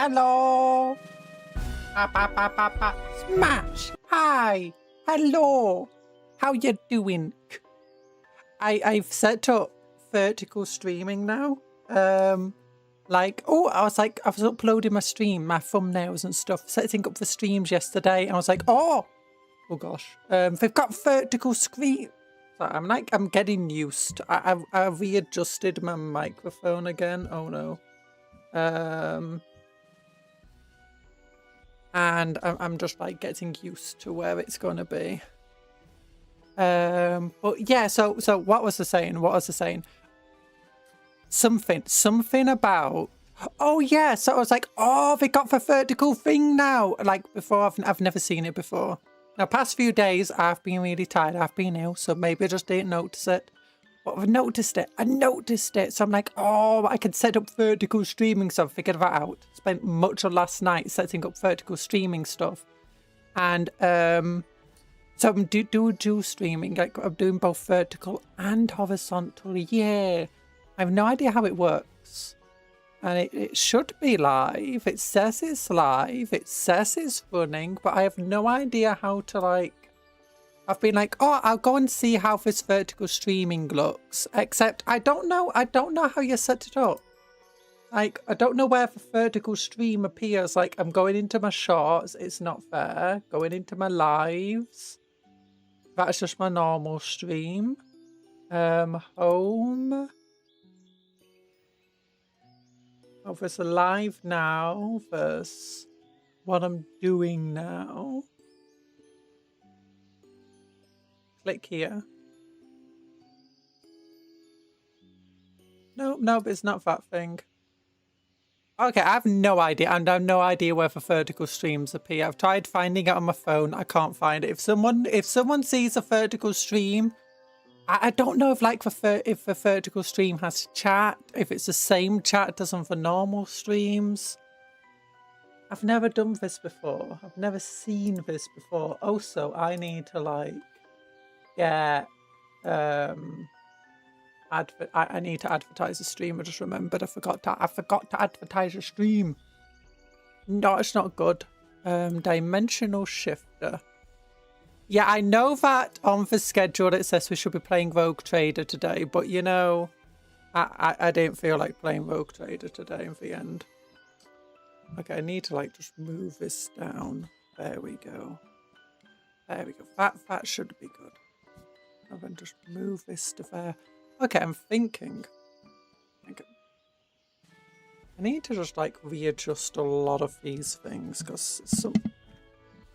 Hello. Smash. Hi. Hello. How you doing? I've set up vertical streaming now. I was uploading my stream, my thumbnails and stuff, setting up the streams yesterday, and I was like, oh gosh, they've got vertical screen. So I'm getting used. I readjusted my microphone again. Oh no. And I'm just like getting used to where it's gonna be. But yeah, so what was I saying? Something about, oh yeah, so I was like, oh, they got the vertical thing now. Like before, I've never seen it before. Now, past few days, I've been really tired. I've been ill, so maybe I just didn't notice it. But I've noticed it. I noticed it. So I'm like, oh, I can set up vertical streaming. So I figured that out. Spent much of last night setting up vertical streaming stuff. And so I'm do streaming. Like, I'm doing both vertical and horizontal. Yeah. I have no idea how it works. And it should be live. It says it's live. It says it's running. But I have no idea how to, like... I've been like, oh, I'll go and see how this vertical streaming looks. Except I don't know how you set it up. Like, I don't know where the vertical stream appears. Like, I'm going into my shorts. It's not fair. Going into my lives. That's just my normal stream. Home. Oh, there's a live now. There's what I'm doing now. Click here. No, it's not that thing. Okay, I have no idea. I have no idea where the vertical streams appear. I've tried finding it on my phone. I can't find it. If someone sees a vertical stream, I don't know if if the vertical stream has chat, if it's the same chat as on the normal streams. I've never done this before. I've never seen this before. Also, I need to like get I need to advertise the stream. I just remembered I forgot to advertise a stream. No, it's not good. Dimensional shifter. Yeah, I know that on the schedule it says we should be playing Rogue Trader today, but you know, I didn't feel like playing Rogue Trader today in the end. Okay, I need to like just move this down. There we go. There we go. That should be good. And then just move this to there. Okay, I'm thinking. I need to just like readjust a lot of these things because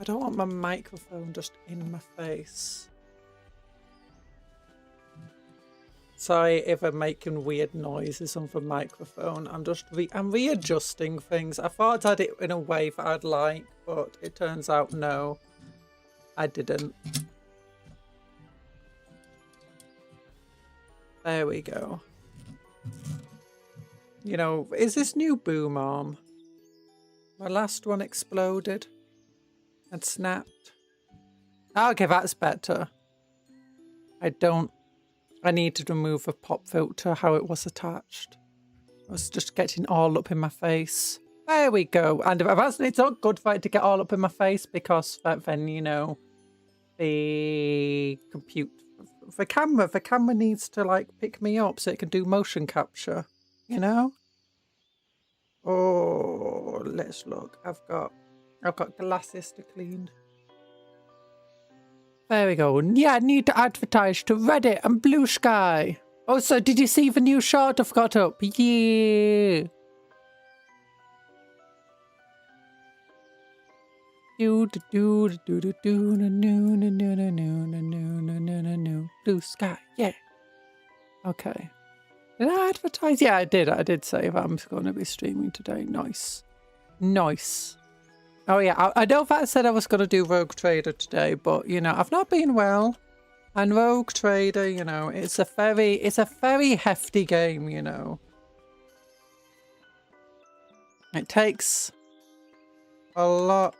I don't want my microphone just in my face. Sorry if I'm making weird noises on the microphone. I'm readjusting things. I thought I'd it in a way that I'd like, but it turns out no, I didn't. There we go. You know, is this new boom arm? My last one exploded and snapped. Okay, that's better. I need to remove the pop filter, how it was attached. I was just getting all up in my face. There we go. And it's not good for it to get all up in my face because then, you know, the camera needs to like pick me up so it can do motion capture, you know? Oh, let's look. I've got glasses to clean. There we go. Yeah, I need to advertise to Reddit and Blue Sky. Also, did you see the new short I've got up? Yeah. Blue Sky, yeah. Okay. Did I advertise? Yeah, I did. I did say that I'm going to be streaming today. Nice. Nice. Oh yeah, I know that I said I was going to do Rogue Trader today, but you know, I've not been well. And Rogue Trader, you know, it's a very hefty game, you know. It takes a lot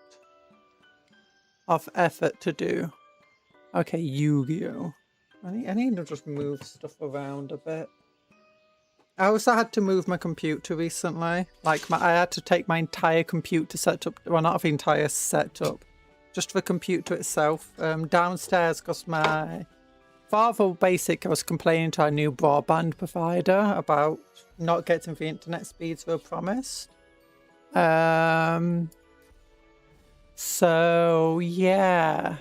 of effort to do. Okay, Yu-Gi-Oh! I need to just move stuff around a bit. I also had to move my computer recently. Like, I had to take my entire computer setup, well, not the entire setup, just the computer itself, downstairs, because my father, I was complaining to our new broadband provider about not getting the internet speeds we were promised. So, yeah.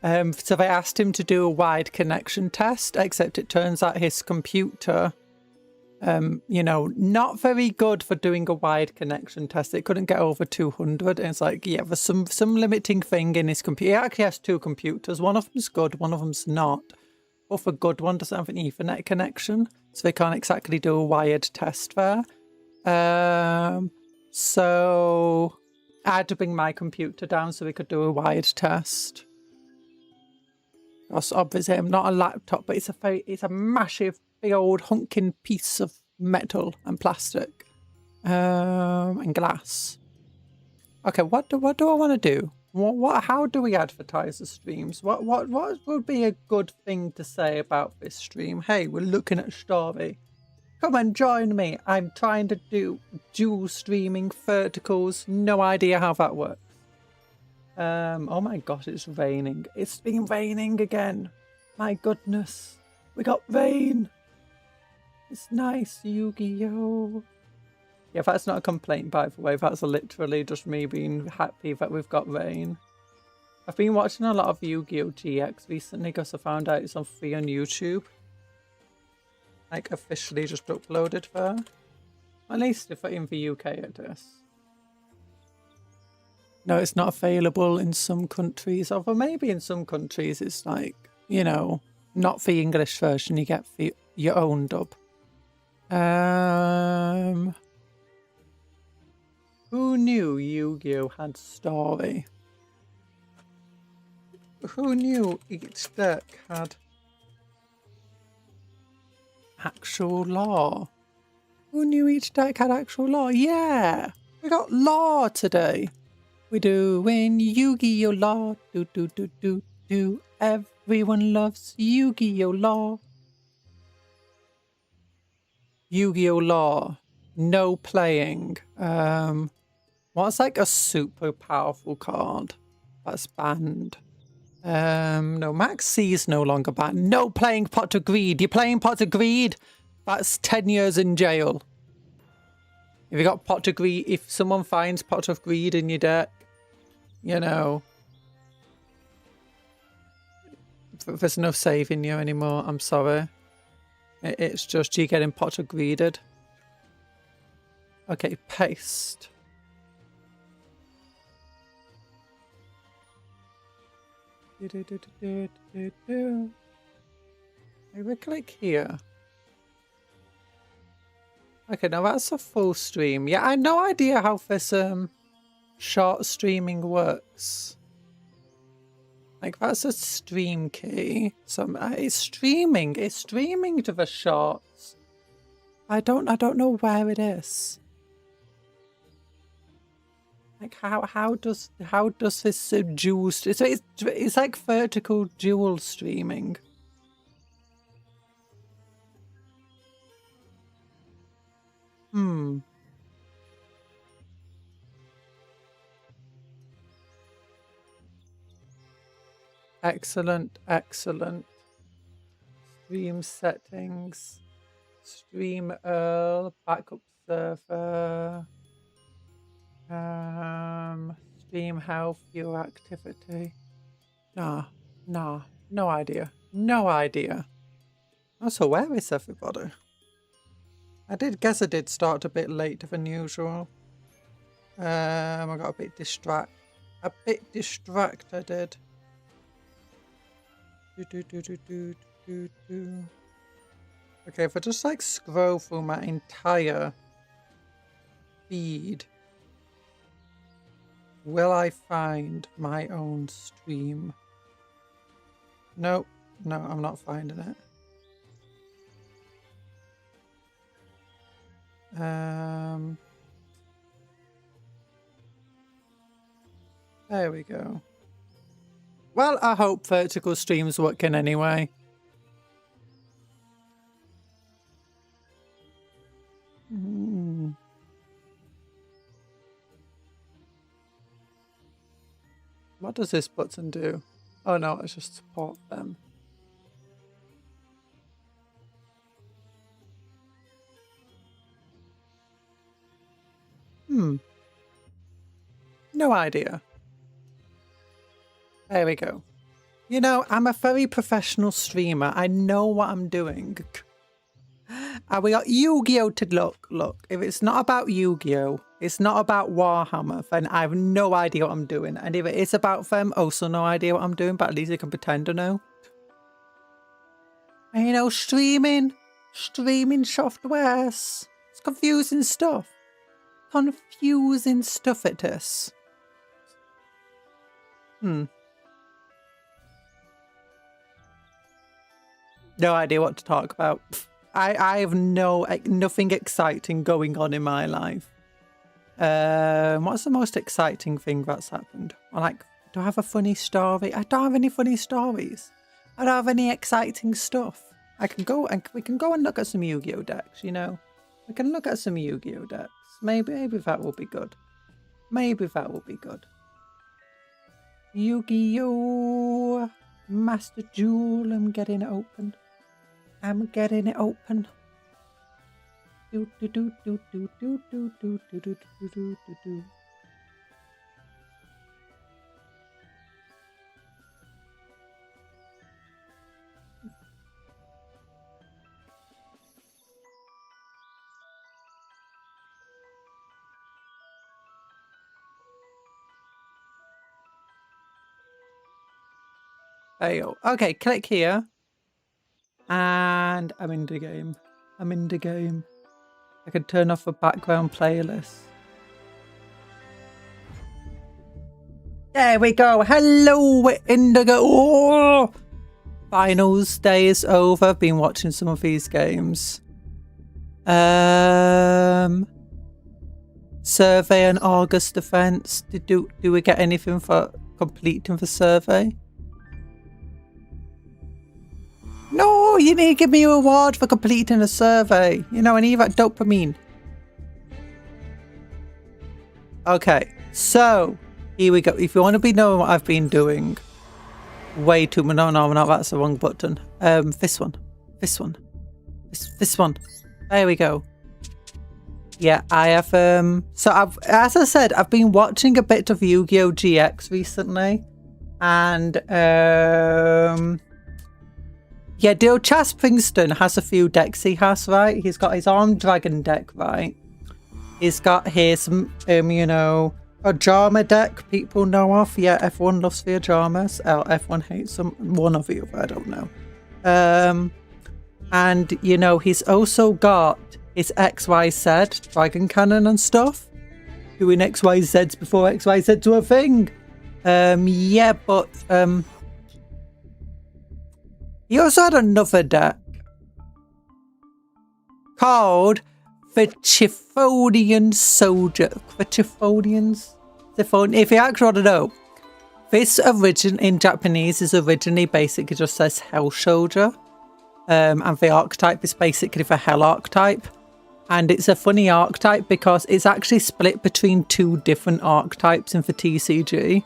So they asked him to do a wide connection test, except it turns out his computer, you know, not very good for doing a wide connection test. It couldn't get over 200. And it's like, yeah, there's some limiting thing in his computer. He actually has two computers. One of them's good, one of them's not. But the good one doesn't have an Ethernet connection, so they can't exactly do a wired test there. So I had to bring my computer down so we could do a wired test. Obviously, I'm not a laptop, but it's a massive, big old hunking piece of metal and plastic, and glass. Okay, what do I want to do? How do we advertise the streams? What would be a good thing to say about this stream? Hey, we're looking at a story. Come and join me. I'm trying to do dual streaming verticals. No idea how that works. Oh my gosh, it's raining. It's been raining again. My goodness. We got rain. It's nice, Yu-Gi-Oh! Yeah, that's not a complaint, by the way. That's literally just me being happy that we've got rain. I've been watching a lot of Yu-Gi-Oh! GX recently because I found out it's on free on YouTube. Like, officially just uploaded there. At least if in the UK it is. No, it's not available in some countries. Although maybe in some countries it's like, you know, not the English version. You get your own dub. Who knew Yu-Gi-Oh! Had story? Who knew each deck had actual lore? Who knew each deck had actual lore? Yeah! We got lore today! We doing Yu-Gi-Oh! Lore. Do. Everyone loves Yu-Gi-Oh! Lore. Yu-Gi-Oh! Lore. No playing. What's like a super powerful card that's banned? No, Max C is no longer banned. No playing Pot of Greed. You're playing Pot of Greed? That's 10 years in jail. If you got Pot of Greed, if someone finds Pot of Greed in your deck, you know, there's no saving you anymore. I'm sorry. It's just you getting Pot of Greeded. Okay, paste. Maybe click here. Okay, now that's a full stream. Yeah, I had no idea how this short streaming works. Like, that's a stream key. So it's streaming to the shorts. I don't know where it is. Like, how does this dual? So it's like vertical dual streaming. Excellent. Stream settings. Stream Earl. Backup server. Stream health, viewer activity. Nah. No idea. Also, where is everybody? I did start a bit later than usual. I got a bit distracted. Okay, if I just like scroll through my entire feed, will I find my own stream? No, I'm not finding it. There we go. Well, I hope vertical streams working anyway. What does this button do? Oh no, it's just support them. No idea. There we go. You know, I'm a very professional streamer. I know what I'm doing. And we got Yu-Gi-Oh to look. If it's not about Yu-Gi-Oh, it's not about Warhammer, then I have no idea what I'm doing. And if it is about them, also no idea what I'm doing, but at least I can pretend to know. And you know, streaming softwares. It's confusing stuff. Confusing stuff it is. No idea what to talk about. I have nothing exciting going on in my life. What's the most exciting thing that's happened? Do I have a funny story? I don't have any funny stories. I don't have any exciting stuff. We can go and look at some Yu-Gi-Oh decks, you know. We can look at some Yu-Gi-Oh decks. Maybe that will be good. Maybe that will be good. Yu-Gi-Oh! Master Duel, I'm getting it open. I'm getting it open. Do do do do do do do do do do do do do. There you go. Okay, click here. And I'm in the game. I'm in the game. I can turn off the background playlist. There we go. Hello, we're in the game. Oh! Finals day is over. Been watching some of these games. Survey and August defense. Do we get anything for completing the survey? No, you need to give me a reward for completing a survey. You know, I need that dopamine. Okay, so here we go. If you want to be knowing what I've been doing, way too much. No, that's the wrong button. This one. This one. This one. There we go. Yeah, I have, so as I said, I've been watching a bit of Yu-Gi-Oh! GX recently. And, yeah, Chas Princeton has a few decks he has, right? He's got his Armed Dragon deck, right? He's got his, you know, a Drama deck people know of. Yeah, everyone loves the Dramas. Everyone hates them. One of you, I don't know. And, you know, he's also got his XYZ Dragon Cannon and stuff. Doing XYZs before XYZs were a thing. Yeah, but, he also had another deck called the Chiffonian Soldier. The Chiffonians? If you actually want to know, this origin in Japanese is originally basically just says Hell Soldier. And the archetype is basically the Hell archetype. And it's a funny archetype because it's actually split between two different archetypes in the TCG.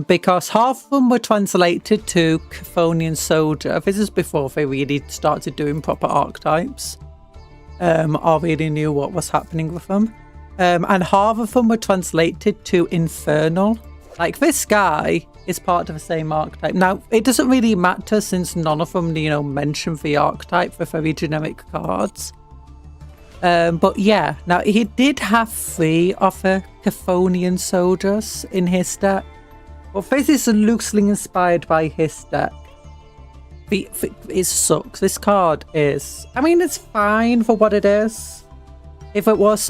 Because half of them were translated to Chiffonian Soldier. This is before they really started doing proper archetypes. Or really knew what was happening with them. And half of them were translated to Infernal. Like, this guy is part of the same archetype. Now, it doesn't really matter since none of them, you know, mention the archetype for very generic cards. But yeah, now he did have 3 of the Chiffonian Soldiers in his deck. But this is loosely inspired by his deck. It sucks. This card is, I mean, it's fine for what it is. If it was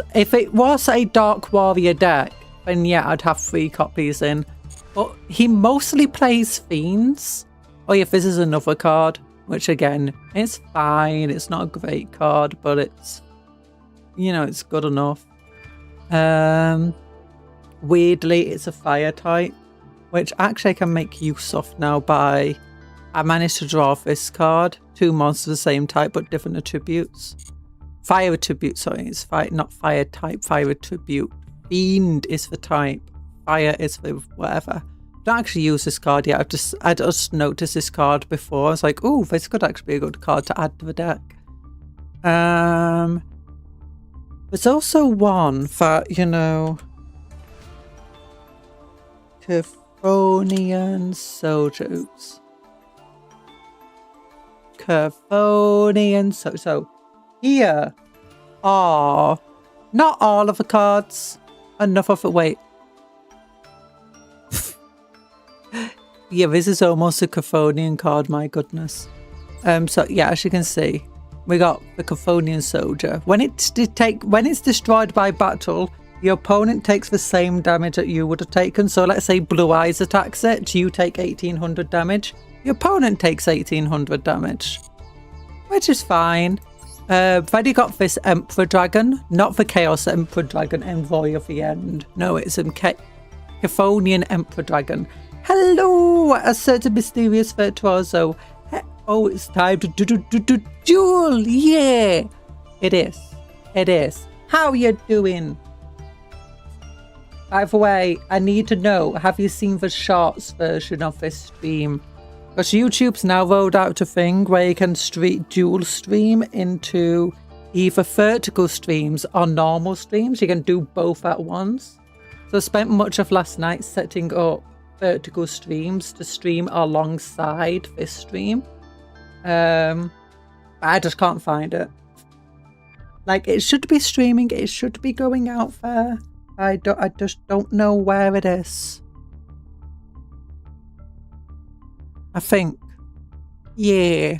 a Dark Warrior deck, then yeah, I'd have 3 copies in. But he mostly plays Fiends. Oh yeah, this is another card, which again, it's fine. It's not a great card, but it's, you know, it's good enough. Weirdly, it's a fire type, which actually I can make use of now by, I managed to draw this card. 2 monsters of the same type, but different attributes. Fire attribute, sorry, it's not fire type, fire attribute. Fiend is the type. Fire is the whatever. don't actually use this card yet. I just noticed this card before. I was like, oh, this could actually be a good card to add to the deck. There's also one that, you know, Californian soldiers. Californian so here are not all of the cards. Enough of it. Wait. Yeah, this is almost a Californian card, my goodness. So yeah, as you can see, we got the Californian soldier. When it's destroyed by battle, your opponent takes the same damage that you would have taken. So let's say Blue Eyes attacks it, you take 1800 damage. Your opponent takes 1800 damage, which is fine. Then you got this Emperor Dragon, not the Chaos Emperor Dragon, Envoy of the End. No, it's a Californian Emperor Dragon. Hello, a certain mysterious virtuoso. Oh, it's time to do duel. Yeah, it is. It is. How you doing? By the way, I need to know, have you seen the shorts version of this stream? Because YouTube's now rolled out a thing where you can dual stream into either vertical streams or normal streams. You can do both at once. So I spent much of last night setting up vertical streams to stream alongside this stream. I just can't find it. Like, it should be streaming, it should be going out there. I just don't know where it is. I think, yeah.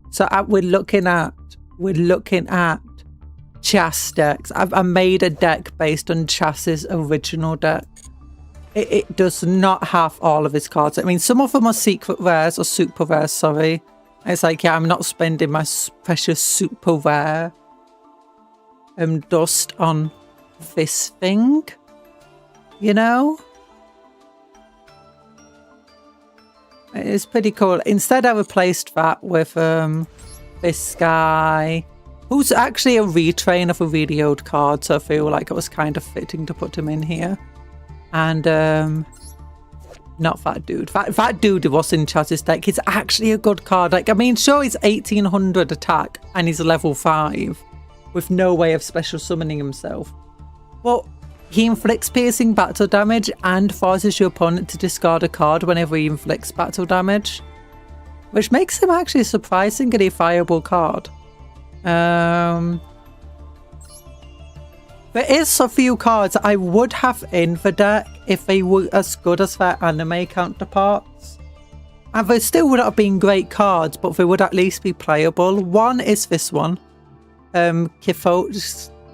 So we're looking at Chas decks. I made a deck based on Chas's original deck. It does not have all of his cards. I mean, some of them are secret rares or super rares, sorry. It's like, yeah, I'm not spending my precious super rare dust on this thing, you know? It's pretty cool. Instead, I replaced that with this guy, who's actually a retrain of a really old card, so I feel like it was kind of fitting to put him in here. And not that dude. That dude was in Chaz's deck. He's actually a good card. Like, I mean, sure, he's 1800 attack and he's level 5 with no way of special summoning himself. But he inflicts piercing battle damage and forces your opponent to discard a card whenever he inflicts battle damage, which makes him actually a surprisingly viable card. There is a few cards I would have in the deck if they were as good as their anime counterparts. And they still would not have been great cards, but they would at least be playable. One is this one.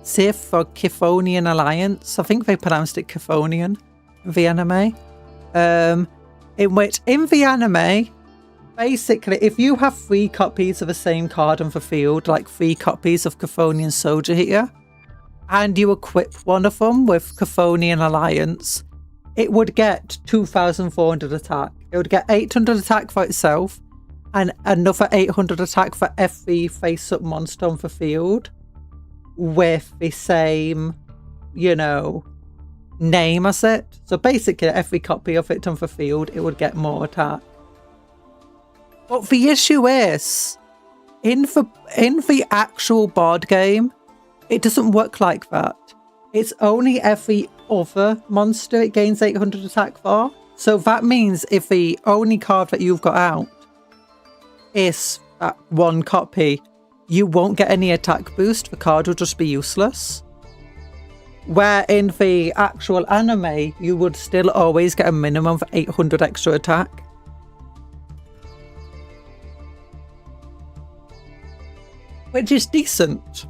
Sith or Californian Alliance. I think they pronounced it Californian in the anime. In which, in the anime, basically, if you have 3 copies of the same card on the field, like 3 copies of Californian Soldier here, and you equip one of them with Californian Alliance, it would get 2,400 attack. It would get 800 attack for itself, and another 800 attack for every face-up monster on the field, with the same, you know, name as it. So basically, every copy of it on the field, it would get more attack. But the issue is, in the actual board game, it doesn't work like that. It's only every other monster it gains 800 attack for. So that means if the only card that you've got out is that one copy, you won't get any attack boost. The card will just be useless. Where in the actual anime, you would still always get a minimum of 800 extra attack. Which is decent.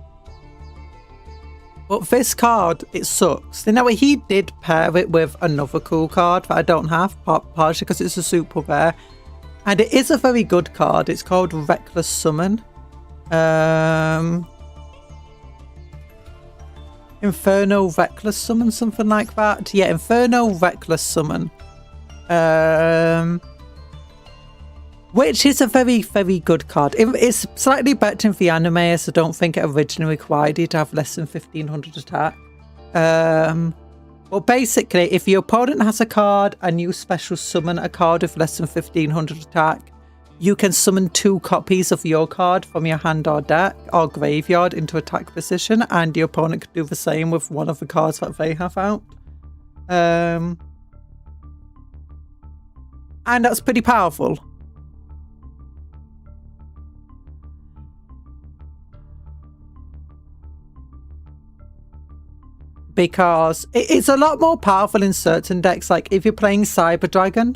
But this card, it sucks. Now, he did pair it with another cool card that I don't have, partially because it's a super rare. And it is a very good card. It's called Reckless Summon. Inferno Reckless Summon, something like that. Yeah, Inferno Reckless Summon. Which is a very, very good card. It's slightly better in the anime, as I don't think it originally required you to have less than 1500 attack. But basically, if your opponent has a card and you special summon a card with less than 1500 attack, you can summon 2 copies of your card from your hand or deck or graveyard into attack position, and your opponent can do the same with one of the cards that they have out. And that's pretty powerful. Because it's a lot more powerful in certain decks. Like if you're playing Cyber Dragon,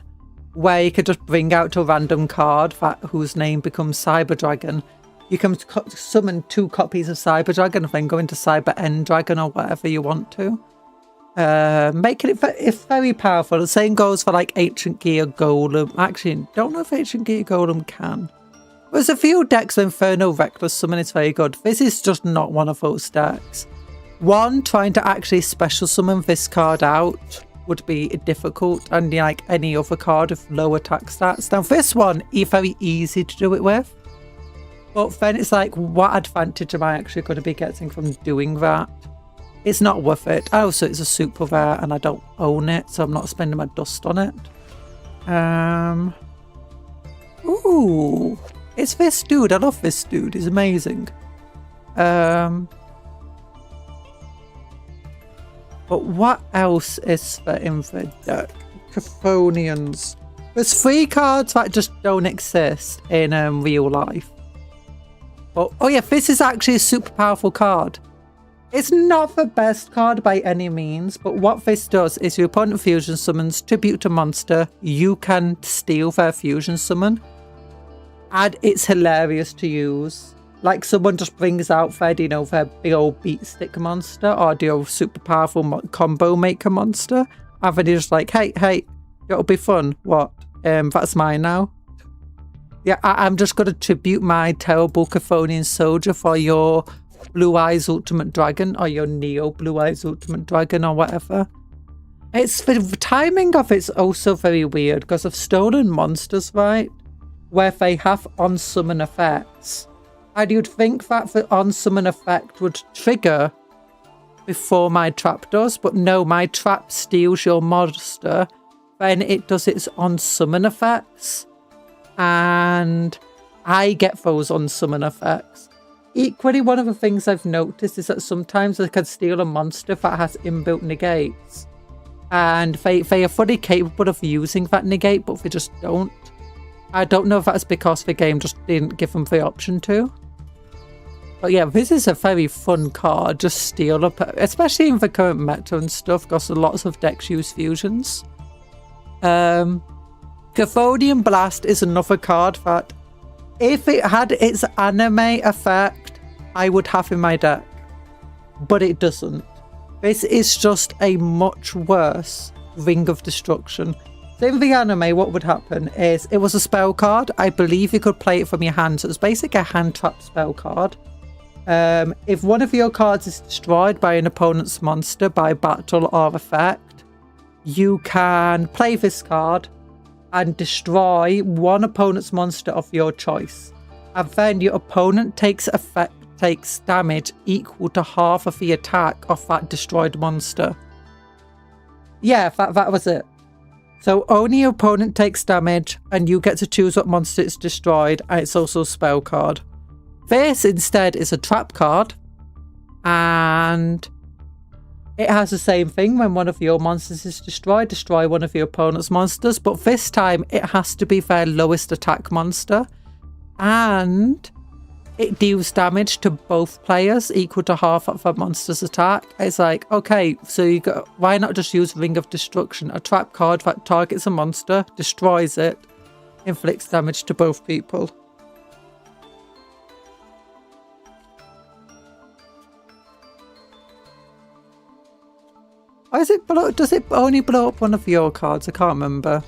where you could just bring out a random card whose name becomes Cyber Dragon, you can summon 2 copies of Cyber Dragon and then go into Cyber End Dragon or whatever you want to. Making it's very powerful. The same goes for like Ancient Gear Golem. Actually, don't know if Ancient Gear Golem can. There's a few decks where Inferno Reckless Summon is very good. This is just not one of those decks. One, trying to actually special summon this card out would be difficult, and like any other card with low attack stats. Now this one is very easy to do it with, but then it's like, what advantage am I actually going to be getting from doing that? It's not worth it. Oh, so it's a super rare and I don't own it, so I'm not spending my dust on it. Ooh, it's this dude. I love this dude. He's amazing. But what else is there in the deck? Caphonians. There's 3 cards that just don't exist in real life. But, oh yeah, this is actually a super powerful card. It's not the best card by any means, but what this does is your opponent fusion summons tribute to monster. You can steal their fusion summon. And it's hilarious to use. Like someone just brings out their, you know, their big old beat stick monster or the super powerful combo maker monster. And then you're just like, hey, it'll be fun. What? That's mine now. Yeah, I'm just going to tribute my terrible Caphonian soldier for your Blue Eyes Ultimate Dragon or your Neo Blue Eyes Ultimate Dragon or whatever. It's the timing of it's also very weird because of stolen monsters, right? Where they have on-summon effects. And you'd think that the on-summon effect would trigger before my trap does, but no, my trap steals your monster, then it does its on-summon effects, and I get those on-summon effects. Equally, one of the things I've noticed is that sometimes I can steal a monster that has inbuilt negates, and they are fully capable of using that negate, but they just don't. I don't know if that's because the game just didn't give them the option to. But yeah, this is a very fun card. Just steal up, especially in the current meta and stuff, because lots of decks use fusions. Caphonian Blast is another card that, if it had its anime effect, I would have in my deck. But it doesn't. This is just a much worse Ring of Destruction. So in the anime, what would happen is, it was a spell card. I believe you could play it from your hand. So it's basically a hand trap spell card. If one of your cards is destroyed by an opponent's monster by battle or effect, you can play this card and destroy one opponent's monster of your choice. And then your opponent takes damage equal to half of the attack of that destroyed monster. Yeah, that was it. So only your opponent takes damage and you get to choose what monster is destroyed, and it's also a spell card. This instead is a trap card, and it has the same thing. When one of your monsters is destroyed, destroy one of your opponent's monsters, but this time it has to be their lowest attack monster, and it deals damage to both players equal to half of a monster's attack. It's like, okay, so why not just use Ring of Destruction, a trap card that targets a monster, destroys it, inflicts damage to both people. Or does it only blow up one of your cards? I can't remember.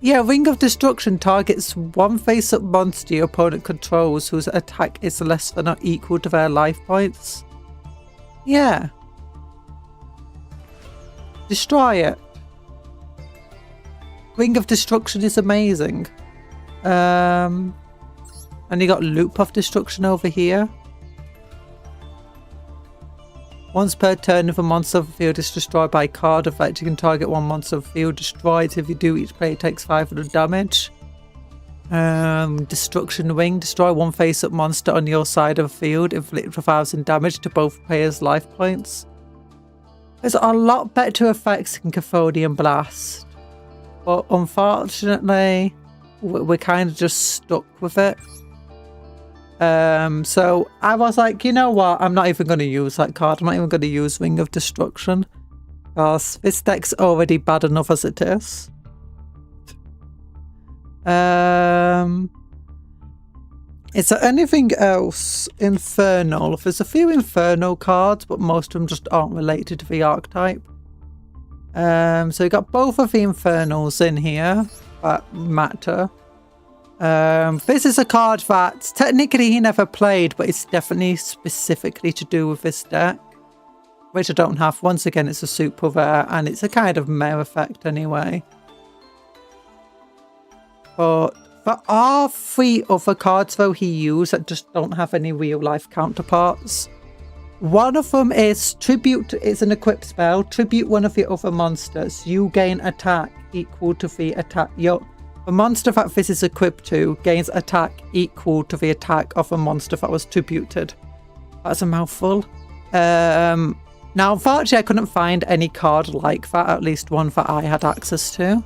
Yeah, Ring of Destruction targets one face-up monster your opponent controls whose attack is less than or equal to their life points. Yeah. Destroy it. Ring of Destruction is amazing. And you got Loop of Destruction over here. Once per turn, if a monster of the field is destroyed by a card effect, you can target one monster of the field destroyed. If you do, each player takes 500 damage. Destruction Wing. Destroy one face-up monster on your side of the field. Inflict 1,000 damage to both players' life points. There's a lot better effects than Chthonian Blast. But unfortunately, we're kind of just stuck with it. So I was like, you know what? I'm not even going to use that card. I'm not even going to use Wing of Destruction. Because this deck's already bad enough as it is. Is there anything else Infernal? There's a few Infernal cards, but most of them just aren't related to the archetype. So you got both of the Infernals in here that matter. This is a card that technically he never played, but it's definitely specifically to do with this deck, which I don't have. Once again, it's a super rare, and it's a kind of meh effect anyway. But there are 3 other cards though he used that just don't have any real life counterparts. One of them is Tribute. It's an equipped spell. Tribute one of your other monsters. You gain attack equal to the attack. The monster that this is equipped to gains attack equal to the attack of a monster that was tributed. That's a mouthful. Now, unfortunately, I couldn't find any card like that, at least one that I had access to.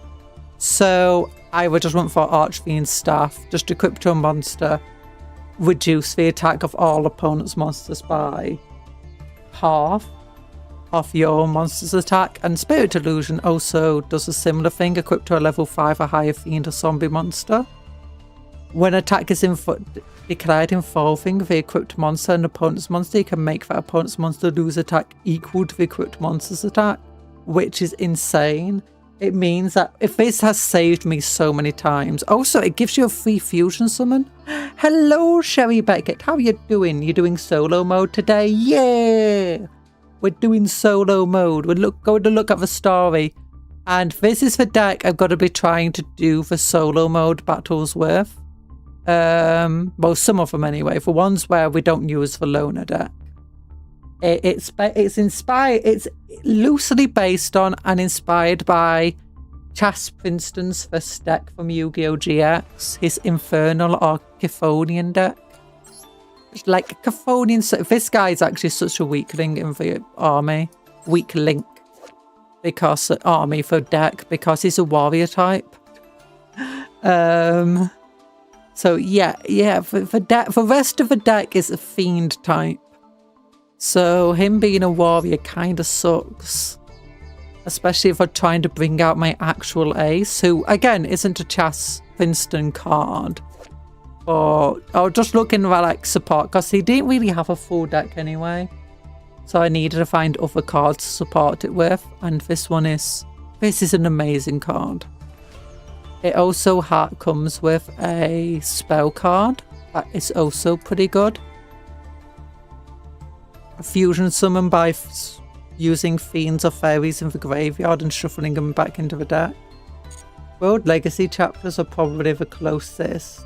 So I would just went for Archfiend's Staff, just equip to a monster, reduce the attack of all opponents' monsters by half of your monster's attack. And Spirit Illusion also does a similar thing, equipped to a level 5 or higher fiend or zombie monster. When attack is declared involving the equipped monster and opponent's monster, you can make that opponent's monster lose attack equal to the equipped monster's attack, which is insane. It means that if this has saved me so many times. Also, it gives you a free fusion summon. Hello, Sherry Beckett. How are you doing? You doing solo mode today? Yeah! We're doing solo mode. We're going to look at the story. And this is the deck I've got to be trying to do the solo mode battles with. Well, some of them anyway. For ones where we don't use the loner deck. It's inspired. It's loosely based on and inspired by Chas Princeton's first deck from Yu-Gi-Oh! GX, his Infernal or Chthonian deck. Like Chthonian, this guy is actually such a weakling in the army. Weak link. Because army for deck, because he's a warrior type. So yeah, the rest of the deck is a fiend type. So him being a warrior kind of sucks. Especially if I'm trying to bring out my actual ace, who again isn't a Chas Princeton card. Or just looking at like support, because he didn't really have a full deck anyway. So I needed to find other cards to support it with. And this is an amazing card. It also comes with a spell card that is also pretty good. A fusion summon by using fiends or fairies in the graveyard and shuffling them back into the deck. World Legacy chapters are probably the closest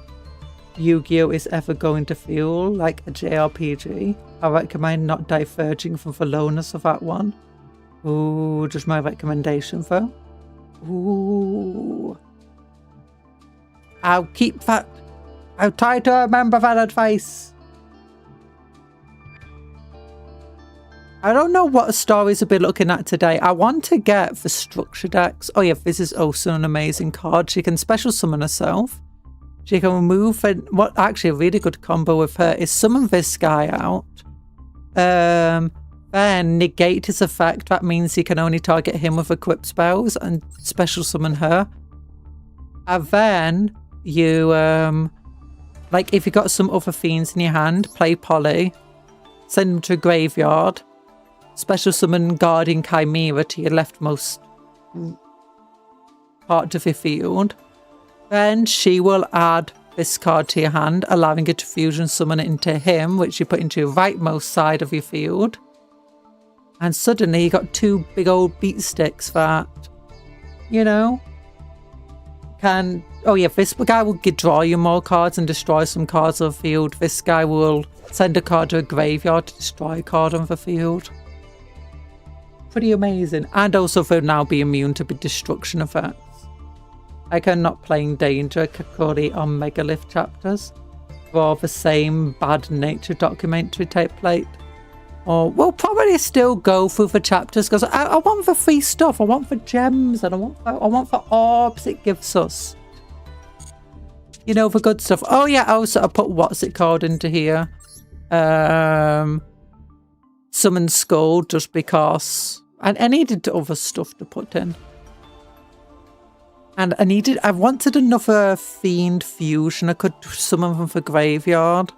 Yu-Gi-Oh! Is ever going to feel like a JRPG. I recommend not diverging from the lowness of that one. Ooh, just my recommendation though. Ooh. I'll keep that. I'll try to remember that advice. I don't know what stories I'll be looking at today. I want to get the structure decks. Oh yeah, this is also an amazing card. She can special summon herself. She can remove what actually a really good combo with her is summon this guy out. Then negate his effect. That means you can only target him with equipped spells and special summon her. And then you like if you got some other fiends in your hand, play Polly, send them to a graveyard, special summon Guardian Chimera to your leftmost part of your field. Then she will add this card to your hand, allowing you to fusion summon it into him, which you put into your rightmost side of your field. And suddenly you got 2 big old beat sticks that, you know, can... Oh yeah, this guy will draw you more cards and destroy some cards on the field. This guy will send a card to a graveyard to destroy a card on the field. Pretty amazing. And also they'll now be immune to destruction effects. I cannot play in Danger, Kakuri on Megalith chapters for the same bad nature documentary template. Or we'll probably still go through the chapters because I want the free stuff. I want the gems and I want the orbs it gives us. You know, the good stuff. Oh yeah, also I put what's it called into here. Summon Skull just because I needed other stuff to put in. And I wanted another Fiend Fusion I could summon from the graveyard.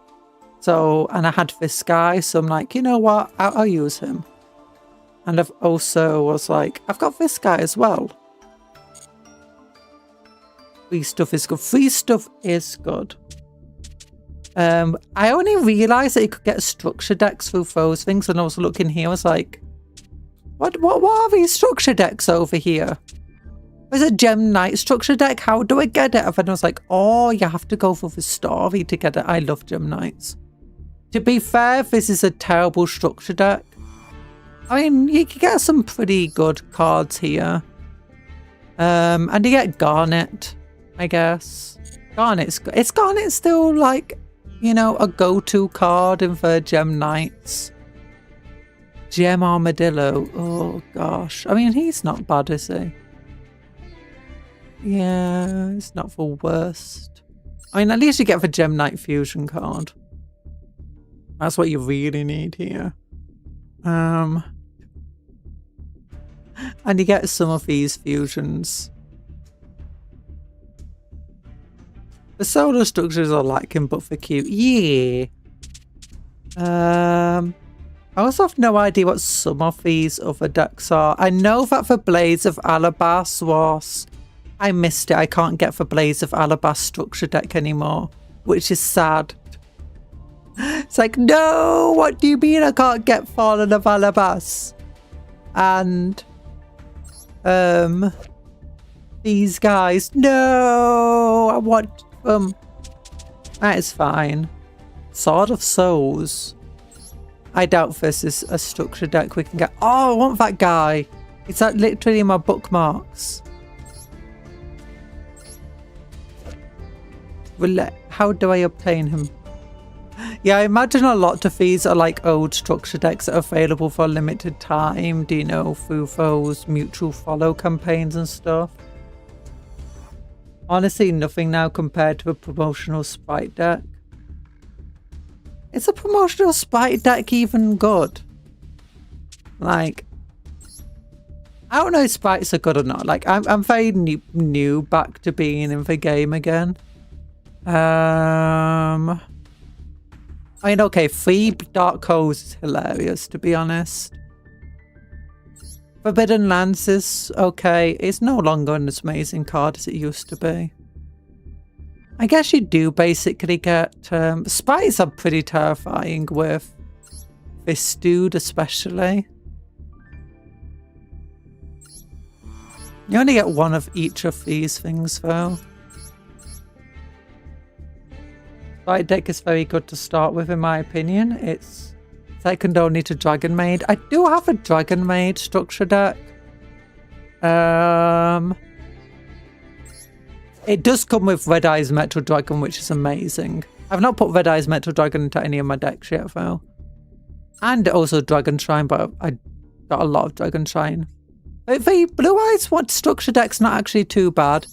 So, and I had this guy, so I'm like, you know what, I'll use him. And I've also was like, I've got this guy as well. Free stuff is good. Free stuff is good. I only realised that you could get structure decks through those things, and I was looking here, I was like, what are these structure decks over here? There's a Gem Knight structure deck. How do I get it? And I was like, oh, you have to go for the story to get it. I love Gem Knights. To be fair, this is a terrible structure deck. I mean, you can get some pretty good cards here. And you get Garnet, I guess. Is Garnet still like, you know, a go-to card in the Gem Knights? Gem Armadillo. Oh, gosh. I mean, he's not bad, is he? Yeah, it's not the worst. I mean, at least you get the Gem Knight Fusion card. That's what you really need here. And you get some of these fusions. The solar structures are lacking, but for cute. Yeah. I also have no idea what some of these other decks are. I know that the Blades of Alabas was... I missed it. I can't get the Blades of Alabas structure deck anymore, which is sad. It's like, no, what do you mean I can't get Fallen of Alabas? And these guys, no, I want them. That is fine. Sword of Souls. I doubt this is a structure deck we can get. Oh, I want that guy. It's like literally in my bookmarks. How do I obtain him? Yeah, I imagine a lot of these are like old structure decks that are available for a limited time, do you know, through those mutual follow campaigns and stuff. Honestly, nothing now compared to a promotional sprite deck. Is a promotional sprite deck even good? Like, I don't know if sprites are good or not. Like, I'm very new back to being in the game again. I mean, okay, 3 Dark Holes is hilarious, to be honest. Forbidden Lances, okay, it's no longer an amazing card as it used to be. I guess you do basically get... sprites are pretty terrifying with this dude especially. You only get one of each of these things though. Sprite deck is very good to start with, in my opinion. It's second only to Dragon Maid. I do have a Dragon Maid structure deck. It does come with Red Eyes Metal Dragon, which is amazing. I've not put Red Eyes Metal Dragon into any of my decks yet, though. And also Dragon Shrine, but I got a lot of Dragon Shrine. The Blue Eyes What structure deck's not actually too bad.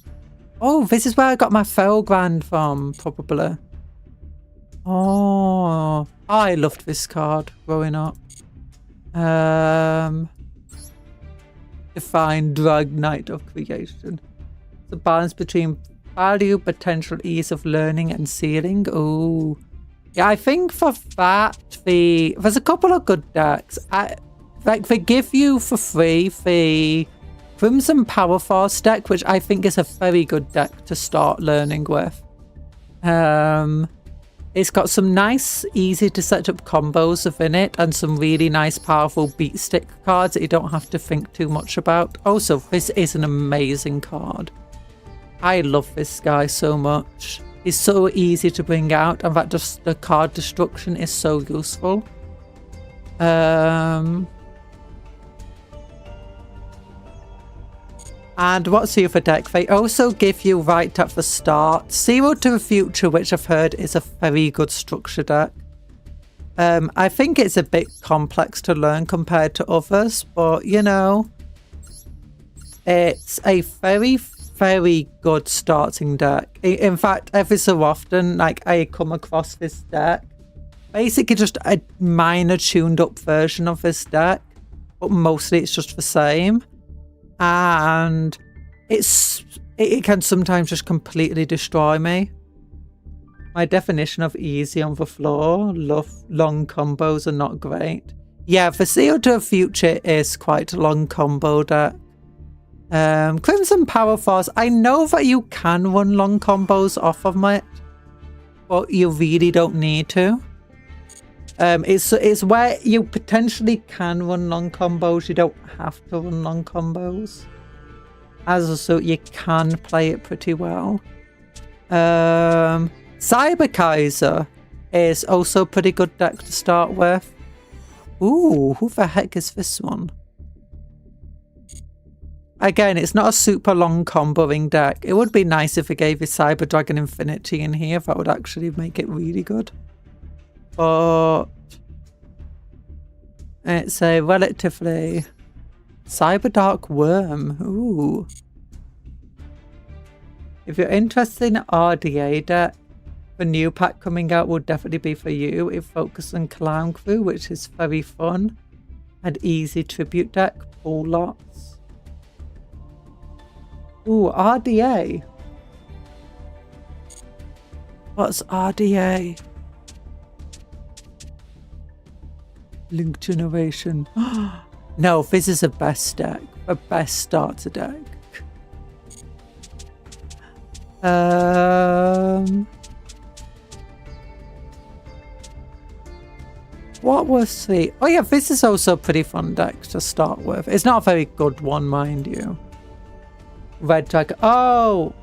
Oh, this is where I got my Felgrand from, probably. Oh, I loved this card growing up. Define Drag Knight of Creation. The balance between value, potential, ease of learning, and ceiling. Oh, yeah, I think for that, there's a couple of good decks. Like, they give you for free the Crimson Power Force deck, which I think is a very good deck to start learning with. It's got some nice, easy to set up combos within it, and some really nice, powerful beat stick cards that you don't have to think too much about. Also, this is an amazing card. I love this guy so much. He's so easy to bring out, and that just the card destruction is so useful. And what's the other deck? They also give you right at the start Zero to the Future, which I've heard is a very good structure deck. I think it's a bit complex to learn compared to others, but you know, it's a very, very good starting deck. In fact, every so often, like, I come across this deck, basically just a minor tuned up version of this deck, but mostly it's just the same. And it can sometimes just completely destroy me. My definition of easy on the floor, long combos are not great. Yeah, the Zero to the Future is quite a long combo deck. Crimson Power Force, I know that you can run long combos off of it, but you really don't need to. It's where you potentially can run long combos, you don't have to run long combos. As a suit, you can play it pretty well. Cyber Kaiser is also a pretty good deck to start with. Ooh, who the heck is this one? Again, it's not a super long comboing deck. It would be nice if it gave you Cyber Dragon Infinity in here. That would actually make it really good. But it's a relatively Cyber Dark Worm. Ooh. If you're interested in RDA deck, the new pack coming out will definitely be for you. It focuses on Clown Crew, which is very fun and easy tribute deck. Pull lots. Ooh, RDA. What's RDA? Link Generation. No, this is the best deck. The best starter deck. What was the... Oh yeah, this is also a pretty fun deck to start with. It's not a very good one, mind you. Red Dragon. Oh!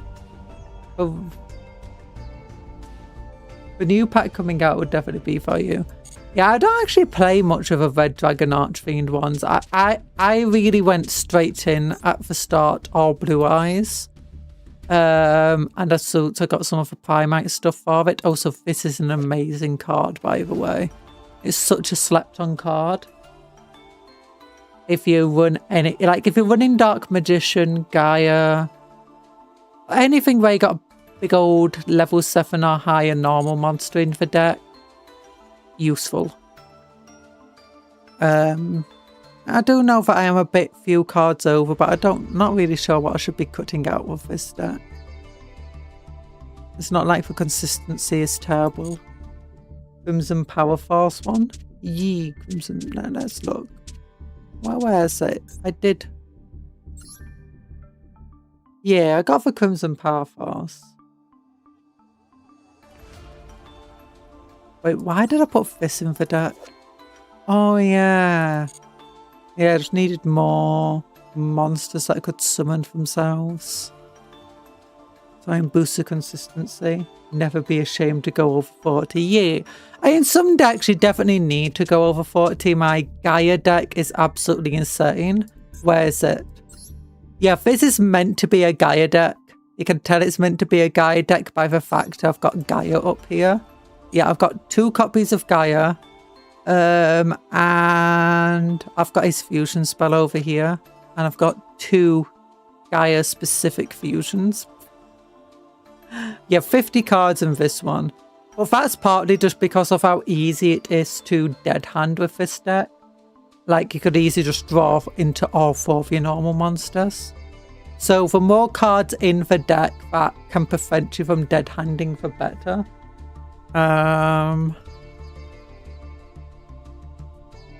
The new pack coming out would definitely be for you. Yeah, I don't actually play much of a Red Dragon Archfiend ones. I really went straight in at the start, all Blue Eyes. And I got some of the Primite stuff for it. Also, this is an amazing card, by the way. It's such a slept on card. If you run any, like if you're running Dark Magician, Gaia, anything where you got a big old level 7 or higher normal monster in the deck, useful. I do know that I am a bit few cards over, but not really sure what I should be cutting out with this deck. It's not like the consistency is terrible. Crimson Power Force one. Yee, Crimson. No, let's look. Where is it? I did. Yeah, I got the Crimson Power Force. Wait, why did I put this in the deck? Oh, yeah. Yeah, I just needed more monsters that I could summon themselves. Try and boost the consistency. Never be ashamed to go over 40. Yeah. In some decks, you definitely need to go over 40. My Gaia deck is absolutely insane. Where is it? Yeah, this is meant to be a Gaia deck. You can tell it's meant to be a Gaia deck by the fact I've got Gaia up here. Yeah, I've got 2 copies of Gaia. And I've got his fusion spell over here. And I've got 2 Gaia specific fusions. Yeah, 50 cards in this one. But that's partly just because of how easy it is to dead hand with this deck. Like, you could easily just draw into all 4 of your normal monsters. So the more cards in the deck that can prevent you from dead handing, the better.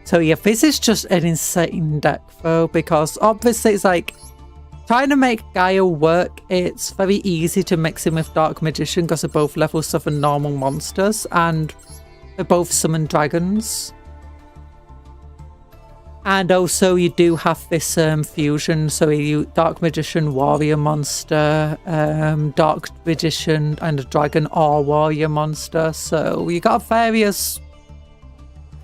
So yeah, this is just an insane deck though, because obviously it's like trying to make Gaia work. It's very easy to mix in with Dark Magician because they're both level 7 normal monsters and they both summon dragons. And also you do have this fusion, so you Dark Magician Warrior monster, Dark Magician and a Dragon or Warrior monster. So you got various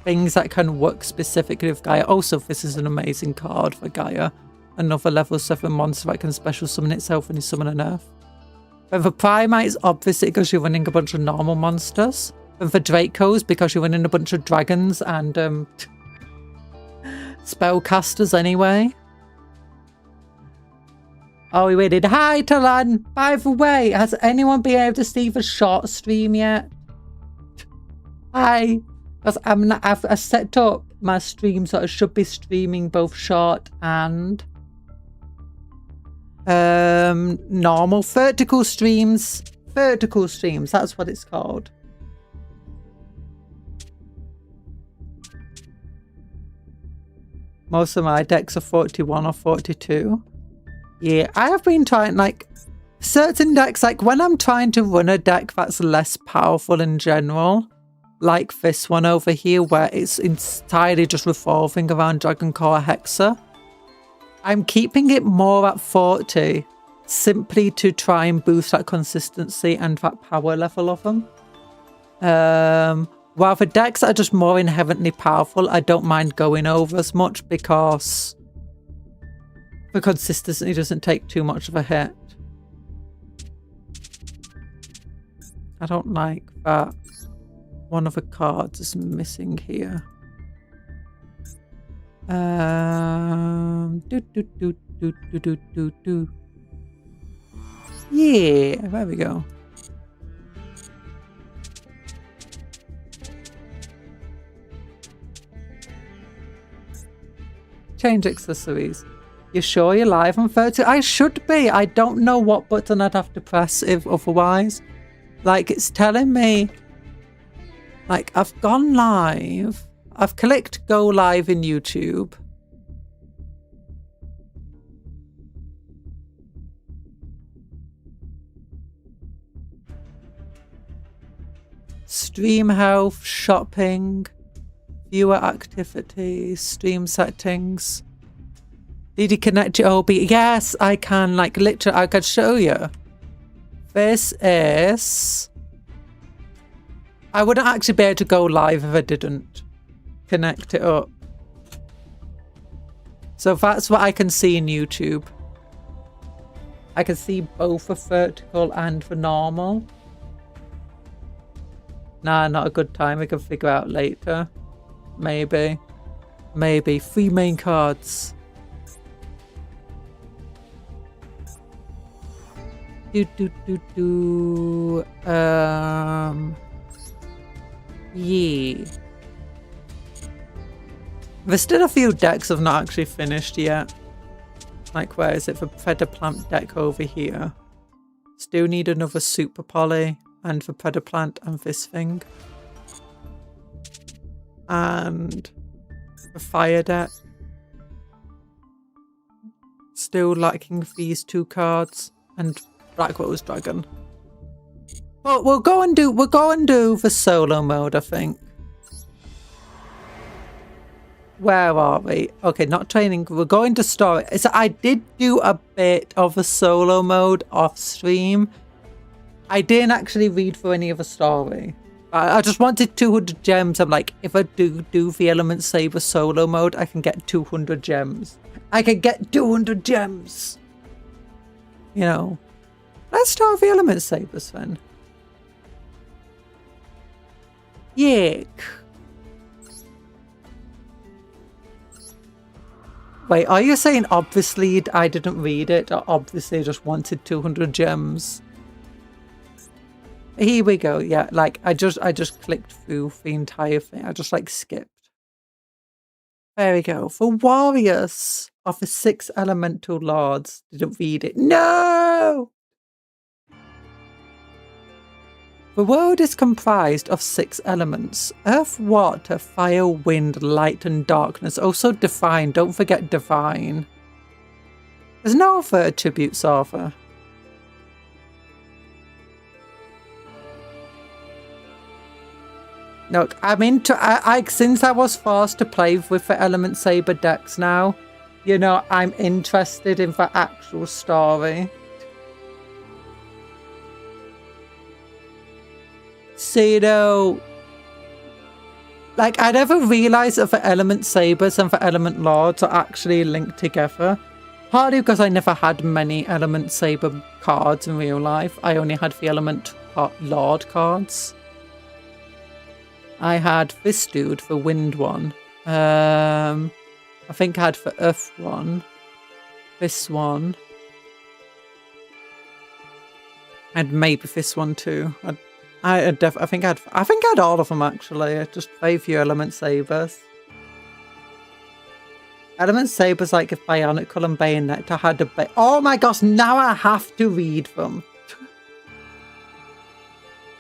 things that can work specifically with Gaia. Also, this is an amazing card for Gaia. Another level 7 monster that can special summon itself when you summon an Earth. But for Primites, obviously, because you're running a bunch of normal monsters. And for Dracos, because you're running a bunch of dragons and spellcasters anyway. Oh, we waited. Hi, Talan. By the way, has anyone been able to see the short stream yet? Hi. Because I've set up my stream so I should be streaming both short and normal vertical streams. Vertical streams, that's what it's called. Most of my decks are 41 or 42. Yeah, I have been trying, like, certain decks, like when I'm trying to run a deck that's less powerful in general, like this one over here, where it's entirely just revolving around Dragon Core Hexa, I'm keeping it more at 40, simply to try and boost that consistency and that power level of them. While for decks that are just more inherently powerful, I don't mind going over as much because the consistency doesn't take too much of a hit. I don't like that one of the cards is missing here. Yeah, there we go. Change accessories. You sure you're live on 30? I should be. I don't know what button I'd have to press if otherwise. Like, it's telling me, like, I've gone live. I've clicked go live in YouTube. Stream health, shopping, viewer activities, stream settings. Did you connect your OB? Yes, I can. Like, literally, I could show you. This is... I wouldn't actually be able to go live if I didn't connect it up. So that's what I can see in YouTube. I can see both the vertical and the normal. Nah, not a good time. We can figure out later. Maybe. Maybe. 3 main cards. Yeah. There's still a few decks I've not actually finished yet. Like, where is it? The Feather Plant deck over here. Still need another Super Poly and the Feather Plant and this thing. And the Fire deck. Still lacking these 2 cards and Black Rose Dragon. But we'll go and do the solo mode, I think. Where are we? Okay, not training. We're going to story. So I did do a bit of a solo mode off stream. I didn't actually read for any of the story. I just wanted 200 gems. I'm like, if I do the Element Saber solo mode, I can get 200 gems. I can get 200 gems. You know. Let's start the Element Sabers then. Yuck. Wait, are you saying obviously I didn't read it, or obviously I just wanted 200 gems? Here we go. Yeah, like I just clicked through the entire thing. I just like skipped. There we go. For Warriors of the 6 Elemental Lords. Didn't read it. No! The world is comprised of 6 elements. Earth, water, fire, wind, light, and darkness. Also divine. Don't forget divine. There's no other attributes, Arthur. Look, I'm into... since I was forced to play with the Element Saber decks now, you know, I'm interested in the actual story. So, you know... Like, I never realised that the Element Sabers and the Element Lords are actually linked together. Partly because I never had many Element Saber cards in real life. I only had the Element Lord cards. I had this dude, the Wind one. I think I had the Earth one. This one. And maybe this one too. I think I had all of them actually. Just very few Element Sabers. Element Sabers like Bionicle and Bayonet. I had a oh my gosh! Now I have to read them.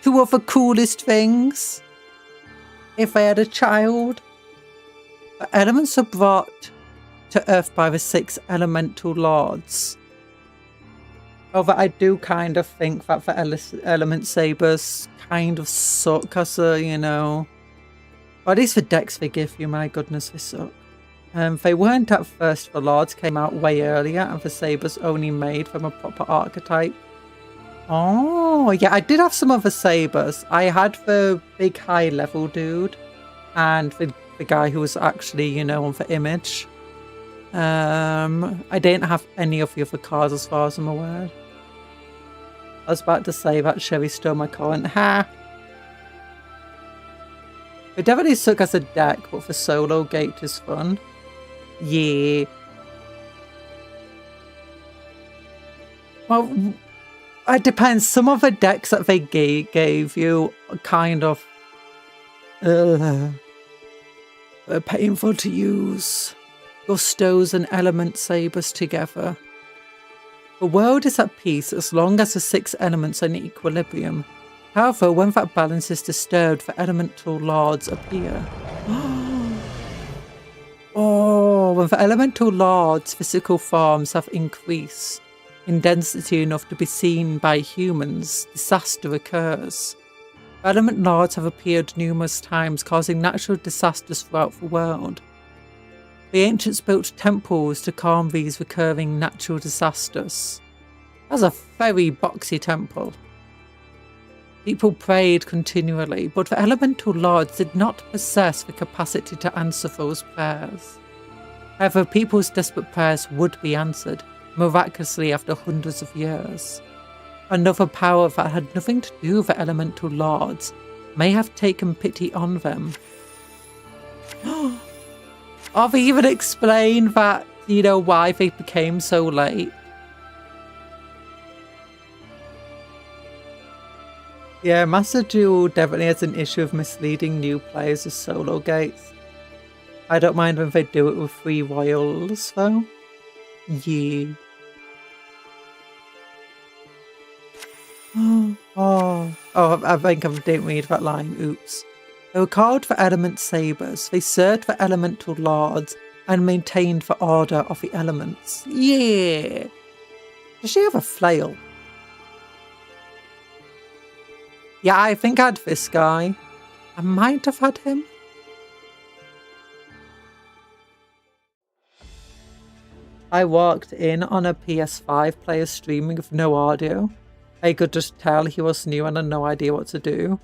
Two of the coolest things. If I had a child, the elements are brought to Earth by the 6 elemental lords. Although I do kind of think that the Element Sabers kind of suck, because, you know... Or at least the decks they give you, my goodness, they suck. They weren't at first, the lords came out way earlier, and the Sabers only made from a proper archetype. Oh, yeah, I did have some other Sabers. I had the big high level dude, and the guy who was actually, you know, on the image. I didn't have any of the other cards as far as I'm aware. I was about to say that Sherry stole my current. Ha! It definitely suck as a deck, but for solo gate is fun. Yeah. Well, it depends. Some of the decks that they gave you are kind of painful to use. Gustos and Element Sabers together. The world is at peace as long as the 6 elements are in equilibrium. However, when that balance is disturbed, the elemental lords appear. Oh, when the elemental lords' physical forms have increased in density enough to be seen by humans, disaster occurs. The element lords have appeared numerous times, causing natural disasters throughout the world. The ancients built temples to calm these recurring natural disasters. That's a very boxy temple. People prayed continually, but the elemental lords did not possess the capacity to answer those prayers. However, people's desperate prayers would be answered, miraculously after hundreds of years. Another power that had nothing to do with the elemental lords may have taken pity on them. Or they even explain that, you know, why they became so late. Yeah, Master Duel definitely has an issue of misleading new players with solo gates. I don't mind when they do it with 3 royals, though. Yeah. Oh, I think I didn't read that line. Oops. They were called the Element Sabers. They served the elemental lords and maintained the order of the elements. Yeah. Does she have a flail? Yeah, I think I had this guy. I might have had him. I walked in on a PS5 player streaming with no audio. I could just tell he was new and had no idea what to do.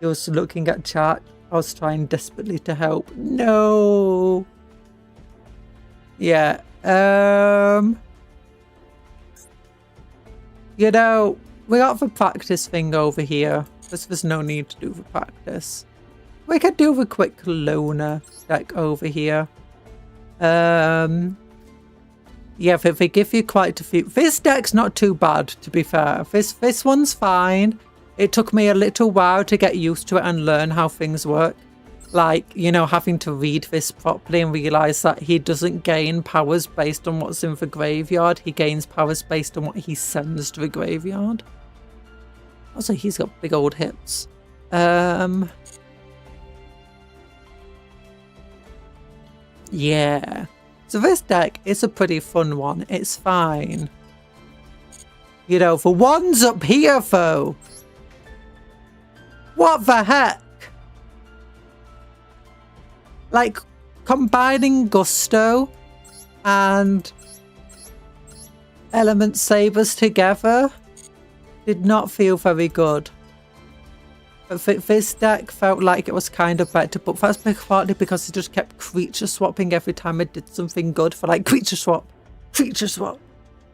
He was looking at chat. I was trying desperately to help. No. Yeah. You know, we got the practice thing over here. There's no need to do the practice. We could do the quick loner deck over here. Yeah, they give you quite a few. This deck's not too bad, to be fair. This one's fine. It took me a little while to get used to it and learn how things work. Like, you know, having to read this properly and realise that he doesn't gain powers based on what's in the graveyard. He gains powers based on what he sends to the graveyard. Also, he's got big old hips. Yeah. So this deck is a pretty fun one. It's fine. You know, the ones up here, though. What the heck? like combining Gusto and Element Sabers together did not feel very good. But this deck felt like it was kind of better, but that's partly because it just kept creature swapping every time it did something good for like creature swap, creature swap,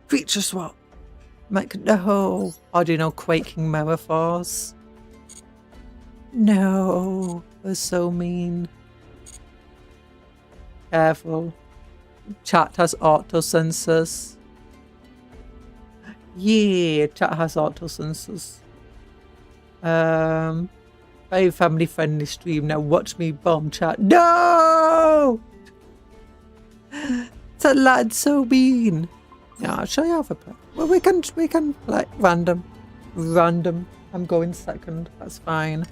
creature swap. I'm like, no. Or do you know Quaking Metaphors? No. They're so mean. Careful. Chat has auto sensors. Yeah, chat has auto sensors. Very family friendly stream. Now watch me bomb chat. No! That lad's so mean. Yeah, I'll show you how to play. Well, we can play random. I'm going second. That's fine.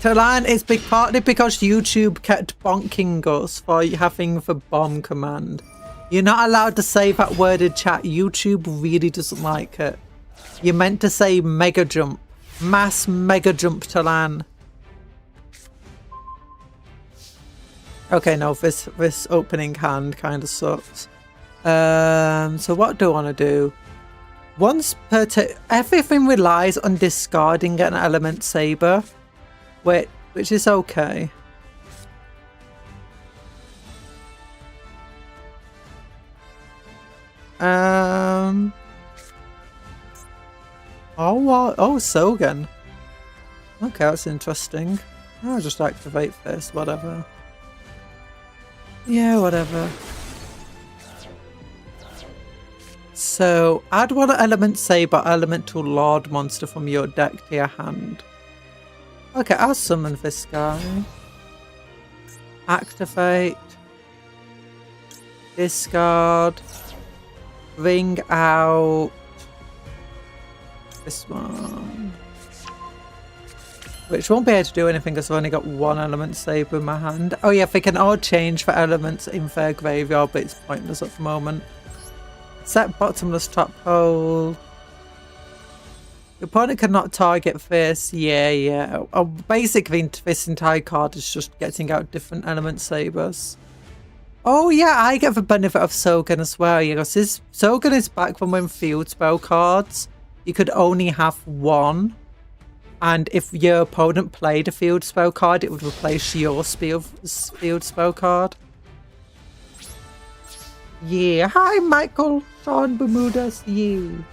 Talan, it's partly because YouTube kept bonking us for having the bomb command. You're not allowed to say that word in chat. YouTube really doesn't like it. You're meant to say mega jump. Mass mega jump, Talan. Okay, no, this opening hand kind of sucks. So what do I want to do? Once per everything relies on discarding an element saber, which is okay. Oh, Sogan. Okay, that's interesting. I'll just activate this, whatever. Yeah, whatever. So, add one element saber elemental lord monster from your deck to your hand. Okay, I'll summon this guy. Activate. Discard. Bring out this one. Which won't be able to do anything because I've only got one element saber in my hand. Oh yeah, they can all change for elements in their graveyard, but it's pointless at the moment. Set bottomless top hole. Your opponent cannot target this. Yeah. Oh, basically, this entire card is just getting out different element sabers. Oh yeah, I get the benefit of Sogan as well. Yeah, because Sogan is back from when field spell cards, you could only have one. And if your opponent played a field spell card, it would replace your field spell card. Yeah, hi Michael, Sean Bermuda's you.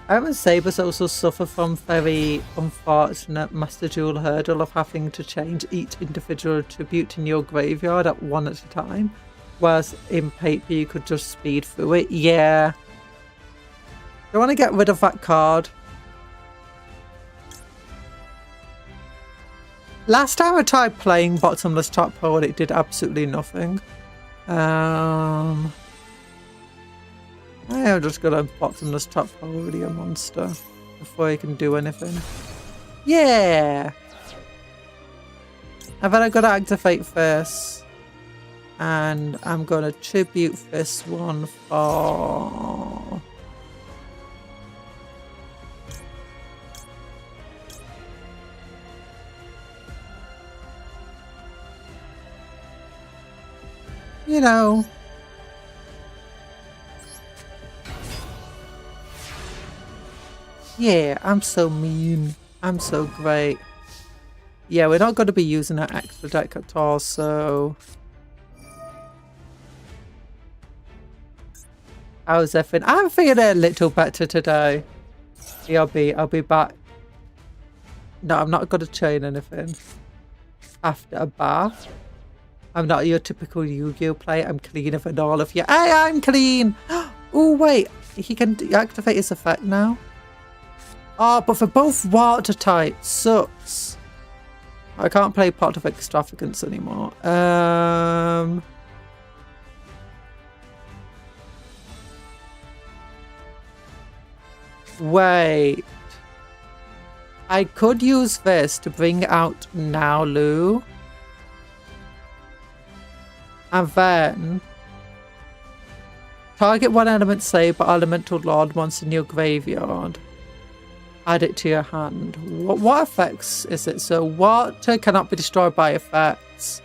Element Sabers also suffer from very unfortunate Master Duel hurdle of having to change each individual attribute in your graveyard at one at a time. Whereas in paper you could just speed through it. Yeah. I want to get rid of that card. Last time I tried playing Bottomless Top Hole, it did absolutely nothing. I'm just gonna Bottomless Top Hole your monster before he can do anything. Yeah! And then I'm gonna activate this. And I'm gonna tribute this one for... you know. Yeah, I'm so mean. I'm so great. Yeah, we're not going to be using that extra deck at all, so... how's everything? I'm feeling a little better today. Yeah, I'll be back. No, I'm not going to chain anything. After a bath. I'm not your typical Yu-Gi-Oh player. I'm cleaner than all of you. Hey, I'm clean! Oh, wait. He can activate his effect now. Oh, but for both water types. Sucks. I can't play Pot of Extravagance anymore. Wait. I could use this to bring out Naolu. And then target one element saber elemental lord monster in your graveyard. add it to your hand. What effects is it? So water cannot be destroyed by effects.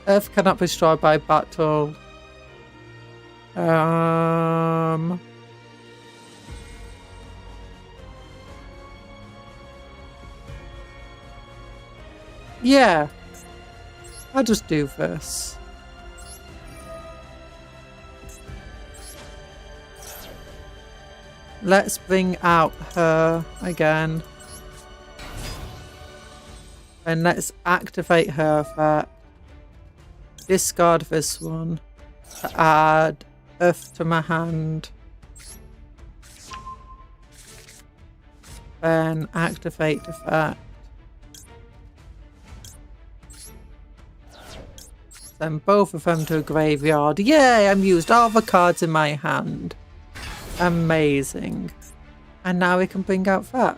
Earth cannot be destroyed by battle. Yeah. I'll just do this. Let's bring out her again. And let's activate her effect. Discard this one. To add Earth to my hand. Then activate effect. Send both of them to a graveyard. Yay! I'm used all the cards in my hand. Amazing. And now we can bring out that.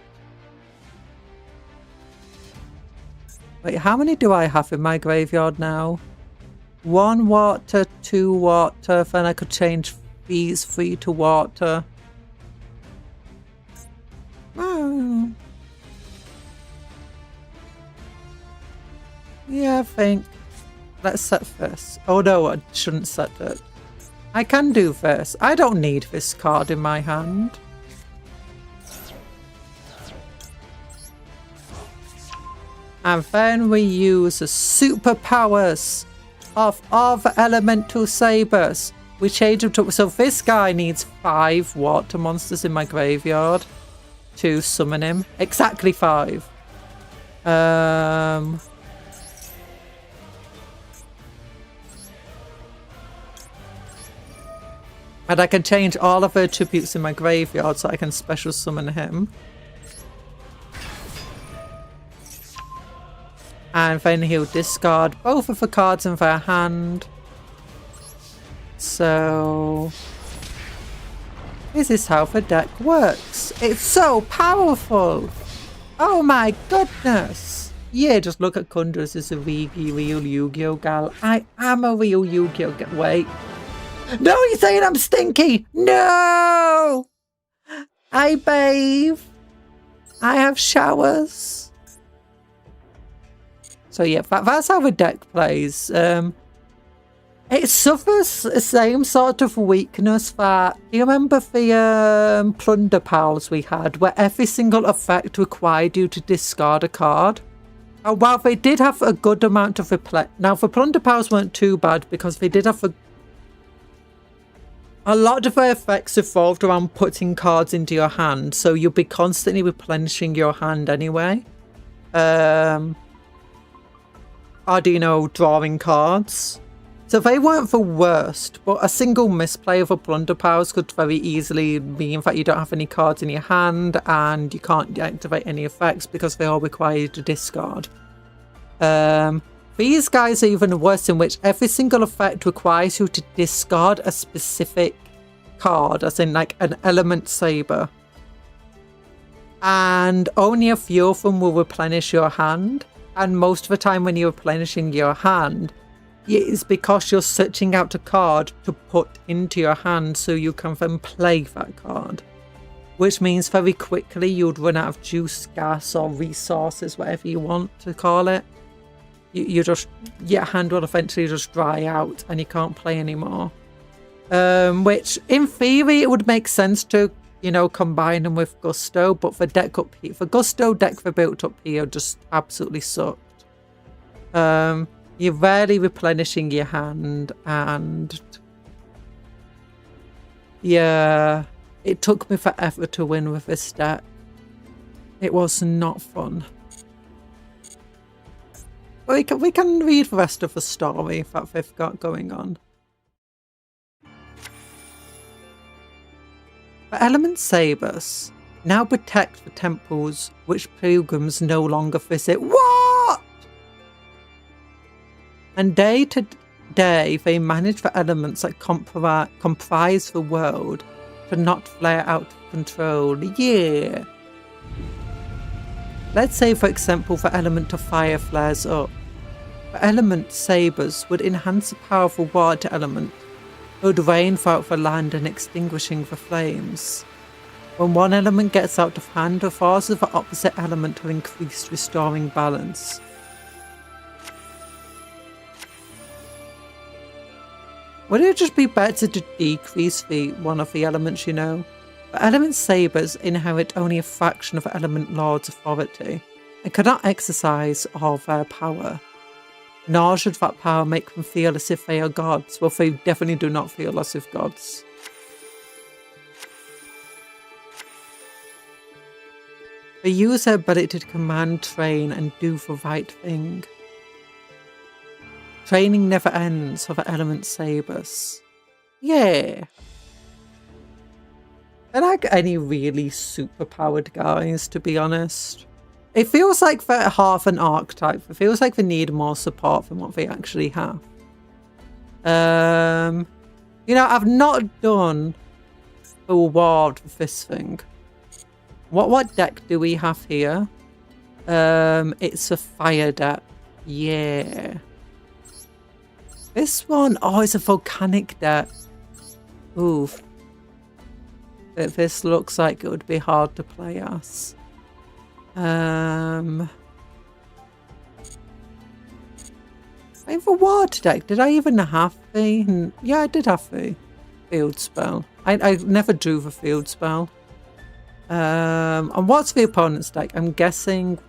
Wait, how many do I have in my graveyard now? 1 water, 2 water, then I could change these 3 to water. Oh. Yeah, I think. Let's set this. Oh no, I shouldn't set it. I can do this. I don't need this card in my hand. And then we use the superpowers of all the elemental sabers. We change them to... So this guy needs 5 water monsters in my graveyard to summon him. Exactly 5. And I can change all of her attributes in my graveyard so I can special summon him. And then he'll discard both of the cards in their hand. So... this is how the deck works. It's so powerful! Oh my goodness! Yeah, just look at Conjurors as a real Yu-Gi-Oh gal. I am a real Yu-Gi-Oh gal. Wait. No, you're saying I'm stinky! No! I bathe. I have showers. So yeah, that's how the deck plays. It suffers the same sort of weakness that... do you remember the Plunder Pals we had, where every single effect required you to discard a card? And while they did have a good amount of replay... now, the Plunder Pals weren't too bad because they did have a lot of their effects evolved around putting cards into your hand, so you'll be constantly replenishing your hand anyway. Or do you know, drawing cards. So they weren't the worst, but a single misplay of a Plunder Powers could very easily mean that you don't have any cards in your hand and you can't activate any effects because they all require you to discard. These guys are even worse, in which every single effect requires you to discard a specific card, as in like an element saber. And only a few of them will replenish your hand. And most of the time when you're replenishing your hand, it's because you're searching out a card to put into your hand so you can then play that card. Which means very quickly you'd run out of juice, gas, or resources, whatever you want to call it. Your hand will eventually just dry out and you can't play anymore. Which, in theory, it would make sense to, you know, combine them with Gusto, but the deck up here, the Gusto deck they built up here just absolutely sucked. You're rarely replenishing your hand, and yeah, it took me forever to win with this deck. It was not fun. We can read the rest of the story that they've got going on. The element sabers now protect the temples which pilgrims no longer visit. What? And day to day they manage the elements that comprise the world to not flare out of control. Yeah. Let's say, for example, the element of fire flares up. The element sabers would enhance the power of the water element. It would rain throughout the land and extinguishing the flames. When one element gets out of hand, the forces of the opposite element are increased, restoring balance. Would it just be better to decrease one of the elements, you know? But element sabers inherit only a fraction of element lord's authority and cannot exercise all their power. Nor should that power make them feel as if they are gods. Well, they definitely do not feel as if gods. They use their ability to command, train, and do the right thing. Training never ends for the element sabers. Yeah. I like any really superpowered guys, to be honest. It feels like they're half an archetype. It feels like they need more support than what they actually have. You know, I've not done a reward with this thing. What deck do we have here? It's a fire deck. Yeah. This one, oh, it's a volcanic deck. Oof. This looks like it would be hard to play as. I have a water deck. Did I even have the... Yeah, I did have the field spell. I never drew the field spell. And what's the opponent's deck? I'm guessing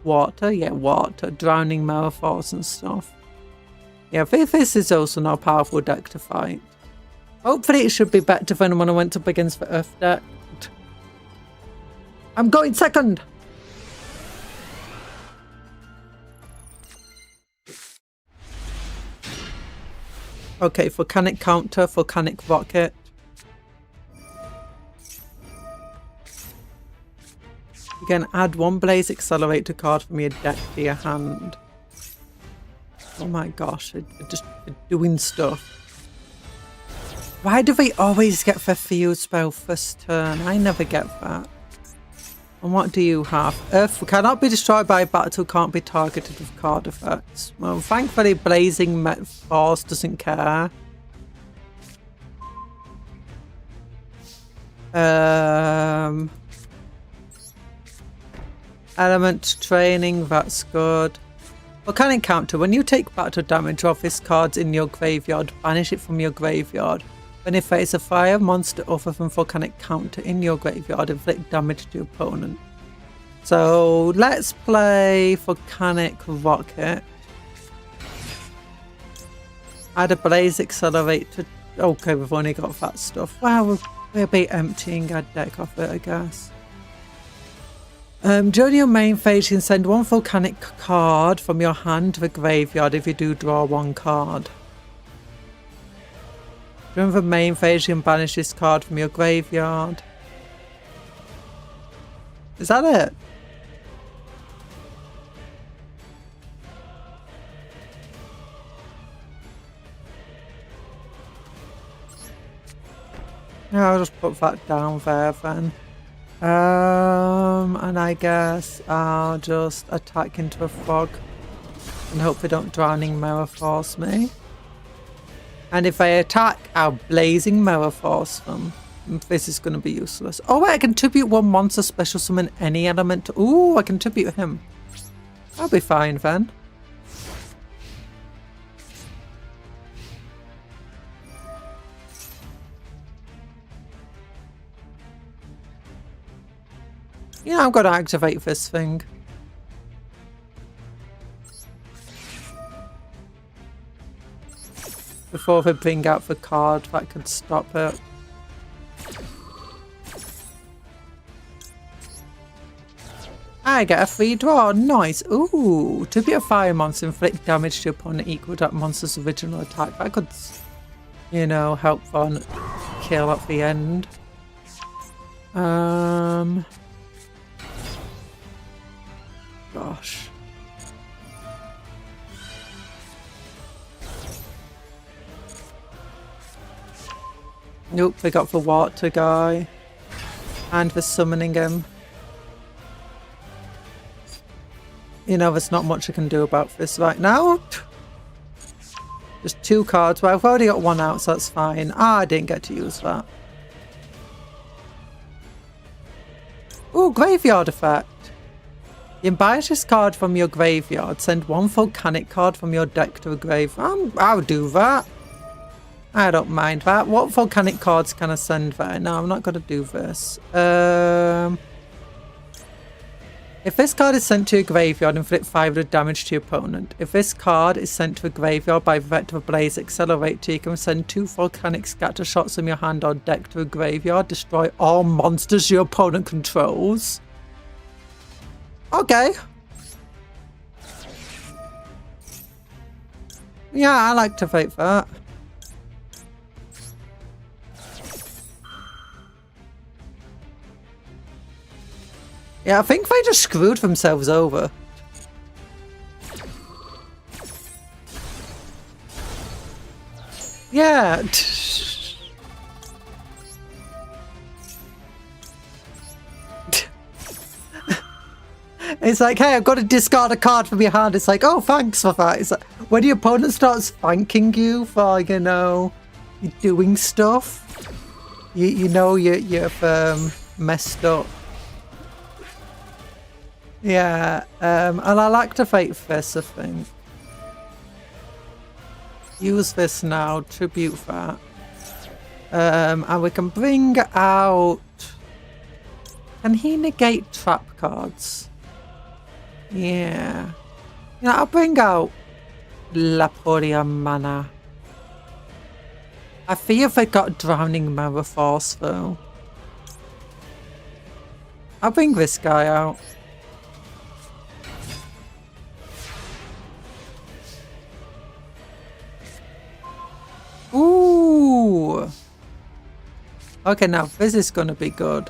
water. Yeah, water. Drowning metaphors and stuff. Yeah, this is also not a powerful deck to fight. Hopefully it should be better than when I went up against the Earth deck. I'm going second! Okay, volcanic counter, volcanic rocket. You can add one blaze accelerator card from your deck to your hand. Oh my gosh, they're just doing stuff. Why do they always get their field spell first turn? I never get that. And what do you have? Earth cannot be destroyed by battle, can't be targeted with card effects. Well, thankfully Blazing Force doesn't care. Element training, that's good. Volcanic counter. When you take battle damage off this card in your graveyard, banish it from your graveyard. When it faces a fire monster other than volcanic counter in your graveyard, inflict damage to your opponent. So let's play volcanic rocket. Add a blaze accelerator. Okay, we've only got that stuff. Wow, we'll be emptying our deck off it, I guess. During your main phase, you can send one volcanic card from your hand to the graveyard if you do draw one card. During the main phase, you can banish this card from your graveyard. Is that it? Yeah, I'll just put that down there then. And I guess I'll just attack into a fog and hope they don't drowning mirror force me. And if I attack, I'll blazing mirror force them. This is going to be useless. Oh wait, I can tribute one monster special summon any element. Ooh, I can tribute him. I'll be fine then. Yeah, I'm going to activate this thing. Before they bring out the card that could stop it. I get a free draw. Nice. Ooh. To be a fire monster, inflict damage to opponent equal to that monster's original attack. That could, you know, help on kill at the end. Gosh. Nope, they got the water guy. And for summoning him. You know, there's not much I can do about this right now. Just 2 cards. Well, I've already got one out, so that's fine. Ah, I didn't get to use that. Oh, graveyard effect. You banish this card from your graveyard. Send one volcanic card from your deck to a graveyard. I'll do that. I don't mind that. What volcanic cards can I send there? No, I'm not going to do this. If this card is sent to your graveyard, inflict 500 damage to your opponent. If this card is sent to a graveyard by Vector Blaze Accelerator, you can send 2 volcanic scatter shots from your hand or deck to a graveyard. Destroy all monsters your opponent controls. Okay. Yeah, I like to fight that. Yeah, I think they just screwed themselves over. Yeah. It's like, hey, I've got to discard a card from your hand. It's like, oh, thanks for that. It's like, when your opponent starts thanking you for, you know, doing stuff, you know you've messed up. Yeah, and I like to fight this, I think. Use this now, tribute that. And we can bring out... Can he negate trap cards? Yeah. Yeah, I'll bring out Laporia Mana. I fear they got Drowning Mirror Force though. I'll bring this guy out. Ooh. Okay, now this is gonna be good.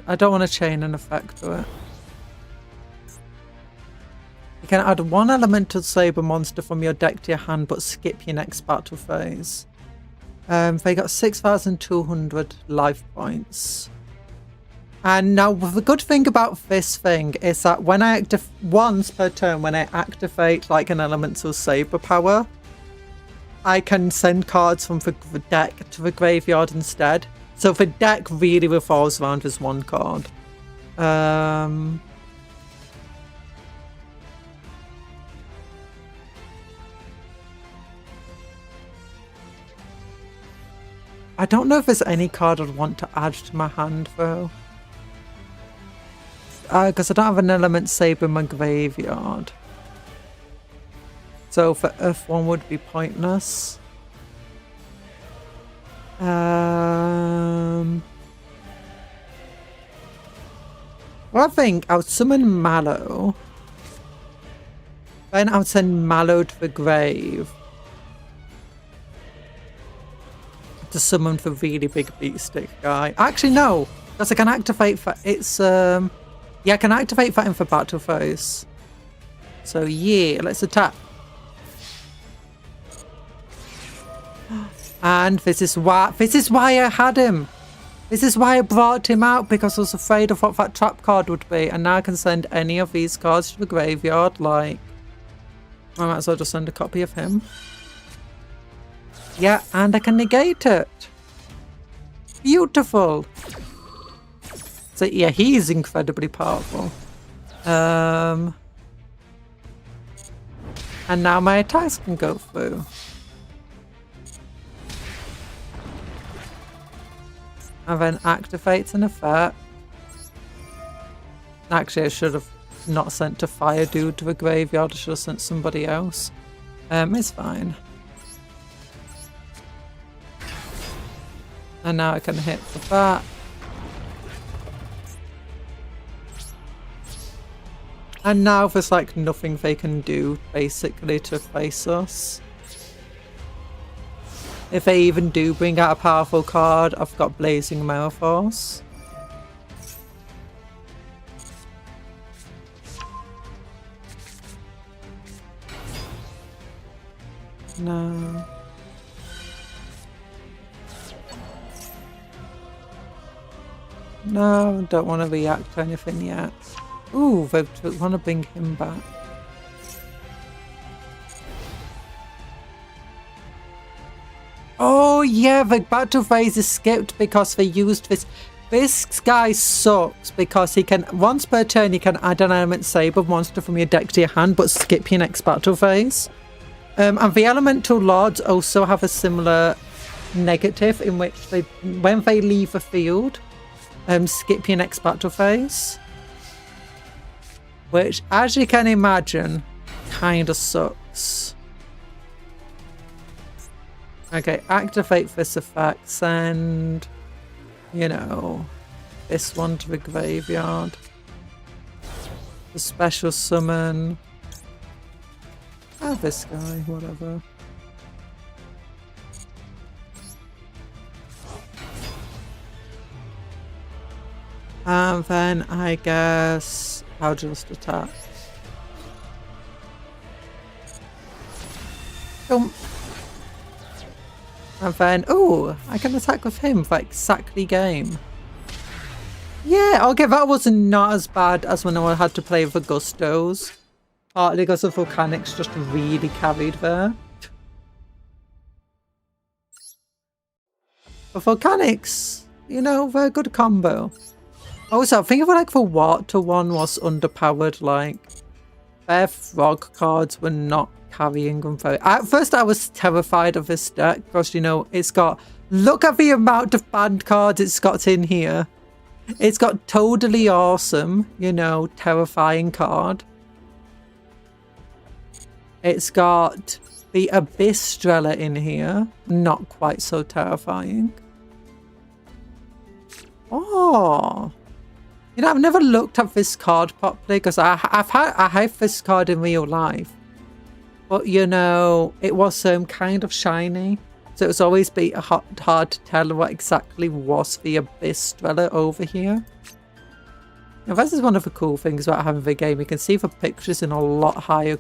I don't want to chain an effect to it. You can add 1 elemental saber monster from your deck to your hand, but skip your next battle phase. They got 6,200 life points. And now the good thing about this thing is that when I once per turn, when I activate like an elemental saber power, I can send cards from the deck to the graveyard instead. So the deck really revolves around this one card. I don't know if there's any card I'd want to add to my hand though. Because I don't have an element saber in my graveyard. So the Earth one would be pointless. Well, I think I would summon Mallow. Then I would send Mallow to the grave. To summon the really big beat stick guy. Actually, no. Because I can activate that. It's, yeah, I can activate that in for battle phase. So, yeah, let's attack. And this is why I had him. This is why I brought him out, because I was afraid of what that trap card would be. And now I can send any of these cards to the graveyard, like... I might as well just send a copy of him. Yeah, and I can negate it. Beautiful. So, yeah, he's incredibly powerful. And now my attacks can go through. And then activates an effect. Actually, I should have not sent a fire dude to the graveyard. I should have sent somebody else. It's fine. And now I can hit for that. And now there's like nothing they can do basically to face us. If they even do bring out a powerful card, I've got Blazing Mirror Force. No. No, don't want to react to anything yet. Ooh, they want to bring him back. Oh yeah, the battle phase is skipped because they used this. This guy sucks because he can, once per turn, you can add an element saber monster from your deck to your hand, but skip your next battle phase. And the elemental lords also have a similar negative in which they, when they leave the field, skip your next battle phase. Which, as you can imagine, kind of sucks. Okay, activate this effect, send, you know, this one to the graveyard. The special summon. This guy, whatever. And then I guess I'll just attack. And then, oh, I can attack with him for exactly game. Yeah, okay, that was not as bad as when I had to play with Augustos. Partly because the volcanics just really carried there. The volcanics, you know, they're a good combo. Also, I think like the water one was underpowered, like their frog cards were not carrying them very. At first I was terrified of this deck because, you know, it's got, look at the amount of banned cards it's got in here. It's got totally awesome, you know, terrifying card. It's got the Abyss Strela in here, not quite so terrifying. Oh, you know, I've never looked at this card properly because I have this card in real life, but you know, it was kind of shiny, so it was always hard to tell what exactly was the Abyss Strela over here. Now, this is one of the cool things about having the game. You can see the pictures in a lot higher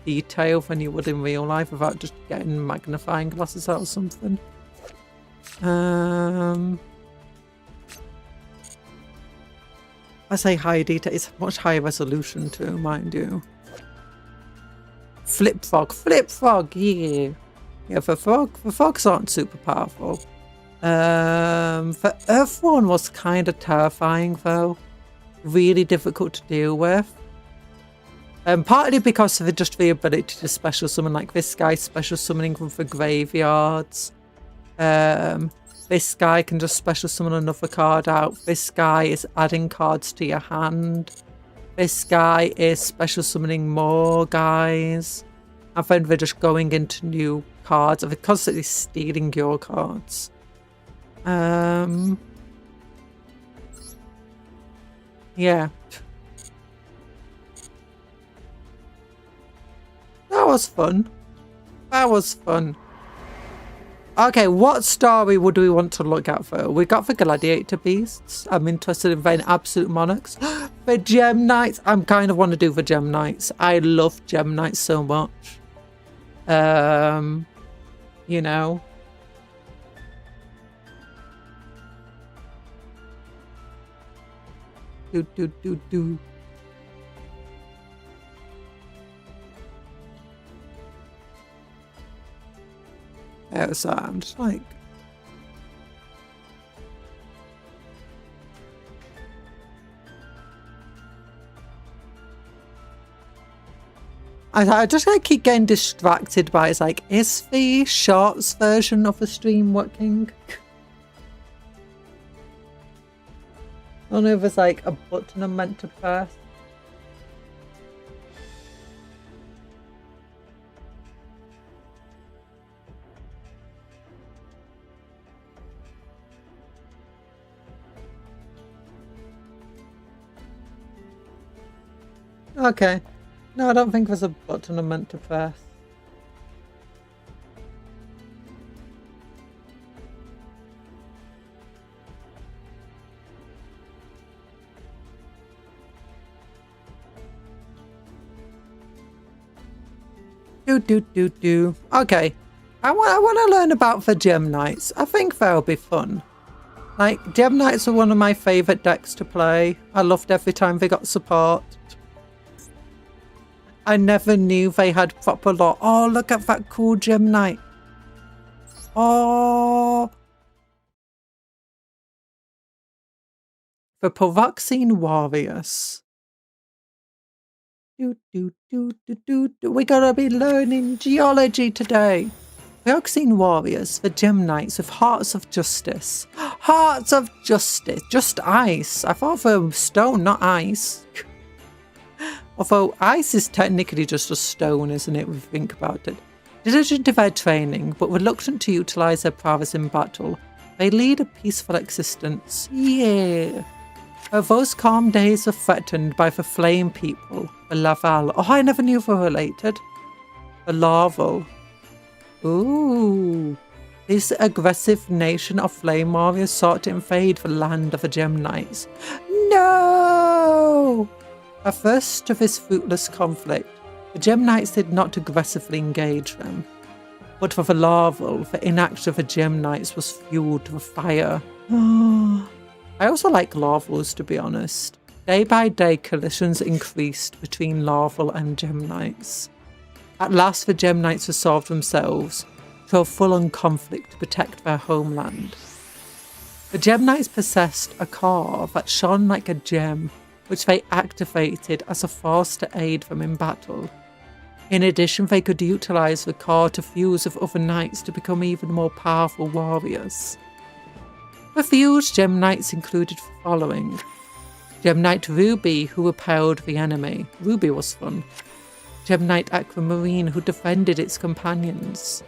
detail than you would in real life without just getting magnifying glasses out or something. I say high detail, it's much higher resolution too, mind you. Flip frog, yeah. Yeah, the frogs aren't super powerful. The earth one was kind of terrifying though. Really difficult to deal with. Partly because of just the ability to special summon, like this guy special summoning from the graveyards. This guy can just special summon another card out. This guy is adding cards to your hand. This guy is special summoning more guys. And then they're just going into new cards. They're constantly stealing your cards. Yeah. That was fun. That was fun. Okay, what story would we want to look at though? We got the Gladiator Beasts. I'm interested in the Absolute Monarchs. The Gem Knights. I kind of want to do the Gem Knights. I love Gem Knights so much. You know. Do. Yeah, so I'm just like, I just like keep getting distracted by it's like, is the shorts version of the stream working? I don't know if it's like a button I'm meant to press. Okay. No, I don't think there's a button I'm meant to press. Do. Okay. I want to learn about the Gem Knights. I think that'll be fun. Like, Gem Knights are one of my favourite decks to play. I loved every time they got support. I never knew they had proper lore. Oh, look at that cool Gem Knight. Oh! For Provoxine Warriors. We're gonna be learning geology today. Provoxine Warriors for Gem Knights with Hearts of Justice. Hearts of Justice. Just ice. I thought for stone, not ice. Although ice is technically just a stone, isn't it, if we think about it. Diligent in their training, but reluctant to utilise their prowess in battle, they lead a peaceful existence. Yeah. Those calm days are threatened by the Flame People, the Laval. Oh, I never knew they were related. The Larval. Ooh. This aggressive nation of Flame Warriors sought to invade the land of the Gem Knights. No! At first of this fruitless conflict, the Gem Knights did not aggressively engage them. But for the Larval, the inaction of the Gem Knights was fueled with fire. I also like Larvals, to be honest. Day by day, collisions increased between Larval and Gem Knights. At last, the Gem Knights resolved themselves to a full-on conflict to protect their homeland. The Gem Knights possessed a car that shone like a gem, which they activated as a force to aid them in battle. In addition, they could utilise the car to fuse with other knights to become even more powerful warriors. The fused Gem Knights included the following. Gem Knight Ruby, who repelled the enemy. Ruby was fun. Gem Knight Aquamarine, who defended its companions.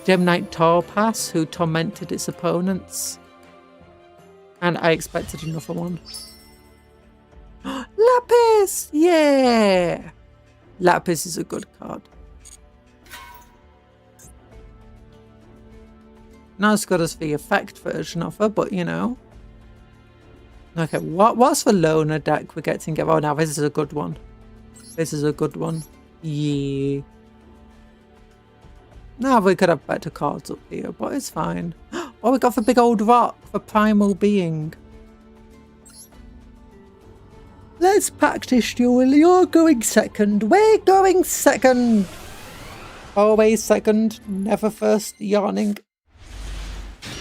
Gem Knight Taupas, who tormented its opponents. And I expected another one. Lapis! Yeah! Lapis is a good card. Not as good as the effect version of her, but you know. Okay, what's the loner deck we're getting? Oh, now this is a good one. This is a good one. Yeah. Now we could have better cards up here, but it's fine. Oh, we got the big old rock for Primal Being. Let's practice, Duel. You're going second. We're going second. Always second. Never first. Yawning.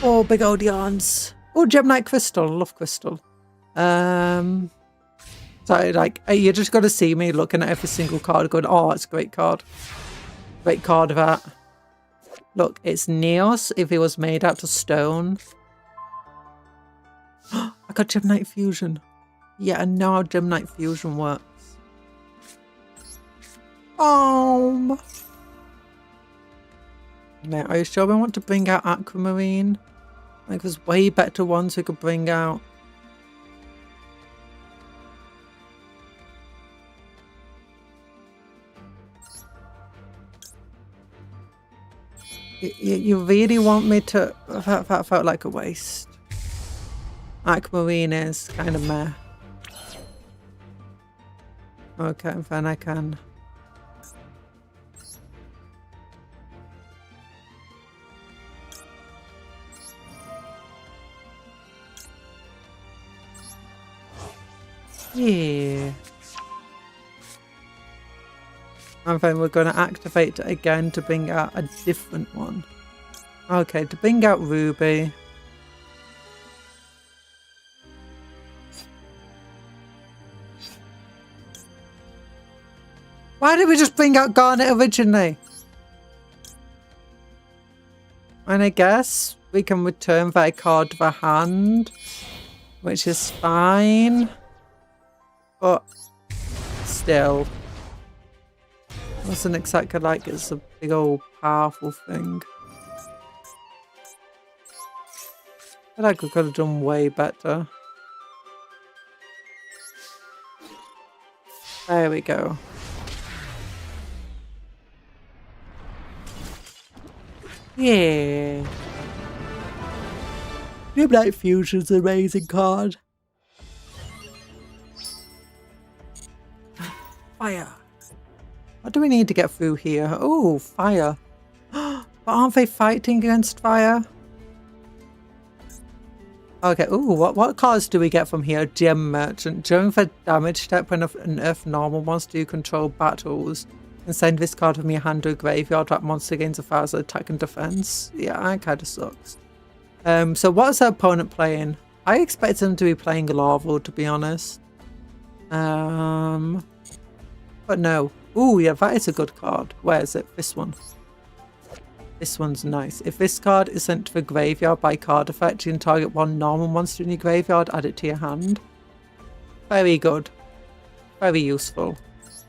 Oh, big old yarns. Oh, Gem Knight Crystal. I love Crystal. Sorry, like, you just got to see me looking at every single card going, oh, it's a great card. Great card, that. Look, it's Neos if it was made out of stone. I got Gem Knight Fusion. Yeah, I know how Gem Knight Fusion works. Now, are you sure we want to bring out Aquamarine? Like, there's way better ones we could bring out. You really want me to... That felt like a waste. Aquamarine is kind of meh. Okay, then I can... Yeah. And then we're going to activate it again to bring out a different one. Okay, to bring out Ruby. Why did we just bring out Garnet originally? And I guess we can return that card to the hand, which is fine. But still, wasn't exactly like it's a big old powerful thing. I feel like we could have done way better. There we go. Yeah. Gem Knight Fusion's an amazing card. Fire. What do we need to get through here? Oh, fire. But aren't they fighting against fire? Okay, ooh, what cards do we get from here? Gem Merchant. During the damage step when an Earth normal monster you control battles, And send this card from your hand to a graveyard. That monster gains 1,000 attack and defense. Yeah, that kind of sucks. So what's our opponent playing? I expect them to be playing Larval, to be honest. But no. Ooh, yeah, that is a good card. Where is it? This one. This one's nice. If this card is sent to the graveyard by card effect, you can target one normal monster in your graveyard, add it to your hand. Very good. Very useful.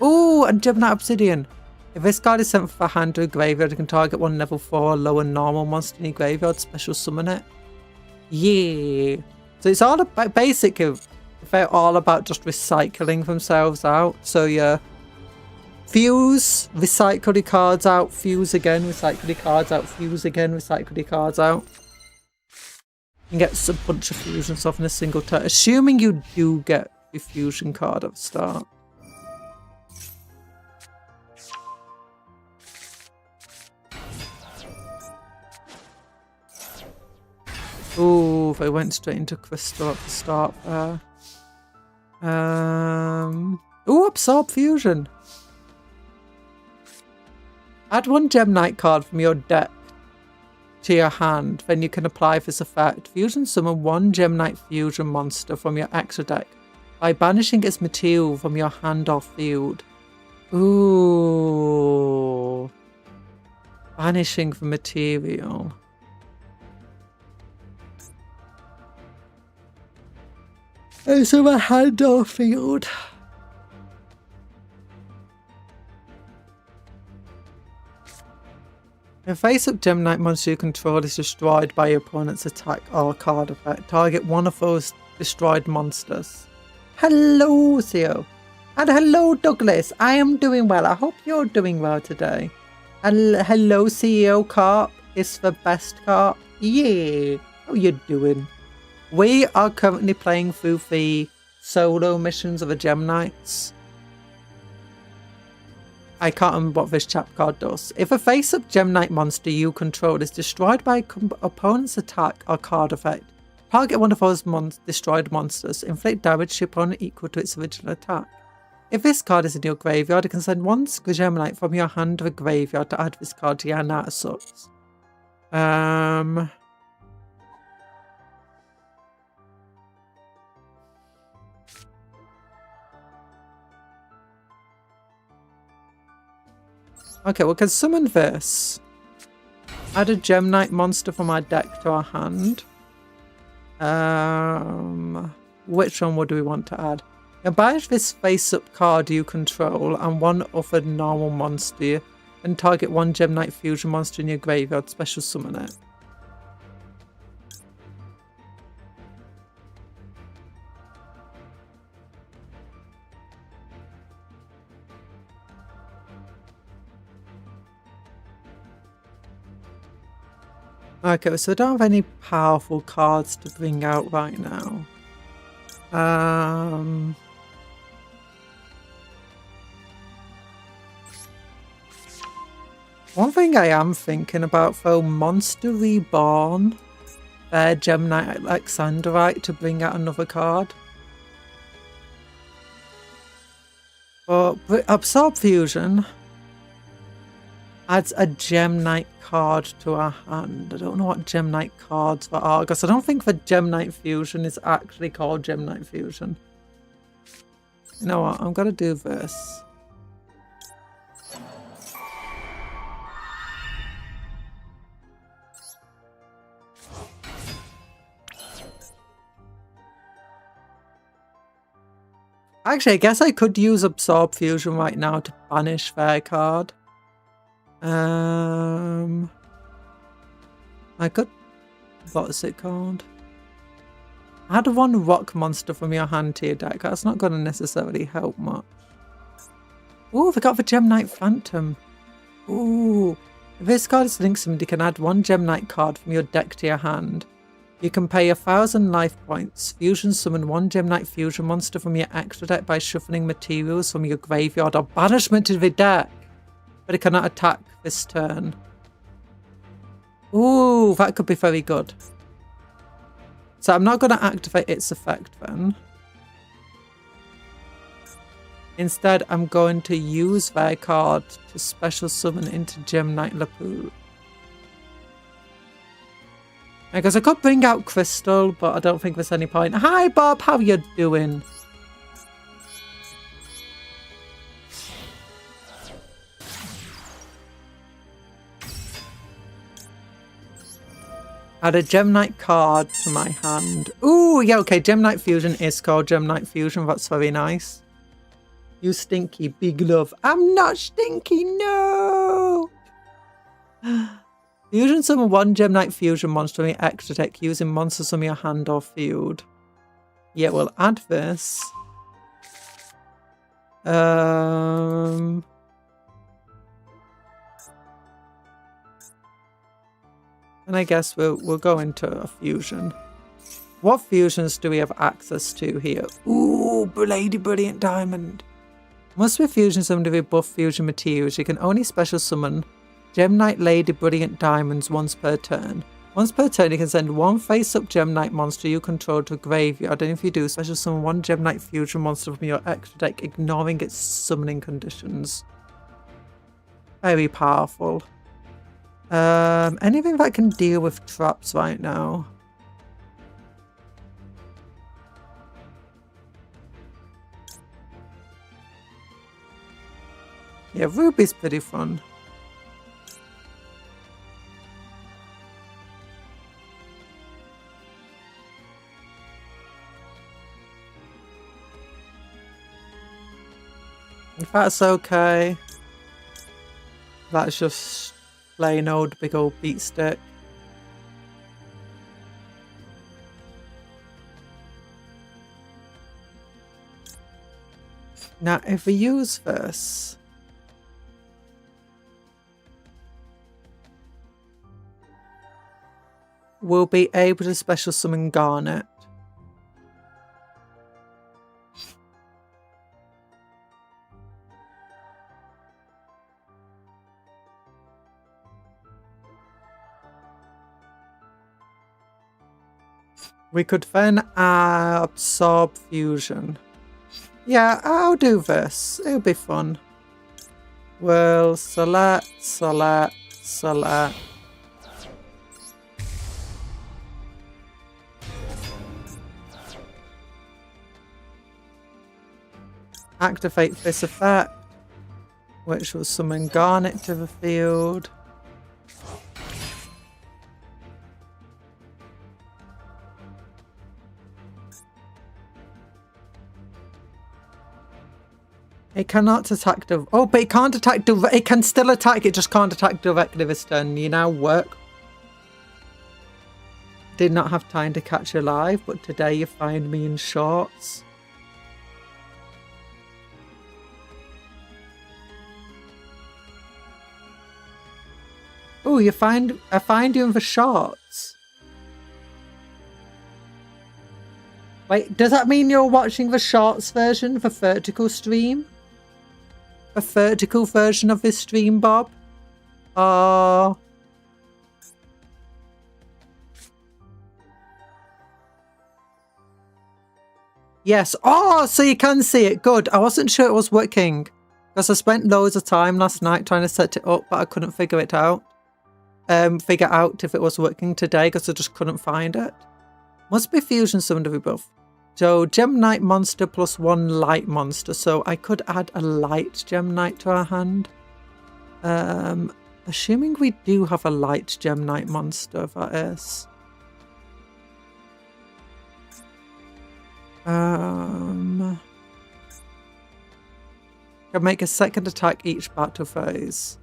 Ooh, and Gemini Obsidian. If this card is sent from the hand to a graveyard, you can target one level 4 or lower normal monster in your graveyard, special summon it. Yeah. So it's all about, basically, they're all about just recycling themselves out. So yeah. Fuse, recycle the cards out, fuse again, recycle the cards out, fuse again, recycle the cards out. And get a bunch of fusion stuff in a single turn. Assuming you do get the fusion card at the start. Ooh, they went straight into crystal at the start there. Ooh, absorb fusion. Add one Gem Knight card from your deck to your hand, then you can apply this effect. Fusion summon one Gem Knight fusion monster from your extra deck by banishing its material from your hand or field. Ooh. Banishing the material. It's in my hand or field. If face-up Gem Knight monster you control is destroyed by your opponent's attack or card effect, target one of those destroyed monsters. Hello, Theo. And hello, Douglas. I am doing well. I hope you're doing well today. And hello, CEO Carp. It's the best Carp. Yeah. How you doing? We are currently playing through the solo missions of the Gem Knights. I can't remember what this chap card does. If a face-up Gem Knight monster you control is destroyed by an opponent's attack or card effect, target one of those destroyed monsters. Inflict damage to your opponent equal to its original attack. If this card is in your graveyard, you can send one Gem Knight from your hand to the graveyard to add this card to your hand. That sucks. Okay, we can summon this. Add a Gem Knight monster from our deck to our hand. Which one would we want to add? Now banish this face-up card you control and one other normal monster and target one Gem Knight fusion monster in your graveyard. Special summon it. Okay, so I don't have any powerful cards to bring out right now. One thing I am thinking about though, Monster Reborn, Gem Knight Alexandrite to bring out another card. But Absorb Fusion adds a Gem Knight card to our hand. I don't know what Gem Knight cards there are, because I don't think the Gem Knight Fusion is actually called Gem Knight Fusion. You know what? I'm going to do this. Actually, I guess I could use Absorb Fusion right now to banish their card. I could... What is it called? Add one rock monster from your hand to your deck. That's not going to necessarily help much. Ooh, we got the Gem Knight Phantom. Ooh. If this card is linked to somebody, you can add one Gem Knight card from your deck to your hand. You can pay 1,000 life points. Fusion summon one Gem Knight fusion monster from your extra deck by shuffling materials from your graveyard or banishment to the deck. But it cannot attack this turn. Ooh, that could be very good. So I'm not going to activate its effect then. Instead, I'm going to use their card to special summon into Gemnite Lapoot. Because I could bring out Crystal, but I don't think there's any point. Hi, Bob. How you doing? Add a Gemnite card to my hand. Ooh, yeah, okay. Gemnite Fusion is called Gemnite Fusion. That's very nice. You stinky big love. I'm not stinky, no! Fusion summon one Gemnite Fusion monster in your extra deck using monsters from your hand or field. Yeah, we'll add this. And I guess we'll go into a fusion. What fusions do we have access to here? Ooh, Lady Brilliant Diamond. Must be fusion summoned with buff fusion materials. You can only special summon Gemnite Lady Brilliant Diamonds once per turn. Once per turn, you can send one face-up Gemnite monster you control to a graveyard. And if you do, special summon one Gemnite Fusion monster from your extra deck, ignoring its summoning conditions. Very powerful. Anything that can deal with traps right now? Yeah, Ruby's pretty fun. If that's okay. That's just plain old big old beat stick. Now if we use this, we'll be able to special summon Garnet. We could then absorb fusion. Yeah, I'll do this. It'll be fun. We'll select. Activate this effect, which will summon Garnet to the field. It cannot attack the... Oh, but it can't attack... It can still attack, it just can't attack directly this turn. You now work. Did not have time to catch you live, but today you find me in shorts. Oh, I find you in the shorts. Wait, does that mean you're watching the shorts version, the vertical stream? A vertical version of this stream, Bob? Yes. Oh, so you can see it. Good. I wasn't sure it was working. Because I spent loads of time last night trying to set it up, but I couldn't figure it out. Figure out if it was working today, because I just couldn't find it. Must be fusion summoned with both. So, Gemnite monster plus one light monster. So, I could add a light Gemnite to our hand. Assuming we do have a light Gemnite monster, that is. Can make a second attack each battle phase.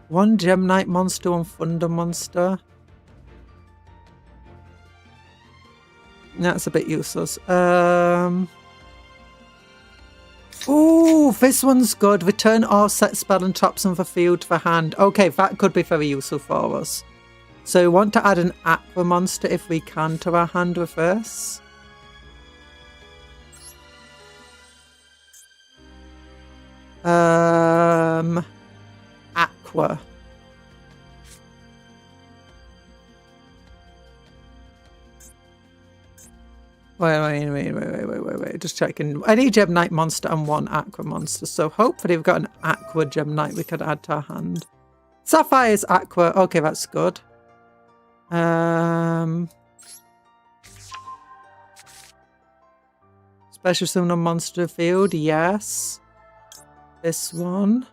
One Gemnite monster, one Thunder monster. That's a bit useless. Ooh, this one's good. Return all set spell and traps on the field to the hand. Okay, that could be very useful for us. So we want to add an Aqua monster if we can to our hand with this. Aqua. Wait. Just checking. Any Gem Knight monster and one Aqua monster. So hopefully we've got an Aqua Gem Knight we could add to our hand. Sapphire's Aqua. Okay, that's good. Special summon on monster field. Yes. This one.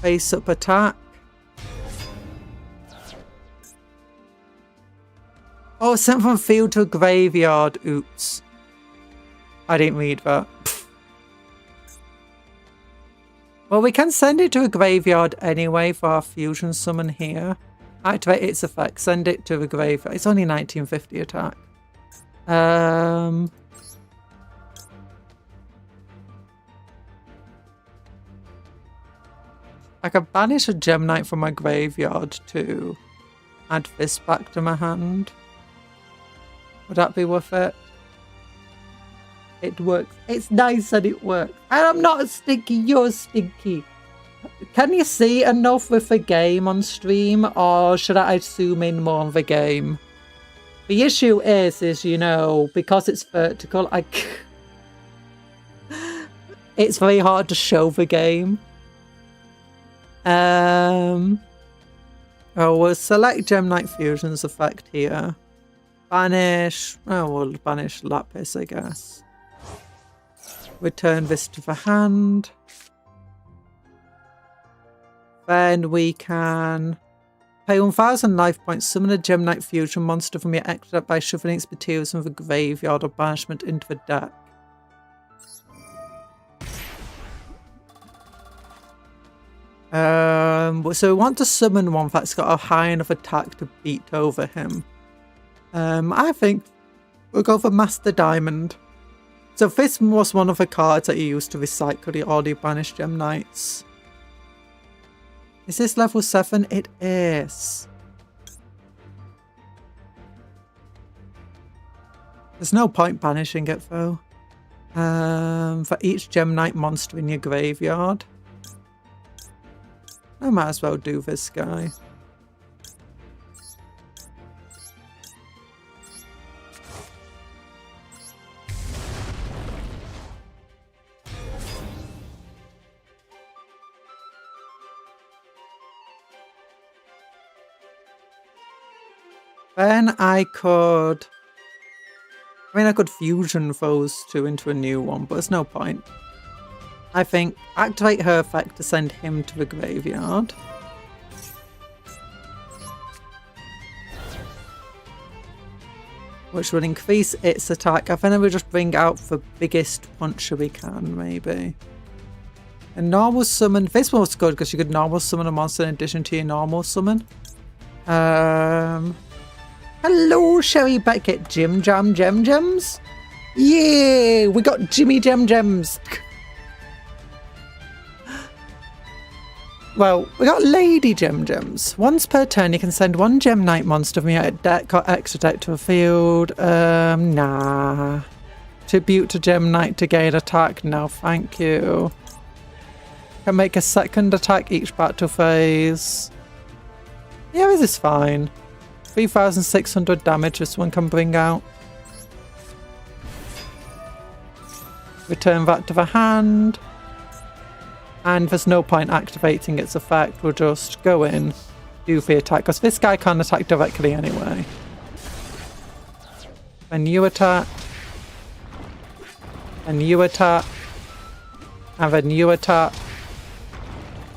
Face up attack. Oh, sent from field to a graveyard. Oops. I didn't read that. Well, we can send it to a graveyard anyway for our fusion summon here. Activate its effect. Send it to the graveyard. It's only 1950 attack. I could banish a Gem Knight from my graveyard to add this back to my hand. Would that be worth it? It works. It's nice that it works. And I'm not stinky, you're stinky. Can you see enough with the game on stream, or should I zoom in more on the game? The issue is you know, because it's vertical, it's very hard to show the game. Oh, we'll select Gem Knight Fusion's effect here. Banish. Oh, we'll banish Lapis, I guess. Return this to the hand. Then we can pay 1000 life points, summon a Gem Knight Fusion monster from your extra deck by shuffling its materials from the graveyard or banishment into the deck. So we want to summon one that's got a high enough attack to beat over him. I think we'll go for Master Diamond. So this was one of the cards that you used to recycle the already banished Gem Knights. Is this level 7? It is. There's no point banishing it though. For each Gem Knight monster in your graveyard. I might as well do this guy. Then I could fusion those two into a new one, but there's no point. I think activate her effect to send him to the graveyard. Which will increase its attack. I think we'll just bring out the biggest puncher we can, maybe. And normal summon. This one was good because you could normal summon a monster in addition to your normal summon. Hello, Sherry Beckett. Jim Jam Gem Gems? Yeah, we got Jimmy Gem Gems. Well, we got Lady Gem Gems. Once per turn, you can send one Gem Knight monster from your deck or extra deck to a field. Nah. Tribute to Gem Knight to gain attack. No, thank you. Can make a second attack each battle phase. Yeah, this is fine. 3,600 damage this one can bring out. Return that to the hand. And there's no point activating its effect. We'll just go in, do the attack. Because this guy can't attack directly anyway. And you attack. And you attack. And then you attack.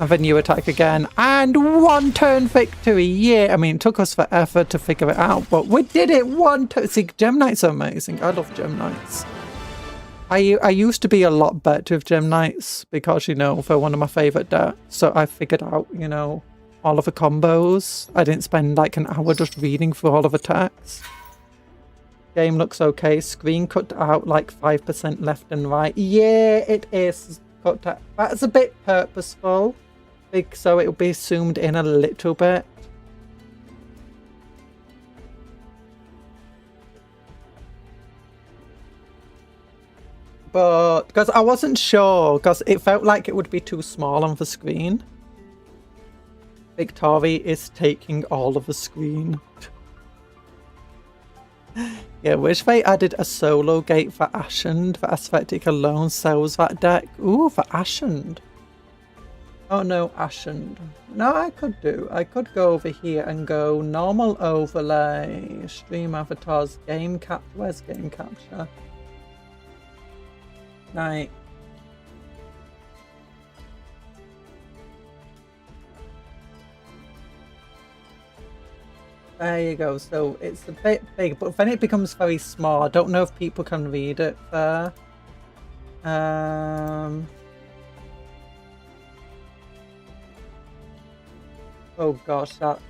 And then you attack again. And one turn victory. Yeah, I mean, it took us forever to figure it out. But we did it one turn. See, Gem Knights are amazing. I love Gem Knights. I used to be a lot better with Gem Knights because, you know, they're one of my favourite decks. So I figured out, you know, all of the combos. I didn't spend like an hour just reading through all of the text. Game looks okay. Screen cut out like 5% left and right. Yeah, it is cut out. That's a bit purposeful. So it'll be zoomed in a little bit. But because I wasn't sure, because it felt like it would be too small on the screen. Victoria is taking all of the screen. Yeah, wish they added a solo gate for Ashend. The aesthetic alone sells that deck. Ooh, for Ashend. Oh no, Ashend. No, I could go over here and go normal overlay, stream avatars, game capture. Where's game capture? Right. There you go. So it's a bit big, but then it becomes very small. I don't know if people can read it there. Oh gosh, that's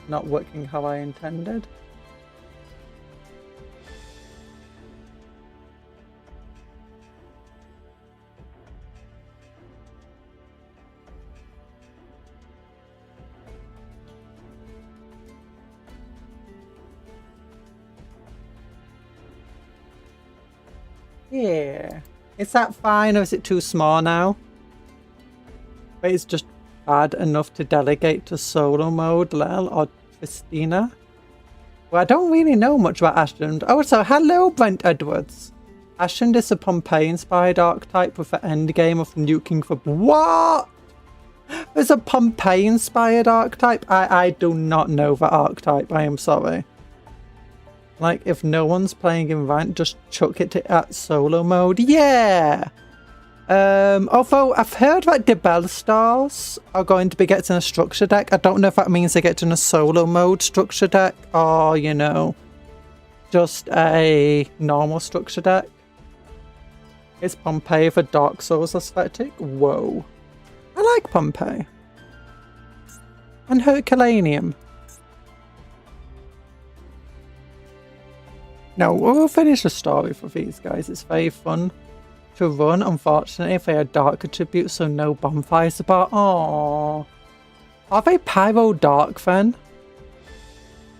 not working how I intended. Yeah. Is that fine or is it too small now? But it's just bad enough to delegate to solo mode, Lel or Christina. Well, I don't really know much about Ashend. Oh, so hello, Brent Edwards. Ashend is a Pompeii-inspired archetype with the endgame of nuking for... What? There's a Pompeii-inspired archetype? I do not know the archetype, I am sorry. Like, if no one's playing in ranked, just chuck it at solo mode. Yeah! Although I've heard that Duel stars are going to be getting a structure deck. I don't know if that means they're getting a solo mode structure deck or, you know, just a normal structure deck. Is Pompeii for Dark Souls aesthetic? Whoa. I like Pompeii. And Herculaneum. No, we'll finish the story for these guys. It's very fun to run. Unfortunately, they are dark attributes, so no bonfires about. Aww. Are they pyro dark then?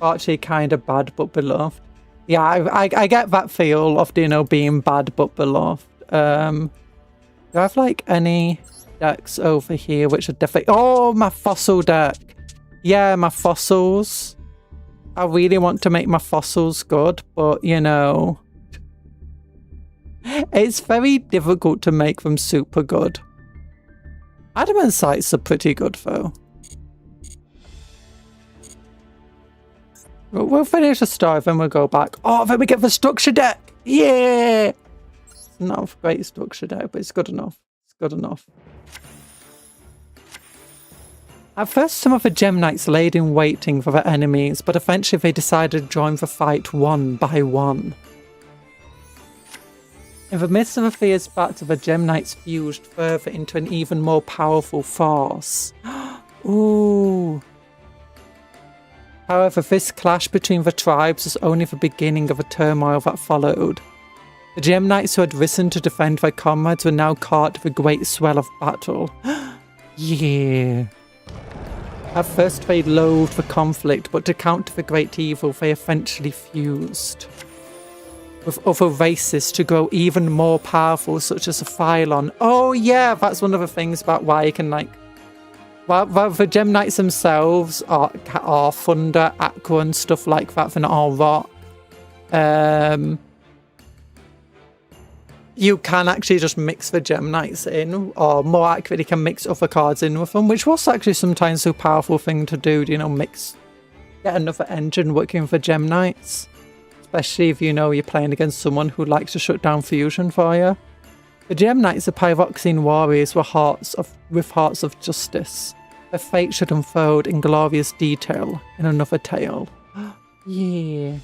Actually, kind of bad but beloved. Yeah, I get that feel of, you know, being bad but beloved. Do I have like any decks over here which are definitely... Oh, my fossil deck. Yeah, my fossils. I really want to make my fossils good, but, you know, it's very difficult to make them super good. Adamant sites are pretty good, though. We'll finish the story, then we'll go back. Oh, then we get the structure deck! Yeah! It's not a great structure deck, but it's good enough. It's good enough. At first, some of the Gem Knights laid in waiting for their enemies, but eventually they decided to join the fight one by one. In the midst of a fierce battle, the Gem Knights fused further into an even more powerful force. Ooh. However, this clash between the tribes was only the beginning of a turmoil that followed. The Gem Knights who had risen to defend their comrades were now caught in the great swell of battle. Yeah. At first they loathed the conflict, but to counter the great evil they eventually fused with other races to grow even more powerful, such as the Phylon. Oh yeah, that's one of the things about why you can, like... Well, the Gem Knights themselves are thunder, aqua and stuff like that. They're not all rock. You can actually just mix the Gem Knights in, or more accurately, can mix other cards in with them, which was actually sometimes a powerful thing to do, you know, get another engine working for Gem Knights. Especially if, you know, you're playing against someone who likes to shut down fusion for you. The Gem Knights are pyroxene warriors with hearts of justice. Their fate should unfold in glorious detail in another tale. Yeah.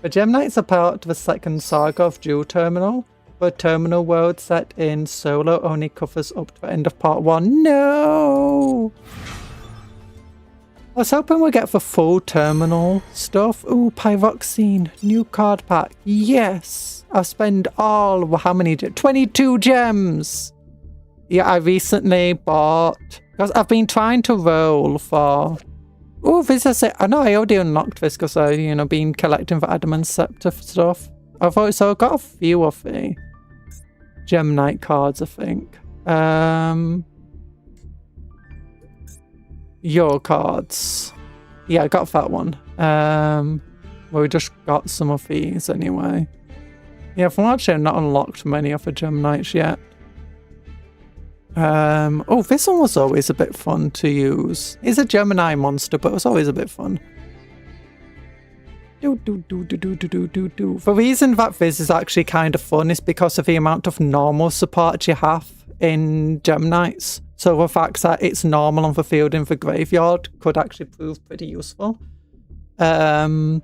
The Gem Knights are part of the second saga of Duel Terminal. The terminal world set in solo only covers up to the end of part 1. No! I was hoping we'd get the full terminal stuff. Ooh, pyroxene. New card pack. Yes! I'll spend all... How many? 22 gems! Yeah, I recently bought... Because I've been trying to roll for... Oh, this is it. I know I already unlocked this because I, you know, been collecting the Adamant Scepter stuff. I've also got a few of the Gem Knight cards, I think. your cards. Yeah, I got that one. Well, we just got some of these anyway. Yeah, from actually I've not unlocked many of the Geminites yet. Oh, this one was always a bit fun to use. It's a Gemini monster, but it was always a bit fun. The reason that this is actually kind of fun is because of the amount of normal support you have in Geminites. So the fact that it's normal on the field in the graveyard could actually prove pretty useful. And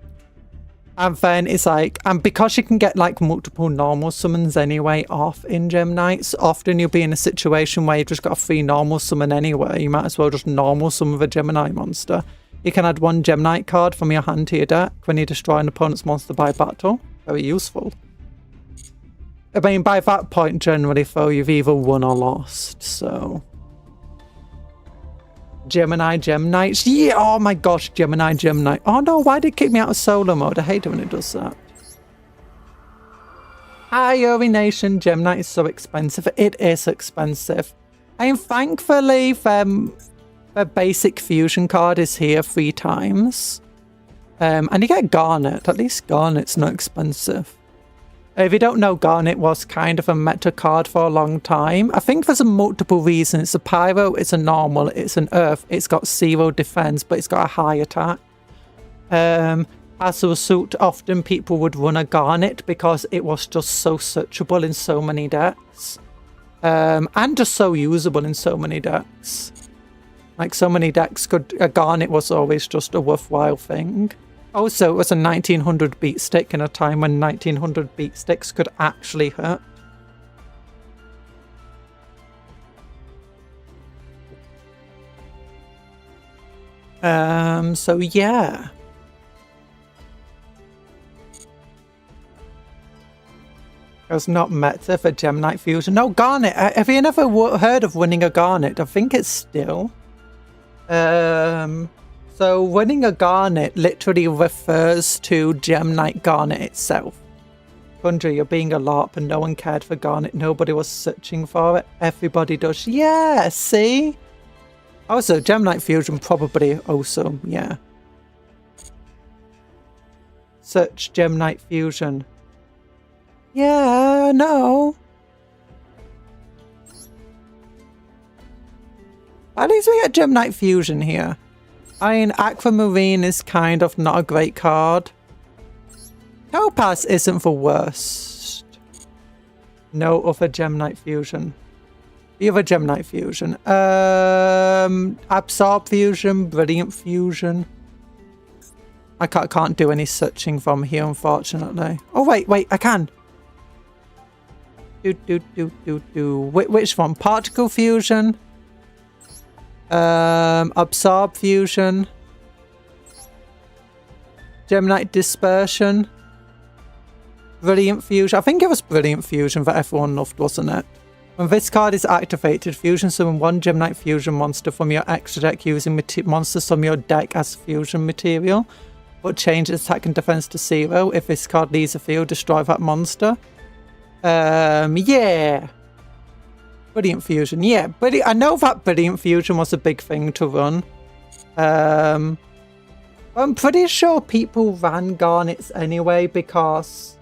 then it's like, and because you can get like multiple normal summons anyway off in Geminites, often you'll be in a situation where you've just got a free normal summon anyway. You might as well just normal summon the Gemini monster. You can add one Geminite card from your hand to your deck when you destroy an opponent's monster by battle. Very useful. I mean, by that point, generally, though, you've either won or lost, so... Geminites. Yeah, oh my gosh, Gemini. Oh no, why did it kick me out of solo mode? I hate it when it does that. Hi, Ori Nation. Gemini is so expensive. It is expensive. And thankfully, the basic fusion card is here 3 times. And you get Garnet. At least Garnet's not expensive. If you don't know, Garnet was kind of a meta card for a long time. I think there's a multiple reasons. It's a Pyro, it's a normal, it's an Earth, it's got 0 defense, but it's got a high attack. As a result, often people would run a Garnet because it was just so searchable in so many decks. And just so usable in so many decks. Like so many decks a Garnet was always just a worthwhile thing. Also, it was a 1900 beat stick in a time when 1900 beat sticks could actually hurt. So yeah. It was not meta for Geminite Fusion. No, Garnet. Have you never heard of winning a Garnet? I think it's still. So winning a Garnet literally refers to Geminite Garnet itself. Conjuror, you're being a LARP and no one cared for Garnet. Nobody was searching for it. Everybody does. Yeah, see? Also, Geminite Fusion probably also, yeah. Search Geminite Fusion. Yeah, no. At least we get Geminite Fusion here. I mean, Aquamarine is kind of not a great card. Topaz isn't the worst. No other Geminite Fusion. The other Geminite Fusion. Absorb Fusion, Brilliant Fusion. I can't do any searching from here, unfortunately. Oh, wait, I can. Which one? Particle Fusion. Absorb Fusion. Geminite Dispersion. Brilliant Fusion. I think it was Brilliant Fusion that everyone loved, wasn't it? When this card is activated, Fusion summon 1 Geminite Fusion monster from your extra deck using monsters from your deck as fusion material, but change its attack and defense to 0. If this card leaves the field, destroy that monster. Yeah. Brilliant Fusion, yeah. I know that Brilliant Fusion was a big thing to run. I'm pretty sure people ran Garnets anyway because,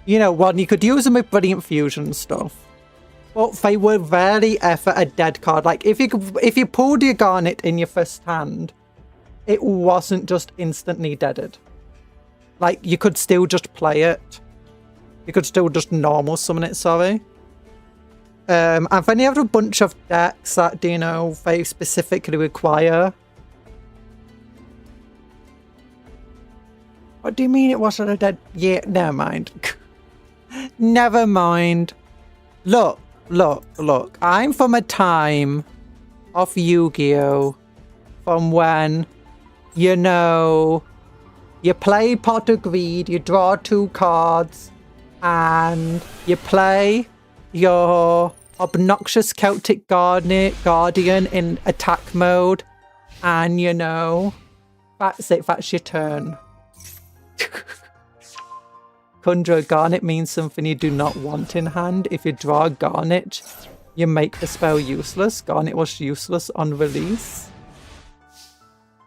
you know, one, you could use them with Brilliant Fusion stuff, but they were rarely ever a dead card. Like if you pulled your Garnet in your first hand, it wasn't just instantly deaded. Like you could still just play it. You could still just normal summon it, sorry. And then you have a bunch of decks that, you know, they specifically require. What do you mean it wasn't a dead? Yeah, never mind. Never mind. Look. I'm from a time of Yu-Gi-Oh! From when, you know, you play Pot of Greed, you draw 2 cards, and you play your obnoxious Celtic Guardian in attack mode, and you know, that's it, that's your turn. Conjure Garnet means something you do not want in hand. If you draw a Garnet, you make the spell useless. Garnet was useless on release.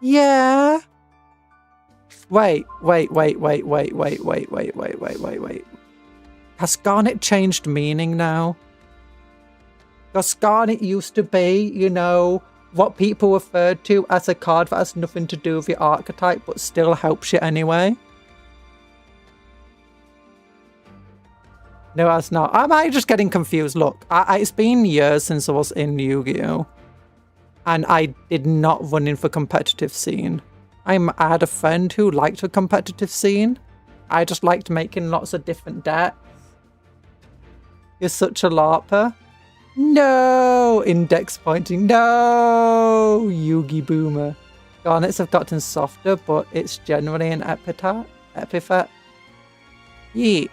Yeah. Wait. Has Garnet changed meaning now? Because Garnet used to be, you know, what people referred to as a card that has nothing to do with your archetype, but still helps you anyway. No, that's not. Am I just getting confused? Look, it's been years since I was in Yu-Gi-Oh! And I did not run in for competitive scene. I had a friend who liked the competitive scene. I just liked making lots of different decks. You're such a LARPer. No! Index pointing. No! Yugi Boomer. Garnets have gotten softer, but it's generally an epithet. Yeet.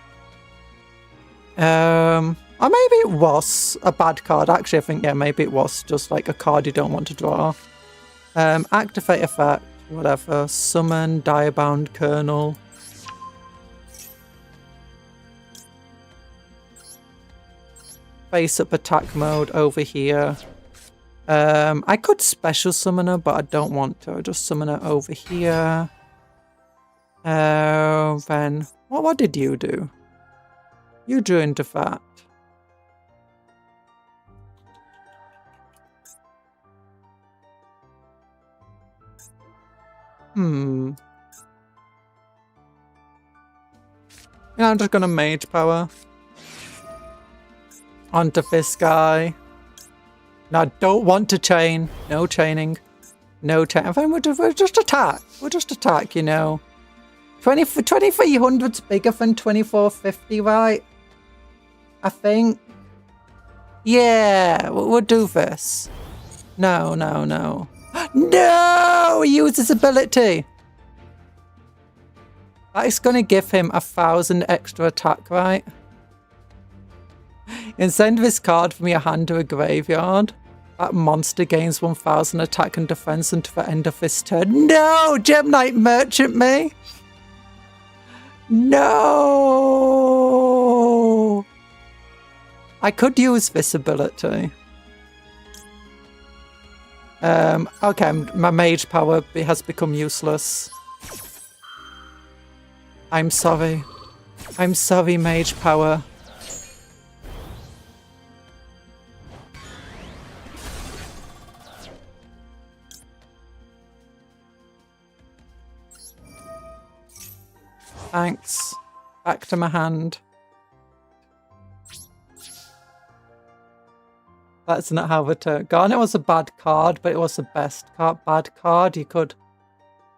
Or maybe it was a bad card. Actually, I think, yeah, maybe it was just like a card you don't want to draw. Activate effect, whatever. Summon, Diabound Colonel. Face up attack mode over here. I could special summon her, but I don't want to. I'll just summon her over here. Then, what did you do? You drew into that. Yeah, I'm just gonna Mage Power. Onto this guy. Now, I don't want to chain. No chaining. No chain. We'll just attack. We'll just attack, you know. 2300's bigger than 2450, right? I think. Yeah, we'll do this. No. No! Use his ability! That is going to give him 1000 extra attack, right? And send this card from your hand to a graveyard. That monster gains 1000 attack and defense until the end of this turn. No! Gem Knight Merchant me! No! I could use this ability. Okay, my Mage Power has become useless. I'm sorry. I'm sorry, Mage Power. Thanks. Back to my hand. That's not how it turned. Garnet was a bad card, but it was the best bad card you could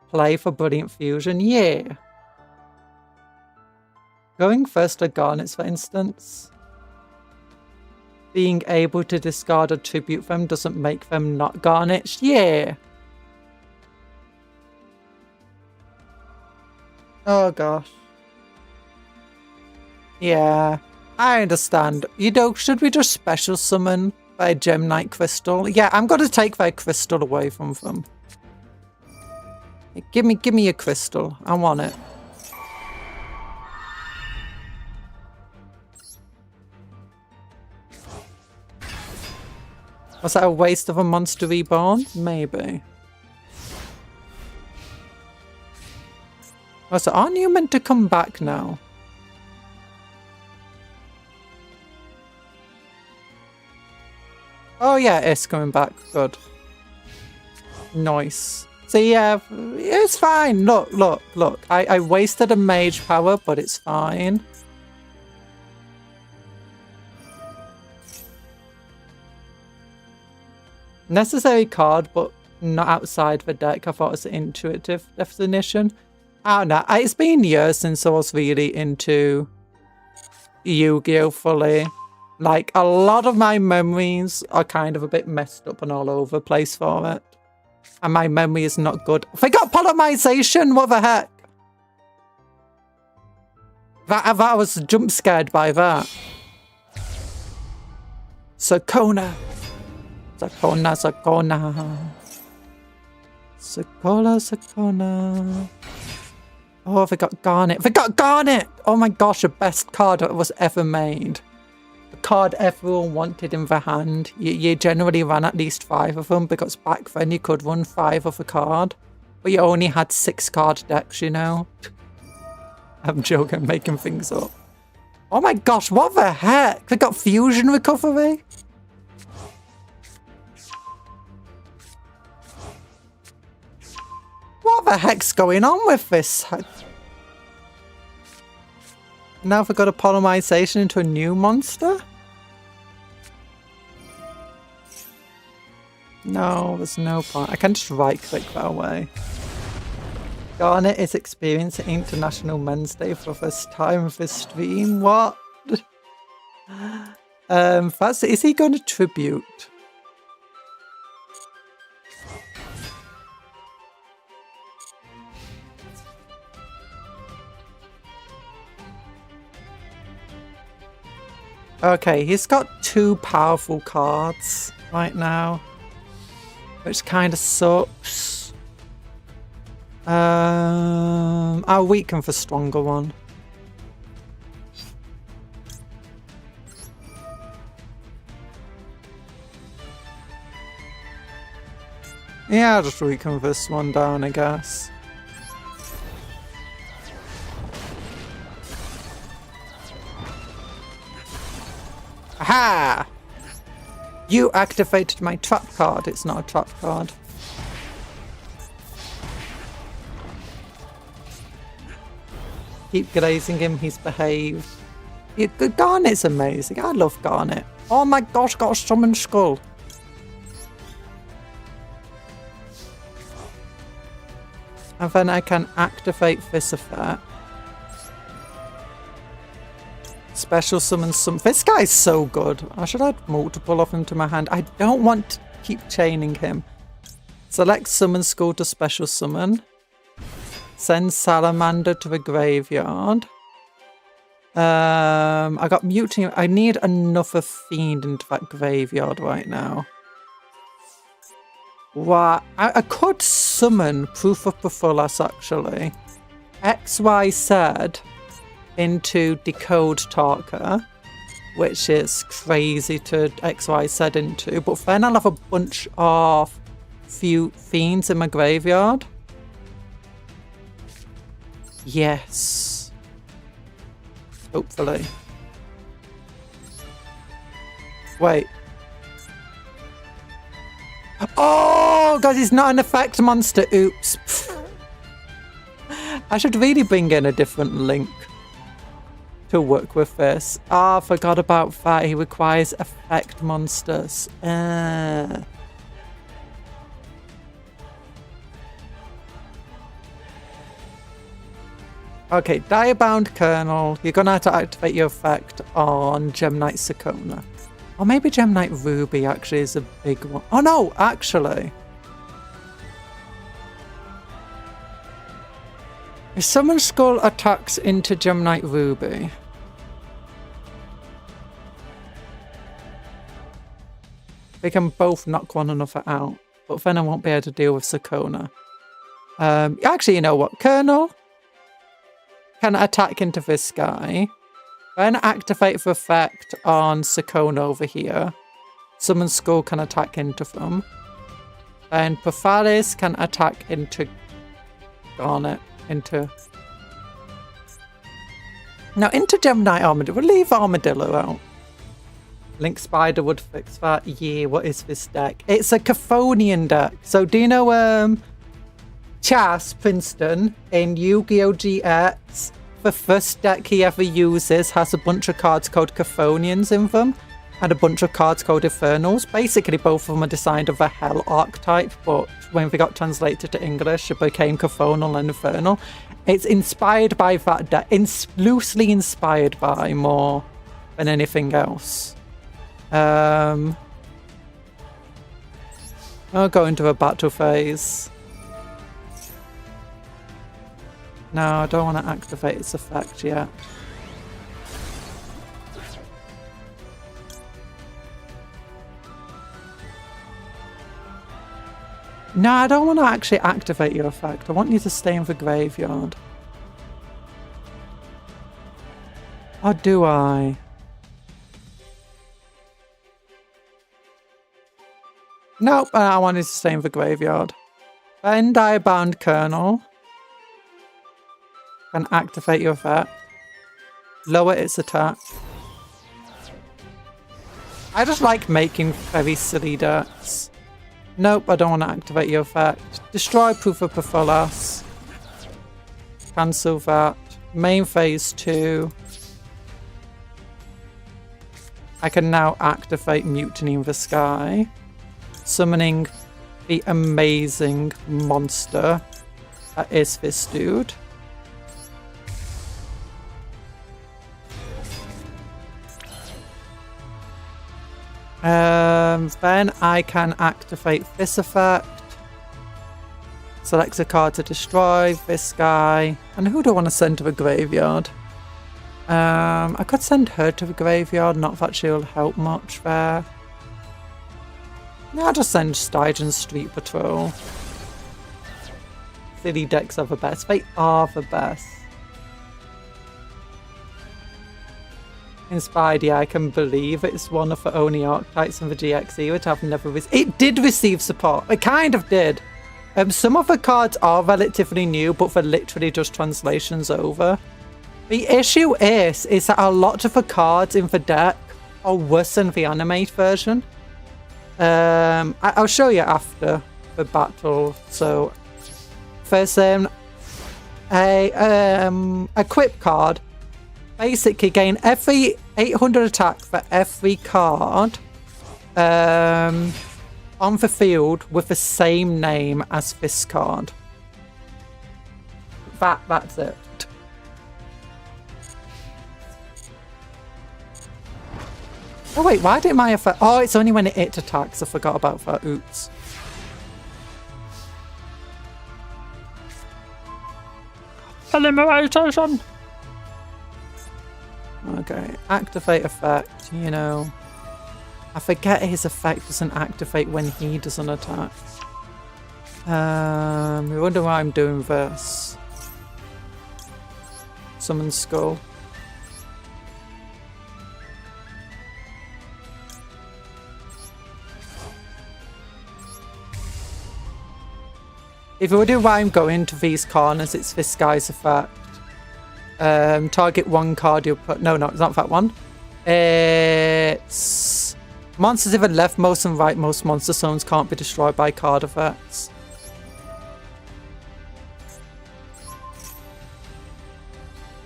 play for Brilliant Fusion. Yeah. Going first to Garnets, for instance. Being able to discard or tribute them doesn't make them not Garnets. Yeah. Oh gosh. Yeah. I understand. You know, should we just special summon a Gem Knight Crystal? Yeah, I'm going to take their crystal away from them. Give me a crystal. I want it. Was that a waste of a monster reborn? Maybe. Oh, so aren't you meant to come back now? Oh yeah, it's coming back. Good. Nice. So yeah, it's fine. Look. I wasted a Mage Power, but it's fine. Necessary card, but not outside the deck. I thought it was an intuitive definition. I don't know. It's been years since I was really into Yu-Gi-Oh! Fully. Like, a lot of my memories are kind of a bit messed up and all over the place for it. And my memory is not good. I forgot polymerization! What the heck? That I was jump scared by that. Sakona. Sakona. Oh, I forgot Garnet. Oh my gosh, the best card that was ever made. The card everyone wanted in the hand. You generally ran at least 5 of them, because back then you could run 5 of a card. But you only had 6 card decks, you know? I'm joking, making things up. Oh my gosh, what the heck? They got fusion recovery? What the heck's going on with this? Now they've got a polymerization into a new monster? No, there's no point. I can just right-click that away. Garnet is experiencing International Men's Day for the first time with this stream. What? Is he going to tribute? Okay, he's got 2 powerful cards right now, which kind of sucks. I'll weaken for stronger one. Yeah, I'll just weaken this one down, I guess. Aha! You activated my trap card. It's not a trap card. Keep grazing him, he's behaved. Garnet's amazing. I love Garnet. Oh my gosh, got a summon skull. And then I can activate this effect. Special summon some. This guy's so good. I should add multiple of them to my hand. I don't want to keep chaining him. Select summon skull to special summon. Send salamander to the graveyard. I got mutiny. I need another fiend into that graveyard right now. What? I could summon Proof of Perforce actually. XYZ into Decode Talker, which is crazy to XYZ into, but then I'll have a bunch of fiends in my graveyard. Yes. Hopefully. Wait. Oh, God, he's not an effect monster. Oops. I should really bring in a different link to work with this. Ah, I forgot about that. He requires effect monsters. Okay, Direbound Colonel. You're going to have to activate your effect on Gem Knight Sakona. Or maybe Gem Knight Ruby actually is a big one. Oh no, actually. If Summon Skull attacks into Gem Knight Ruby, they can both knock one another out. But then I won't be able to deal with Sakona. Actually, you know what? Colonel can attack into this guy. Then activate the effect on Sakona over here. Summon Skull can attack into them. Then Perfalis can attack into Garnet. Now into Gem Knight Armadillo. We'll leave Armadillo out. Link Spider would fix that. Yeah, what is this deck? It's a Caphonian deck. So do you know Chas Princeton in Yu-Gi-Oh! GX? The first deck he ever uses has a bunch of cards called Caphonians in them, and a bunch of cards called Infernals. Basically, both of them are designed of a Hell archetype, but when they got translated to English, it became Caphonal and Infernal. It's inspired by that deck, loosely inspired by more than anything else. I'll go into a battle phase. No, I don't want to activate its effect yet. No, I don't want to actually activate your effect. I want you to stay in the graveyard. Or do I? Nope, I wanted to stay in the graveyard. Then Direbound Colonel can activate your effect. Lower its attack. I just like making very silly decks. Nope, I don't want to activate your effect. Destroy Proof of Performance. Cancel that. Main phase 2. I can now activate Mutiny in the Sky. Summoning the amazing monster that is this dude. Then I can activate this effect. Select a card to destroy this guy. And who do I want to send to the graveyard? I could send her to the graveyard, not that she'll help much there. No, I'll just send Stygian's Street Patrol. City decks are the best. They are the best. Inspired, yeah, I can believe it's one of the only archetypes in the GX era to have never received. It did receive support. It kind of did. Some of the cards are relatively new, but they're literally just translations over. The issue is that a lot of the cards in the deck are worse than the animate version. I'll show you after the battle. So, first, a equip card. Basically, gain every 800 attack for every card on the field with the same name as this card. That's it. Oh wait, why did my effect? Oh, it's only when it attacks. I forgot about that. Oops. Elimination. Okay, activate effect, you know. I forget his effect doesn't activate when he does an attack. I wonder why I'm doing this. Summon Skull. If you wonder why I'm going to these corners, it's this guy's effect. Target one card you'll put... No, it's not that one. It's... Monsters either leftmost and rightmost monster zones can't be destroyed by card effects.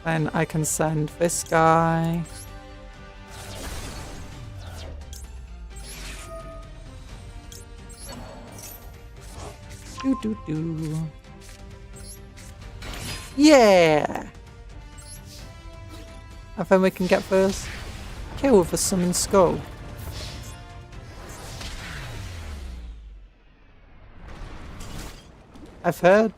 Then I can send this guy. Yeah! And then we can get first kill with a Summon Skull. I've heard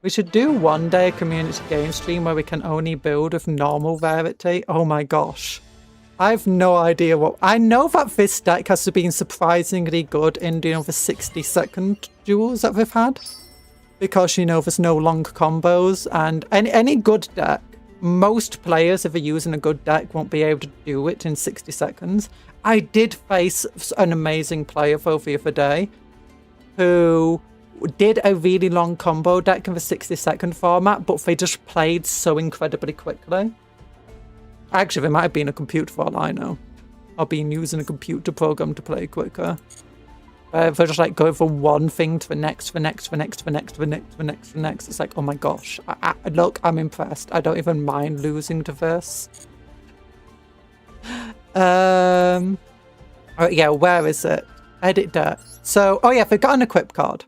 we should do one day a community game stream where we can only build with normal rarity. Oh my gosh. I have no idea what... I know that this deck has been surprisingly good in doing the 60-second duels that we've had. Because, you know, there's no long combos. And any good deck, most players, if they're using a good deck, won't be able to do it in 60 seconds. I did face an amazing player though the other day who did a really long combo deck in the 60-second format, but they just played so incredibly quickly. Actually, there might have been a computer for all I know. Or been using a computer program to play quicker. They're just like going from one thing to the next, to the next, to the next, to the next, to the next, to the next, to the next. It's like, oh my gosh. Look, I'm impressed. I don't even mind losing to this. Oh, yeah, where is it? Edit deck. So, oh yeah, they've got an equip card.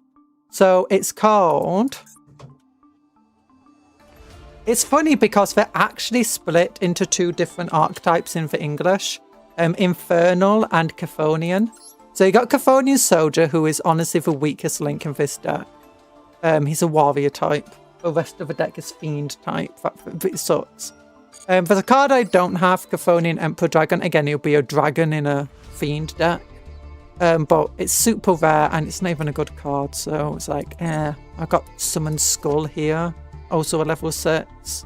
So it's called... It's funny because they're actually split into two different archetypes in the English. Infernal and Chthonian. So you got Chthonian Soldier, who is honestly the weakest link in this deck. He's a warrior type. The rest of the deck is fiend type. That sucks. For the card I don't have, Chthonian Emperor Dragon, again, he'll be a dragon in a fiend deck. But it's super rare and it's not even a good card, so it's like, I've got Summon Skull here. Also a level 6.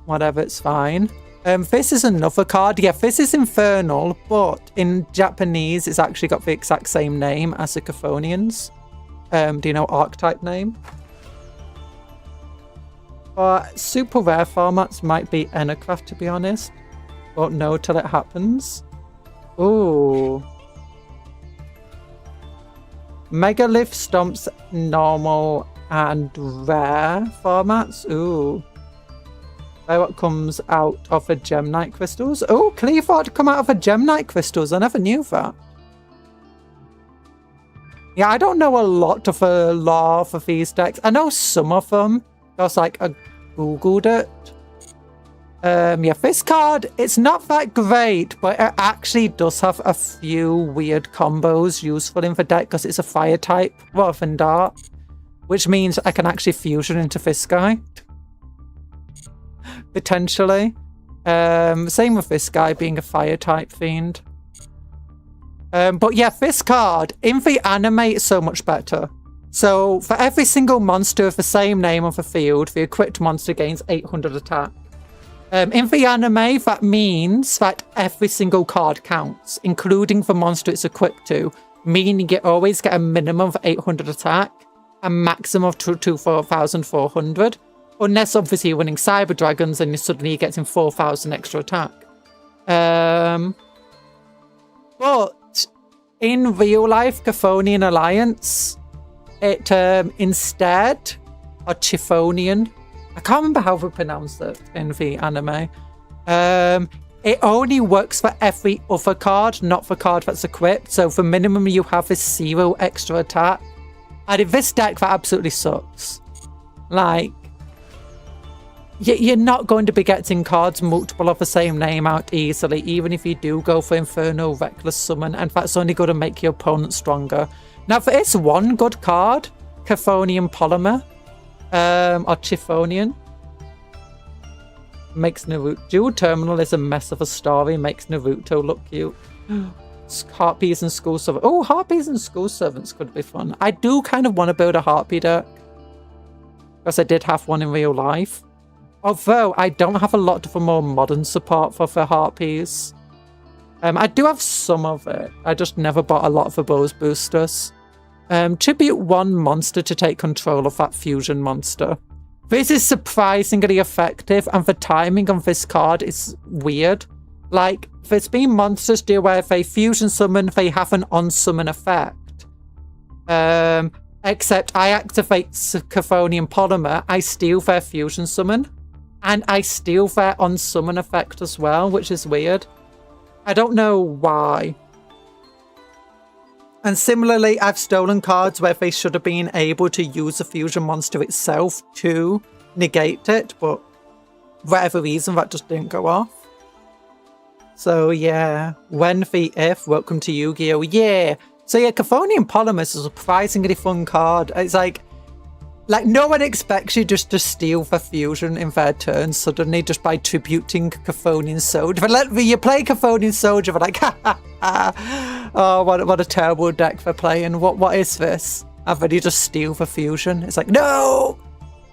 Whatever, it's fine. This is another card. Yeah, this is Infernal, but in Japanese, it's actually got the exact same name as the Chthonians. Do you know archetype name? Or super rare formats might be Enercraft, to be honest. Won't know till it happens. Ooh. Megalith Stomps normal and rare formats. Ooh. What comes out of a Gemnite crystals? Oh, Cleavord come out of a Gemnite crystals. I never knew that. Yeah, I don't know a lot of the lore for these decks. I know some of them. I was like, I googled it. Yeah, this card, it's not that great, but it actually does have a few weird combos useful in the deck because it's a fire type rather than dark, which means I can actually fusion into this guy. Potentially. Same with this guy being a fire type fiend. But yeah, this card, in the anime, it's so much better. So, for every single monster of the same name on the field, the equipped monster gains 800 attack. In the anime, that means that every single card counts, including the monster it's equipped to, meaning you always get a minimum of 800 attack, a maximum of 4,400. Unless, obviously, you're winning Cyber Dragons and you suddenly get 4,000 extra attack. But in real life, Chthonian Alliance, it instead, or Chthonian, I can't remember how they pronounce it in the anime. It only works for every other card, not the card that's equipped. So for minimum, you have is 0 extra attack. And in this deck, that absolutely sucks. Like, you're not going to be getting cards multiple of the same name out easily, even if you do go for Inferno Reckless Summon, and that's only going to make your opponent stronger. Now, for this one good card, Chthonian Polymer, or Chthonian, makes Naruto. Dual Terminal is a mess of a story, makes Naruto look cute. Harpies and School Servants. Oh, Harpies and School Servants could be fun. I do kind of want to build a Harpy deck, because I did have one in real life. Although, I don't have a lot of the more modern support for the Harpies. I do have some of it. I just never bought a lot of the Bose boosters. Tribute one monster to take control of that fusion monster. This is surprisingly effective, and the timing on this card is weird. Like, there's been monsters do where if they fusion summon, they have an on-summon effect. Except I activate Chthonian Polymer, I steal their fusion summon, and I steal their on-summon effect as well, which is weird. I don't know why. And similarly, I've stolen cards where they should have been able to use the fusion monster itself to negate it, but for whatever reason, that just didn't go off. So yeah, when the if, welcome to Yu-Gi-Oh! Yeah! So yeah, Chthonian Polymer is a surprisingly fun card. It's like no one expects you just to steal the fusion in their turn suddenly just by tributing Chthonian Soldier. But you play Chthonian Soldier, but like, ha ha ha! Oh, what a terrible deck for playing. What is this? And then you just steal the fusion. It's like, no!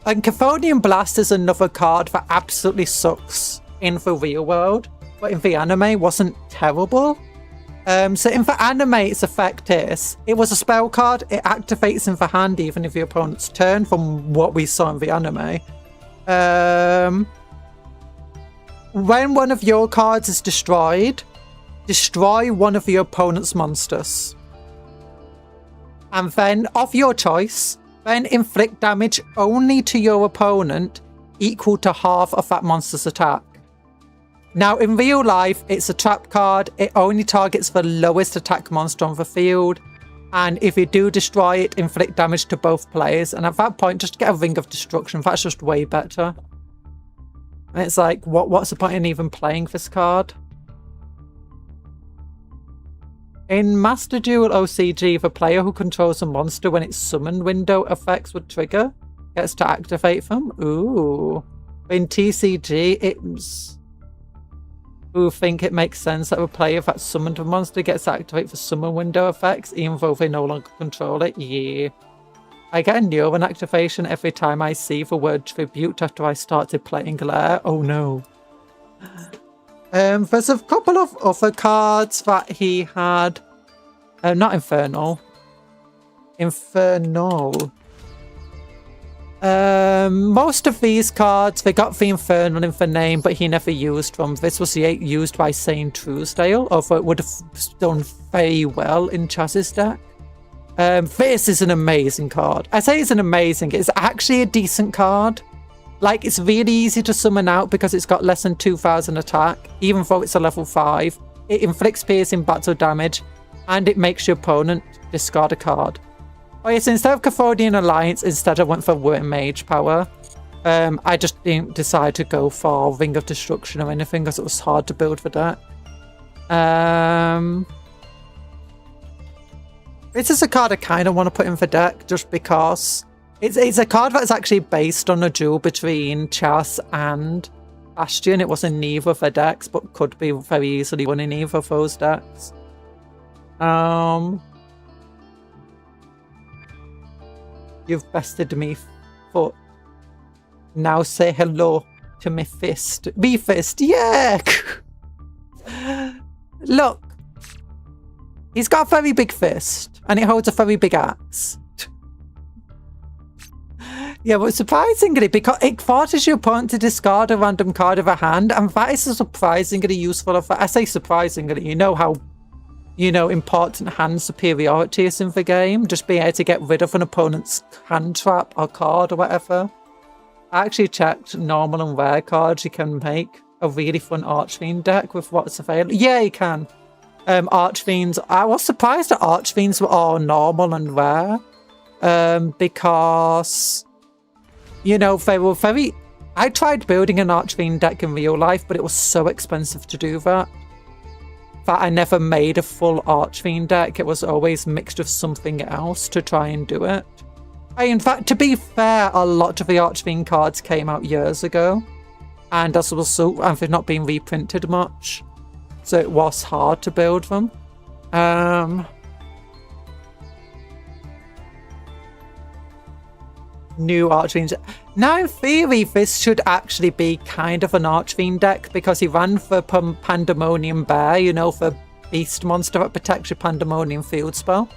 And Chthonian Blast is another card that absolutely sucks in the real world, but in the anime wasn't terrible. So in the anime, its effect is, it was a spell card, it activates in the hand even if your opponent's turn, from what we saw in the anime. When one of your cards is destroyed, destroy one of your opponent's monsters. And then, of your choice, then inflict damage only to your opponent equal to half of that monster's attack. Now, in real life, it's a trap card. It only targets the lowest attack monster on the field. And if you do destroy it, inflict damage to both players. And at that point, just get a Ring of Destruction. That's just way better. And it's like, what's the point in even playing this card? In Master Duel OCG, the player who controls a monster when its summon window effects would trigger gets to activate them. Ooh. In TCG, it's... who think it makes sense that a player that summoned a monster gets to activate the summon window effects, even though they no longer control it. Yeah. I get a neuron activation every time I see the word tribute after I started playing Lair. Oh no. There's a couple of other cards that he had. Not Infernal. Infernal. Most of these cards, they got the Infernal in the name, but he never used them. This was used by Saint Truesdale, although it would have done very well in Chaz's deck. This is an amazing card. I say it's actually a decent card. Like, it's really easy to summon out because it's got less than 2000 attack, even though it's a level 5. It inflicts piercing battle damage, and it makes your opponent discard a card. Oh yes, instead of Cathodian Alliance, instead I went for Wooden Mage Power. I just didn't decide to go for Ring of Destruction or anything because it was hard to build for that. This is a card I kind of want to put in for deck just because it's a card that's actually based on a duel between Chas and Bastion. It wasn't neither of their decks, but could be very easily won in either of those decks. You've bested me foot. Now say hello to me fist. Me fist, yeah! Look. He's got a very big fist, and it holds a very big axe. Yeah, but surprisingly, because it forces your opponent to discard a random card of a hand, and that is a surprisingly useful effect. I say surprisingly, you know how important hand superiority is in the game. Just being able to get rid of an opponent's hand trap or card or whatever. I actually checked normal and rare cards. You can make a really fun Archfiend deck with what's available. Yeah, you can. Archfiends. I was surprised that Archfiends were all normal and rare. Because, they were very... I tried building an Archfiend deck in real life, but it was so expensive to do that I never made a full Archfiend deck. It was always mixed with something else to try and do it. In fact, to be fair, a lot of the Archfiend cards came out years ago, and as a result, they've not been reprinted much, so it was hard to build them. New Archfiend. Now, in theory, this should actually be kind of an Archfiend deck because he ran for Pandemonium Bear, for Beast Monster that protects your Pandemonium Field spell.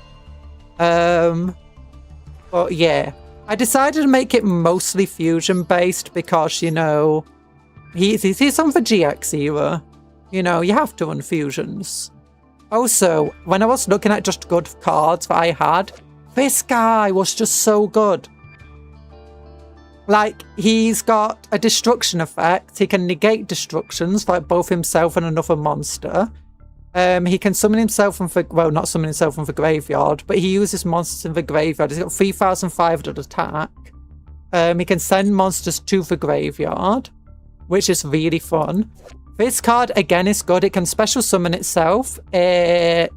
But yeah, I decided to make it mostly fusion based because, he's on the GX era. You have to run fusions. Also, when I was looking at just good cards that I had, this guy was just so good. Like, he's got a destruction effect. He can negate destructions, like both himself and another monster. He can summon himself from the... Well, not summon himself from the graveyard, but he uses monsters in the graveyard. He's got 3,500 attack. He can send monsters to the graveyard, which is really fun. This card, again, is good. It can special summon itself. It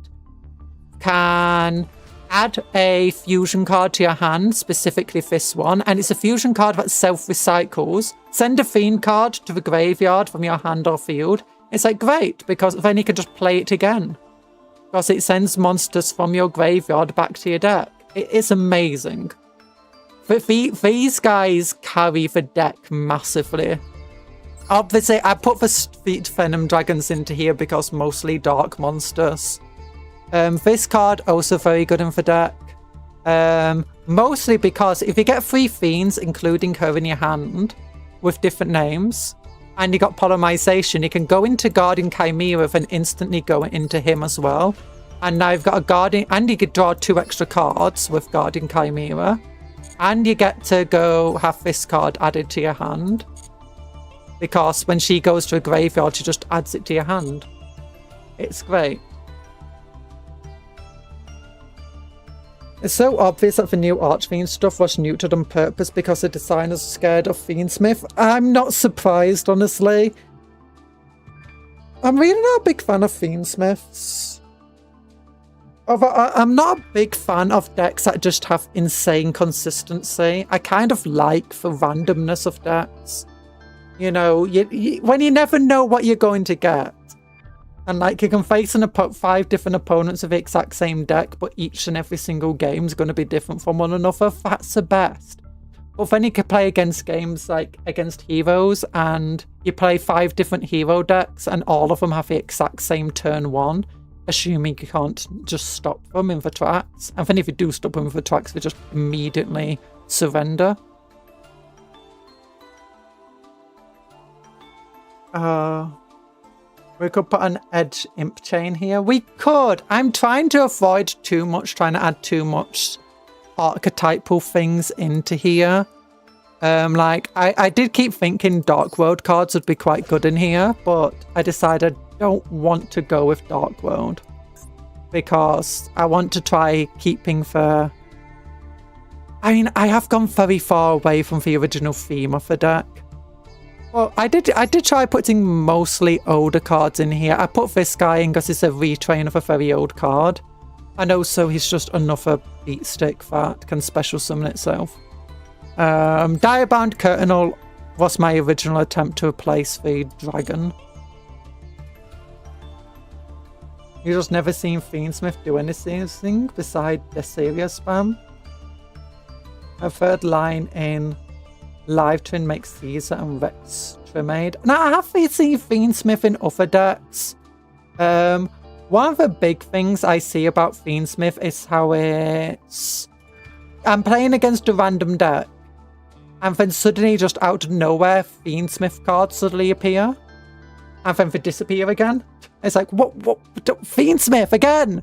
can... add a fusion card to your hand, specifically this one, and it's a fusion card that self-recycles. Send a fiend card to the graveyard from your hand or field. It's like, great, because then you can just play it again. Because it sends monsters from your graveyard back to your deck. It's amazing. These guys carry the deck massively. Obviously, I put the Street Venom Dragons into here because mostly dark monsters. This card also very good in the deck. Mostly because if you get 3 fiends, including her in your hand, with different names, and you got Polymerization, you can go into Guardian Chimera and instantly go into him as well. And now you've got a Guardian, and you could draw 2 extra cards with Guardian Chimera. And you get to go have this card added to your hand. Because when she goes to a graveyard, she just adds it to your hand. It's great. It's so obvious that the new Archfiend stuff was neutered on purpose because the designers are scared of Fiendsmith. I'm not surprised, honestly. I'm really not a big fan of Fiendsmiths. I'm not a big fan of decks that just have insane consistency. I kind of like the randomness of decks. When you never know what you're going to get. And like, you can face 5 different opponents of the exact same deck, but each and every single game is going to be different from one another. That's the best. But then you can play against games like against heroes, and you play 5 different hero decks, and all of them have the exact same turn 1. assuming you can't just stop them in the tracks. And then if you do stop them in the tracks, they just immediately surrender. We could put an edge imp chain here. We could. I'm trying to avoid trying to add too much archetypal things into here. Like, I did keep thinking Dark World cards would be quite good in here, but I decided I don't want to go with Dark World because I want to try keeping the... I mean, I have gone very far away from the original theme of the deck. Well, I did try putting mostly older cards in here. I put this guy in because it's a retrain of a very old card. And also he's just another beat stick that can special summon itself. Direbound Curtinal was my original attempt to replace the dragon. You just never seen Fiendsmith do anything beside Desseria spam. A third line in Live Twin makes Caesar and Rex Tremade. Now, I have seen Fiendsmith in other decks. One of the big things I see about Fiendsmith is how it's... I'm playing against a random deck, and then suddenly, just out of nowhere, Fiendsmith cards suddenly appear, and then they disappear again. It's like, what, Fiendsmith again?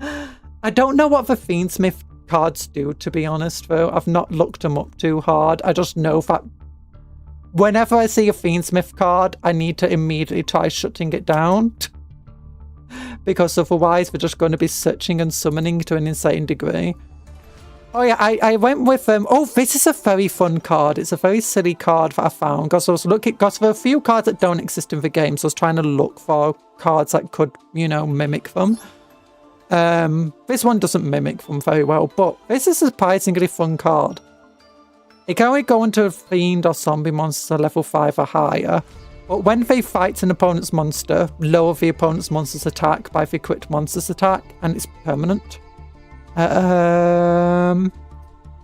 I don't know what the Fiendsmith cards do, to be honest, though. I've not looked them up too hard. I just know that whenever I see a Fiendsmith card, I need to immediately try shutting it down. Because otherwise, we're just going to be searching and summoning to an insane degree. Oh yeah, I went with oh, this is a very fun card. It's a very silly card that I found because I was looking, because there are a few cards that don't exist in the game, so I was trying to look for cards that could, you know, mimic them. This one doesn't mimic them very well, but this is a surprisingly fun card. It can only go into a fiend or zombie monster level 5 or higher, but when they fight an opponent's monster, lower the opponent's monster's attack by the equipped monster's attack, and it's permanent.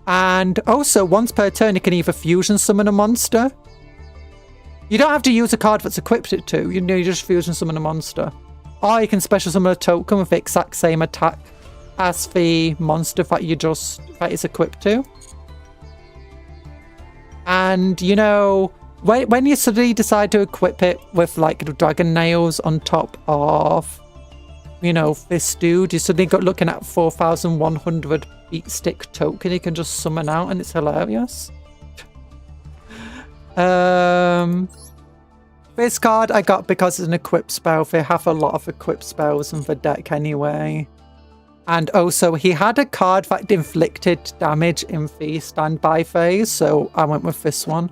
And also, once per turn, it can either fusion summon a monster. You don't have to use a card that's equipped it to, you know, you just fusion summon a monster. Or you can special summon a token with the exact same attack as the monster that is equipped to. And, you know, when you suddenly decide to equip it with, like, dragon nails on top of, you know, this dude, you suddenly got looking at 4,100 beat stick token you can just summon out, and it's hilarious. This card I got because it's an equipped spell. They have a lot of equipped spells in the deck anyway. And also, he had a card that inflicted damage in the standby phase, so I went with this one.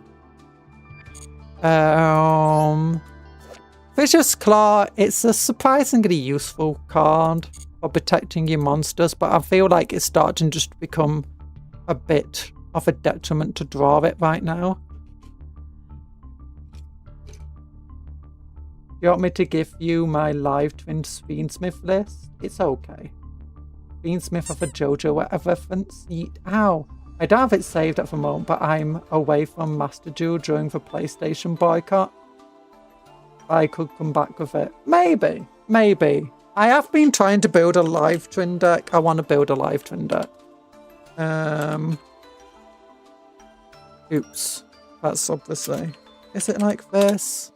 Vicious Claw, it's a surprisingly useful card for protecting your monsters, but I feel like it's starting to just become a bit of a detriment to draw it right now. You want me to give you my live twin Fiendsmith list? It's okay. Fiendsmith of a JoJo reference. Yeet. Ow. I don't have it saved at the moment, but I'm away from Master Duel during the PlayStation boycott. I could come back with it. Maybe. Maybe. I have been trying to build a live twin deck. I want to build a live twin deck. Oops. That's obviously... Is it like this?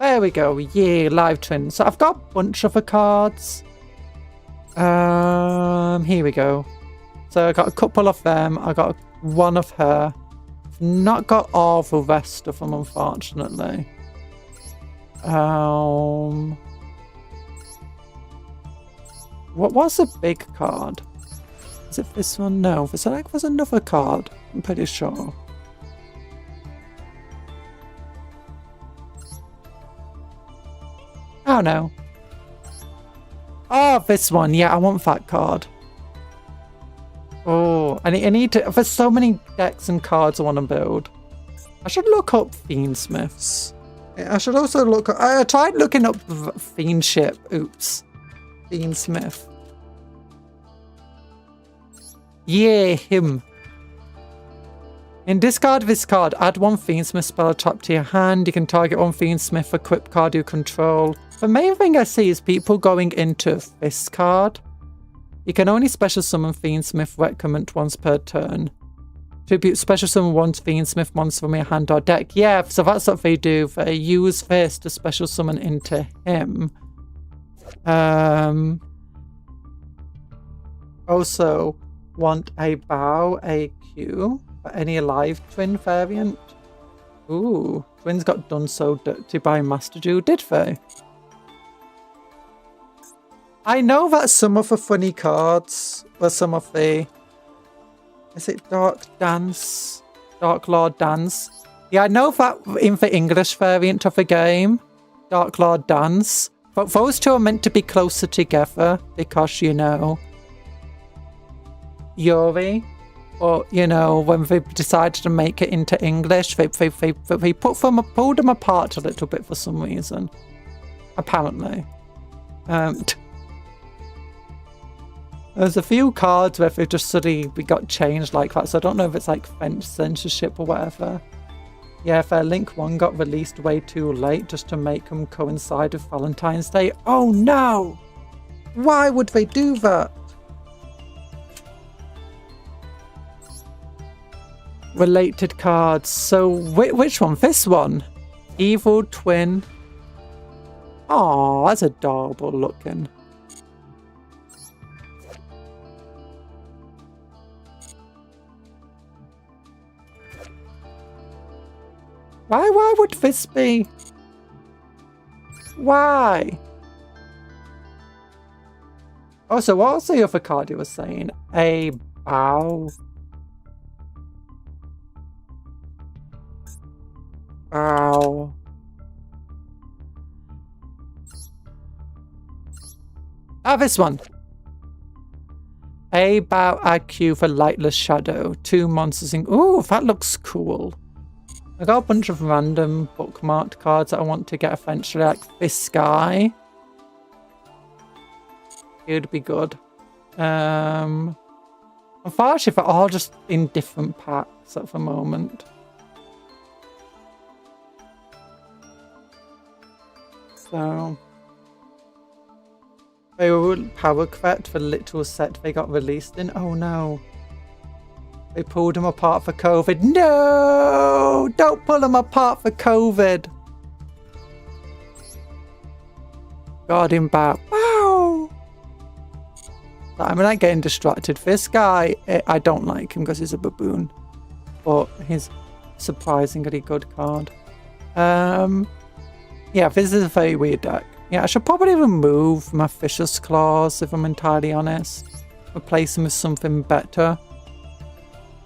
There we go. Yeah, live twin. So I've got a bunch of the cards. Here we go. So I got a couple of them. I got one of her. I've not got all the rest of them, unfortunately. What was a big card? Is it this one? No, there's another card. I'm pretty sure. Oh no. Oh, this one. Yeah, I want that card. Oh, I need to... There's so many decks and cards I want to build. I should look up Fiendsmiths. I should also look up... I tried looking up Fiendship. Oops. Fiendsmith. Yeah, him. In discard this card, add one Fiendsmith spell trap to your hand. You can target one Fiendsmith equipped card you control. The main thing I see is people going into this card. You can only special summon Fiendsmith Recurrent once per turn. Tribute special summon one Fiendsmith monster from your hand or deck. Yeah, so that's what they do. They use this to special summon into him. Also, want a bow, a Q. Any alive twin variant? Ooh, twins got done so dirty by Master Jew, did they? I know that some of the funny cards were some of the... Is it Dark Dance? Dark Lord Dance? Yeah, I know that in the English variant of the game, Dark Lord Dance. But those two are meant to be closer together because, you know, Yuri. Or, you know, when they decided to make it into English, they pulled them apart a little bit for some reason. Apparently. There's a few cards where they just suddenly got changed like that, so I don't know if it's like French censorship or whatever. Yeah, Fair Link 1 got released way too late just to make them coincide with Valentine's Day. Oh no! Why would they do that? Related cards. So, which one? This one? Evil Twin. Oh, that's adorable looking. Why would this be? Why? Oh, so what was the other card you were saying? A bow. Ow. Ah, this one. A bow IQ for Lightless Shadow. 2 monsters in... Ooh, that looks cool. I got a bunch of random bookmarked cards that I want to get eventually, like this guy. It would be good. Unfortunately, they're all just in different packs at the moment. So... They were power correct for the literal set they got released in. Oh no. They pulled them apart for COVID. No! Don't pull them apart for COVID. Guardian Bat. Wow! I'm like getting distracted. This guy, I don't like him because he's a baboon. But he's surprisingly good card. Yeah, this is a very weird deck. Yeah, I should probably remove my Fisher's Claws if I'm entirely honest. Replace them with something better.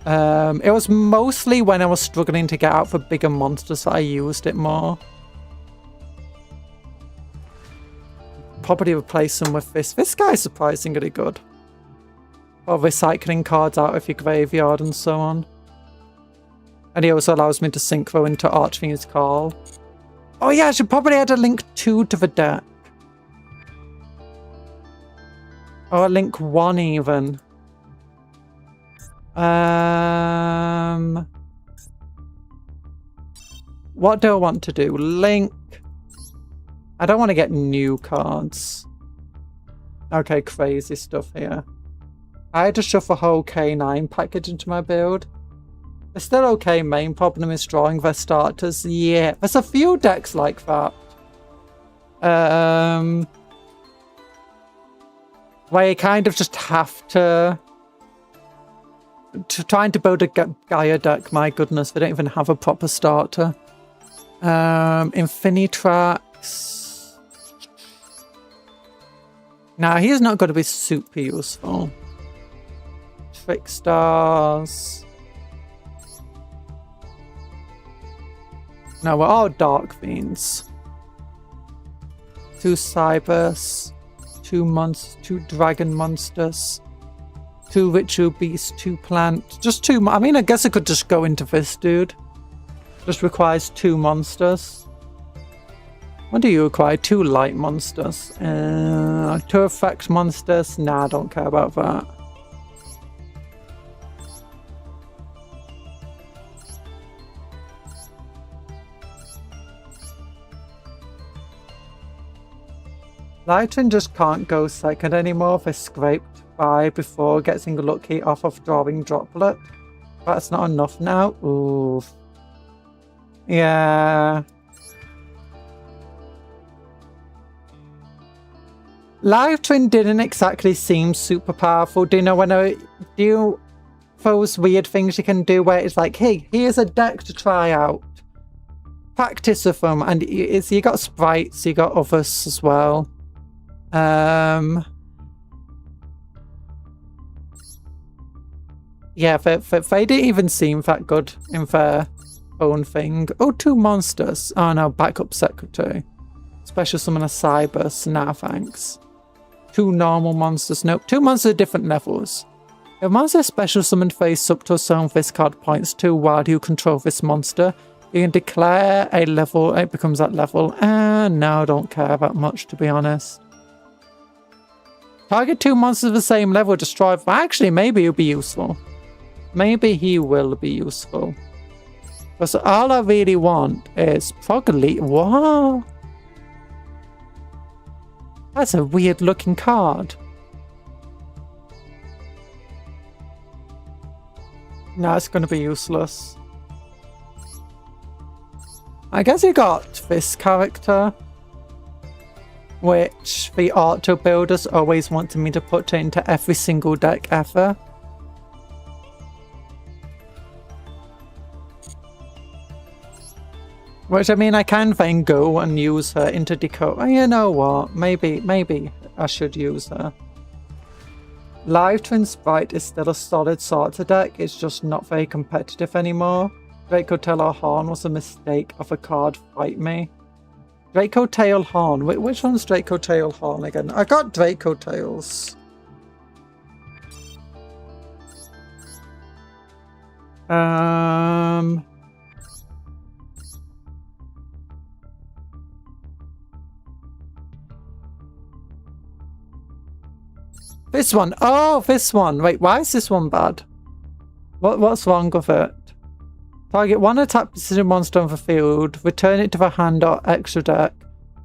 It was mostly when I was struggling to get out for bigger monsters that I used it more. Probably replace them with this. This guy's surprisingly good. Or recycling cards out of your graveyard and so on. And he also allows me to synchro into Archfiend's Call. Oh yeah, I should probably add a link 2 to the deck. Or a link 1 even. What do I want to do? Link. I don't want to get new cards. Okay, crazy stuff here. I had to shove a whole K9 package into my build. It's still okay, main problem is drawing their starters. Yeah, there's a few decks like that. Where you kind of just have to trying to build a Gaia deck, my goodness, they don't even have a proper starter. Infinitrax. Nah, he's not going to be super useful. Trickstars. No, we're all Dark Fiends. 2 Cybers. 2 Dragon Monsters. 2 Ritual Beasts, 2 Plant. Just 2. I mean, I guess I could just go into this, dude. Just requires 2 monsters. What do you require? 2 light monsters. 2 effect monsters. Nah, I don't care about that. Lightning just can't go second anymore if it's scraped by before getting lucky off of drawing droplet. That's not enough now. Ooh. Yeah. Live Twin didn't exactly seem super powerful. Do you know when I do those weird things you can do where it's like, hey, here's a deck to try out. Practice with them, and you got sprites, you got others as well. Yeah, they didn't even seem that good in their own thing. Oh, 2 monsters. Oh no, backup secretary. Special summon a Cybers. Nah, thanks. 2 normal monsters. Nope, 2 monsters at different levels. If a monster special summoned face up to a certain this card points to while you control this monster, you can declare a level, it becomes that level. No, don't care that much, to be honest. Target 2 monsters of the same level, destroy. Actually, maybe he'll be useful. Maybe he will be useful. Because all I really want is probably... Wow! That's a weird looking card. No, it's going to be useless. I guess you got this character, which the auto builders always wanted me to put into every single deck ever. Which, I mean, I can then go and use her into decode. Oh, you know what? Maybe I should use her. Live Twin Sprite is still a solid sorter deck. It's just not very competitive anymore. Draco Tail or Horn was a mistake of a card. Fight me. Draco Tail Horn. Wait, which one's Draco Tail Horn again? I got Draco Tails. This one. Oh, this one. Wait, why is this one bad? What's wrong with it? Target 1 attack precision monster on the field. Return it to the hand or extra deck.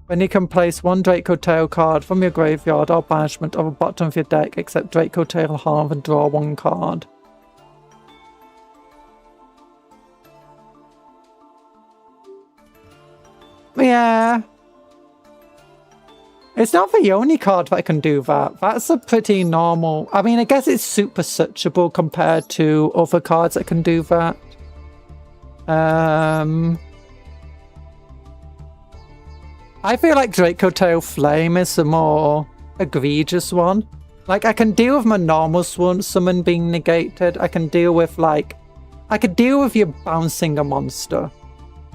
When you can place 1 Draco Tail card from your graveyard or banishment of the bottom of your deck except Draco Tail Horn and draw 1 card. Yeah. It's not the only card that can do that. That's a pretty normal... I mean, I guess it's super searchable compared to other cards that can do that. I feel like Draco Tail Flame is the more egregious one. Like, I can deal with my normal summon being negated. I can deal with, like... I could deal with you bouncing a monster.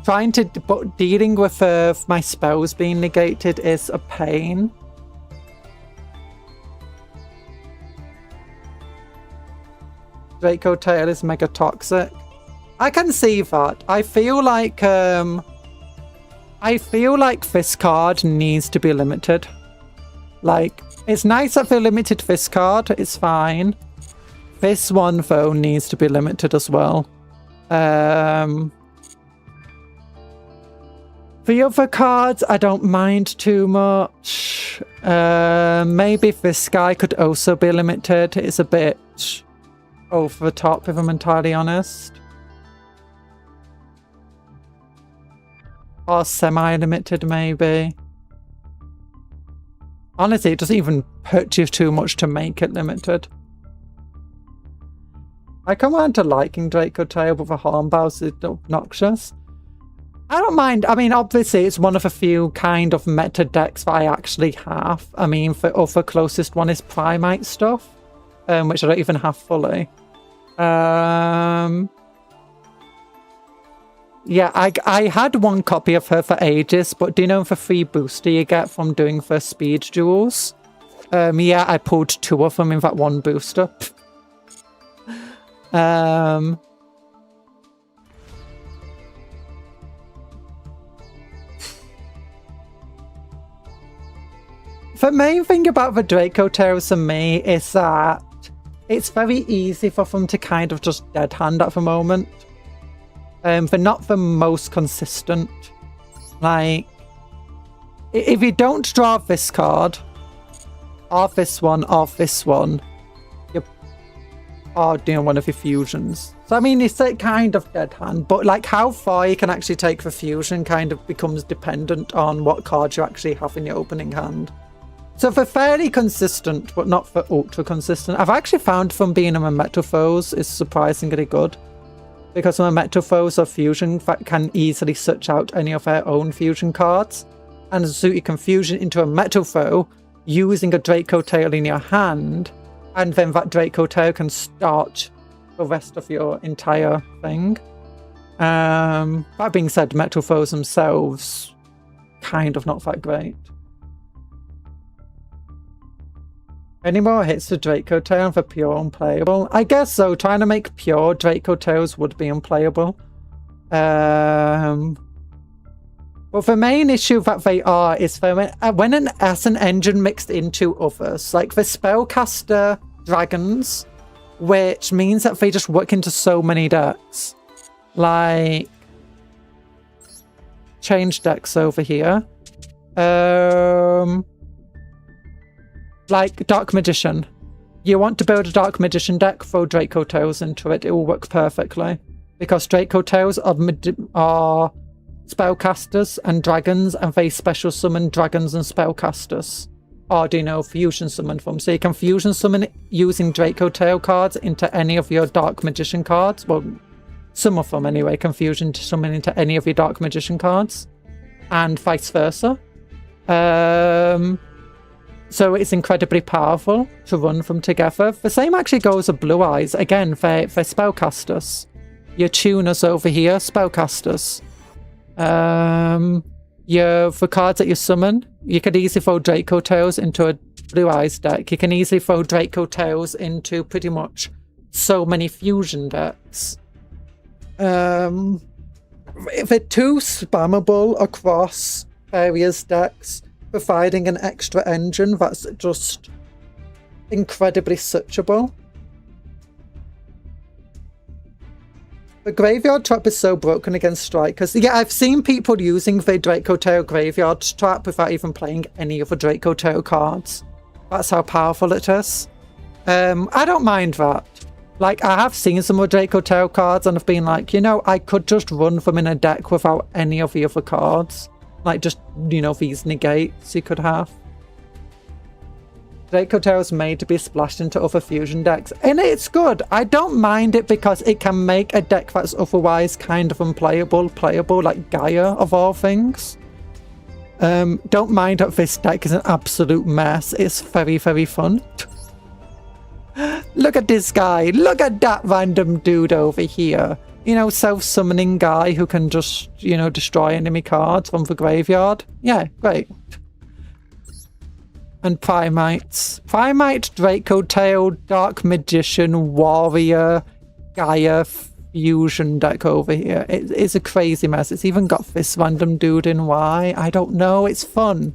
But dealing with my spells being negated is a pain. Draco Tail is mega toxic. I can see that. I feel like this card needs to be limited. Like, it's nice that they limited this card. It's fine. This one though needs to be limited as well. The other cards, I don't mind too much. Maybe this guy could also be limited. It's a bit over the top, if I'm entirely honest. Or semi-limited, maybe. Honestly, it doesn't even hurt you too much to make it limited. I come around to liking Draco Tail, but the Hornbows is obnoxious. I don't mind. I mean, obviously, it's one of a few kind of meta decks that I actually have. I mean, the other closest one is Primite stuff, which I don't even have fully. Yeah, I had 1 copy of her for ages, but do you know the free booster you get from doing the speed duels? Yeah, I pulled 2 of them in that 1 booster. The main thing about the Draco Tails and me is that it's very easy for them to kind of just dead hand at the moment. They're not the most consistent. Like, If you don't draw this card, or this one, you are doing one of your fusions. So, I mean, it's like kind of dead hand, but like how far you can actually take the fusion kind of becomes dependent on what cards you actually have in your opening hand. So for fairly consistent, but not for ultra consistent, I've actually found from being a Metal Foes is surprisingly good. Because some Metal Foes or fusion can easily search out any of their own fusion cards. And so you can fusion into a Metal Foe using a Draco Tail in your hand, and then that Draco Tail can start the rest of your entire thing. That being said, Metal Foes themselves, kind of not that great. Any more hits to Draco Tail for pure unplayable? I guess so. Trying to make pure Draco Tails would be unplayable. But the main issue that they are is when an Ascent engine mixed into others, like the Spellcaster Dragons, which means that they just work into so many decks. Like, change decks over here. Like Dark Magician. You want to build a Dark Magician deck, throw Draco Tails into it. It will work perfectly. Because Draco Tails are spellcasters and dragons, and they special summon dragons and spellcasters. Or do you know, fusion summon them. So you can fusion summon using Draco Tail cards into any of your Dark Magician cards. Well, some of them anyway can fusion summon into any of your Dark Magician cards. And vice versa. So it's incredibly powerful to run them together. The same actually goes with Blue Eyes. Again, for spellcasters. Your tuners over here, spellcasters. For cards that you summon, you could easily throw Draco Tails into a Blue Eyes deck. You can easily throw Draco Tails into pretty much so many fusion decks. They're too spammable across various decks, providing an extra engine that's just incredibly searchable. The Graveyard Trap is so broken against Strikers. Yeah, I've seen people using the Draco Tail Graveyard Trap without even playing any of the Draco Tail cards. That's how powerful it is. I don't mind that. Like, I have seen some of the Draco Tail cards and I've been like, you know, I could just run them in a deck without any of the other cards. Like, just, you know, these negates you could have. Draco Tail is made to be splashed into other fusion decks. And it's good. I don't mind it because it can make a deck that's otherwise kind of unplayable, playable, like Gaia of all things. Don't mind that this deck is an absolute mess. It's very, very fun. Look at this guy. Look at that random dude over here. You know, self-summoning guy who can just, you know, destroy enemy cards from the graveyard. Yeah, great. And Primites. Primite, Draco Tail, Dark Magician, Warrior, Gaia, Fusion deck over here. It's a crazy mess. It's even got this random dude in Y. I don't know. It's fun.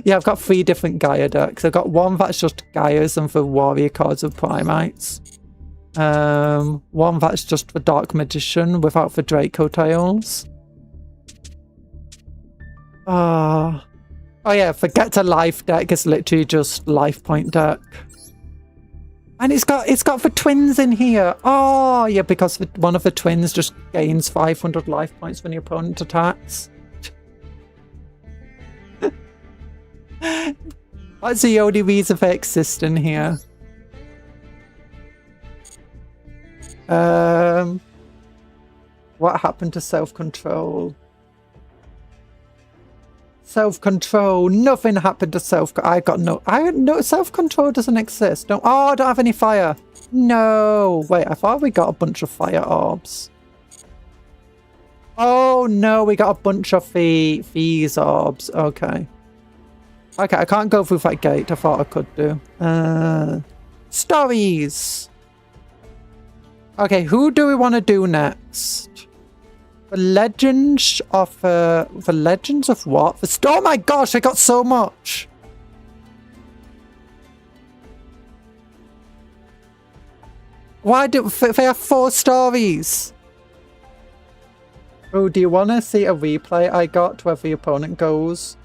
Yeah, I've got 3 different Gaia decks. I've got one that's just Gaias and for Warrior cards of Primites. One that's just for Dark Magician without the Draco Tails. Oh yeah, Forget to Life deck is literally just life point deck. And it's got the twins in here. Oh yeah, because one of the twins just gains 500 life points when your opponent attacks. That's the only reason they exist in here. What happened to self-control? Self-control. Nothing happened to self-control. No, self-control doesn't exist. Oh, I don't have any fire. No. Wait, I thought we got a bunch of fire orbs. Oh no, we got a bunch of these orbs. Okay. Okay, I can't go through that gate. I thought I could do. Stories. Okay, who do we want to do next? The Legends of what? Oh my gosh, I got so much. Why do they have 4 stories? Oh, do you want to see a replay I got where the opponent goes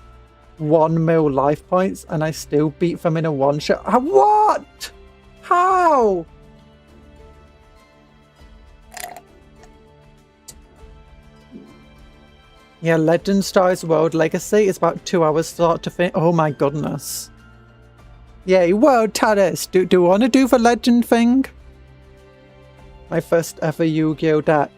1 mil life points and I still beat them in a one-shot? What? How? Yeah, Legend Stars World Legacy is about 2 hours start to finish. Oh my goodness. Yay, World Chalice. Do you want to do the Legend thing? My first ever Yu-Gi-Oh deck.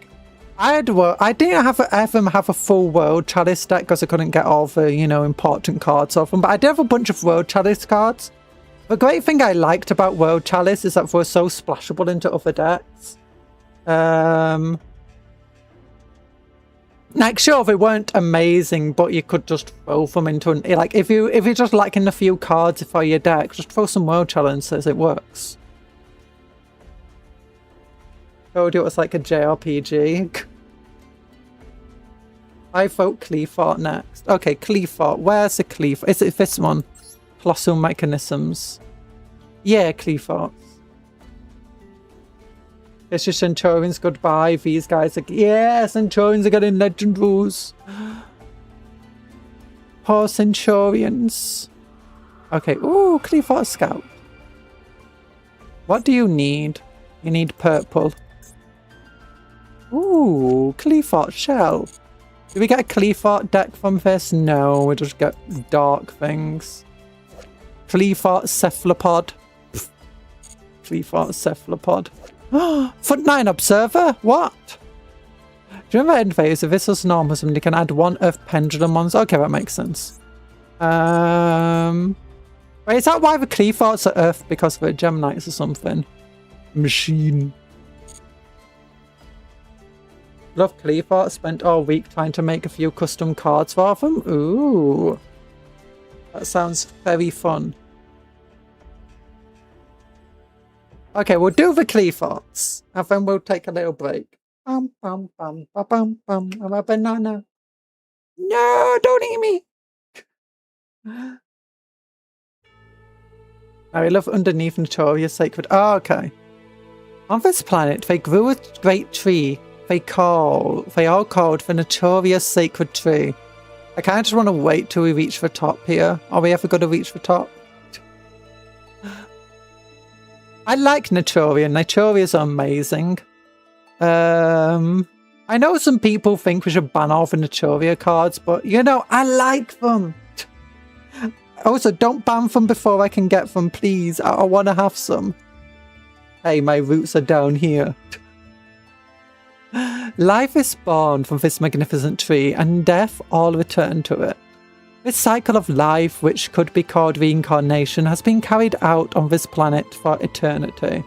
I didn't ever have a full World Chalice deck because I couldn't get all the, you know, important cards off them. But I did have a bunch of World Chalice cards. The great thing I liked about World Chalice is that they were so splashable into other decks. Like, sure, they weren't amazing, but you could just throw them into an... Like, if you're just lacking a few cards for your deck, just throw some World Challenges, it works. Told you it was like a JRPG. I vote Cleafart next. Okay, Cleafart. Where's the Cleafart? Is it this one? Colossal Mechanisms. Yeah, Cleafart. It's just Centurions goodbye. These guys are... Yeah, Centurions are getting Legend rules. Poor Centurions. Okay. Ooh, Cleafart Scout. What do you need? You need purple. Ooh, Cleafart Shell. Do we get a Cleafart deck from this? No, we just get dark things. Cleafart Cephalopod. Cleafart Cephalopod. Foot 9 Observer? What? Do you remember Endphase? If this was normal, somebody can add 1 Earth Pendulum ones. Okay, that makes sense. Wait, is that why the Cleafarts are Earth? Because they're Geminites or something? Machine. Love Cleafart. Spent all week trying to make a few custom cards for them. Ooh. That sounds very fun. Okay, we'll do the Cleafarts, and then we'll take a little break. Bum, bum, bum, bum, bum, bum. I'm a banana. No, don't eat me. I love underneath Notorious Sacred. Oh, okay. On this planet, they grew a great tree they all called the Notorious Sacred Tree. I kind of just want to wait till we reach the top here. Are we ever going to reach the top? I like Notorian. Notorians are amazing. I know some people think we should ban all the Notoria cards, but, you know, I like them. Also, don't ban them before I can get them, please. I want to have some. Hey, my roots are down here. Life is born from this magnificent tree, and death all return to it. This cycle of life, which could be called reincarnation, has been carried out on this planet for eternity.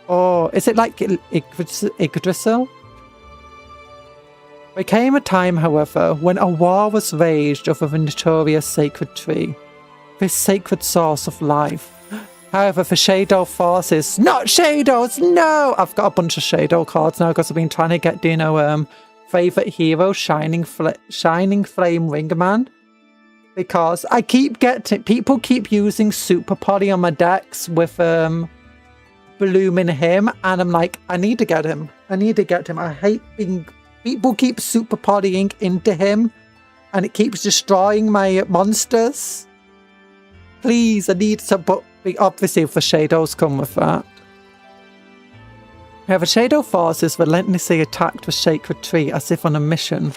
Or is it like Yggdrasil? There came a time, however, when a war was waged over the notorious sacred tree, this sacred source of life. However, the Shadow forces... Not Shadows! No! I've got a bunch of Shadow cards now because I've been trying to get, you know, favourite hero, Shining Flame Ringman. Because I keep getting... People keep using Super Poly on my decks with blooming him. And I'm like, I need to get him. I need to get him. I hate being... People keep Super Polying into him. And it keeps destroying my monsters. Please, I need to... But obviously, the Shadows come with that. The Shadow forces relentlessly attacked the sacred tree as if on a mission.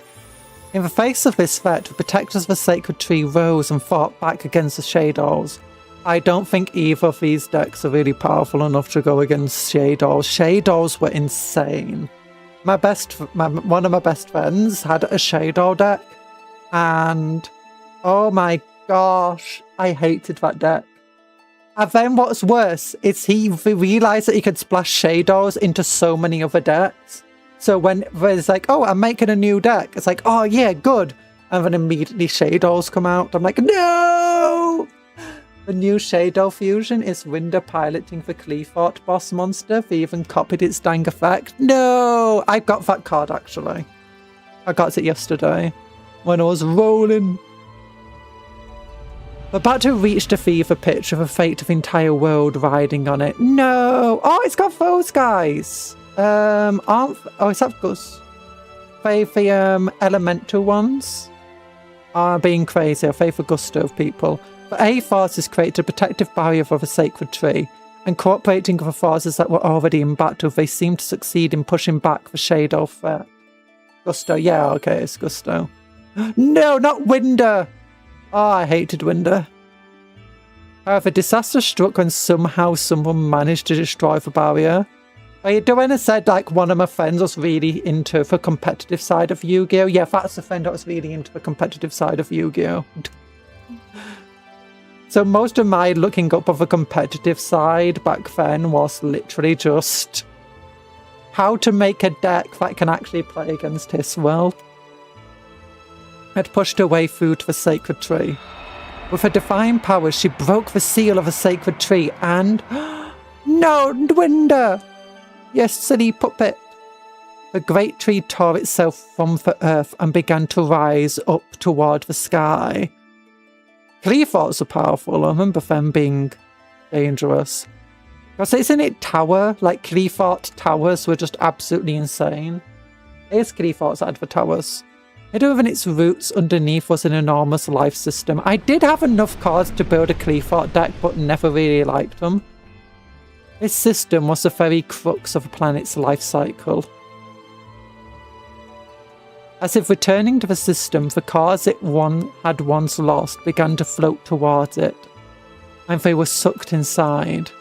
In the face of this threat, the protectors of the sacred tree rose and fought back against the Shadows. I don't think either of these decks are really powerful enough to go against Shadows. Shadows were insane. One of my best friends had a Shadow deck, and oh my gosh, I hated that deck. And then what's worse is he realised that he could splash Shadows into so many other decks. So when it's like, oh, I'm making a new deck, it's like, oh yeah, good. And then immediately Shadows come out. I'm like, no! The new Shadow fusion is Winder piloting the Cleafart boss monster. They even copied its dang effect. No! I got that card actually. I got it yesterday when I was rolling. We're about to reach the fever pitch of the fate of the entire world riding on it. No! Oh, it's got those guys! Oh, is that Gus? the elemental ones are being crazy. I favour gusto of people. But A forces created a protective barrier for the sacred tree, and cooperating with the forces that were already in battle, they seem to succeed in pushing back the shade of threat. Gusto, yeah, okay, it's Gusto. No, not Winder! Oh, I hated Winder. However, disaster struck when somehow someone managed to destroy the barrier. Duenna said, like, one of my friends was really into the competitive side of Yu-Gi-Oh! Yeah, that's the friend that was really into the competitive side of Yu-Gi-Oh! So most of my looking up of the competitive side back then was literally just how to make a deck that can actually play against Hiswell. Had pushed her way through to the sacred tree. With her divine powers, she broke the seal of the sacred tree and... No, Dwinder! Yes, silly puppet. The great tree tore itself from the earth and began to rise up toward the sky. Clearthoughts are powerful. I remember them being dangerous. Because isn't it tower? Like, Clearthought towers were just absolutely insane. It's Clearthoughts that had the towers. Hidden within its roots underneath was an enormous life system. I did have enough cards to build a Clearthought deck, but never really liked them. This system was the very crux of the planet's life cycle. As if returning to the system, the cards it had once lost began to float towards it, and they were sucked inside.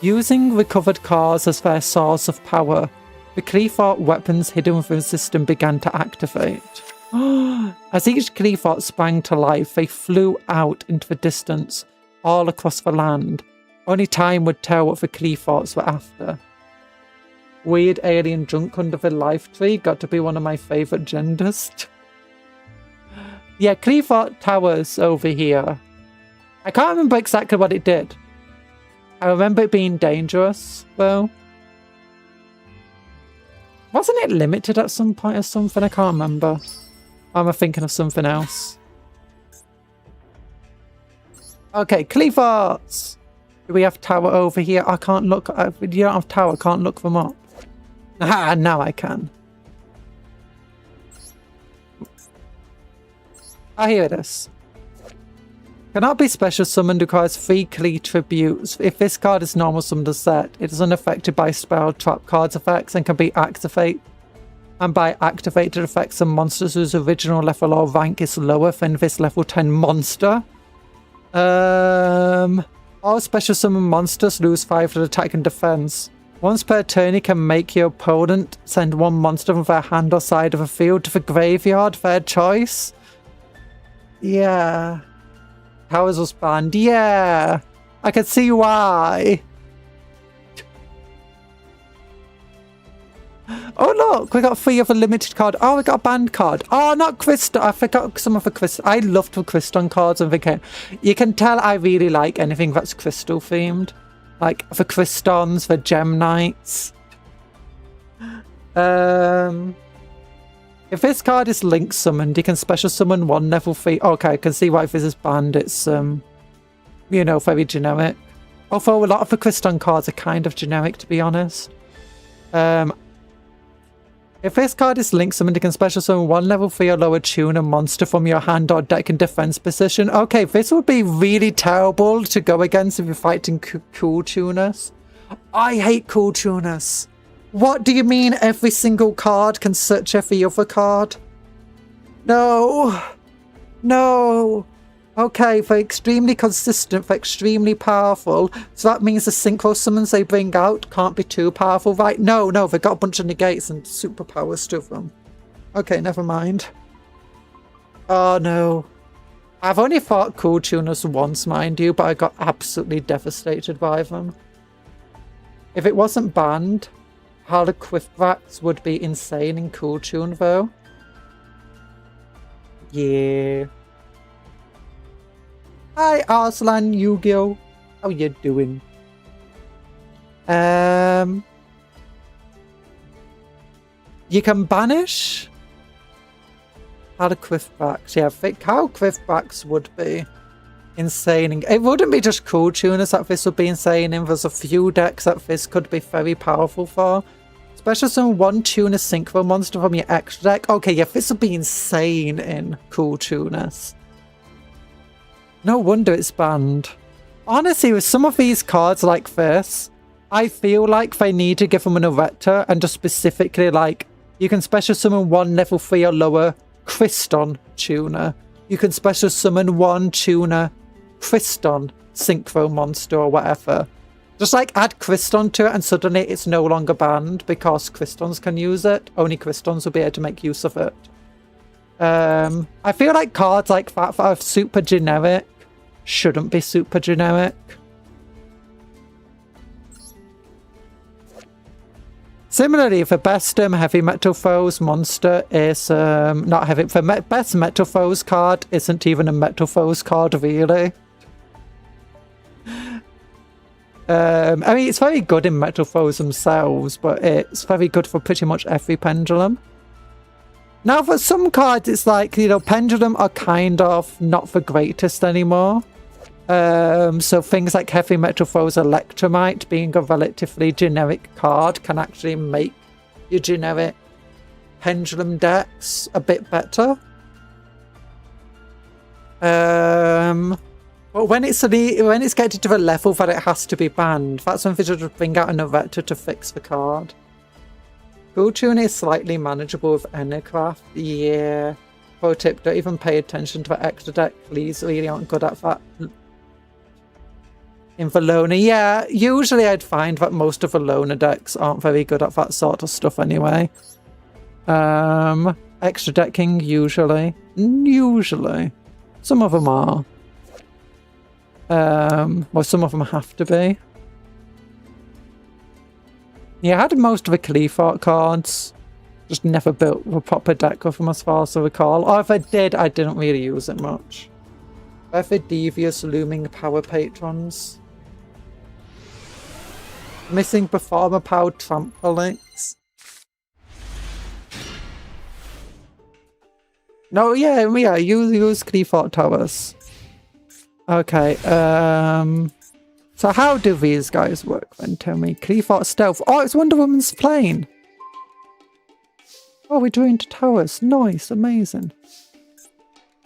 Using recovered cards as their source of power, the Clearthought weapons hidden within the system began to activate. As each Clearthought sprang to life, they flew out into the distance, all across the land. Only time would tell what the Clearthoughts were after. Weird alien junk under the life tree got to be one of my favourite genders. Yeah, Clearthought towers over here. I can't remember exactly what it did. I remember it being dangerous, though. Wasn't it limited at some point or something? I can't remember. Or am I thinking of something else? Okay, Clearthoughts! Do we have tower over here? I can't look. You don't have tower, I can't look them up. Ah, now I can. Here it is. Cannot be special summoned, requires 3 Clee tributes. If this card is normal summoned as set, it is unaffected by spell trap cards effects and can be activated. And by activated effects and monsters whose original level or rank is lower than this level 10 monster. All special summon monsters lose 5 to attack and defense. Once per turn, you can make your opponent send 1 monster from their hand or side of a field to the graveyard, their choice. Yeah. Towers was banned. Yeah. I can see why. Oh look, we got 3 of a limited card. Oh, we got a banned card. Oh, not Crystal. I forgot some of the Crystal. I loved the Crystal cards and thinking. You can tell I really like anything that's Crystal themed. Like the Crystons, the Gem Knights. If this card is link summoned, you can special summon 1 level 3. Okay, I can see why if this is banned, it's you know, very generic. Although a lot of the Crystal cards are kind of generic, to be honest. If this card is link summoned, you can special summon 1 level 3 or lower tuner monster from your hand or deck in defense position. Okay, this would be really terrible to go against if you're fighting cool tuners. I hate cool tuners. What do you mean every single card can search every other card? No. No. Okay, they're extremely consistent, they're extremely powerful. So that means the synchro summons they bring out can't be too powerful, right? No, they've got a bunch of negates and superpowers to them. Okay, never mind. Oh no. I've only fought cool tuners once, mind you, but I got absolutely devastated by them. If it wasn't banned, Harlequithrax would be insane in cool tune though. Yeah. Hi Arslan Yu-Gi-Oh! How you doing? You can banish Harlequithrax. Yeah, I think Harlequithrax would be insane. It wouldn't be just cool tuners that this would be insane in. There's a few decks that this could be very powerful for. Special summon 1 tuna synchro monster from your extra deck. Okay, yeah, this would be insane in Cool Tunas. No wonder it's banned. Honestly, with some of these cards like this, I feel like they need to give them an Erector and just specifically like, you can special summon 1 level 3 or lower Kriston tuna. You can special summon 1 tuna Kriston synchro monster or whatever. Just like add Kriston to it and suddenly it's no longer banned because Kristons can use it. Only Kristons will be able to make use of it. I feel like cards like that are super generic shouldn't be super generic. Similarly, the best heavy metal foes monster is not heavy. The best metal foes card isn't even a metal foes card, really. I mean, it's very good in metal foes themselves, but it's very good for pretty much every pendulum. Now, for some cards, it's like, you know, pendulum are kind of not the greatest anymore. So things like Heavy Metal Foes Electromite being a relatively generic card can actually make your generic pendulum decks a bit better. But when it's getting to the level that it has to be banned, that's when they should bring out an Erector to fix the card. Cool Tuna is slightly manageable with Enercraft. Yeah. Pro tip, don't even pay attention to the extra deck. Please really aren't good at that. In Valona, yeah, usually I'd find that most of the Valona decks aren't very good at that sort of stuff anyway. Extra decking, usually. Usually. Some of them are. Well, some of them have to be. Yeah, I had most of the Cleafort cards. Just never built a proper deck of them as far as I recall. Or if I did, I didn't really use it much. Ever Devious Looming Power Patrons. Missing Performer Powered Trampolines. No, yeah, use Cleafort Towers. Okay, so how do these guys work then? Tell me. Cleafort Stealth. Oh, it's Wonder Woman's plane. Oh, we're doing the towers. Nice, amazing.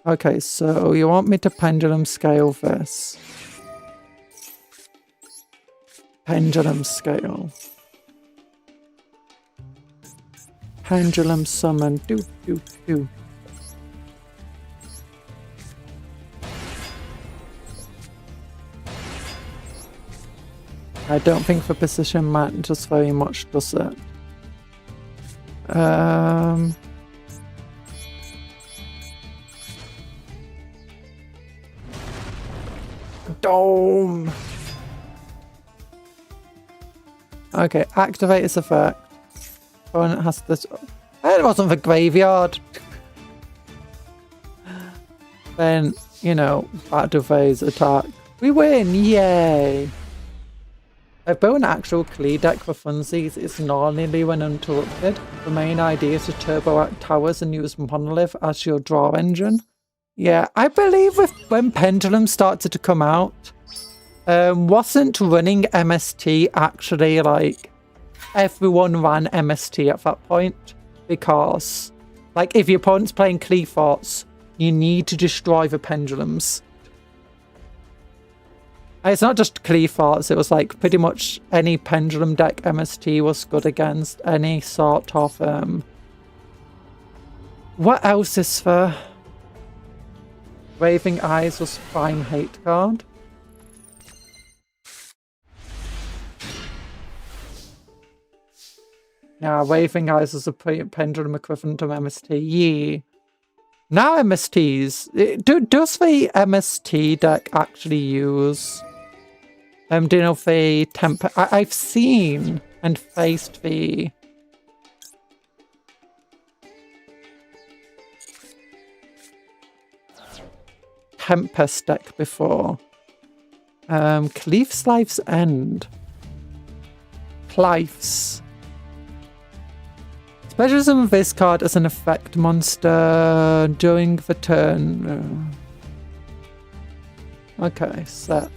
Okay, so you want me to pendulum scale this. Pendulum scale. Pendulum summon. Do. I don't think the position matters very much, does it? Dome. Okay, activate its effect. Opponent has this. It wasn't the graveyard. Then, you know, battle phase attack. We win! Yay! I built an actual Klee deck for funsies. It's normally when interrupted. The main idea is to turbo out towers and use Monolith as your draw engine. Yeah, I believe when Pendulum started to come out, wasn't running MST actually like everyone ran MST at that point? Because like if your opponent's playing Cleaforts, you need to destroy the pendulums. And it's not just Cleaforts, it was like pretty much any pendulum deck MST was good against any sort of what else is there? Raving Eyes was prime hate card. Yeah, Raving Eyes is a pendulum equivalent to MST. Yeah. Now MSTs, does the MST deck actually use do you know the temper? I've seen and faced the Tempest deck before. Cleef's Life's End. Clifes. Specialism of this card as an effect monster during the turn. Okay, set.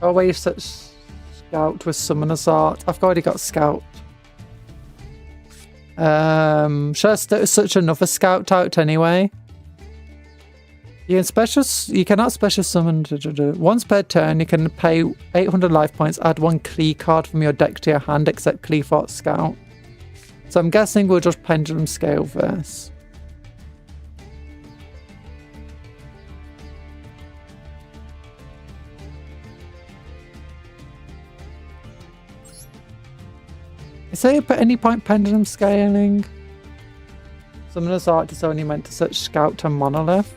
Always such Scout with Summoner's Art. I've already got Scout. Should I such another scout out anyway? You cannot special summon. Once per turn, you can pay 800 life points, add 1 key card from your deck to your hand, except Cleafort Scout. So I'm guessing we'll just pendulum scale this. Is there at any point pendulum scaling? Summoner's Art is only meant to search Scout and Monolith.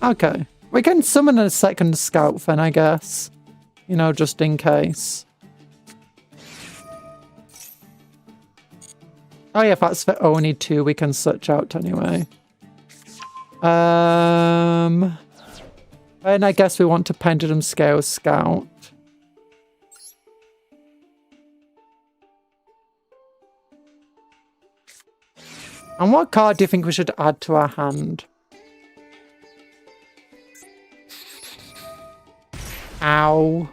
Okay. We can summon a second Scout then, I guess. You know, just in case. Oh yeah, if that's the only 2 we can search out anyway. And I guess we want to pendulum scale Scout. And what card do you think we should add to our hand? Ow.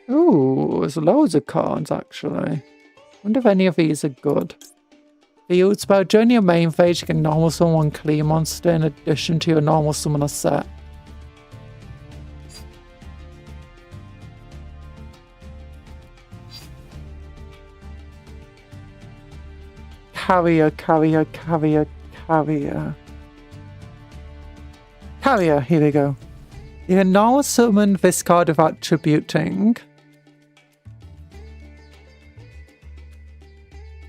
Ooh, there's loads of cards actually. Wonder if any of these are good. Field spell. During your main phase, you can normal summon 1 clear monster in addition to your normal summoner set. Carrier, here we go. You can normal summon this card without tributing.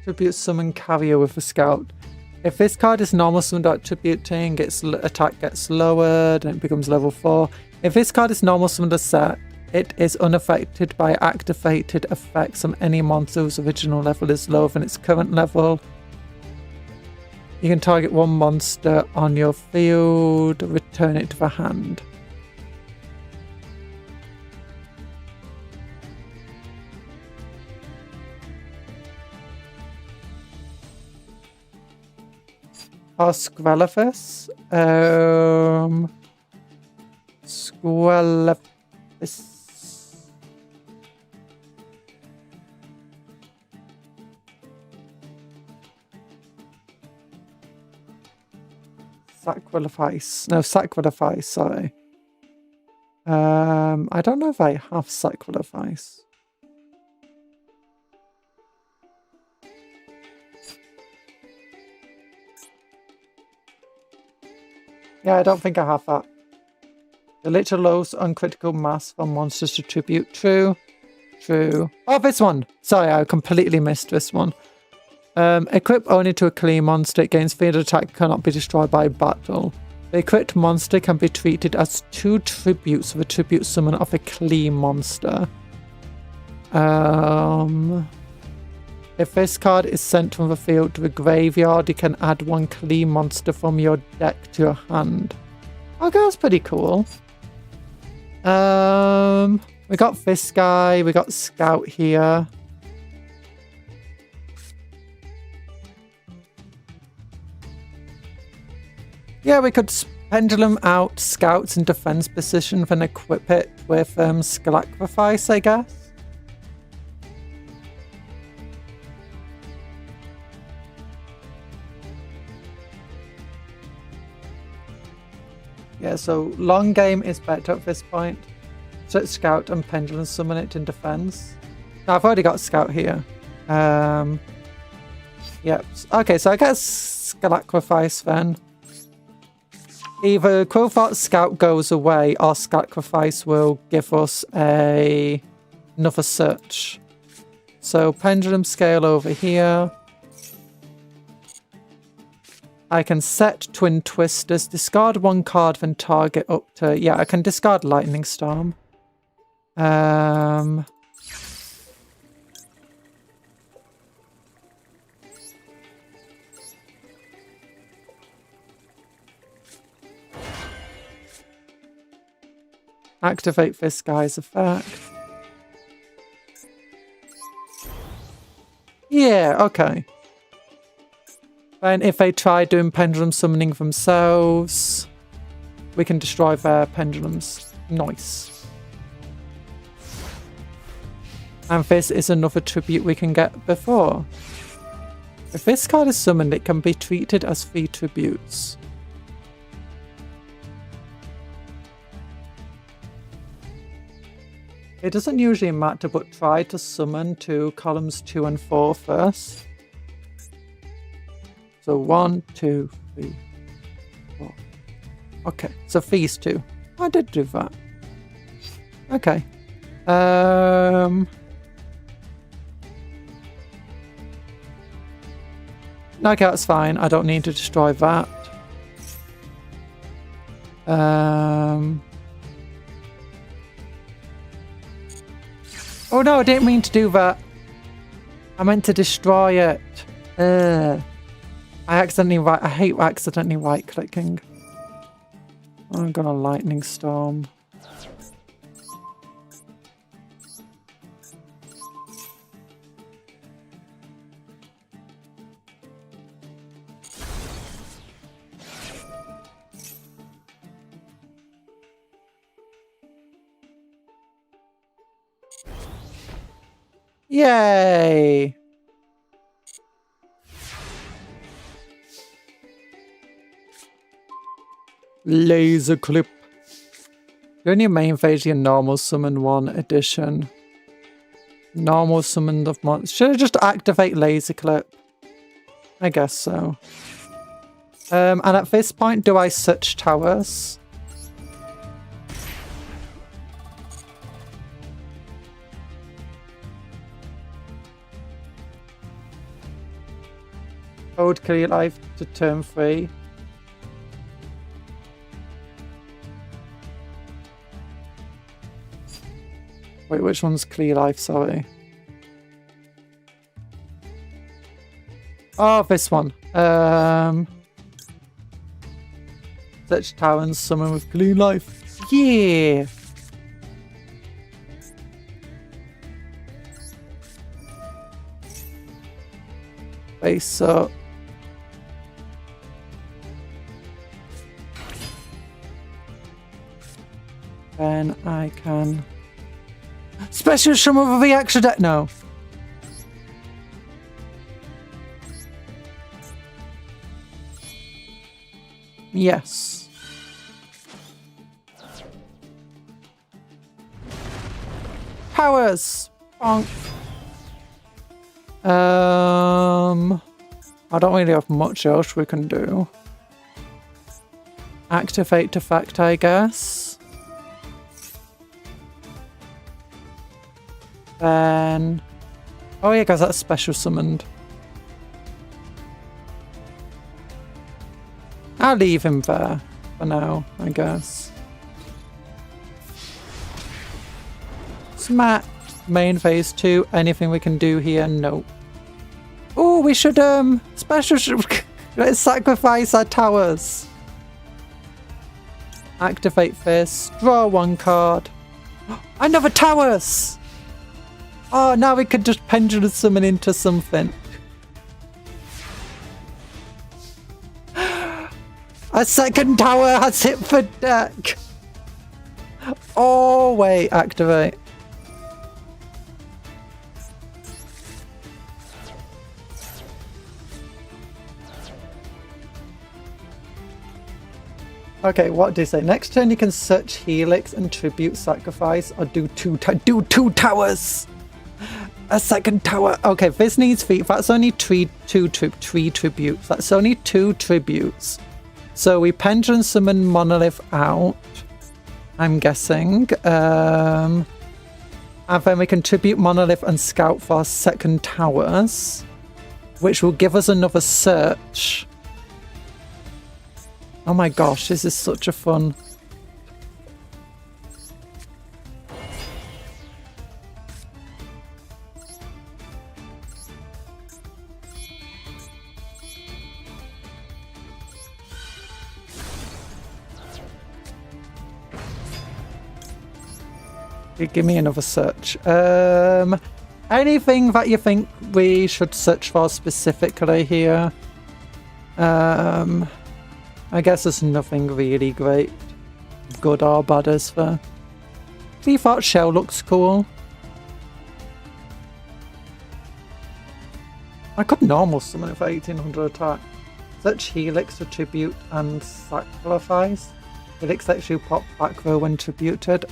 Tribute summon Carrier with a Scout. If this card is normal summoned without tributing, its attack gets lowered and it becomes level 4. If this card is normal summoned as set, it is unaffected by activated effects on any monster whose original level is lower than its current level. You can target 1 monster on your field, return it to the hand. Squelephus? Squelephus. Sacrifice. No, sacrifice, sorry. I don't know if I have sacrifice. Yeah, I don't think I have that. The little lows uncritical mass for monsters to tribute. True. True. Oh, this one. Sorry, I completely missed this one. Equip only to a clean monster. It gains field attack, cannot be destroyed by battle. The equipped monster can be treated as 2 tributes of a tribute summon of a clean monster. If this card is sent from the field to the graveyard, you can add 1 clean monster from your deck to your hand. Okay, that's pretty cool. We got this guy, we got Scout here. Yeah, we could pendulum out Scouts in defense position, then equip it with Sacrifice, I guess. Yeah, so long game is better at this point. So it's Scout and pendulum summon it in defense. Now I've already got Scout here. Yep. Okay, so I guess Sacrifice then. Either Quillthought Scout goes away or Sacrifice will give us another search. So pendulum scale over here. I can set Twin Twisters, discard 1 card, then target up to... Yeah, I can discard Lightning Storm. Activate this guy's effect. Yeah, okay. Then if they try doing pendulum summoning themselves, we can destroy their pendulums. Nice. And this is another tribute we can get before. If this card is summoned, it can be treated as 3 tributes. It doesn't usually matter, but try to summon to columns 2 and 4 first. So 1, 2, 3, 4. Okay, so these 2. I did do that. Okay. Okay, that's fine. I don't need to destroy that. Oh no, I didn't mean to do that. I meant to destroy it. I hate accidentally right clicking. I'm gonna lightning storm. Yay! Laser clip. You're in your main phase, your normal summon 1 edition. Normal summon of monsters. Should I just activate laser clip? I guess so. And at this point, do I search towers? Hold clear life to turn 3. Wait, which one's clear life? Sorry. Oh, this one. Search tower and summon with clear life. Yeah. Face up. Then I can special summon with the extra deck. No. Yes. Powers. Bonk. I don't really have much else we can do. Activate effect, I guess. Then... oh yeah, guys, that's special summoned. I'll leave him there for now, I guess. Smack. Main phase 2. Anything we can do here? Nope. Oh, we should let's sacrifice our towers. Activate this. Draw 1 card. Another towers. Oh, now we can just pendulum summon into something. A second tower has hit for deck. Oh, wait, activate. Okay, what do you say? Next turn you can search Helix and Tribute Sacrifice or do two towers. A second tower. Okay, this needs feet. That's only three tributes. That's only 2 tributes. So we pendulum summon Monolith out, I'm guessing. And then we can tribute Monolith and scout for second towers, which will give us another search. Oh my gosh, this is such a fun. Give me another search. Anything that you think we should search for specifically here? I guess there's nothing really great, good or bad as for. Cleafheart shell looks cool. I could normal summon it for 1800 attack. Such Helix for tribute and sacrifice. Helix lets you pop back row when tributed.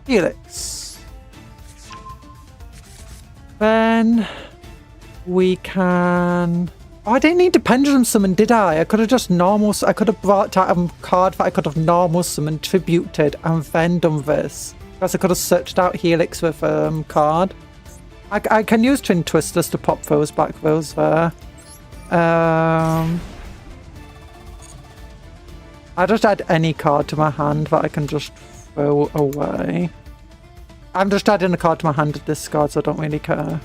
Helix. Then we can... Oh, I didn't need to pendulum summon, did I? I could have just normal... I could have brought out a card that I could have normal summoned, tributed, and then done this. Because I could have searched out Helix with card. I can use Twin Twisters to pop those back rows there. I just add any card to my hand that I can just throw away. I'm just adding a card to my hand to discard, so I don't really care.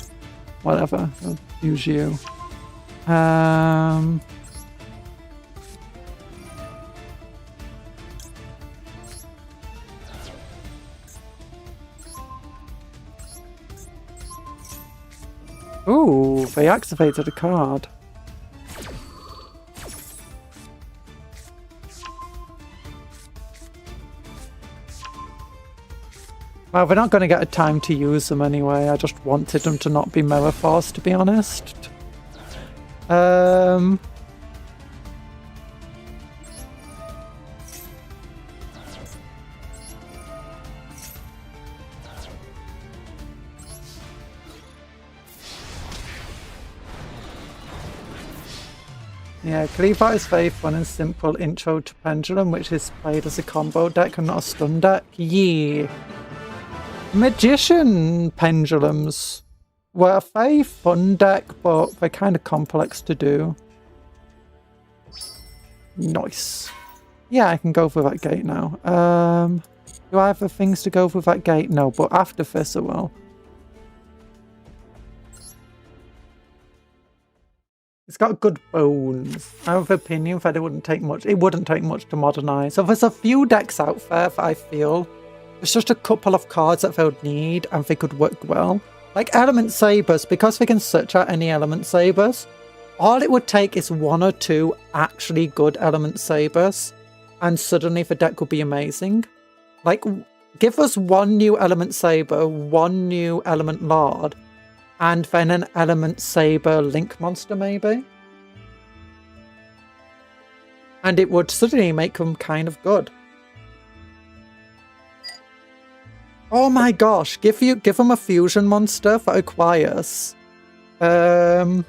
Whatever, I'll use you. Ooh, they activated a card. Well, we're not going to get a time to use them anyway. I just wanted them to not be Mirror Force, to be honest. Yeah, Cleafheart is very fun and simple intro to Pendulum, which is played as a combo deck and not a stun deck. Yeah. Magician Pendulums were a very fun deck, but they're kind of complex to do. Nice. Yeah, I can go for that gate now. Do I have the things to go for that gate? No, but after this I will. It's got good bones. I have an opinion that it wouldn't take much. It wouldn't take much to modernize. So there's a few decks out there that I feel there's just a couple of cards that they would need and they could work well. Like Element Sabers, because they can search out any Element Sabers, all it would take is 1 or 2 actually good Element Sabers and suddenly the deck would be amazing. Like, give us 1 new Element Saber, 1 new Element Lord, and then an Element Saber Link monster maybe. And it would suddenly make them kind of good. Oh my gosh, give them a fusion monster that acquires 4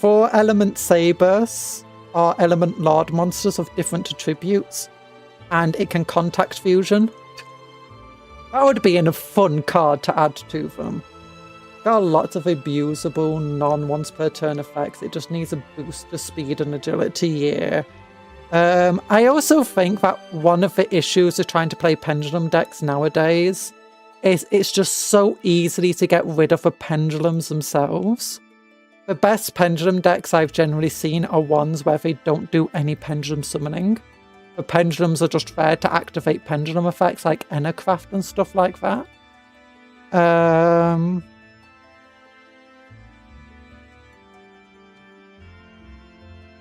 Element Sabers or Element Lord monsters of different attributes, and it can contact fusion. That would be a fun card to add to them. Got lots of abusable non-once per turn effects. It just needs a boost to speed and agility, yeah. I also think that one of the issues of trying to play pendulum decks nowadays is it's just so easy to get rid of the pendulums themselves. The best pendulum decks I've generally seen are ones where they don't do any pendulum summoning. The pendulums are just there to activate pendulum effects like Enercraft and stuff like that.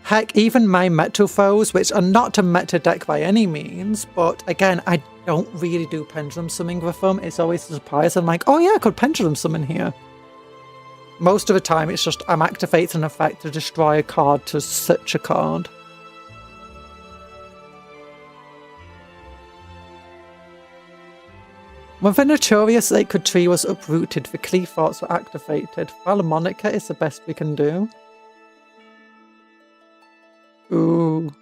Heck, even my Metal Foes, which are not a meta deck by any means, but again, I don't really do pendulum summoning with them. It's always a surprise. I'm like, oh yeah, I could pendulum summon here. Most of the time, it's just I'm activating an effect to destroy a card to search a card. When the Notorious Sacred Tree was uprooted, the Cleafhearts were activated. Phalamonica is the best we can do. Ooh.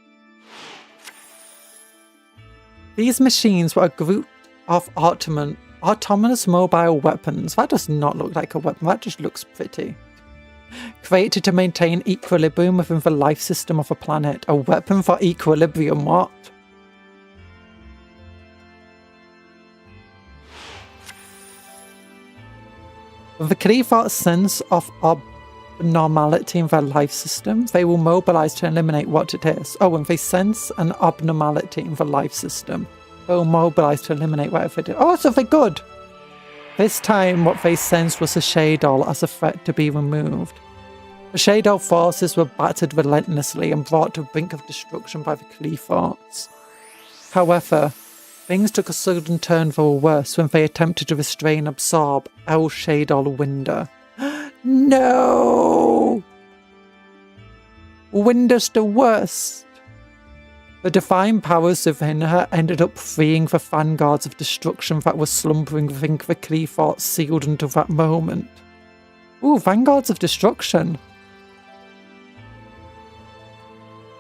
These machines were a group of autonomous mobile weapons. That does not look like a weapon, that just looks pretty. Created to maintain equilibrium within the life system of a planet. A weapon for equilibrium, what? With the Cleafheart's sense of abnormality in their life system, they will mobilize to eliminate what it is. Oh, when they sense an abnormality in the life system, they will mobilize to eliminate whatever it is. Oh, so they're good! This time, what they sensed was a Shadow as a threat to be removed. The Shadow forces were battered relentlessly and brought to the brink of destruction by the Cleafhearts. However, things took a sudden turn for the worse when they attempted to restrain and absorb El Shadol Winder. No! Winder's the worst. The divine powers within her ended up freeing the vanguards of destruction that were slumbering within the Cleethorts sealed until that moment. Ooh, vanguards of destruction.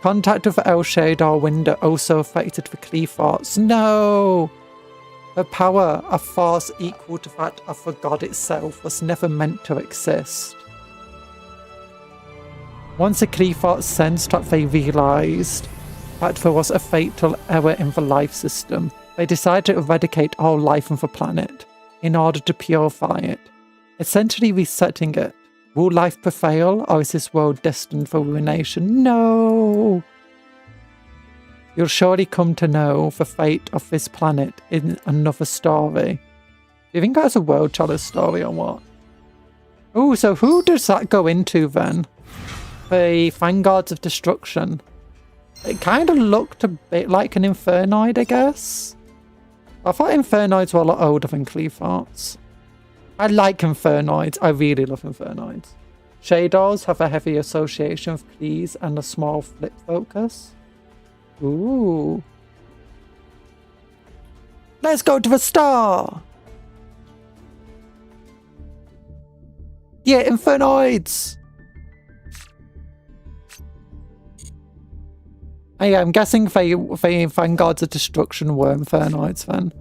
Contact with the El Shadol Winder also affected the Cleethorts. No! The power, a force equal to that of the god itself, was never meant to exist. Once the Cleethorts sensed that they realised that there was a fatal error in the life system, they decided to eradicate all life on the planet in order to purify it, essentially resetting it. Will life prevail, or is this world destined for ruination? No! You'll surely come to know the fate of this planet in another story. Do you think that's a world challenge story or what? Oh, so who does that go into then? The Vanguards of Destruction. It kind of looked a bit like an Infernoid, I guess. I thought Infernoids were a lot older than Cleethorts. I like Infernoids. I really love Infernoids. Shadows have a heavy association with Clees and a small flip focus. Ooh. Let's go to the star! Yeah, Infernoids! Oh, yeah, I'm guessing they Vanguards of Destruction were Infernoids then.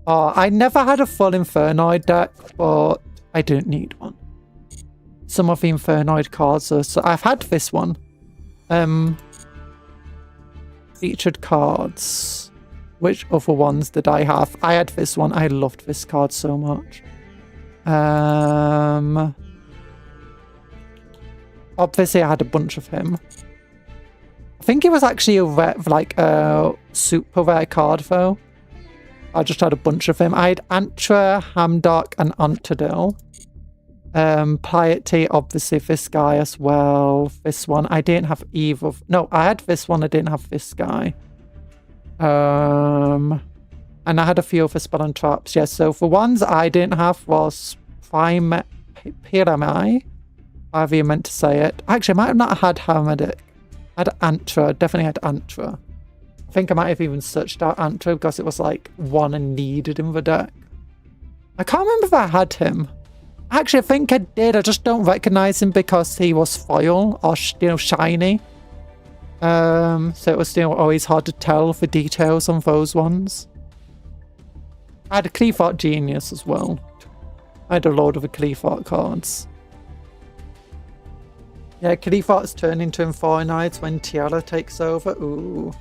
Oh, I never had a full Infernoid deck, but I don't need one. Some of the Infernoid cards are... So I've had this one. Featured cards. Which other ones did I have? I had this one. I loved this card so much. Obviously, I had a bunch of him. I think it was actually a super rare card though. I just had a bunch of him. I had Antra, Hamdark, and Antidil. Piety, obviously this guy as well. This one, I didn't have either. No, I had this one, I didn't have this guy. And I had a few of the spell and traps. Yes, so the ones I didn't have was Pyramai. However you meant to say it. Actually, I might have not had Hamadic. I had Antra, definitely had Antra. I think I might have even searched out Antra because it was like one and needed in the deck. I can't remember if I had him. Actually, I think I did. I just don't recognize him because he was foil or, shiny. So it was always hard to tell the details on those ones. I had a Cleethort Genius as well. I had a load of the Cleethort cards. Yeah, Cleethorts turn into Infernoids when Tiara takes over. Ooh.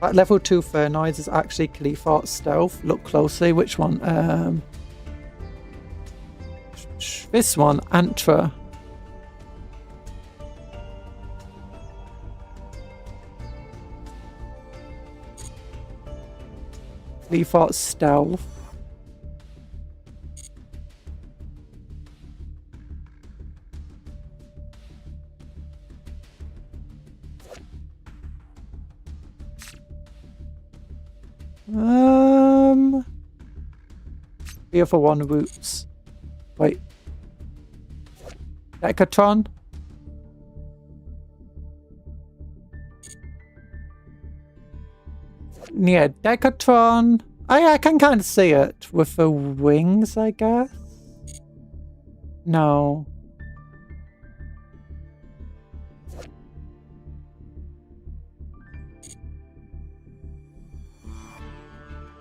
That level 2 Fernoids is actually Cleethort Stealth. Look closely. Which one? This one, Antra. Cleethort Stealth. The other one, Roots. Wait. Decatron? Yeah, Decatron. I can kind of see it with the wings, I guess. No.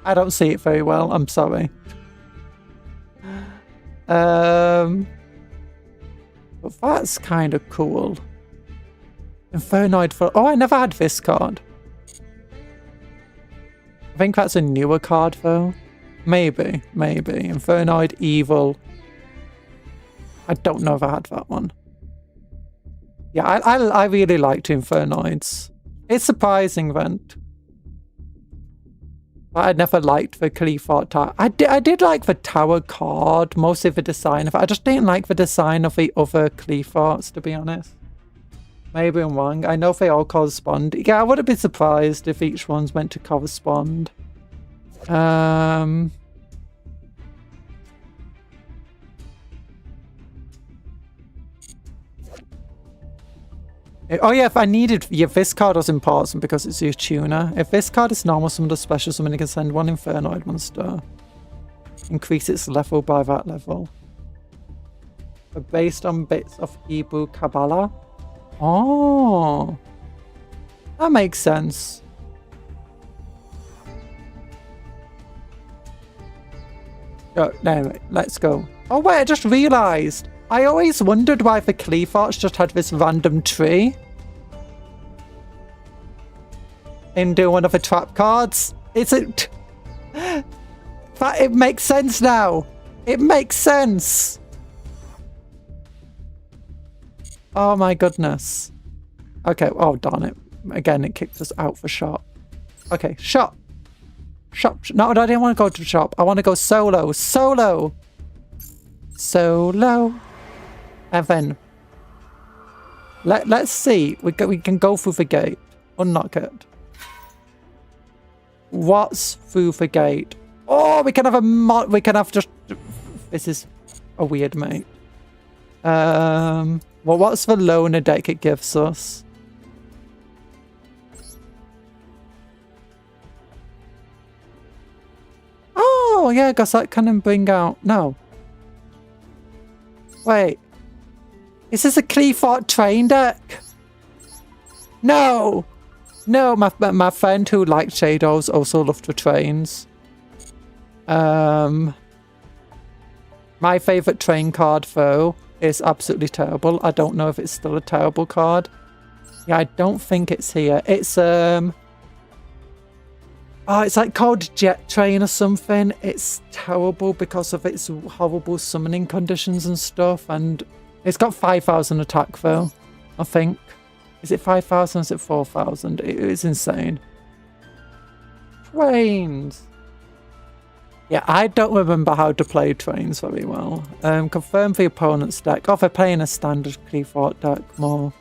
I don't see it very well. I'm sorry. But that's kind of cool. Infernoid for... Oh, I never had this card. I think that's a newer card, though. Maybe. Infernoid, Evil. I don't know if I had that one. Yeah, I really liked Infernoids. It's surprising, Vent. But I never liked the Cleethort Tower. I did like the Tower card, mostly the design of it. I just didn't like the design of the other Cleethorts, to be honest. Maybe I'm wrong. I know they all correspond. Yeah, I wouldn't be surprised if each one's meant to correspond. Oh yeah, if I needed... Yeah, this card was important because it's your tuner. If this card is normal summon or special summon, you can send one Infernoid monster. Increase its level by that level. But based on bits of Hebrew Kabbalah. Oh. That makes sense. Oh, anyway, let's go. Oh wait, I just realised. I always wondered why the Cleafarts just had this random tree. Into one of the trap cards. It's a... It makes sense now. It makes sense. Oh my goodness. Okay, oh darn it. Again, it kicked us out for shop. Okay, shop. Shop. No, I didn't want to go to shop. I want to go solo. Solo. Solo. And then let's see. We can go through the gate. Unlock it. What's through the gate? Oh, we can have a mod. We can have just. This is a weird mate. Well, what's the loner deck it gives us? Oh yeah, I guess that can bring out. No. Wait. Is this a Cleafart train deck? No! No, my friend who liked Shadows also loved the trains. My favourite train card, though, is absolutely terrible. I don't know if it's still a terrible card. Yeah, I don't think it's here. It's, oh, it's like called Jet Train or something. It's terrible because of its horrible summoning conditions and stuff, and it's got 5,000 attack, though, I think. Is it 5,000 or is it 4,000? It's insane. Trains. Yeah, I don't remember how to play trains very well. Confirm the opponent's deck. Oh, they're playing a standard Cleafart deck more.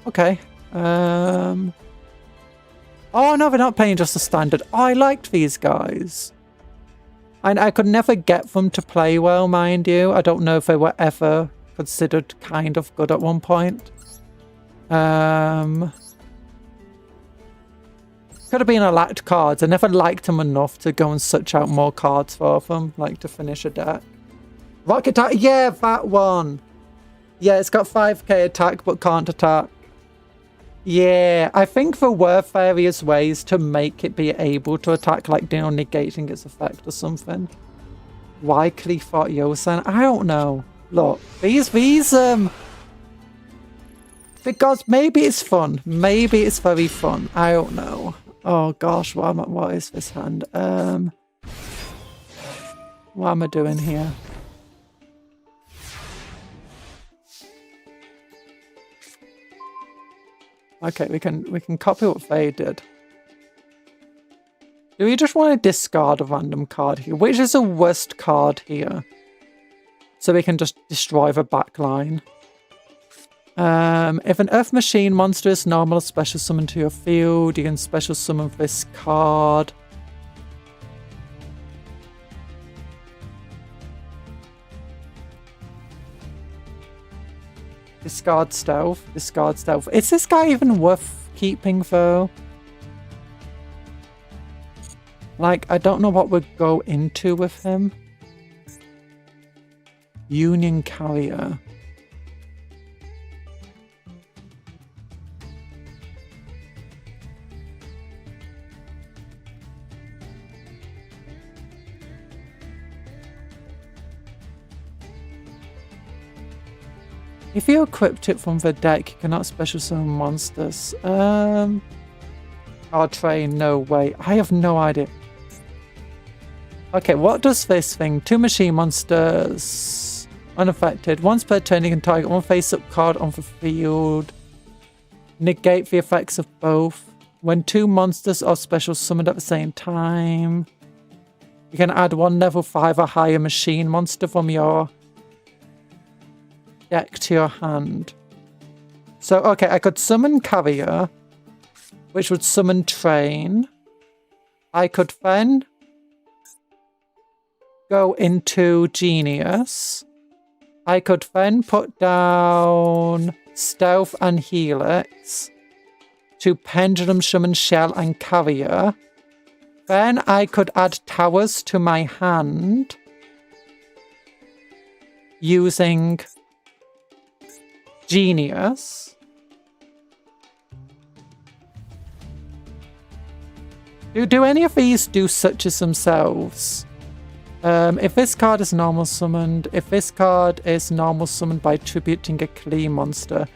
Okay. Oh, no, they're not playing just a standard. Oh, I liked these guys. And I could never get them to play well, mind you. I don't know if they were ever considered kind of good at one point. Could have been a lacked cards. I never liked them enough to go and search out more cards for them, like to finish a deck. Rocket attack, yeah, that one. Yeah, it's got 5k attack but can't attack. Yeah, I think there were various ways to make it be able to attack, like, you know, negating its effect or something. Why Cleafart Yosan? I don't know. Look, these, because maybe it's fun. Maybe it's very fun. I don't know. Oh gosh, what is this hand? What am I doing here? Okay, we can copy what they did. Do we just want to discard a random card here? Which is the worst card here? So we can just destroy the back line. If an Earth Machine monster is normal, special summon to your field, you can special summon this card. Discard stealth. Discard stealth. Is this guy even worth keeping, though? Like, I don't know what we'd go into with him. Union Carrier. If you equipped it from the deck, you cannot special summon monsters. Our train, no way. I have no idea. Okay, what does this thing? 2 machine monsters. Unaffected. Once per turn, you can target one face-up card on the field. Negate the effects of both. When 2 monsters are special summoned at the same time, you can add 1 level 5 or higher machine monster from your deck to your hand. So, okay, I could summon Carrier, which would summon Train. I could then go into Genius. I could then put down Stealth and Helix to Pendulum, Summon, Shell, and Carrier. Then I could add Towers to my hand using Genius. Do any of these do such as themselves? If this card is normal summoned, if this card is normal summoned by tributing a clean monster,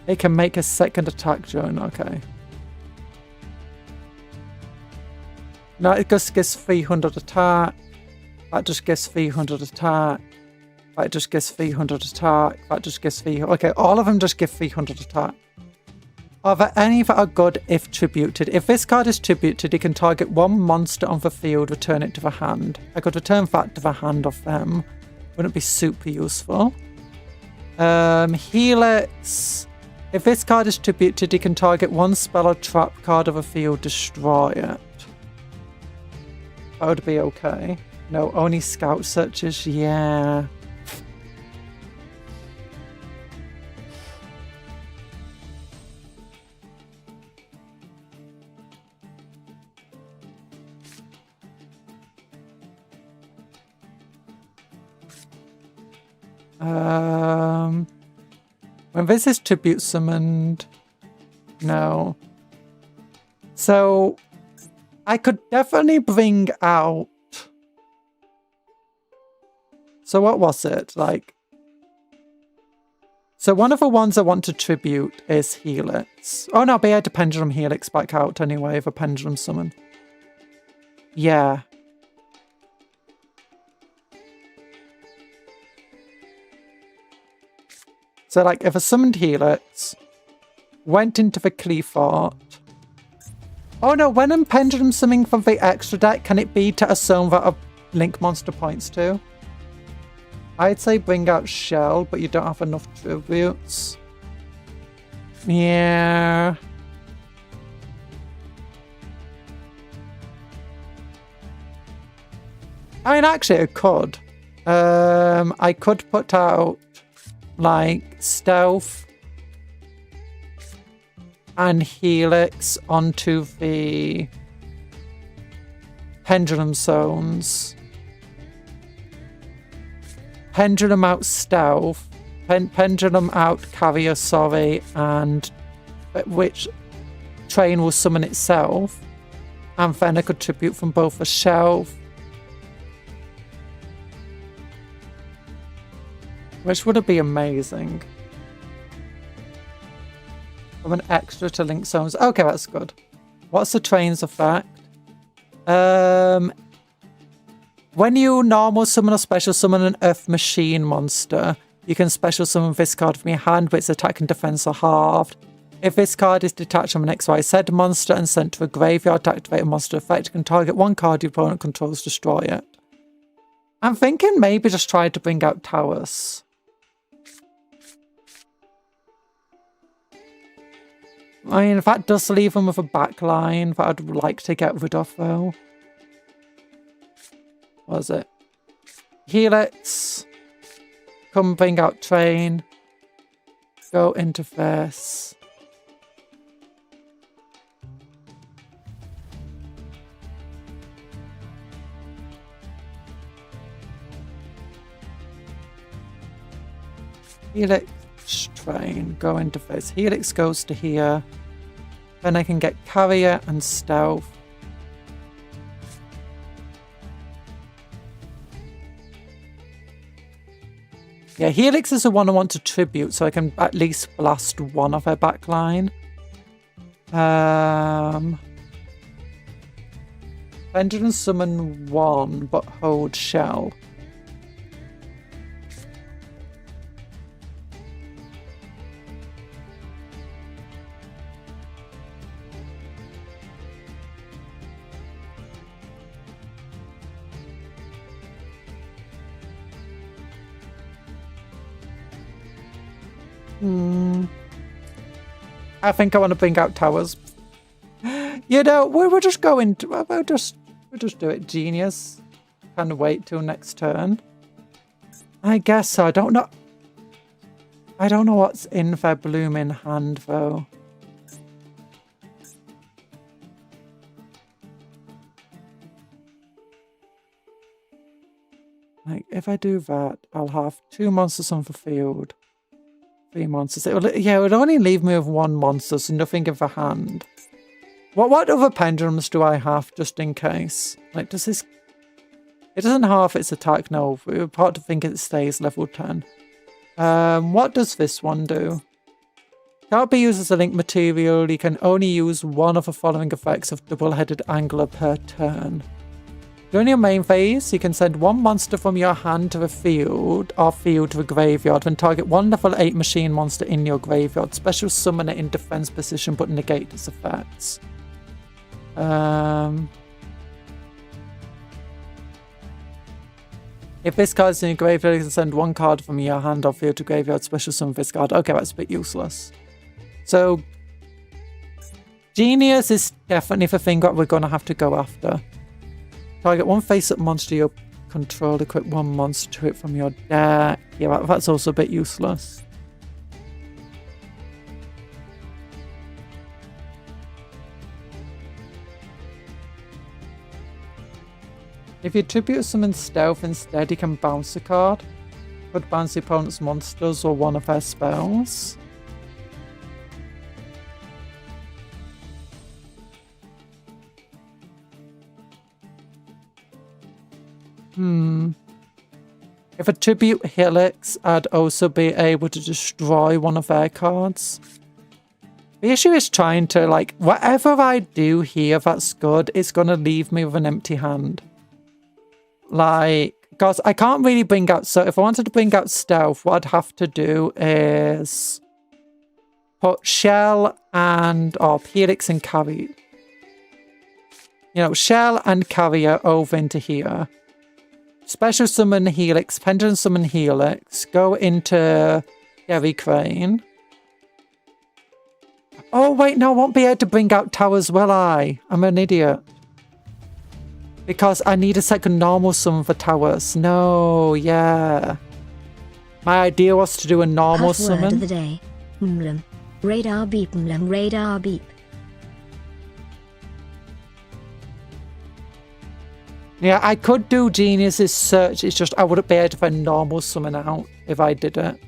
it can make a second attack during. Okay. Now it just gives 300 attack. That just gives 300 attack. That just gives 300 attack. That just gives 300. Okay, all of them just give 300 attack. Are there any that are good if tributed? If this card is tributed, it can target one monster on the field, return it to the hand. I could return that to the hand of them. Wouldn't it be super useful? Helix. If this card is tributed, it can target one spell or trap card of the field, destroy it. That would be okay. No, only scout searches, yeah. When this is tribute summoned, no. So I could definitely bring out. So what was it like? So one of the ones I want to tribute is Helix. Oh no, but I had to Pendulum Helix back out anyway of a Pendulum summon. Yeah. So, like, if I summoned Helix, went into the Cleafort. Oh no, when I'm Pendulum summoning from the extra deck, can it be to a zone that a Link monster points to? I'd say bring out Shell, but you don't have enough tributes. Yeah. I mean, actually, I could. I could put out like Stealth and Helix onto the Pendulum zones. Pendulum out Stealth, Pendulum out Carrier, sorry, and which Train will summon itself, and then I could tribute from both a Shelf, which would be amazing. From an extra to link zones. Okay, that's good. What's the Train's effect? When you normal summon or special summon an Earth Machine monster, you can special summon this card from your hand, but its attack and defense are halved. If this card is detached from an XYZ monster and sent to a graveyard to activate a monster effect, it can target one card your opponent controls, destroy it. I'm thinking maybe just try to bring out Towers. I mean, that does leave them with a backline that I'd like to get rid of, though. What is it? Helix. Come bring out Train. Go into this. Helix. Train, go into this. Helix goes to here. Then I can get Carrier and Stealth. Yeah, Helix is the one I want to tribute, so I can at least blast one of her backline. Pendulum summon one, but hold Shell. I think I want to bring out towers. You know, we're just going to... We'll just do it. Genius. Kind of wait till next turn. I guess so. I don't know. I don't know what's in their blooming hand, though. Like, if I do that, I'll have 2 monsters on the field. 3 monsters. It would only leave me with 1 monster, so nothing in the hand. What other pendulums do I have, just in case? Like, does this... It doesn't half its attack, no. We were part to think it stays level 10. What does this one do? Can't be used as a link material. You can only use one of the following effects of double-headed angler per turn. During your main phase, you can send 1 monster from your hand to the field, or field to the graveyard, then target 1 level 8 machine monster in your graveyard. Special summon it in defense position, but negate its effects. If this card is in your graveyard, you can send 1 card from your hand or field to graveyard, special summon this card. Okay, that's a bit useless. So, Genius is definitely the thing that we're going to have to go after. Target 1 face-up monster you control, equip 1 monster to it from your deck. Yeah, that's also a bit useless. If you tribute summon stealth instead, you can bounce a card. Could bounce the opponent's monsters or one of their spells. If a tribute Helix, I'd also be able to destroy one of their cards. The issue is trying to, like, whatever I do here that's good, it's going to leave me with an empty hand. Like, because I can't really bring out... So if I wanted to bring out stealth, what I'd have to do is put Shell and... or Helix and Carry. You know, Shell and Carrier over into here. Special summon Helix, pendulum summon Helix, go into Gary Crane. Oh wait, no, I won't be able to bring out towers, will I? I'm an idiot. Because I need a second normal summon for towers. No, yeah. My idea was to do a normal summon. Word of the day. Radar beep, radar beep. Yeah, I could do Genius's search. It's just I wouldn't be able to find normal summon out if I did it.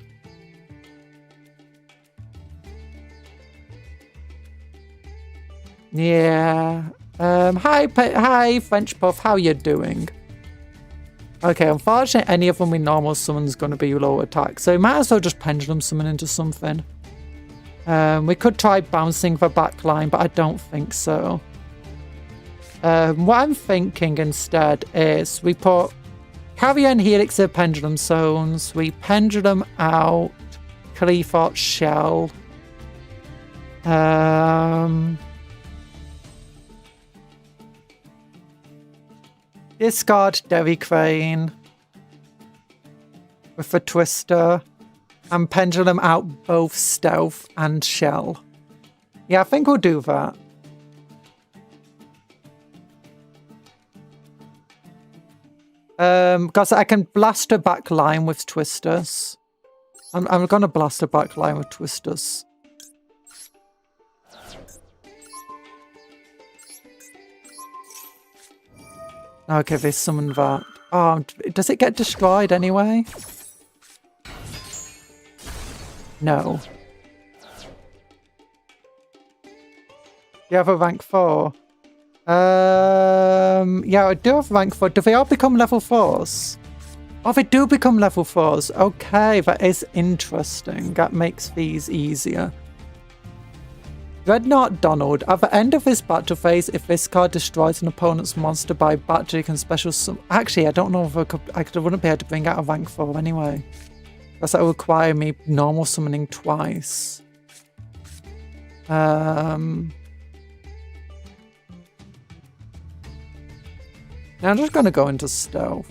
Yeah. Hi, French Puff. How you doing? Okay, unfortunately, any of them with normal summon's going to be low attack, so we might as well just pendulum summon into something. We could try bouncing the back line, but I don't think so. What I'm thinking instead is we put Carrier and Helix in pendulum zones, we pendulum out Cleafort Shell. Discard Derry Crane with a Twister and pendulum out both Stealth and Shell. Yeah, I think we'll do that. Because I can blast a back line with Twisters. I'm gonna blast a back line with Twisters. Okay, they summoned that. Oh, does it get destroyed anyway? No. You have a rank 4. Yeah, I do have rank 4. Do they all become level 4s? Oh, they do become level 4s. Okay, that is interesting. That makes these easier. Dreadnought Donald. At the end of this battle phase, if this card destroys an opponent's monster by battle, you can special summon... Actually, I don't know if I wouldn't be able to bring out a rank 4 anyway. Because that would require me normal summoning twice. Now I'm just going to go into stealth.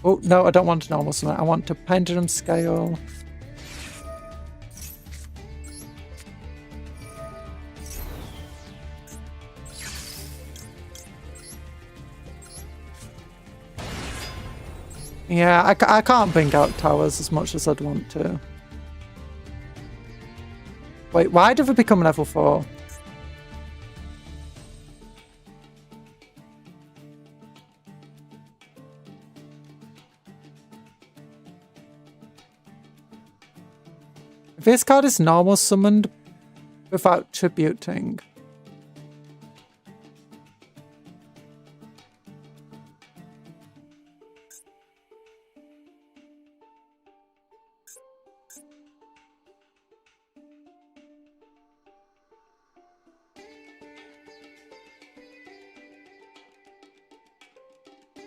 Oh, no, I don't want to normal summon. I want to pendulum scale. Yeah, I can't bring out towers as much as I'd want to. Wait, why did we become level 4? This card is normal summoned without tributing.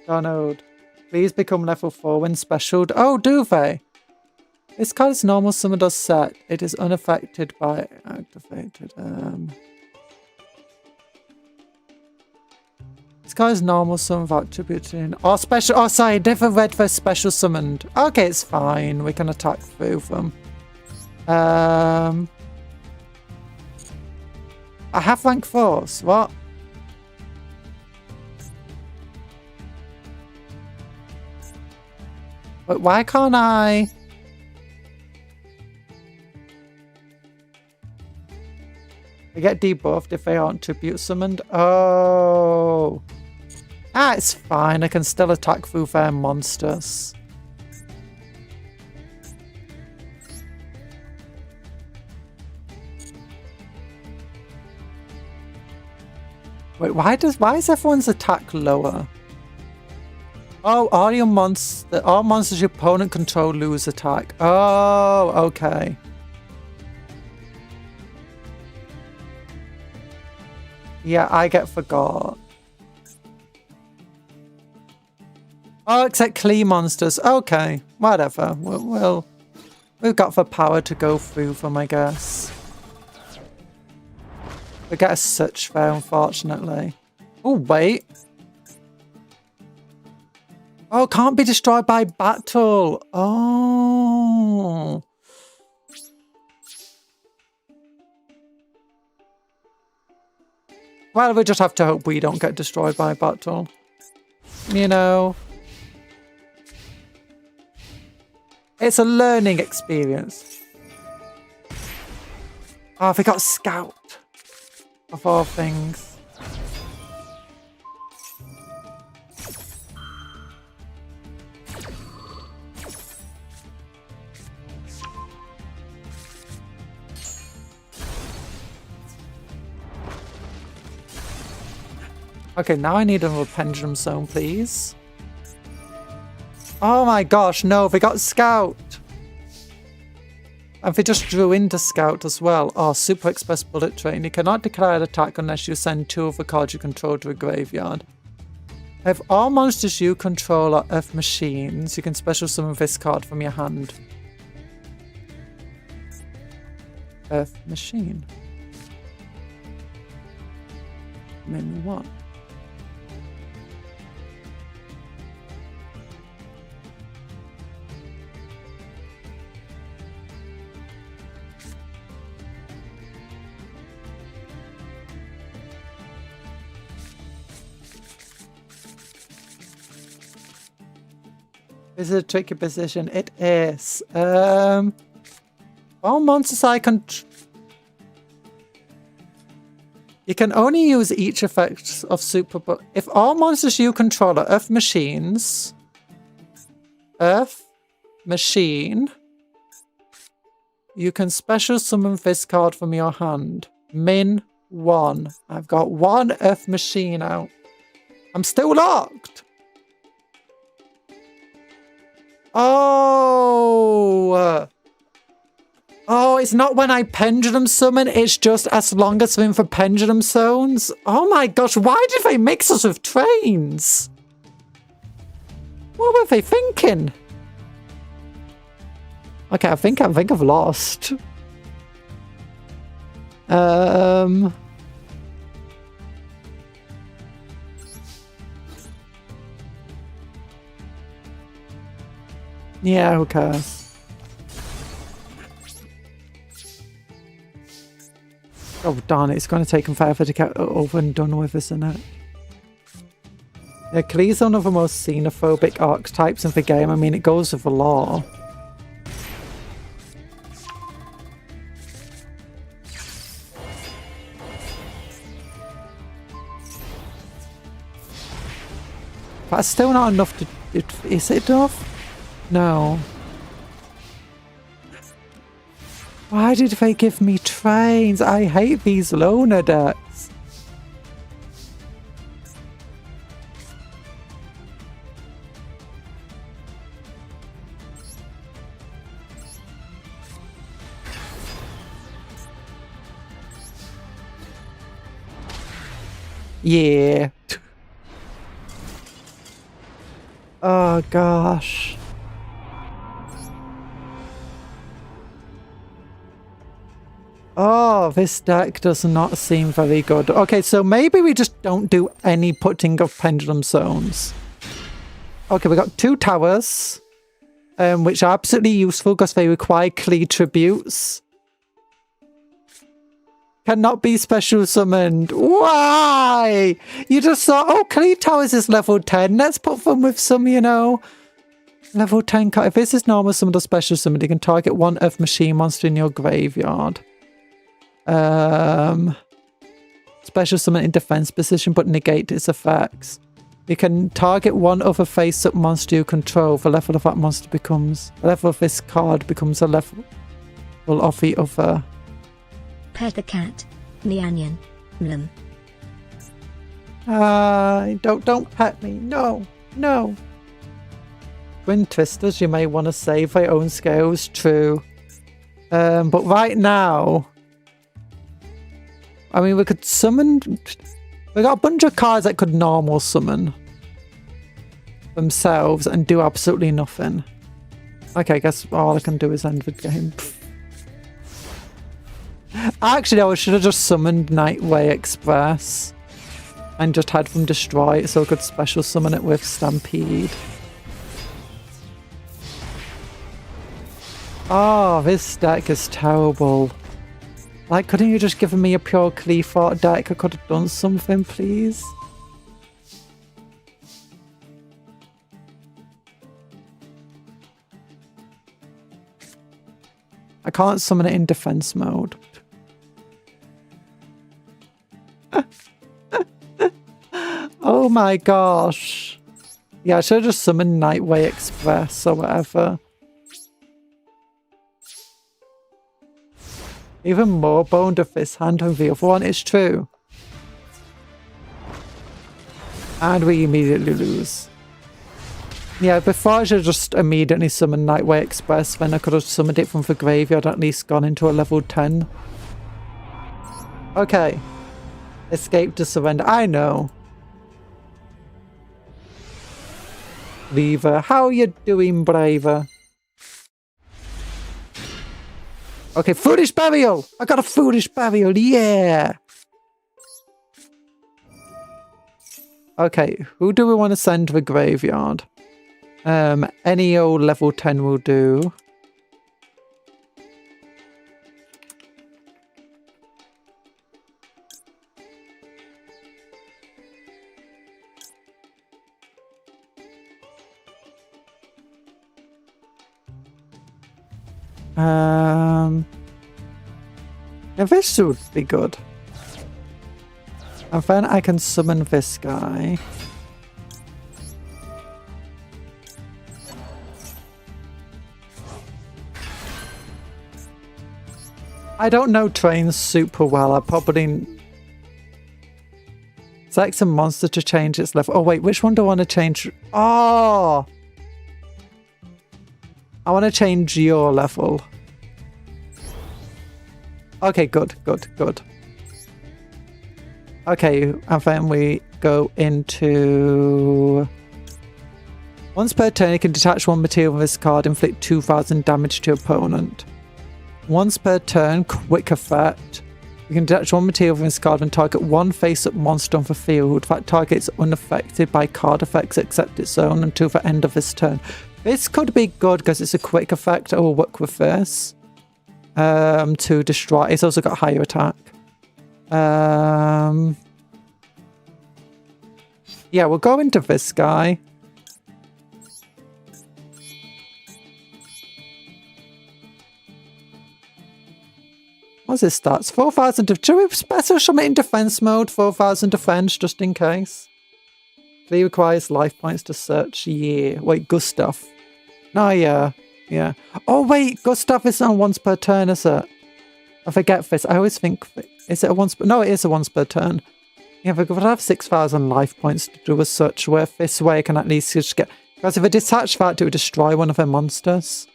Donald, please become level 4 when specialed. Oh, do they? This card is normal summoned or set. It is unaffected by activated. This card is normal summoned without tributing. Or special. Oh, sorry, never read for special summoned. Okay, it's fine. We can attack through them. I have rank 4s. What? But why can't I? They get debuffed if they aren't tribute summoned. Oh. Ah, it's fine. I can still attack through their monsters. Wait, why is everyone's attack lower? Oh, all monsters your opponent control lose attack. Oh, okay. Yeah, I get forgot. Oh, except clean monsters. Okay, whatever. We've got the power to go through them, I guess. We get a search there, unfortunately. Oh, wait. Oh, can't be destroyed by battle. Oh. Well, we just have to hope we don't get destroyed by battle. You know. It's a learning experience. Oh, we got Scout. Of all things. Okay, now I need another pendulum zone, please. Oh my gosh, no, they got Scout. And they just drew into Scout as well. Oh, Super Express Bullet Train. You cannot declare an attack unless you send 2 of the cards you control to a graveyard. If all monsters you control are Earth machines, you can special summon this card from your hand. Earth machine. Min 1. Is it a tricky position? It is. All monsters I control. You can only use each effect of super, but if all monsters you control are Earth machines, Earth machine, you can special summon this card from your hand. Min 1. I've got 1 Earth machine out. I'm still locked. Oh. Oh, it's not when I pendulum summon, it's just as long as we're in for pendulum zones. Oh my gosh, why did they mix us with trains? What were they thinking? Okay, I think I've lost. Yeah, who cares? Oh, darn it. It's going to take them forever to get over and done with, isn't it? Yeah, Klee's one of the most xenophobic archetypes in the game. I mean, it goes with the lore. That's still not enough to... Is it enough? No. Why did they give me trains? I hate these loner decks. Yeah. Oh gosh. Oh, this deck does not seem very good. Okay, so maybe we just don't do any putting of pendulum zones. Okay, we got 2 towers, which are absolutely useful because they require Klee tributes. Cannot be special summoned. Why? You just thought, oh, Klee Towers is level 10. Let's put them with some, you know, level 10 card. If this is normal summoned or special summoned, you can target one Earth Machine monster in your graveyard. Special summon in defense position, but negate its effects. You can target one other face-up monster you control. The level of that monster becomes... The level of this card becomes a level of the other. Pet the cat. Nyanyan. Mlum. Don't pet me. No. No. Twin Twisters, you may want to save their own scales. True. But right now... I mean, we could summon... We got a bunch of cards that could normal summon themselves and do absolutely nothing. Okay, I guess all I can do is end the game. Actually, I should have just summoned Nightway Express and just had them destroy it so I could special summon it with Stampede. Oh, this deck is terrible. Like, couldn't you just give me a pure Cleafort deck? I could have done something, please. I can't summon it in defense mode. Oh my gosh. Yeah, I should have just summoned Nightway Express or whatever. Even more boned of this hand than the other one, it's true. And we immediately lose. Yeah, before I should have just immediately summoned Nightway Express, then I could have summoned it from the graveyard, at least gone into a level 10. Okay. Escape to surrender. I know. Lever, how are you doing, Braver? Okay, Foolish Burial! I got a Foolish Burial, yeah! Okay, who do we want to send to the graveyard? Any old level 10 will do. Yeah, this should be good. And then I can summon this guy. I don't know trains super well. I probably... Select a monster to change its level. Oh wait, which one do I want to change? Oh! I want to change your level. Okay, good, good, good. Okay, and then we go into... Once per turn, you can detach one material from this card, inflict 2,000 damage to your opponent. Once per turn, quick effect. You can detach one material from this card and target one face-up monster on the field. That target is unaffected by card effects except its own until the end of this turn. This could be good because it's a quick effect. I will work with this. To destroy. It's also got higher attack. Yeah, we'll go into this guy. What's his stats? 4,000 of... Should we special summon in defense mode? 4,000 defense, just in case. He requires life points to search. Yeah. Wait, Gustav. No, yeah. Yeah. Oh, wait. Gustav isn't on once per turn, is it? I forget this. I always think... Is it a once per... No, it is a once per turn. Yeah, but we'll have 6,000 life points to do a search where this way I can at least just get... Because if I detach that, it would destroy one of their monsters.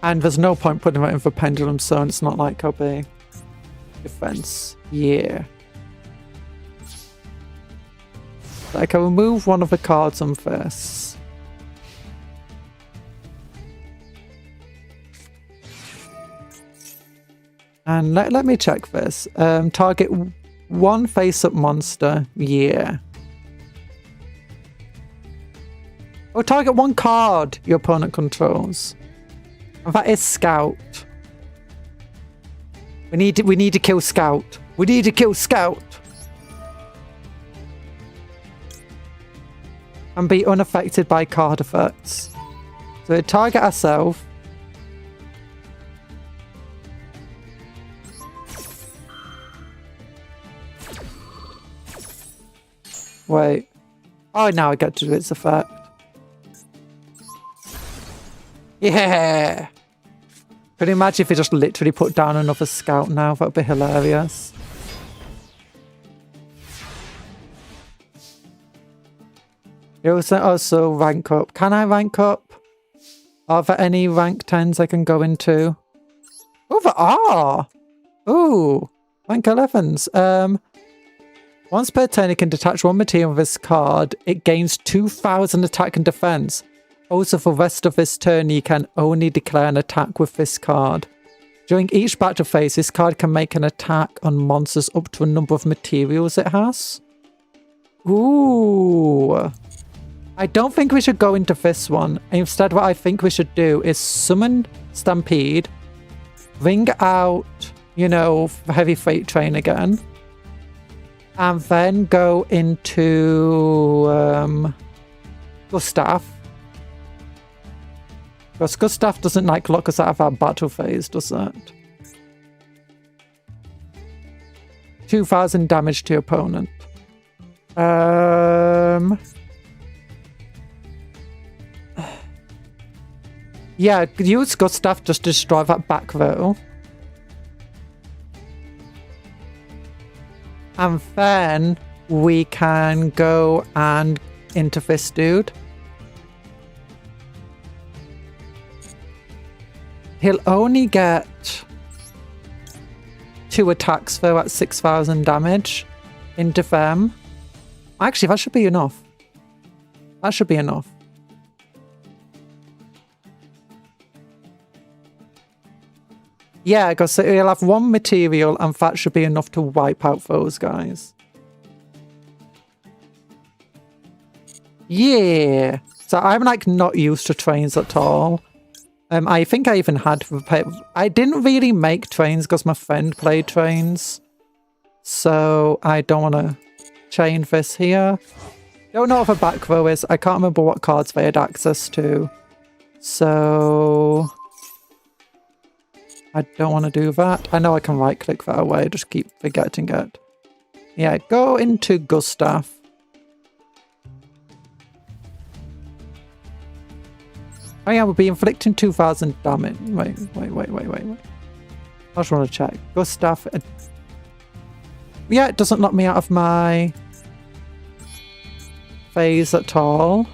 And there's no point putting that in for Pendulum Zone. It's not like Obey. Defense. Yeah. So I can remove one of the cards on this. And let me check this. Target one face-up monster. Yeah. Oh, target one card your opponent controls. And that is Scout. We need to kill Scout. We need to kill Scout. And be unaffected by card effects. So we target ourselves. Wait. Oh, now I get to do its effect. Yeah! Could you imagine if we just literally put down another Scout now? That would be hilarious. You also rank up. Can I rank up? Are there any rank 10s I can go into? Oh, there are! Ooh, rank 11s. Once per turn, it can detach one material of this card. It gains 2,000 attack and defense. Also, for the rest of this turn, you can only declare an attack with this card. During each battle phase, this card can make an attack on monsters up to a number of materials it has. Ooh. I don't think we should go into this one. Instead, what I think we should do is summon Stampede, bring out, you know, Heavy Freight Train again, and then go into Gustav. Because Gustav doesn't like lock us out of our battle phase, does it? 2,000 damage to your opponent. Yeah, use Gustav just to destroy that back row. And then we can go and into this dude. He'll only get 2 attacks though at 6,000 damage into them. Actually, that should be enough. That should be enough. Yeah, because he'll have 1 material and that should be enough to wipe out those guys. Yeah. So I'm like not used to trains at all. I think I even had... I didn't really make trains because my friend played trains. So I don't want to chain this here. Don't know what the back row is. I can't remember what cards they had access to. So... I don't want to do that. I know I can right click that away. Just keep forgetting it. Yeah, go into Gustav. Oh yeah, we'll be inflicting 2,000 damage. Wait. I just want to check. Gustav. Yeah, it doesn't knock me out of my phase at all.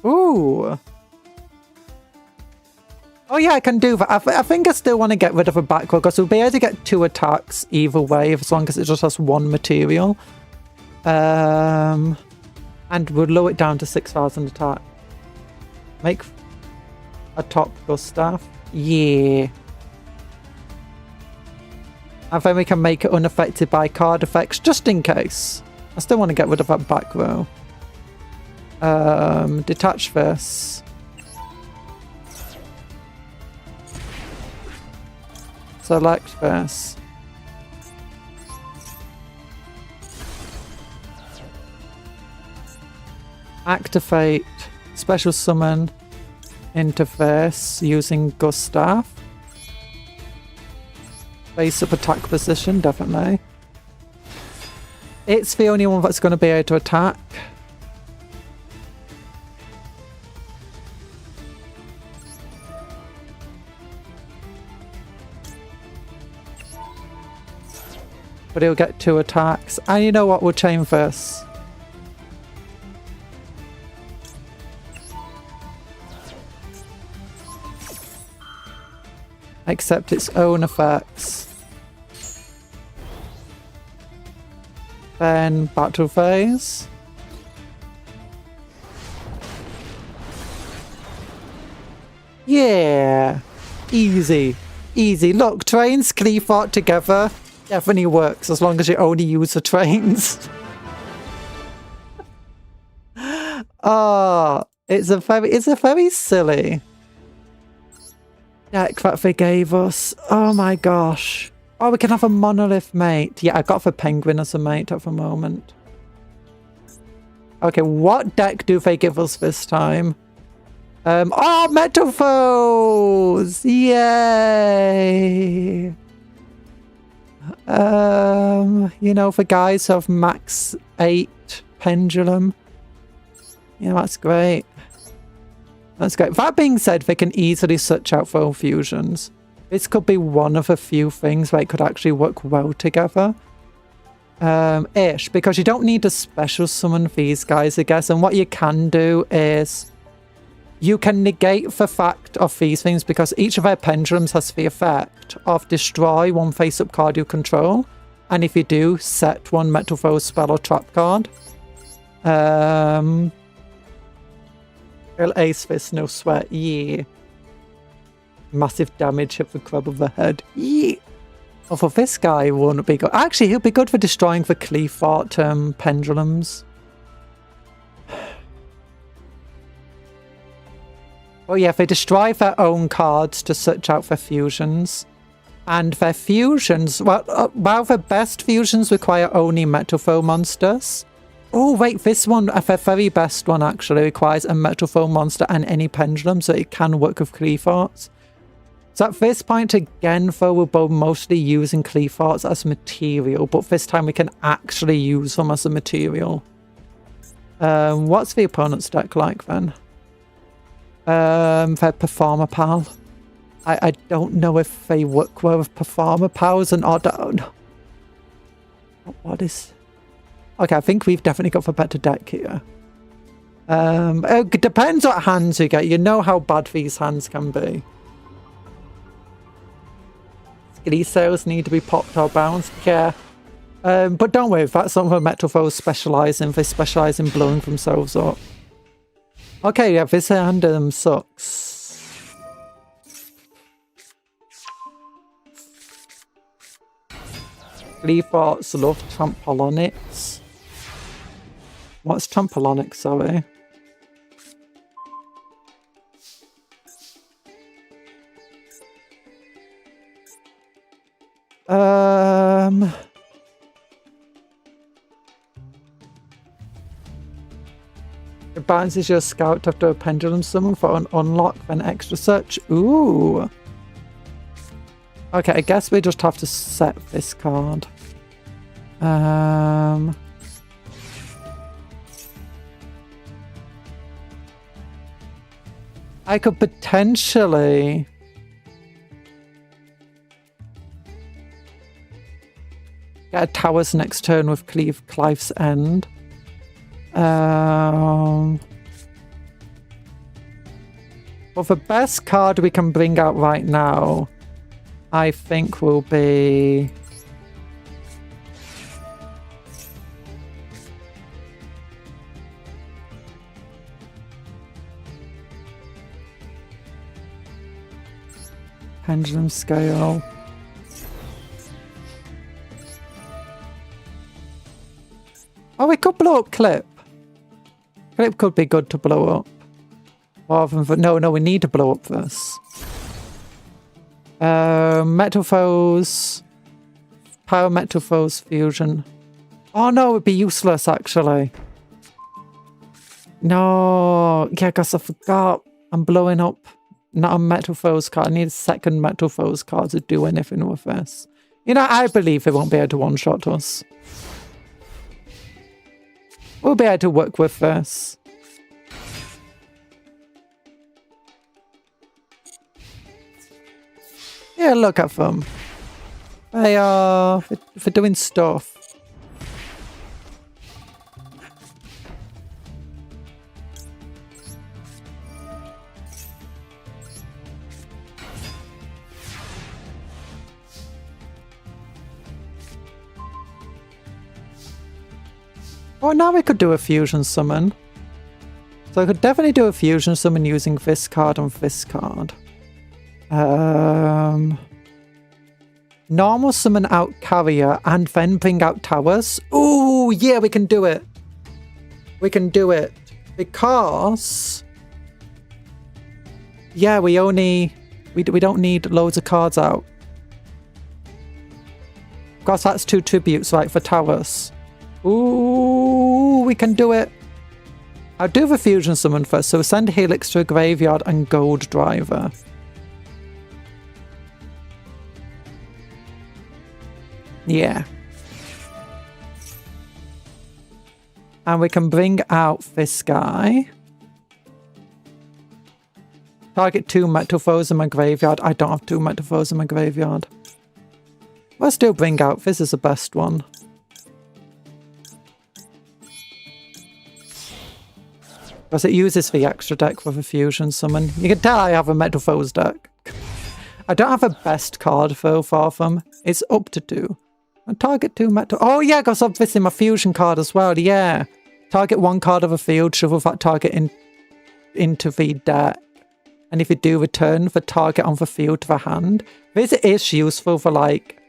Ooh. Oh yeah, I can do that. I think I still want to get rid of a back row because we'll be able to get 2 attacks either way as long as it just has 1 material. And we'll lower it down to 6,000 attack. Make a top Gustav. Yeah. And then we can make it unaffected by card effects just in case. I still want to get rid of that back row. Detach this. Select this. Activate special summon interface using Gustav. Face up attack position, definitely. It's the only one that's going to be able to attack. But he'll get 2 attacks. And you know what? We'll chain this. Accept its own effects. Then battle phase. Yeah. Easy. Easy. Look, trains, Cleafart together definitely works as long as you only use the trains. Oh, it's a very silly deck that they gave us. Oh my gosh. Oh, we can have a monolith mate. Yeah, I got the penguin as a mate at the moment. Okay, what deck do they give us this time? Oh, Metal Foes! Yay! You know, for guys who have max 8 pendulum. Yeah, that's great. That's great. That being said, they can easily switch out for fusions. This could be one of a few things that could actually work well together. Ish, because you don't need to special summon these guys, I guess. And what you can do is you can negate the fact of these things because each of their pendulums has the effect of destroy one face-up card you control. And if you do, set one Metal Foe spell or trap card. I'll ace this, no sweat. Yeah. Massive damage hit the crab of the head. Yeah. Although this guy won't be good. Actually, he'll be good for destroying the Cleafart pendulums. Oh yeah, they destroy their own cards to search out their fusions. And their fusions, well, while the best fusions require only Metal Foe monsters. Oh wait, this one, the very best one actually requires a Metal Foe monster and any pendulum, so it can work with Cleafarts. So at this point again, though, we're both mostly using Cleafarts as material, but this time we can actually use them as a material. What's the opponent's deck like then? Their Performer Pal. I don't know if they work well with Performer Pals and odd. What is... Okay, I think we've definitely got the better deck here. It depends what hands you get. You know how bad these hands can be. Skilly sales need to be popped or bounced. Yeah. But don't worry, that's something Metal Foes specialise in. They specialise in blowing themselves up. Okay, yeah, this hand sucks. Cleafarts love Trampolonics. What's Trampolonics, sorry? It bounces your scout after a pendulum summon for an unlock, then extra search. Ooh. Okay, I guess we just have to set this card. I could potentially... get a Towers next turn with Clive's End. Well, the best card we can bring out right now, I think, will be... Pendulum Scale. Oh, we could blow up Clip. It could be good to blow up. Rather than, no, we need to blow up this. Metal foes. Power metal foes fusion. Oh no, it'd be useless actually. No, yeah, because I forgot. I'm blowing up. Not a metal foes card. I need a second metal foes card to do anything with this. You know, I believe it won't be able to one-shot us. We'll be able to work with this. Yeah, look at them. They are for doing stuff. Oh, now we could do a fusion summon. So I could definitely do a fusion summon using this card and this card. Normal summon out carrier and then bring out towers. Ooh, yeah, we can do it. We can do it. Because... yeah, we don't need loads of cards out. Because that's 2 tributes, right, for towers. Ooh, we can do it. I'll do the fusion summon first. So send Helix to a graveyard and Gold Driver. Yeah. And we can bring out this guy. Target 2 metal foes in my graveyard. I don't have 2 metal foes in my graveyard. Let's still bring out. This is the best one. Because it uses the extra deck for the fusion summon. You can tell I have a metal foes deck. I don't have a best card though for them. It's up to 2. And target 2 metal. Oh yeah, because obviously my fusion card as well. Yeah. Target 1 card of a field, shuffle that target into the deck. And if you do, return the target on the field to the hand. This is useful for like...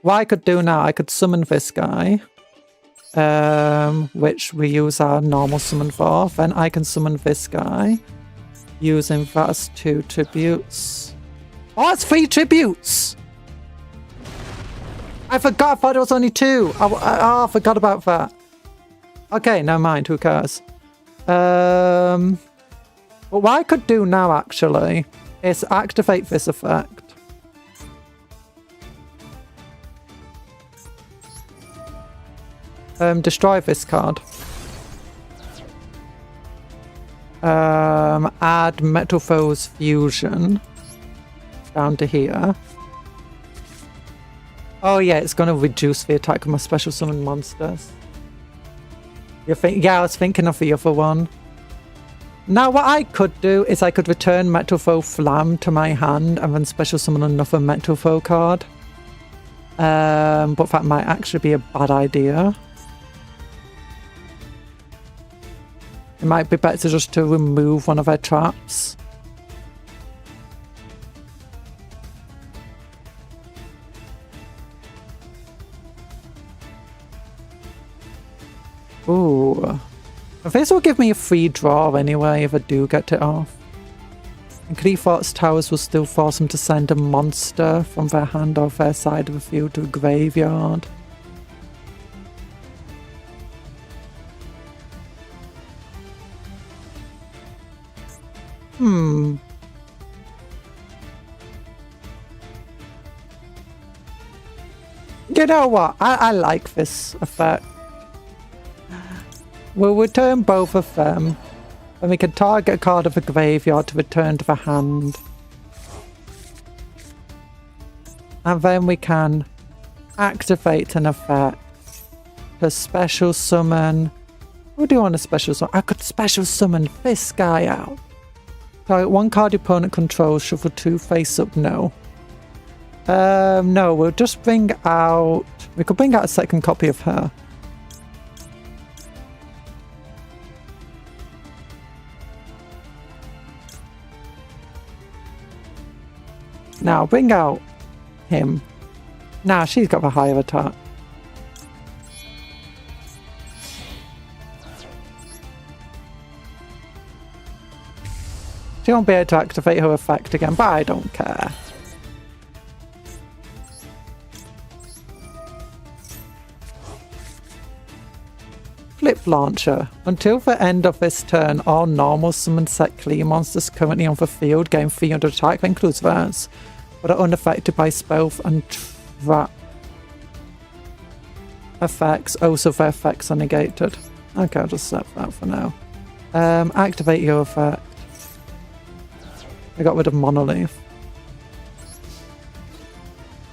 what I could do now, I could summon this guy. Which we use our normal summon for. Then I can summon this guy. Using that as 2 tributes. Oh, it's 3 tributes! I forgot, I thought it was only 2. I forgot about that. Okay, never mind, who cares? But what I could do now, actually, is activate this effect. Destroy this card. Add Metal Foes Fusion down to here. Oh yeah, it's going to reduce the attack of my special summon monsters. Yeah, I was thinking of the other one. Now what I could do is I could return Metal Foe Flam to my hand and then special summon another Metal Foe card. But that might actually be a bad idea. It might be better just to remove one of our traps. Ooh. This will give me a free draw anyway if I do get it off. And Cleafort's Towers will still force them to send a monster from their hand or their side of the field to a graveyard. You know what? I like this effect. We'll return both of them. And we can target a card of a graveyard to return to the hand. And then we can activate an effect to special summon. What do you want to special summon? I could special summon this guy out. Target 1 card your opponent controls, shuffle 2 face up, no. No, we'll just bring out... we could bring out a second copy of her. Now, bring out him. Now, she's got a higher attack. She won't be able to activate her effect again, but I don't care. Flip Launcher. Until the end of this turn, all normal summon set clear monsters currently on the field gain 300 attack, that includes theirs, but are unaffected by spells and trap effects. Also, their effects are negated. Okay, I'll just set that for now. Activate your effect. I got rid of Monolith.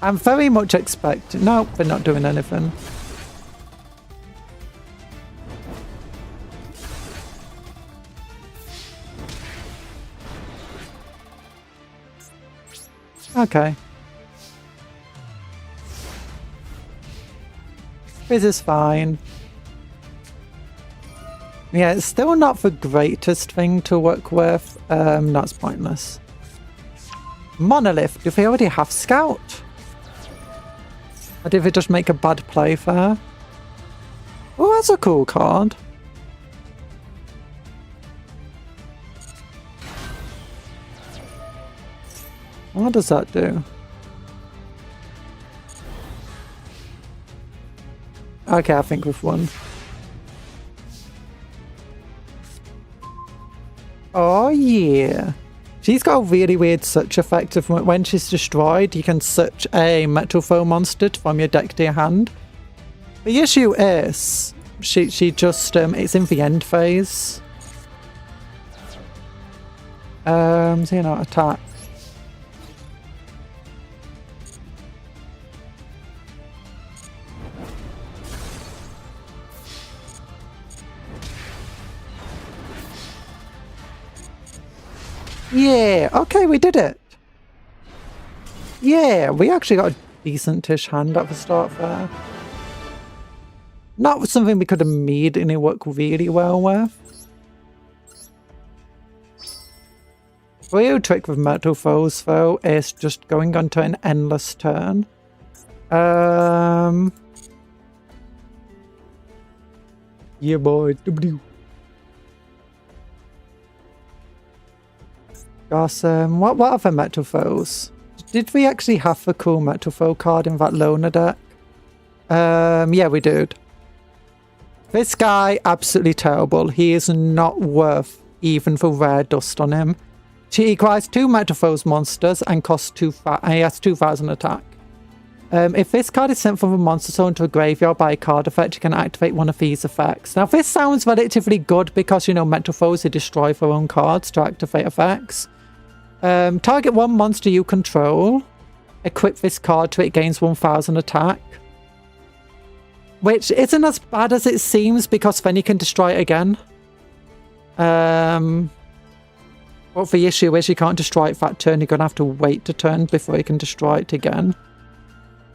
I'm very much expecting... Nope, they're not doing anything. Okay. This is fine. Yeah, it's still not the greatest thing to work with. That's pointless. Monolith, do they already have Scout? Or did they just make a bad play there? Oh, that's a cool card. What does that do? Okay, I think we've won. Oh yeah. She's got a really weird search effect of when she's destroyed, you can search a metal foe monster from your deck to your hand. The issue is, she just, it's in the end phase. So you know, attack. Yeah, okay, we did it. Yeah, we actually got a decent-ish hand at the start there. Not something we could immediately work really well with. Real trick with metal foes, though, is just going onto an endless turn. Yeah, boy. Gosh, what other metal foes? Did we actually have a cool metal foe card in that loner deck? Yeah, we did. This guy, absolutely terrible. He is not worth even the rare dust on him. He requires 2 metal foes monsters and costs he has 2000 attack. If this card is sent from a monster zone to a graveyard by a card effect, you can activate one of these effects. Now, this sounds relatively good because, you know, metal foes, they destroy their own cards to activate effects. Target one monster you control. Equip this card till it gains 1000 attack. Which isn't as bad as it seems because then you can destroy it again. But the issue is you can't destroy it that turn. You're going to have to wait a turn before you can destroy it again.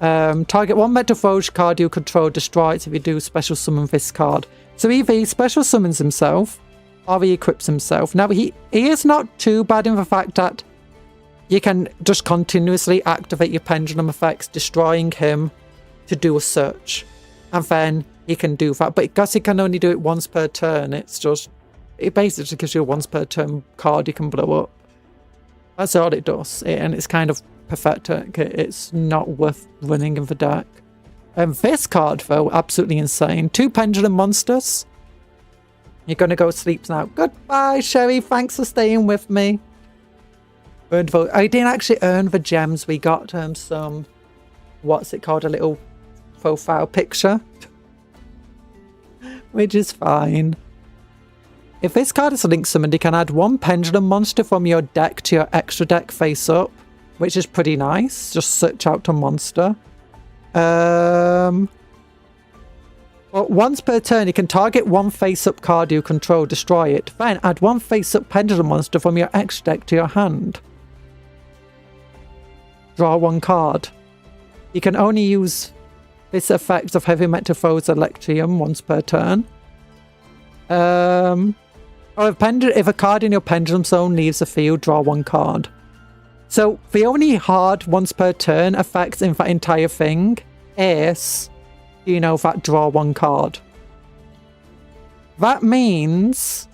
Target one metal foe card you control, destroy it if you do special summon this card. So either he special summons himself or he equips himself. Now he is not too bad in the fact that you can just continuously activate your pendulum effects, destroying him to do a search. And then he can do that. But because he can only do it once per turn, it basically gives you a once per turn card you can blow up. That's all it does. And it's kind of pathetic. It's not worth running in the deck. This card, though, absolutely insane. 2 pendulum monsters. You're going to go sleep now. Goodbye, Sherry. Thanks for staying with me. I didn't actually earn the gems. We got some, what's it called? A little profile picture. Which is fine. If this card is link summoned, you can add 1 pendulum monster from your deck to your extra deck face up. Which is pretty nice. Just search out a monster. Well, once per turn, you can target 1 face-up card you control, destroy it. Then add 1 face-up pendulum monster from your extra deck to your hand. Draw 1 card. You can only use this effect of Heavy Metal Foes Electrium once per turn. Or if a card in your pendulum zone leaves the field, draw 1 card. So the only hard once per turn effect in that entire thing is, you know, that draw 1 card. That means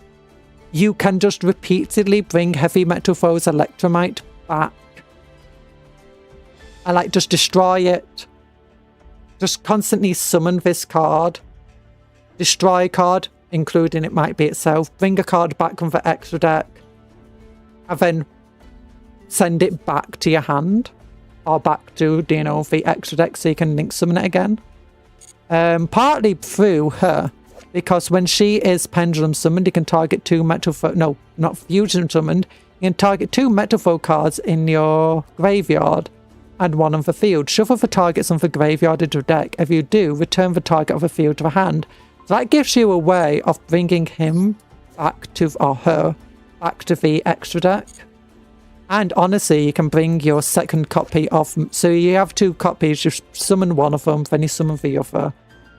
you can just repeatedly bring Heavy Metal Foe's Electromite back. I like just destroy it. Just constantly summon this card. Destroy a card, including it might be itself. Bring a card back from the extra deck. And then send it back to your hand. Or back to, you know, the extra deck so you can link summon it again. Partly through her. Because when she is Pendulum summoned, you can target 2 Metal Foe... No, not Fusion summoned. You can target 2 Metal Foe cards in your graveyard. And 1 on the field. Shuffle the targets on the graveyard into a deck. If you do, return the target of the field to the hand. So that gives you a way of bringing him back to, or her, back to the extra deck. And honestly, you can bring your second copy of... So you have 2 copies, you summon one of them, then you summon the other.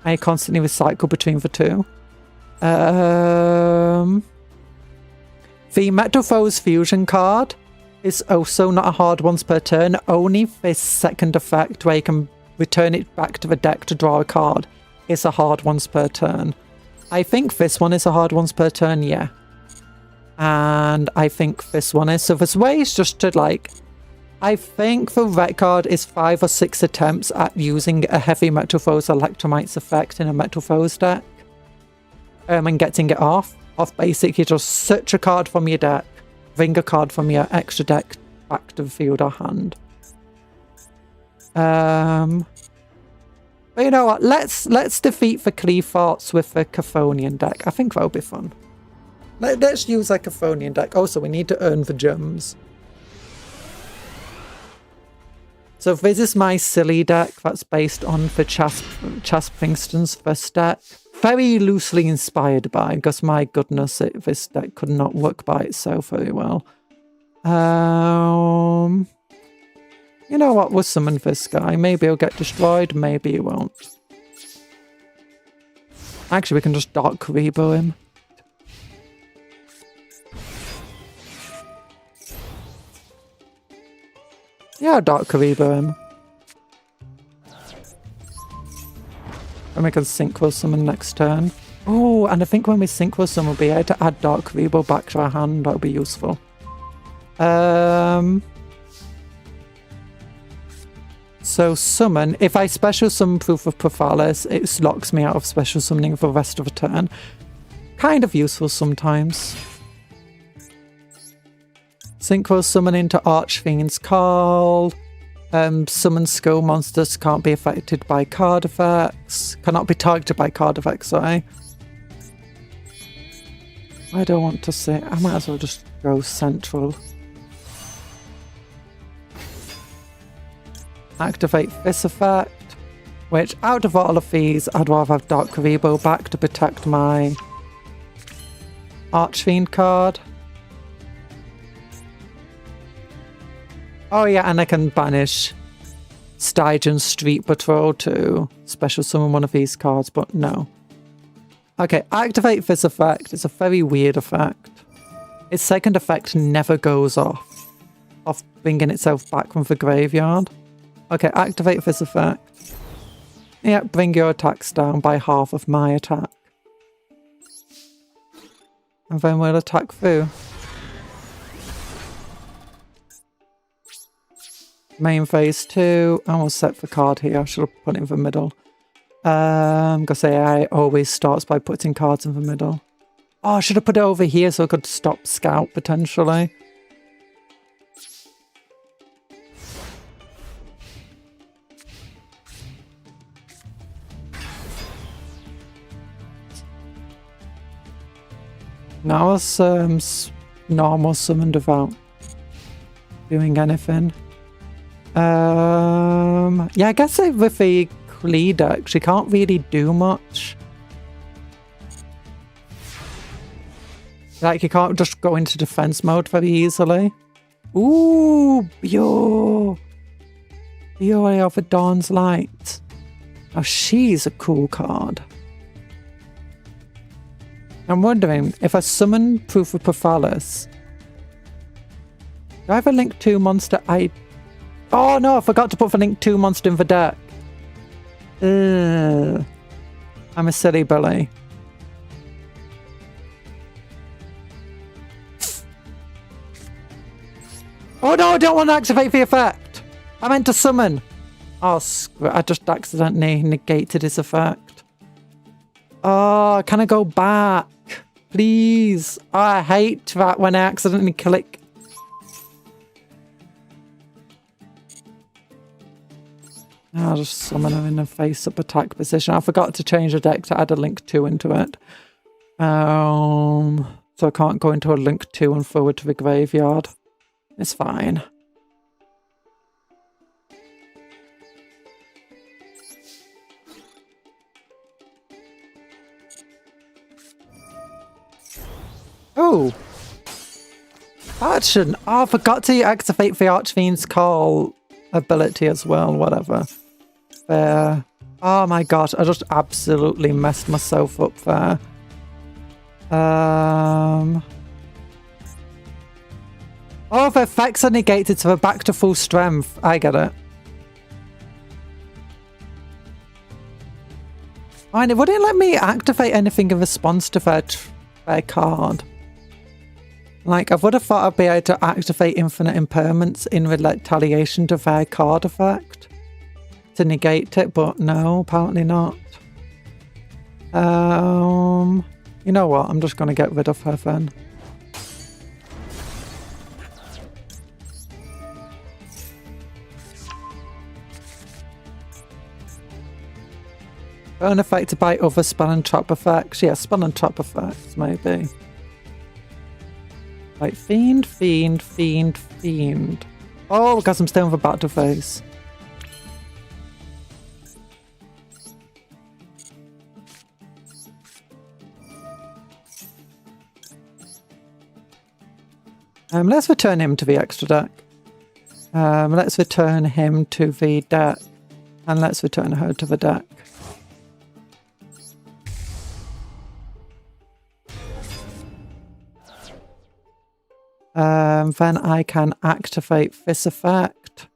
And you constantly recycle between the 2. The Metal Foe's Fusion card is also not a hard once per turn. Only this second effect, where you can return it back to the deck to draw a card, is a hard once per turn. I think this one is a hard once per turn, yeah. And I think this one is. So there's ways just to like... I think the red card is 5 or 6 attempts at using a Heavy Metal Foe's Electromite's effect in a Metal Foe's deck. And getting it off. Of basically just search a card from your deck. Bring a card from your extra deck back to the field or hand. But you know what? Let's defeat the Cleaforts with the Chthonian deck. I think that'll be fun. Let's use a Chthonian deck. Also, we need to earn the gems. So this is my silly deck that's based on the Chaspingston's first deck. Very loosely inspired by, because my goodness, this deck could not work by itself very well. You know what, we'll summon this guy. Maybe he'll get destroyed, maybe he won't. Actually, we can just Dark Karibo him. Yeah, Dark Karibo him. And we can Synchro Summon next turn. Oh, and I think when we Synchro Summon, we'll be able to add Dark Karibo back to our hand. That'll be useful. So summon. If I special summon Proof of Prophalis, it locks me out of special summoning for the rest of the turn. Kind of useful sometimes. Synchro Summon into Archfiend's Call. Summon skill monsters can't be affected by card effects. Cannot be targeted by card effects, sorry. I don't want to say... I might as well just go central. Activate this effect. Which, out of all of these, I'd rather have Dark Karibo back to protect my Archfiend card. Oh yeah, and I can banish Stygian's Street Patrol to special summon one of these cards, but no. Okay, activate this effect. It's a very weird effect. Its second effect never goes off bringing itself back from the graveyard. Okay, activate this effect. Yeah, bring your attacks down by half of my attack. And then we'll attack through. Main phase 2, and we'll set the card here. I should have put it in the middle. Because AI always starts by putting cards in the middle. Oh, I should have put it over here so I could stop Scout potentially. Now it's normal summoned without doing anything. Yeah, I guess with the Klee deck, she can't really do much. Like, you can't just go into defense mode very easily. Ooh, Bio of the Dawn's Light. Oh, she's a cool card. I'm wondering, if I summon Proof of Prophalis, do I have a Link 2 monster? Oh no, I forgot to put the Link 2 monster in the deck. Ugh. I'm a silly bully. Oh no, I don't want to activate the effect. I meant to summon. Oh, I just accidentally negated his effect. Oh, can I go back? Please. Oh, I hate that when I accidentally click. I'll just summon him in a face-up attack position. I forgot to change the deck to add a link 2 into it. So I can't go into a link 2 and forward to the graveyard. It's fine. Oh! Action! Oh, I forgot to activate the Archfiend's Call ability as well, whatever. There. Oh my gosh, I just absolutely messed myself up there. Oh, the effects are negated, so they're back to full strength. I get it. And it wouldn't let me activate anything in response to their card. Like, I would have thought I'd be able to activate infinite impairments in retaliation to their card effect to negate it, but no, apparently not. You know what? I'm just going to get rid of her then. Unaffected by other spell and trap effects. Yeah, spell and trap effects, maybe. Right, fiend, fiend, fiend, fiend. Oh, because I'm still in the battle phase. Let's return him to the extra deck. Let's return him to the deck. And let's return her to the deck. Then I can activate this effect.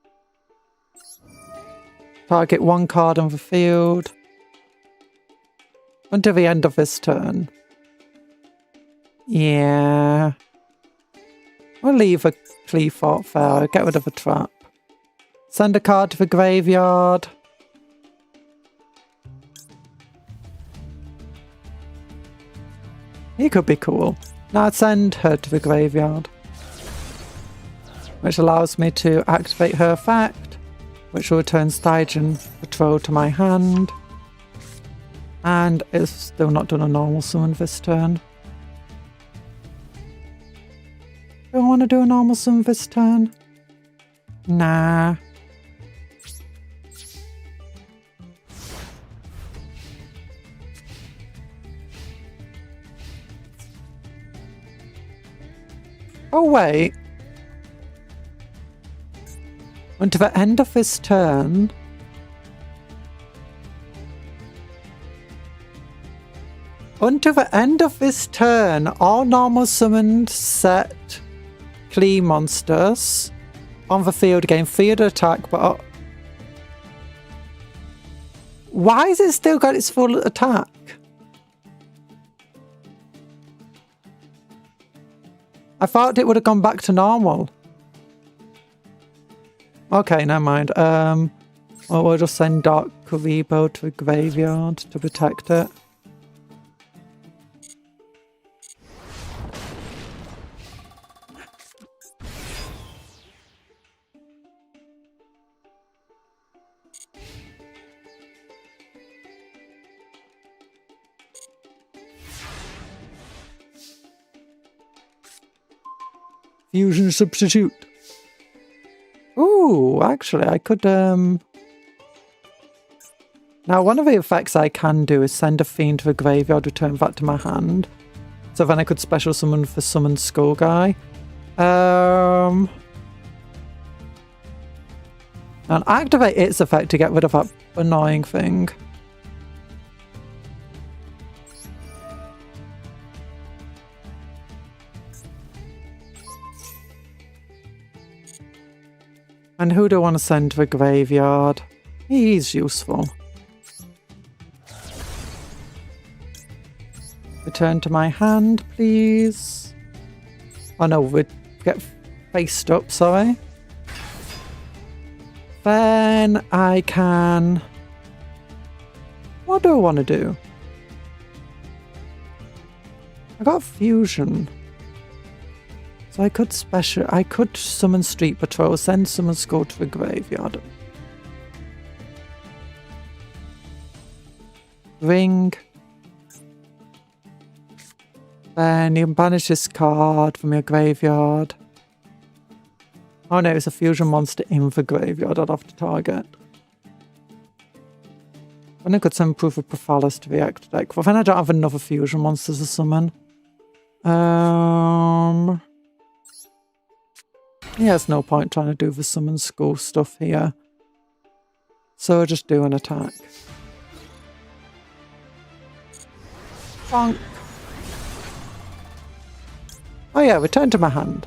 Target one card on the field. Until the end of this turn. Yeah. We'll leave a Cleethorph there. Get rid of a trap. Send a card to the graveyard. He could be cool. Now I'd send her to the graveyard. Which allows me to activate her effect. Which will return Stygian Patrol to my hand. And it's still not done a normal summon this turn. Do I want to do a normal summon this turn? Nah. Oh wait. Until the end of this turn. Until the end of this turn, all normal summoned set Klee monsters on the field gain field attack, but why has it still got its full attack? I thought it would have gone back to normal. Okay, never mind. Well, we'll just send Dark Karibo to the graveyard to protect it. Fusion substitute. Ooh, actually, I could, Now, one of the effects I can do is send a fiend to the graveyard, return that to my hand. So then I could special summon for Summon Skull Guy. And activate its effect to get rid of that annoying thing. And who do I want to send to the graveyard? He's useful. Return to my hand, please. Oh no, we get faced up, sorry. Then I can... What do I want to do? I got fusion. So I could summon Street Patrol, send Summon Skull to the graveyard. Ring. Then you can banish this card from your graveyard. Oh no, it's a fusion monster in the graveyard I'd have to target. Then I could send Proof of Prophalis to the extra deck. But then I don't have another fusion monster to summon. Yeah, there's no point trying to do the Summon Skull stuff here. So I'll just do an attack. Bonk. Oh yeah, return to my hand.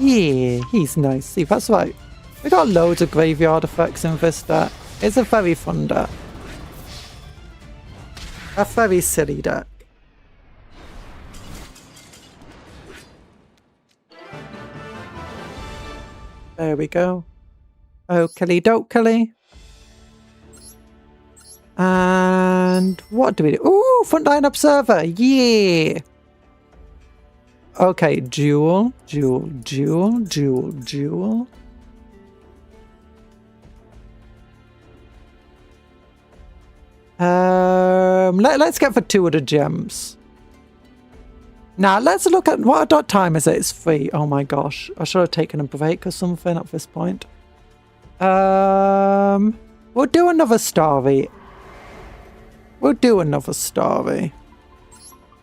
Yeah, he's nice. See, that's right. We got loads of graveyard effects in this deck. It's a very fun deck. A very silly deck. There we go. Oakley dokely. And what do we do? Ooh, Frontline Observer. Yeah. Okay, Duel. Let's get for 2 of the gems. Now, let's look at what time is it? It's 3. Oh my gosh. I should have taken a break or something at this point. We'll do another story.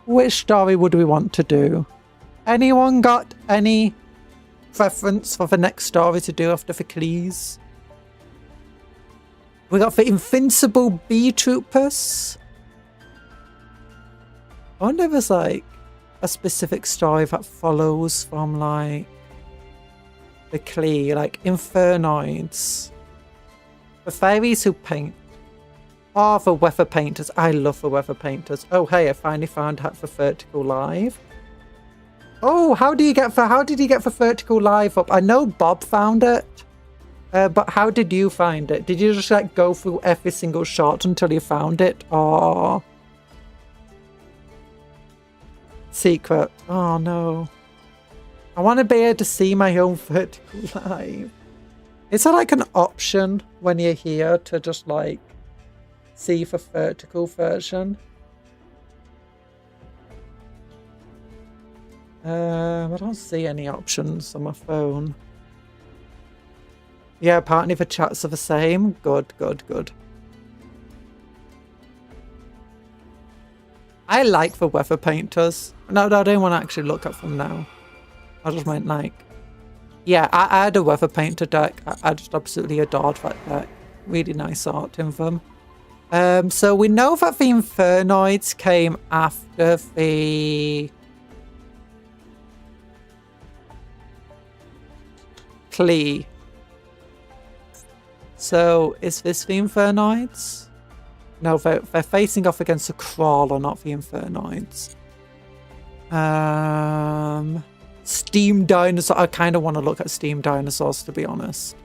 Which story would we want to do? Anyone got any preference for the next story to do after the Cleese? We got the Invincible Bee Troopers. I wonder if there's like a specific story that follows from like the Clee, like Infernoids. The fairies who paint. Oh, the weather painters. I love the weather painters. Oh hey, I finally found out for Vertical Live. Oh, how did you get the Vertical Live up? I know Bob found it. But how did you find it? Did you just like go through every single shot until you found it? Oh. Secret. Oh no. I want to be able to see my own Vertical Live. Is that like an option when you're here to just like see the vertical version? I don't see any options on my phone. Yeah, apparently the chats are the same. Good. I like the weather painters. No, I don't want to actually look at them now. I just meant like... Yeah, I had a weather painter deck. I just absolutely adored that deck. Really nice art in them. So we know that the Infernoids came after the... Clee. So, is this the Infernoids? No, they're facing off against the Crawler, not the Infernoids. Steam Dinosaur. I kind of want to look at Steam Dinosaurs, to be honest.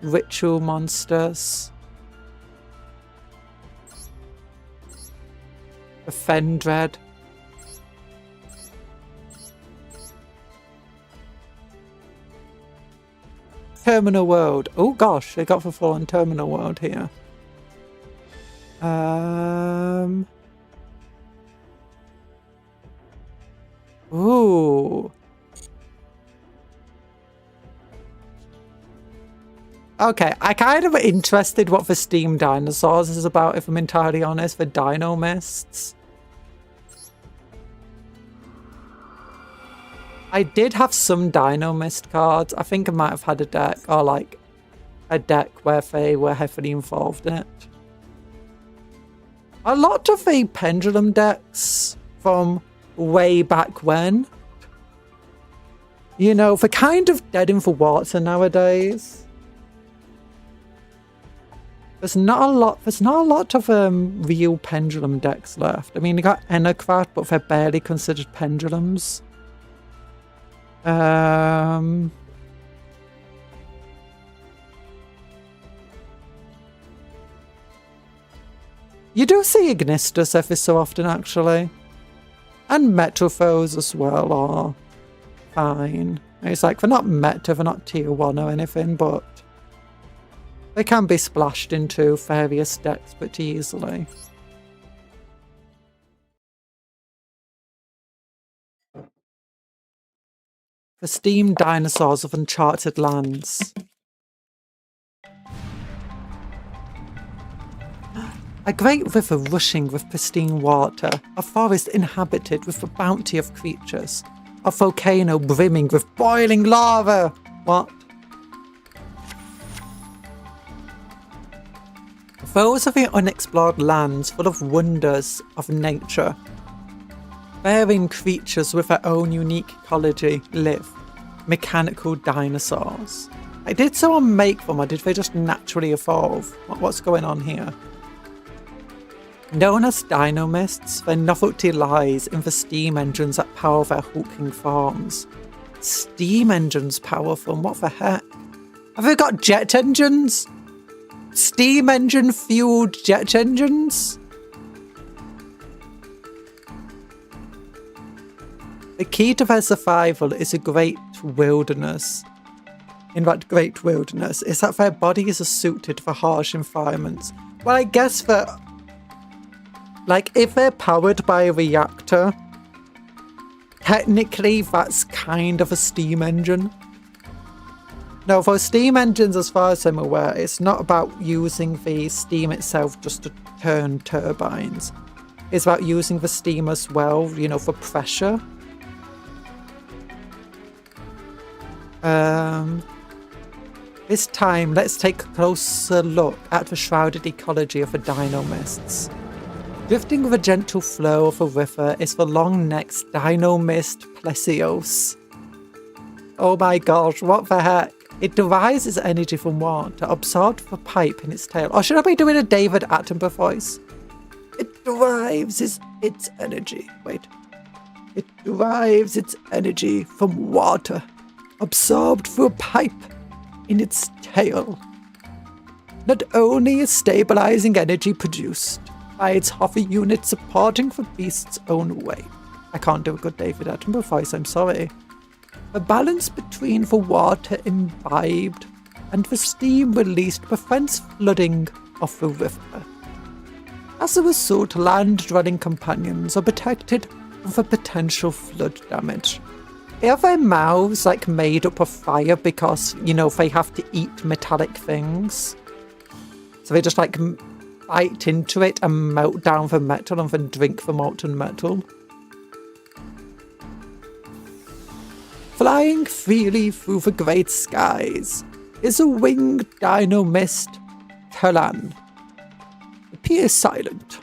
Ritual Monsters. The Fendred. Terminal World. Oh gosh, they got the full-on Terminal World here. Ooh. Okay, I kind of interested what the Steam Dinosaurs is about, if I'm entirely honest, the Dino Mists. I did have some Dino Mist cards. I think I might have had a deck, or like a deck where they were heavily involved in it. A lot of the Pendulum decks from way back when, you know, they're kind of dead in the water nowadays. There's not a lot of real pendulum decks left. I mean, you got Enocrat, but they're barely considered pendulums. You do see Ignistus every so often, actually. And Metrophos as well are fine. It's like, they're not meta, they're not tier 1 or anything, but they can be splashed into various decks pretty easily. The steam dinosaurs of uncharted lands. A great river rushing with pristine water, a forest inhabited with a bounty of creatures, a volcano brimming with boiling lava. What? Those are the unexplored lands full of wonders of nature. Bearing creatures with their own unique ecology live. Mechanical dinosaurs. Like, did someone make them or did they just naturally evolve? What's going on here? Known as dinomists, their novelty lies in the steam engines that power their hulking farms. Steam engines power them? What the heck? Have they got jet engines? Steam engine fueled jet engines? The key to their survival is a great wilderness. In that great wilderness is that their bodies are suited for harsh environments. Well, I guess that, like, if they're powered by a reactor, technically that's kind of a steam engine. No, for steam engines, as far as I'm aware, it's not about using the steam itself just to turn turbines. It's about using the steam as well, you know, for pressure. This time, let's take a closer look at the shrouded ecology of the dinomists. Drifting with a gentle flow of a river is the long-necked dinomist Plesios. Oh my gosh, what the heck? It derives its energy from water, absorbed from a pipe in its tail. Or should I be doing a David Attenborough voice? It derives its energy. Wait. It derives its energy from water, absorbed through a pipe in its tail. Not only is stabilizing energy produced by its hover unit supporting the beast's own weight. I can't do a good David Attenborough voice, I'm sorry. The balance between the water imbibed and the steam released prevents flooding of the river. As a result, land-dwelling companions are protected from the potential flood damage. Are their mouths, like, made up of fire because, you know, they have to eat metallic things? So they just, like, bite into it and melt down the metal and then drink the molten metal? Flying freely through the great skies is a winged dinomist, Terlan. Appears silent.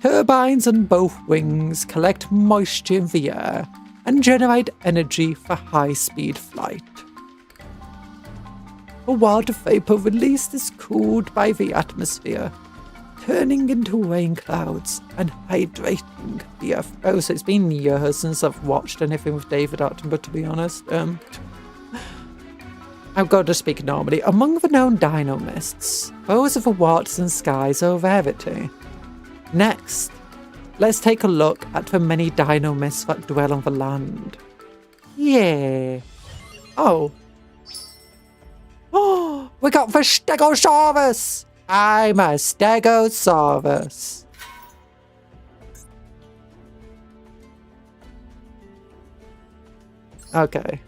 Turbines on both wings collect moisture in the air and generate energy for high-speed flight. The water vapor released is cooled by the atmosphere, turning into rain clouds and hydrating the earth. Oh, so it's been years since I've watched anything with David Attenborough, to be honest. I've got to speak normally. Among the known dinomists, those of the waters and skies are a rarity. Next, let's take a look at the many dinomists that dwell on the land. Yeah. Oh, we got the Stegosaurus! I'm a Stegosaurus. Okay.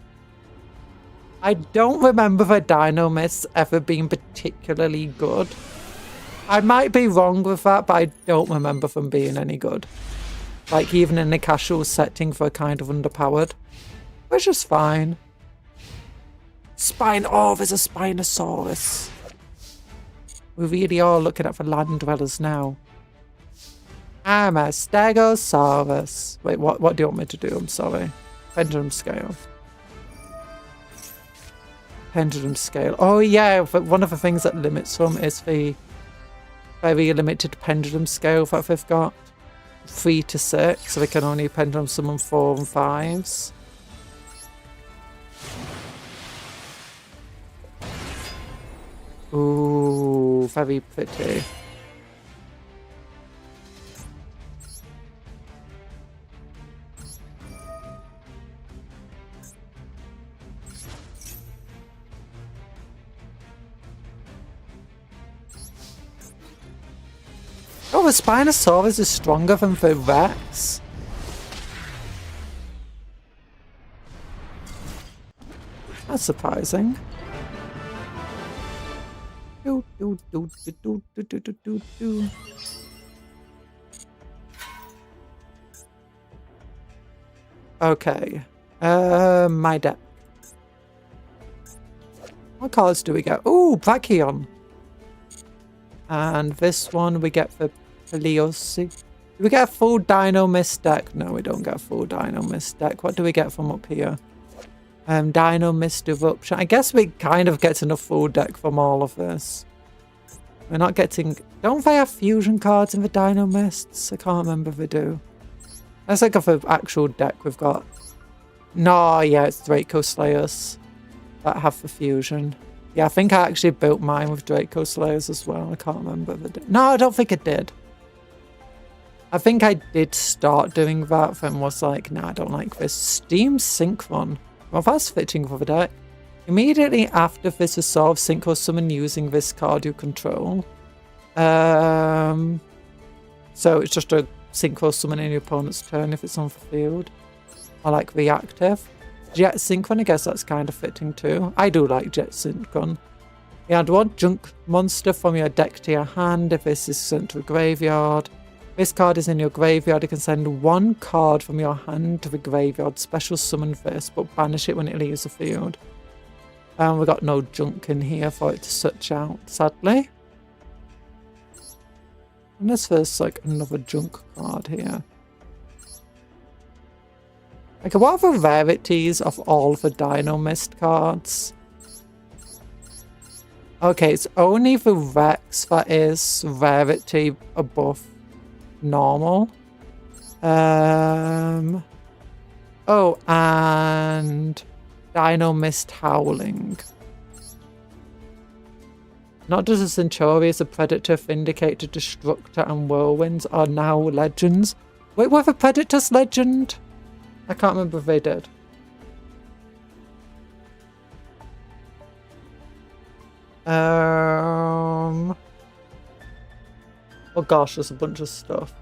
I don't remember the dinomists ever being particularly good. I might be wrong with that, but I don't remember them being any good. Like, even in a casual setting, they're kind of underpowered. Which is fine. Oh, there's a Spinosaurus. We really are looking at the land dwellers now. I'm a Stegosaurus. Wait, what do you want me to do? I'm sorry. Pendulum scale. Pendulum scale. Oh yeah, but one of the things that limits them is the very limited pendulum scale that they've got. 3 to 6, so they can only pendulum summon 4 and 5s. Ooh, very pretty. Oh, the Spinosaurus is stronger than the Rex. That's surprising. Okay. My deck. What cards do we get? Ooh, Brachion. And this one we get for Peliosi. Do we get a full Dino Mist deck? No, we don't get a full Dino Mist deck. What do we get from up here? Dino Mist Eruption. I guess we kind of get enough full deck from all of this. We're not getting... Don't they have fusion cards in the Dino Mists? I can't remember if they do. Let's look at the actual deck we've got. No, yeah, it's Draco Slayers that have the fusion. Yeah, I think I actually built mine with Draco Slayers as well. I can't remember if I did. No, I don't think it did. I think I did start doing that, then was like, nah, I don't like this. Steam Synchron. Well, that's fitting for the deck. Immediately after this is solved, synchro summon using this card you control. So it's just a synchro summon in your opponent's turn if it's on the field. I like reactive. Jet Synchron, I guess that's kind of fitting too. I do like Jet Synchron. You add 1 junk monster from your deck to your hand if this is sent to a graveyard. This card is in your graveyard. You can send 1 card from your hand to the graveyard. Special summon this, but banish it when it leaves the field. We've got no junk in here for it to search out, sadly. Unless there's like another junk card here. Okay, what are the rarities of all the Dino Mist cards? Okay, it's only the Rex that is rarity above normal. Oh, and Dino Mist Howling. Not just a Centaurius, a Predator, Vindicator, Destructor, and Whirlwinds are now legends. Wait, were the Predators legend? I can't remember if they did. Oh gosh, there's a bunch of stuff.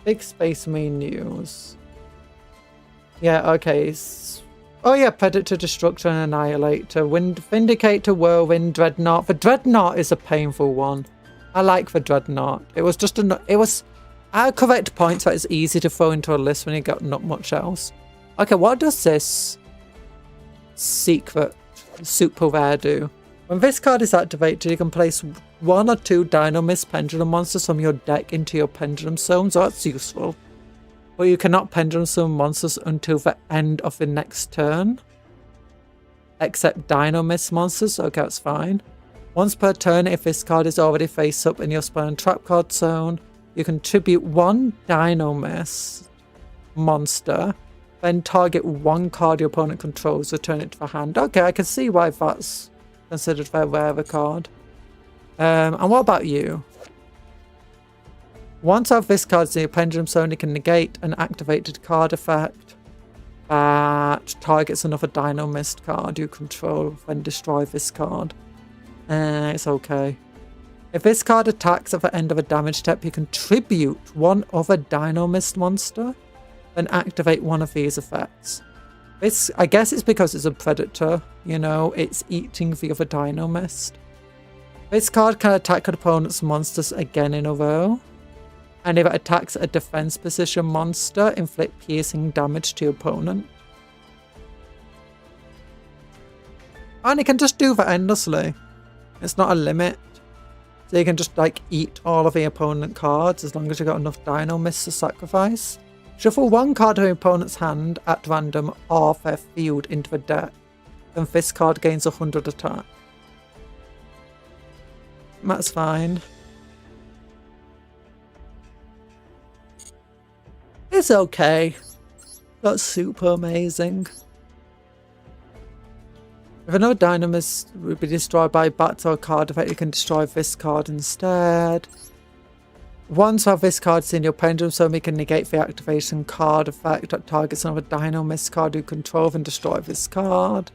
Big Space Marine news. Yeah, okay. Oh yeah, Predator, Destructor, and Annihilator. Vindicator, Whirlwind, Dreadnought. The Dreadnought is a painful one. I like the Dreadnought. It was just it was at correct points that it's easy to throw into a list when you got not much else. Okay, what does this secret super rare do? When this card is activated, you can place 1 or 2 Dino Mist Pendulum monsters from your deck into your Pendulum Zone, so that's useful. But you cannot Pendulum Summon monsters until the end of the next turn. Except Dino Mist monsters, okay, that's fine. Once per turn, if this card is already face up in your spell and trap card zone, you can tribute 1 Dino Mist monster, then target 1 card your opponent controls, return it to the hand. Okay, I can see why that's considered a rarer card. And what about you? Once of this card is in your Pendulum Zone, you can negate an activated card effect that targets another Dino Mist card you control, then destroy this card. It's okay. If this card attacks at the end of a damage step, you can tribute 1 other Dino Mist monster, then activate 1 of these effects. This, I guess it's because it's a Predator, you know, it's eating the other Dino Mist. This card can attack an opponent's monsters again in a row. And if it attacks a defense position monster, inflict piercing damage to your opponent. And it can just do that endlessly. It's not a limit. So you can just like eat all of the opponent cards as long as you got enough Dino Mists to sacrifice. Shuffle one card of your opponent's hand at random or their field into the deck. Then this card gains 100 attack. That's fine. It's okay. Not super amazing. If another Dynamist would be destroyed by a battle card effect, you can destroy this card instead. Once you have this card in your pendulum, so you can negate the activation card effect that targets another Dynamist card you control and destroy this card.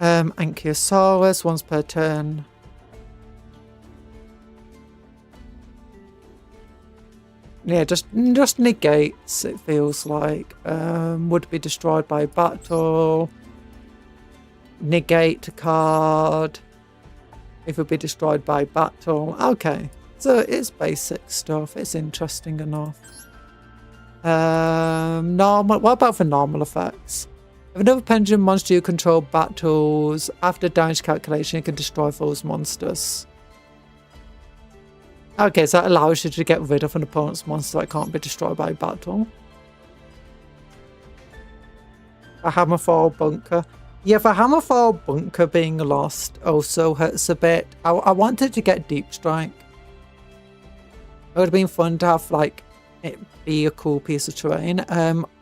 Ankylosaurus, once per turn. Yeah, just negates, it feels like. Would be destroyed by battle. Negate a card. If it would be destroyed by battle. Okay. So it's basic stuff. It's interesting enough. Normal. What about for normal effects? If another pendulum monster you control battles, after damage calculation, you can destroy those monsters. Okay, so that allows you to get rid of an opponent's monster that can't be destroyed by battle. A Hammerfall Bunker. Yeah, the Hammerfall Bunker being lost also hurts a bit. I wanted to get Deep Strike. It would have been fun to have, like, it be a cool piece of terrain.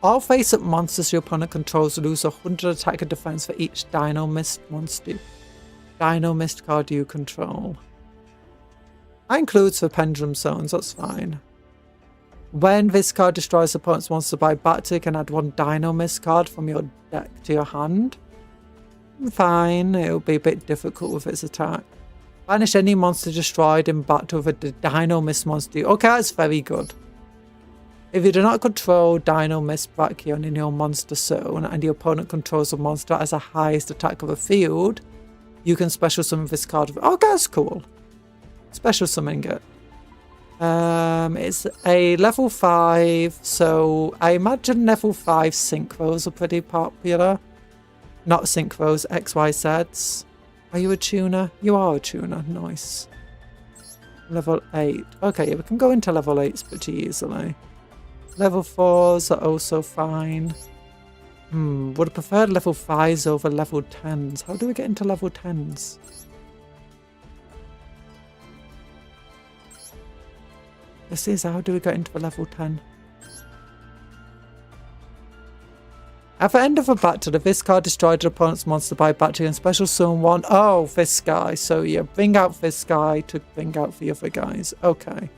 All face-up monsters your opponent controls lose 100 attack and defense for each Dynamist monster. Dynamist card you control. That includes the Pendulum Zones, that's fine. When this card destroys the opponent's monster by battle, you can add one Dynamist card from your deck to your hand. Fine, it'll be a bit difficult with its attack. Banish any monster destroyed in battle with the Dynamist monster. Okay, that's very good. If you do not control Dynamist Brachion in your monster zone and your opponent controls a monster that has the highest attack of the field, you can special summon this card. Okay, that's cool. Special summoning it. It's a level 5, so I imagine level 5 synchros are pretty popular. Not synchros, XYZs. Are you a tuner? You are a tuner, nice. Level 8. Okay, yeah, we can go into level 8s pretty easily. Level 4s are also fine. Would have preferred level 5s over level 10s. How do we get into level 10s? This is how do we get into the level 10? At the end of a battle, if this card destroyed an opponent's monster by battle and special summon one, oh, this guy. So yeah, bring out this guy to bring out the other guys. Okay.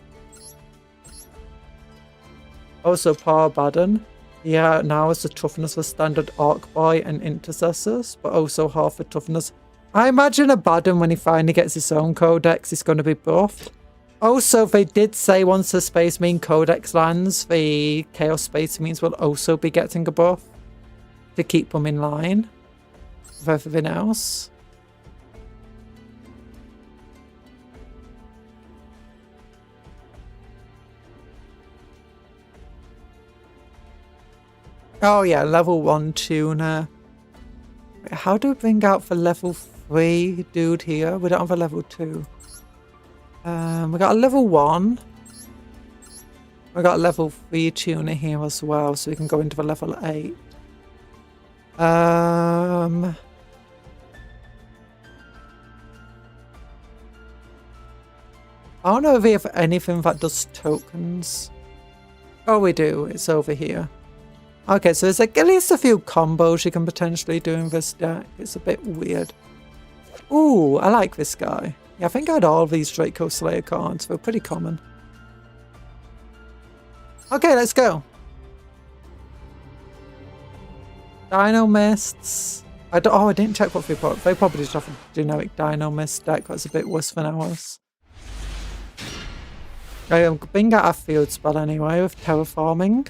Also, Power Baden. Yeah, now it's the toughness for standard Orc Boy and Intercessors, but also half the toughness. I imagine a Baden, when he finally gets his own codex, is going to be buffed. Also, they did say once the Space Marine Codex lands, the Chaos Space Marines will also be getting a buff to keep them in line with everything else. Oh yeah, level 1 tuner. Wait, how do we bring out the level 3 dude here? We don't have a level 2. We got a level 1. We got a level 3 tuner here as well, so we can go into the level 8. I don't know if we have anything that does tokens. Oh, we do. It's over here. Okay, so there's like at least a few combos you can potentially do in this deck. It's a bit weird. Ooh, I like this guy. Yeah, I think I had all of these Draco Slayer cards. They're pretty common. Okay, let's go. Dynamists. I didn't check what they bought. They probably just have a generic Dynamist deck that's a bit worse than ours. I'm bring out our field spell anyway with Terraforming.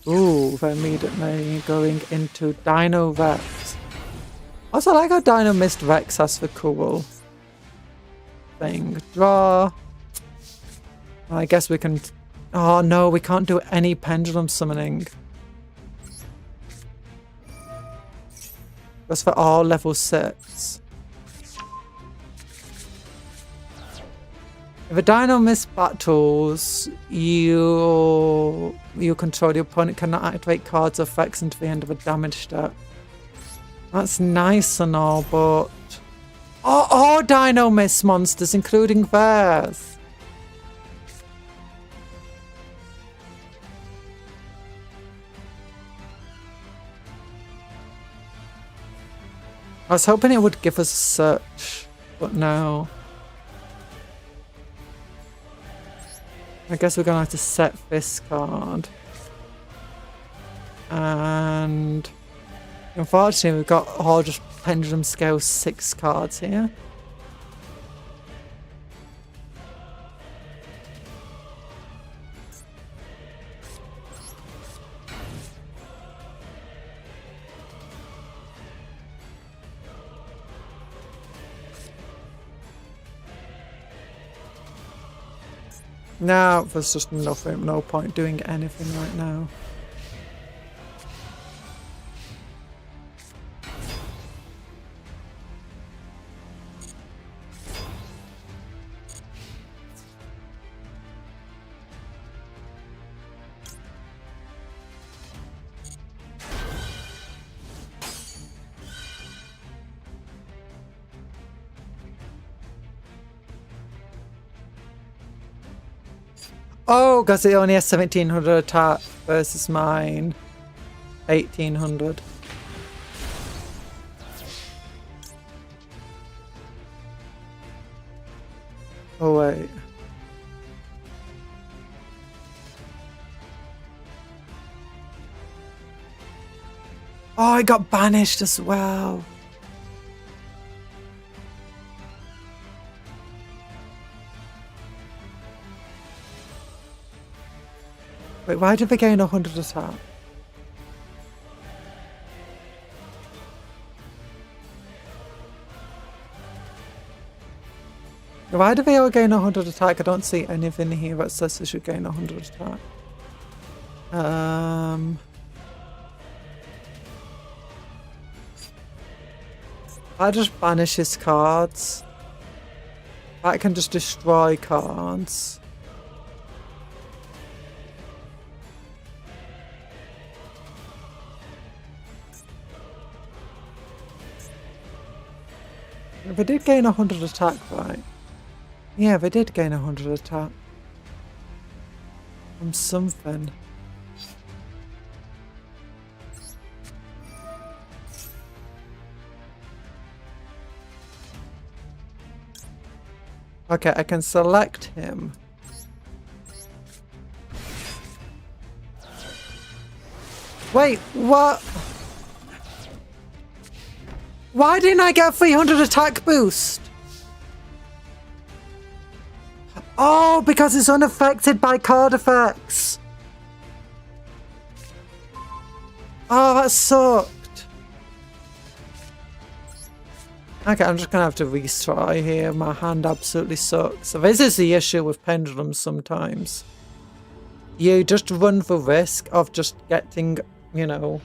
Ooh, they're immediately going into Dino Rex. Also, I like how Dynamist Rex has the cool thing. Draw. I guess we can... Oh no, we can't do any pendulum summoning. That's for all level 6. If a dino miss battles, you control, the opponent cannot activate cards or effects until the end of a damage step. That's nice and all, but... all dino miss monsters, including theirs. I was hoping it would give us a search, but no. I guess we're gonna have to set this card. And unfortunately we've got all just Pendulum Scale 6 cards here. No, there's just nothing, no point doing anything right now. Oh, because it only has 1700 attack versus mine 1800. Oh wait. Oh, I got banished as well. Wait, why did they gain 100 attack? Why do they all gain 100 attack? I don't see anything here that says they should gain 100 attack. I just banish his cards. I can just destroy cards. They did gain 100 attack, right? Yeah, they did gain 100 attack. From something. Okay, I can select him. Wait, what? Why didn't I get 300 attack boost? Oh, because it's unaffected by card effects. Oh, that sucked. Okay, I'm just gonna have to retry here. My hand absolutely sucks. So this is the issue with pendulums sometimes. You just run the risk of just getting, you know,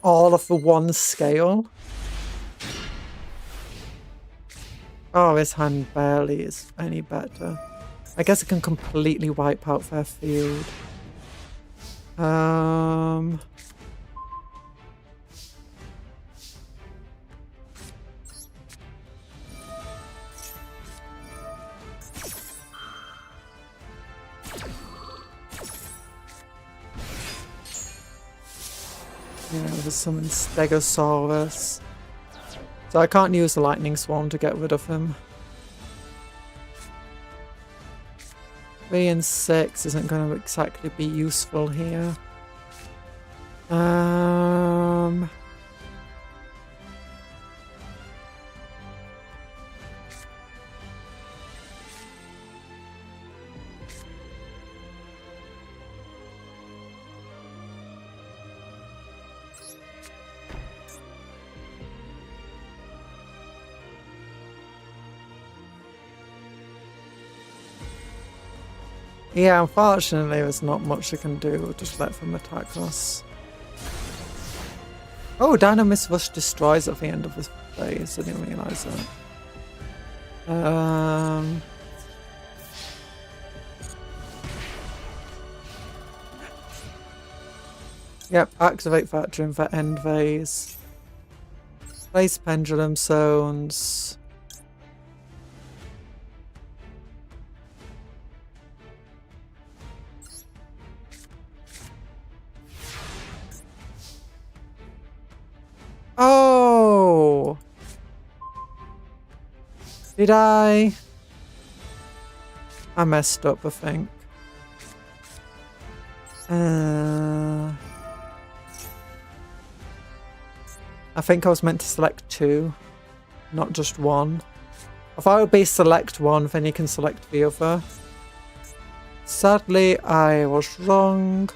all of the one scale. Oh, his hand barely is any better. I guess it can completely wipe out their field. Yeah, there's summon Stegosaurus. So I can't use the Lightning Swarm to get rid of him. 3 and 6 isn't going to exactly be useful here. Yeah, unfortunately there's not much I can do, just let them attack us. Oh, Dynamis Rush destroys at the end of this phase, I didn't realise that. Yep, activate factory for end phase. Place pendulum zones. Oh! Did I? I messed up, I think. I think I was meant to select 2, not just 1. I thought it would be select 1, then you can select the other. Sadly, I was wrong.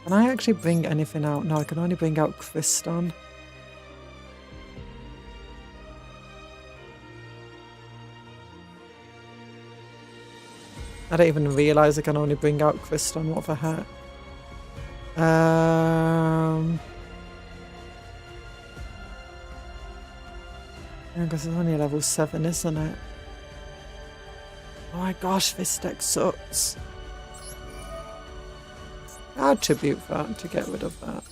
Can I actually bring anything out? No, I can only bring out Kriston. I don't even realise I can only bring out Kriston. What the heck? I guess it's only level 7, isn't it? Oh my gosh, this deck sucks. Attribute that to get rid of that.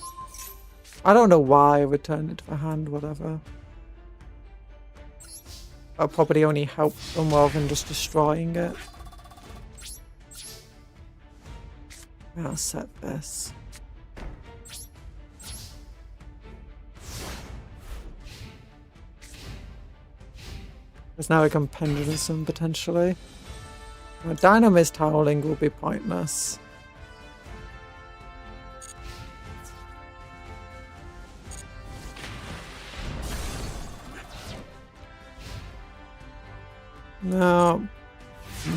I don't know why I returned it to the hand, whatever. I'll probably only help them rather than just destroying it. I'll set this. Because now I can pendulum some potentially. Dino Mist Howling will be pointless. No,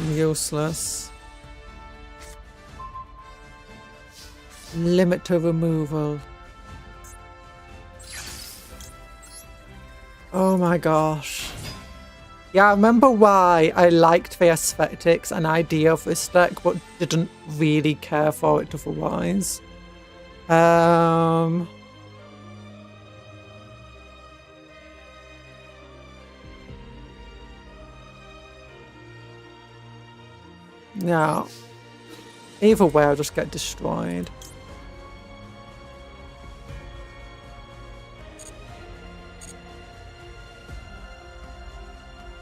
useless. Limit to removal. Oh my gosh. Yeah, I remember why I liked the aesthetics and idea of this deck, but didn't really care for it otherwise. Yeah. Either way, I'll just get destroyed.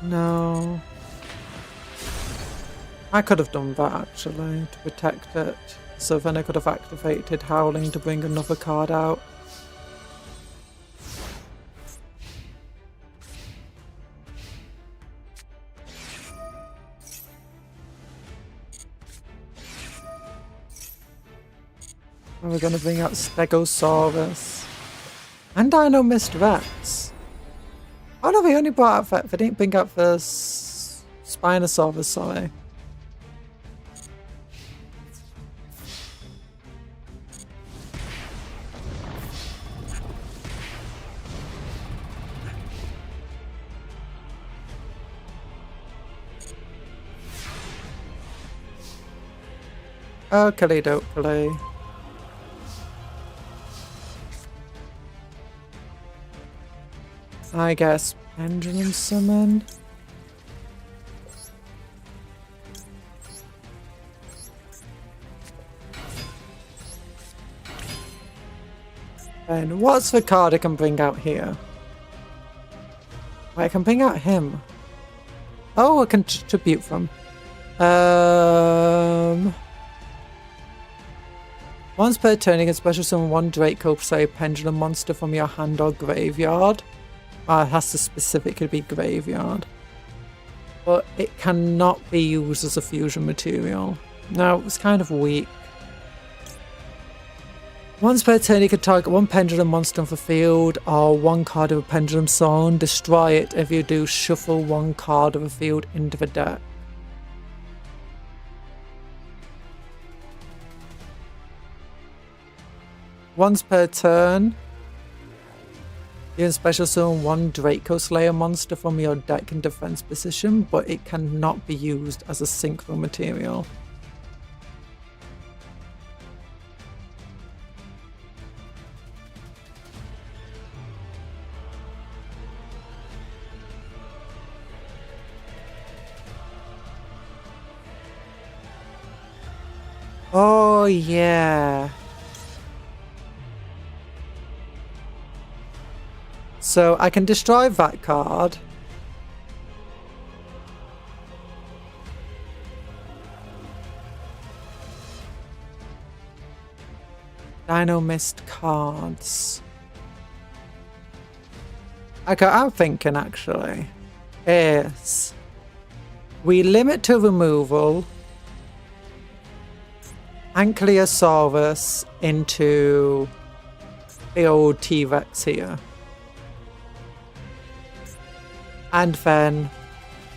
No. I could have done that actually to protect it. So then I could have activated Howling to bring another card out. And we're going to bring out Stegosaurus. And Dino Mist Rex. Oh no, they only brought out that. They didn't bring out the Spinosaurus, sorry. Okey dokey. I guess Pendulum Summon. And what's the card I can bring out here? Wait, I can bring out him. Oh, I can tribute from. Once per turn, you can special summon one Draco, say Pendulum monster from your hand or graveyard. It has to specifically be graveyard. But it cannot be used as a fusion material. No, it's kind of weak. Once per turn, you can target one Pendulum monster on the field or one card of a Pendulum Zone. Destroy it. If you do, shuffle one card of a field into the deck. Once per turn, You can special summon one Draco Slayer monster from your deck in defense position, but it cannot be used as a synchro material. Oh, yeah. So I can destroy that card. Dino Mist cards. Okay, I'm thinking actually is we limit to removal Ankylosaurus into the old T-Rex here. And then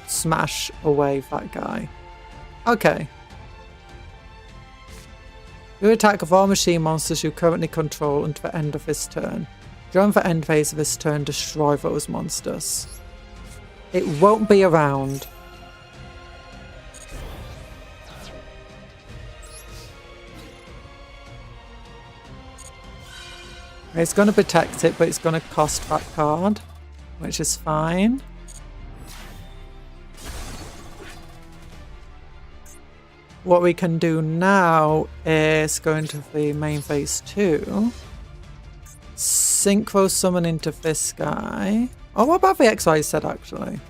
smash away that guy. Okay. You attack all machine monsters you currently control until the end of this turn. During the end phase of this turn, destroy those monsters. It won't be around. It's going to protect it, but it's going to cost that card, which is fine. What we can do now is go into the main phase 2. Synchro summon into this guy. Oh, what about the XY set actually?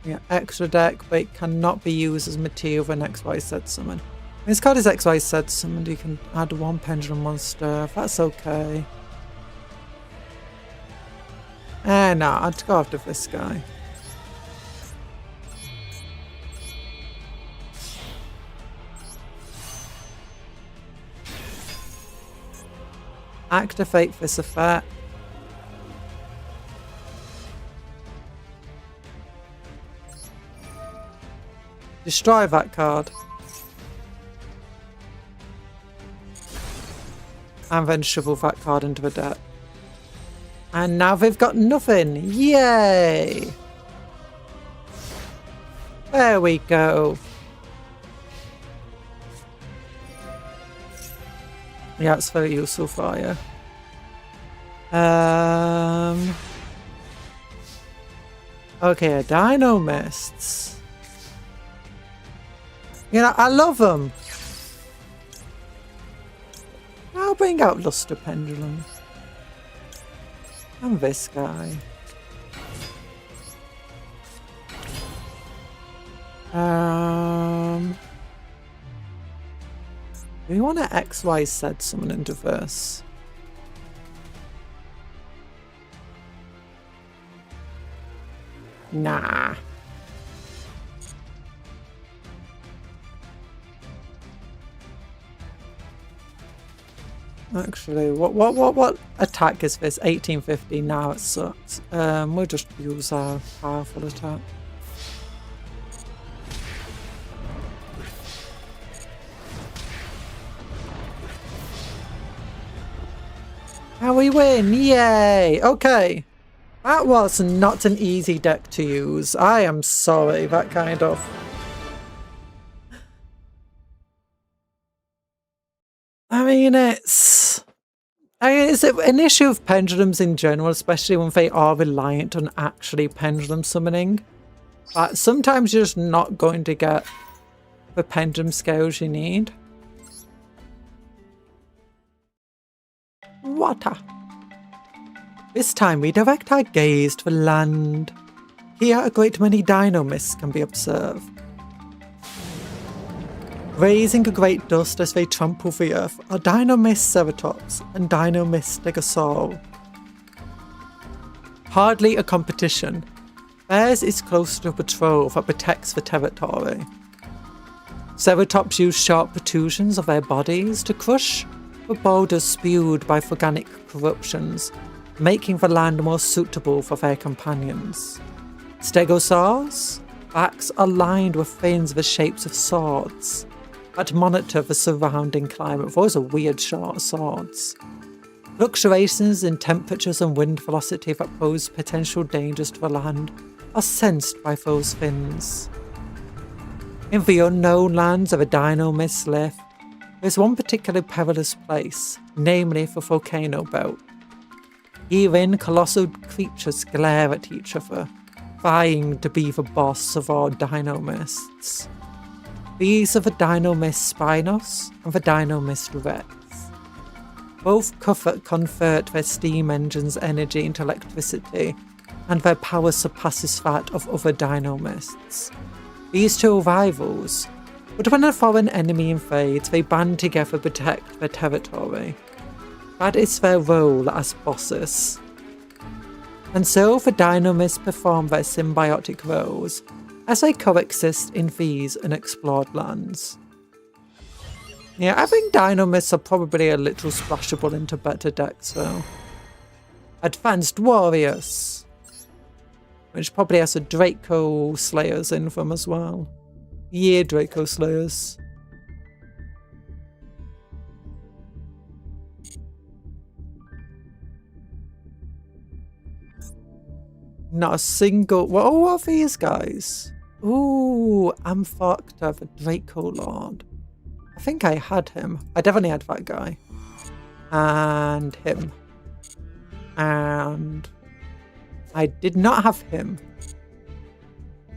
Yeah, extra deck, but it cannot be used as material for an XY set summon. This card is XY set summoned. You can add one pendulum monster. That's okay. No, I'd go after this guy. Activate this effect. Destroy that card. And then shovel that card into the deck. And now they've got nothing. Yay! There we go. Yeah, it's very useful for you. Okay, Dino Mists. You know, I love them. I'll bring out Luster Pendulum. And this guy. Do we want to XYZ summon into this? Nah. Actually, what attack is this? 1850. Now it sucks. We'll just use our powerful attack. And we win! Yay! Okay. That was not an easy deck to use. I am sorry, that kind of... I mean, it's an issue of pendulums in general, especially when they are reliant on actually pendulum summoning. But sometimes you're just not going to get the pendulum scales you need. Water. This time we direct our gaze to the land. Here a great many dino mists can be observed. Raising a great dust as they trample the earth are Dino Mist Ceratops and Dino Mist Stegosaurus. Hardly a competition, theirs is close to a patrol that protects the territory. Ceratops use sharp protrusions of their bodies to crush the boulders spewed by volcanic corruptions, making the land more suitable for their companions. Stegosaurus' backs are lined with fins the shapes of swords. that monitor the surrounding climate. Those are weird short swords. Fluctuations in temperatures and wind velocity that pose potential dangers to the land are sensed by those fins. In the unknown lands of a dino mist lift, there's one particularly perilous place, namely the volcano belt. Herein, colossal creatures glare at each other, vying to be the boss of all dino mists. These are the dino mist Spinos and the dino mist Rex. Both convert their steam engines' energy into electricity, and their power surpasses that of other dino mists. These two are rivals, but when a foreign enemy invades, they band together to protect their territory. That is their role as bosses. And so the dino mists perform their symbiotic roles as they coexist in these unexplored lands. Yeah, I think dino mists are probably a little splashable into better decks though. Advanced Warriors, which probably has a Draco Slayers in them as well. Yeah, Draco Slayers. Not a single... What are these guys? Ooh, Amphocta, the Draco Lord. I think I had him. I definitely had that guy. And him. And I did not have him.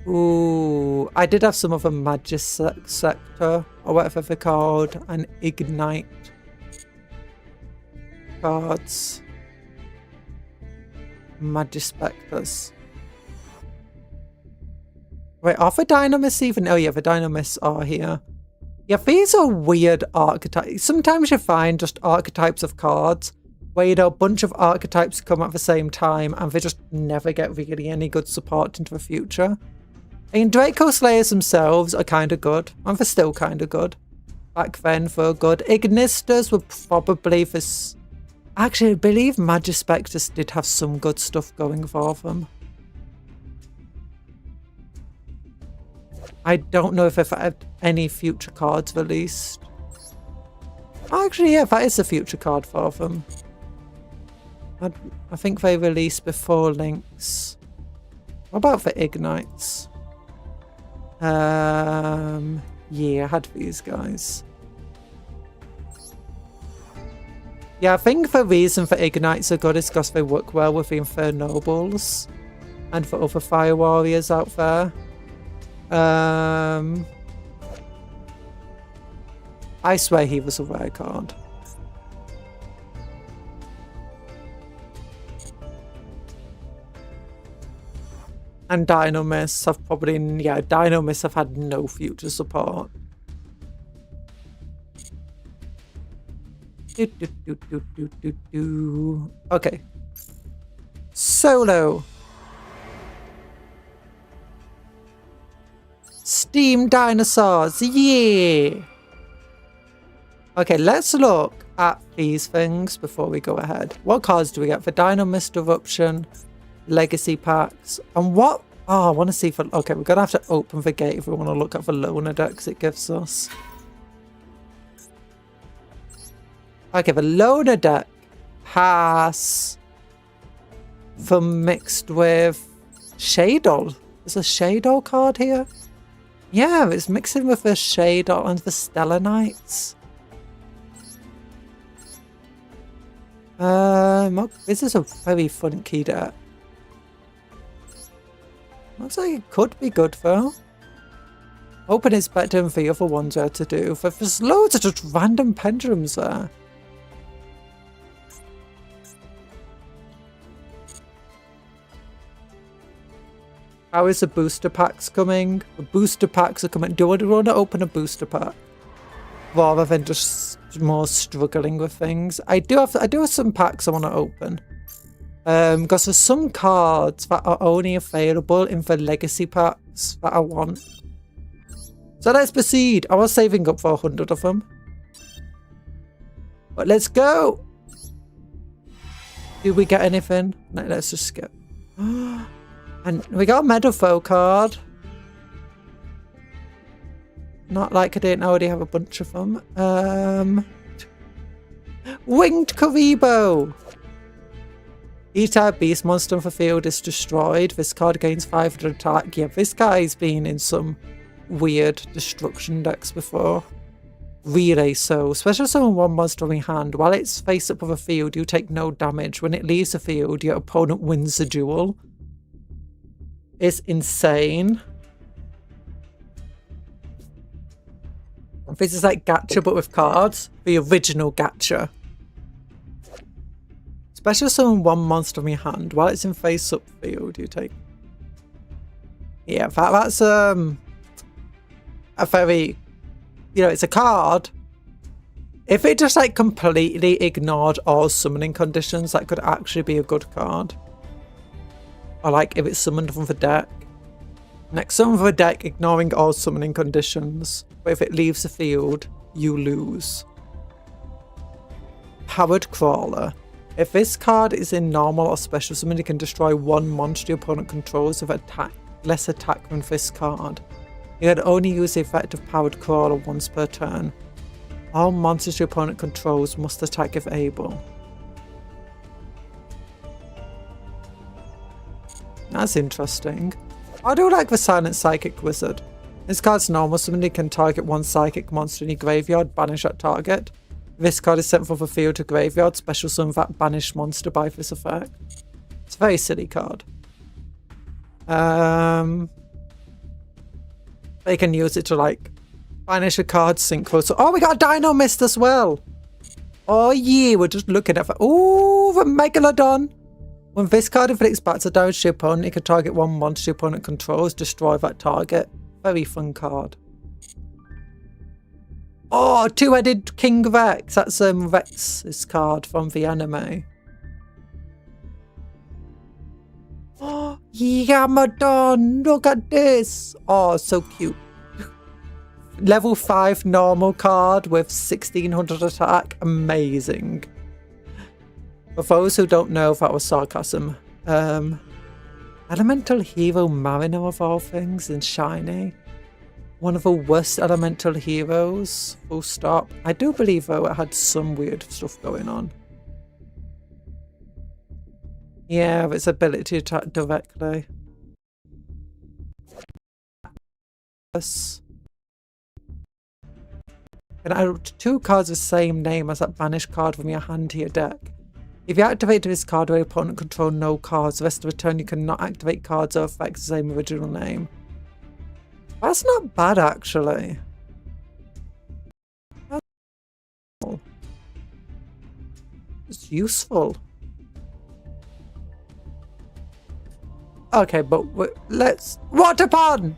Ooh, I did have some of a Sector, or whatever they're called, and Ignite cards. Magispectors. Wait, are the Dynamists even? Oh yeah, the Dynamists are here. Yeah, these are weird archetypes. Sometimes you find just archetypes of cards where, you know, a bunch of archetypes come at the same time and they just never get really any good support into the future. I mean, Draco Slayers themselves are kind of good, and they're still kind of good. Back then, they were good. Ignistas were probably this... Actually, I believe Magispectors did have some good stuff going for them. I don't know if they've had any future cards released. Actually, yeah, that is a future card for them. I think they released before Lynx. What about the Ignites? Yeah, I had these guys. Yeah, I think the reason for Ignites are good is because they work well with the Infernobles and for other Fire Warriors out there. I swear he was a rare card. And Dynamists have probably, yeah, Dynamists have had no future support. Okay. Solo. Steam Dinosaurs, yeah! Okay, let's look at these things before we go ahead. What cards do we get for Dynamist Eruption, Legacy Packs, and what... Oh, I want to see for... Okay, we're going to have to open the gate if we want to look at the loner decks it gives us. Okay, the loner deck has them mixed with Shadow. There's a Shadow card here. Yeah, it's mixing with the Shadow and the Stellar Knights. This is a very funky deck. Looks like it could be good though. Hoping it's better than the other ones we had to do. But there's loads of just random pendulums there. How is the booster packs coming? The booster packs are coming. Do you want to open a booster pack? Rather than just more struggling with things. I do have some packs I want to open. Because there's some cards that are only available in the legacy packs that I want. So let's proceed. I was saving up for 100 of them. But let's go. Did we get anything? No, let's just skip. And we got a Meadowfoe card. Not like I didn't already have a bunch of them. Winged Karibo! Each type beast monster on the field is destroyed. This card gains 500 attack. Yeah, this guy's been in some weird destruction decks before. Relay so. Special summon one monster in your hand. While it's face up on the field, you take no damage. When it leaves the field, your opponent wins the duel. It's insane. This is like gacha but with cards. The original gacha. Special summon one monster from your hand. While it's in face up field, you take... Yeah, that's a very... You know, it's a card. If it just like completely ignored all summoning conditions, that could actually be a good card. Or like if it's summoned from the deck. Next, summon from the deck, ignoring all summoning conditions. But if it leaves the field, you lose. Powered Crawler. If this card is in normal or special summon, you can destroy one monster your opponent controls with less attack than this card. You can only use the effect of Powered Crawler once per turn. All monsters your opponent controls must attack if able. That's interesting. I do like the Silent Psychic Wizard. This card's normal summon, you can target one psychic monster in your graveyard, banish that target. If this card is sent from the field to graveyard, special summon that banished monster by this effect. It's a very silly card. They can use it to like banish a card, synchro. So, oh, we got a Dino Mist as well. Oh yeah, we're just looking at that. Oh, the Megalodon. When this card inflicts back to damage to your opponent, you can target one monster your opponent controls, destroy that target. Very fun card. Oh, two-headed King Rex. That's Rex's card from the anime. Oh, Yamadon, look at this. Oh, so cute. Level 5 normal card with 1600 attack. Amazing. For those who don't know, that was sarcasm. Elemental Hero Mariner of all things in Shiny. One of the worst elemental heroes. Full stop. I do believe though it had some weird stuff going on. Yeah, its ability to attack directly. Yes. And add 2 cards with the same name as that banished card from your hand to your deck. If you activate this card where your opponent controls no cards, the rest of the turn you cannot activate cards or effects the same original name. That's not bad actually. It's useful. Okay, but let's... Water Pond!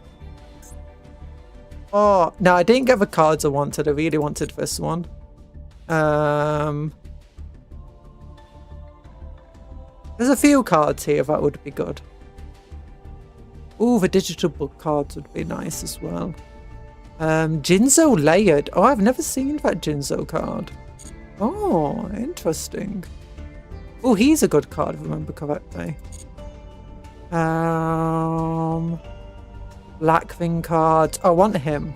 Oh, no, I didn't get the cards I wanted. I really wanted this one. There's a few cards here that would be good. Ooh, the digital book cards would be nice as well. Jinzo Layered. Oh, I've never seen that Jinzo card. Oh, interesting. Oh, he's a good card if I remember correctly. Blackwing cards. I want him.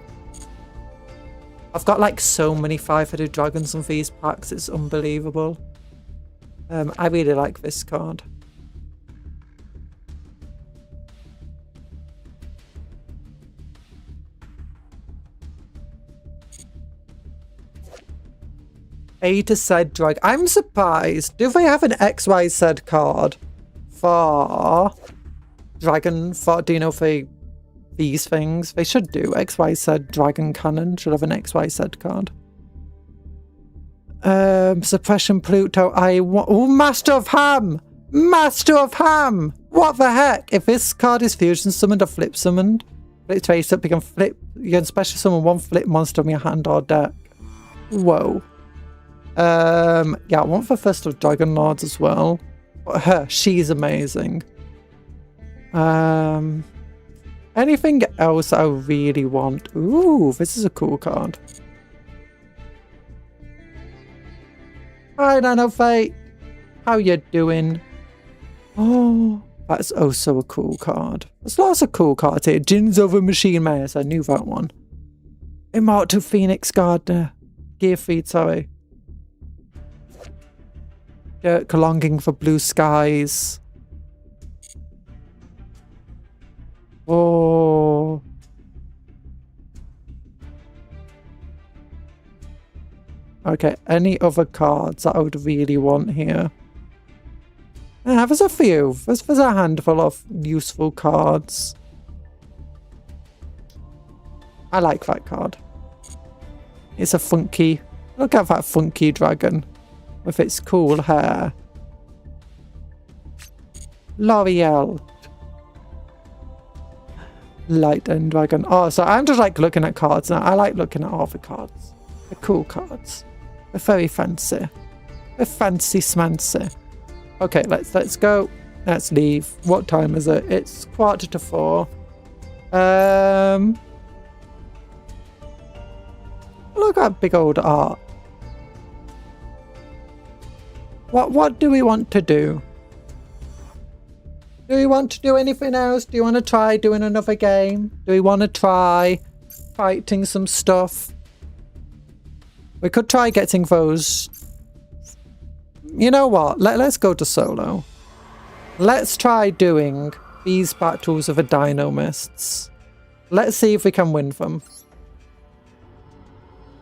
I've got like so many 5-headed dragons on these packs. It's unbelievable. I really like this card. A to Z drag. I'm surprised. Do they have an XYZ card for dragon? For, do you know for these things? They should do. XYZ Dragon Cannon should have an XYZ card. Suppression Pluto. I want. Oh, Master of Ham! Master of Ham! What the heck? If this card is fusion summoned or flip summoned, it's face up, you can flip. You can special summon one flip monster from your hand or deck. Whoa. Yeah, I want the First of Dragon Lords as well. But her, she's amazing. Anything else I really want? Ooh, this is a cool card. Hi, Nano Fate. How you doing? Oh, that's also a cool card. There's lots of cool cards here. Jinzo the Machine Maze. I knew that one. Immortal Phoenix Gardener. Gear feed, sorry. Dirt longing for blue skies. Oh. Okay, any other cards that I would really want here? Yeah, there's a few. There's a handful of useful cards. I like that card. It's a funky... Look at that funky dragon with its cool hair. L'Oreal. Light and dragon. Oh, so I'm just like looking at cards now. I like looking at all the cards. The cool cards. They're very fancy. They're fancy smancy. Okay, let's go. Let's leave. What time is it? It's 4:45. Look at big old art. What do we want to do? Do we want to do anything else? Do you want to try doing another game? Do we want to try fighting some stuff? We could try getting those. You know what? Let's go to solo. Let's try doing these battles of the Dino Mists. Let's see if we can win them.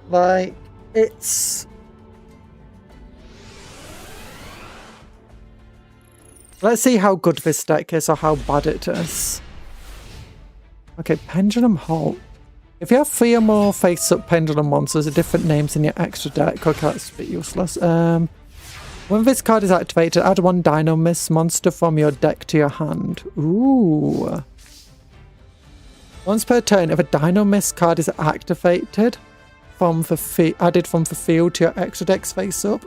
Like, it's... Let's see how good this deck is or how bad it is. Okay, Pendulum Halt. If you have 3 or more face-up Pendulum monsters with different names in your extra deck, okay, that's a bit useless. When this card is activated, add 1 Dino Mist monster from your deck to your hand. Ooh. Once per turn, if a Dino Mist card is activated, added from the field to your extra deck's face-up,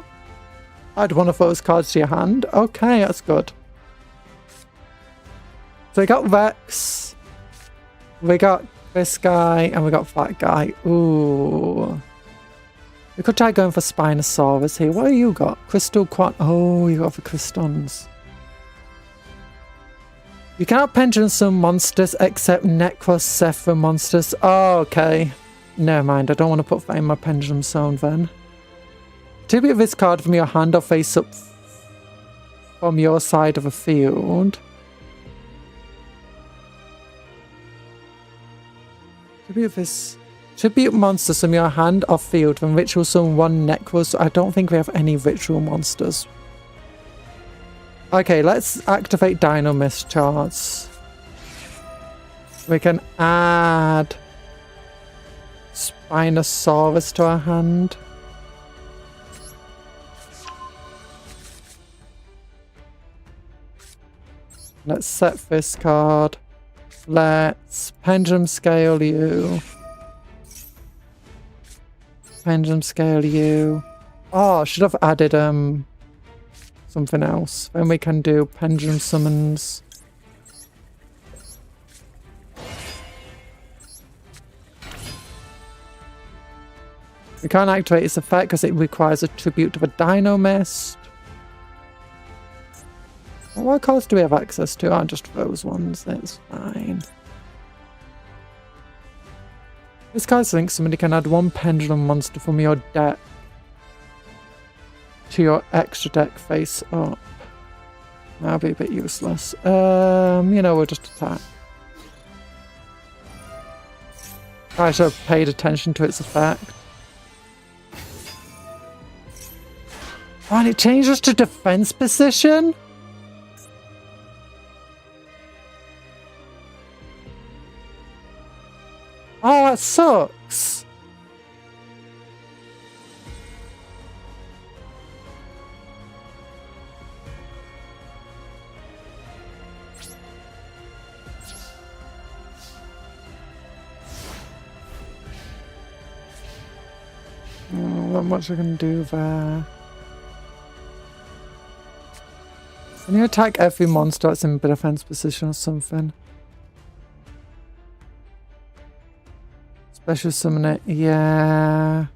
add 1 of those cards to your hand. Okay, that's good. So we got Vex, we got this guy, and we got that guy. Ooh. We could try going for Spinosaurus here. What have you got? Crystal Quant. Oh, you got the Crystons. You cannot Pendulum Summon monsters except Necrocephra monsters. Oh, okay. Never mind. I don't want to put that in my Pendulum Zone then. Tribute this card from your hand or face up from your side of a field. Tribute monsters from your hand or field when ritual summon 1 Necros. So I don't think we have any ritual monsters. Okay, let's activate Dino Mist charts. We can add Spinosaurus to our hand. Let's set this card. Let's Pendulum Scale you. Pendulum Scale you. Oh, I should have added something else. Then we can do Pendulum Summons. We can't activate its effect because it requires a tribute to the Dino Mist. What cards do we have access to? Aren't just those ones. That's fine. This card thinks somebody can add 1 Pendulum monster from your deck to your extra deck face up. That'll be a bit useless. You know, we'll just attack. I should have paid attention to its effect. Oh, and it changes to defense position? Oh, that sucks. Oh, not much I can do there. Can you attack every monster that's in defense position or something? Special summon it, yeah.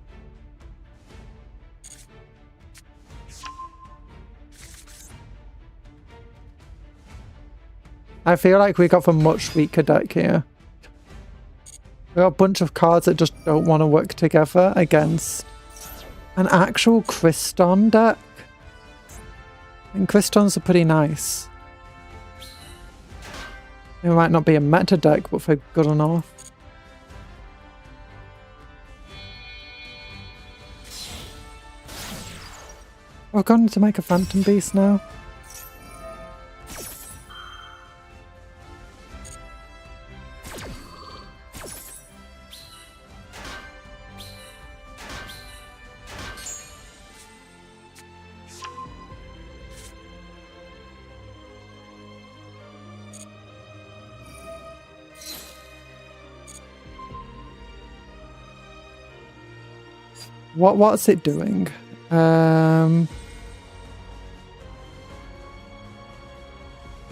I feel like we got a much weaker deck here. We got a bunch of cards that just don't want to work together against an actual Kriston deck. And Kristons are pretty nice. It might not be a meta deck, but they're good enough. We're going to make a Phantom Beast now. What's it doing?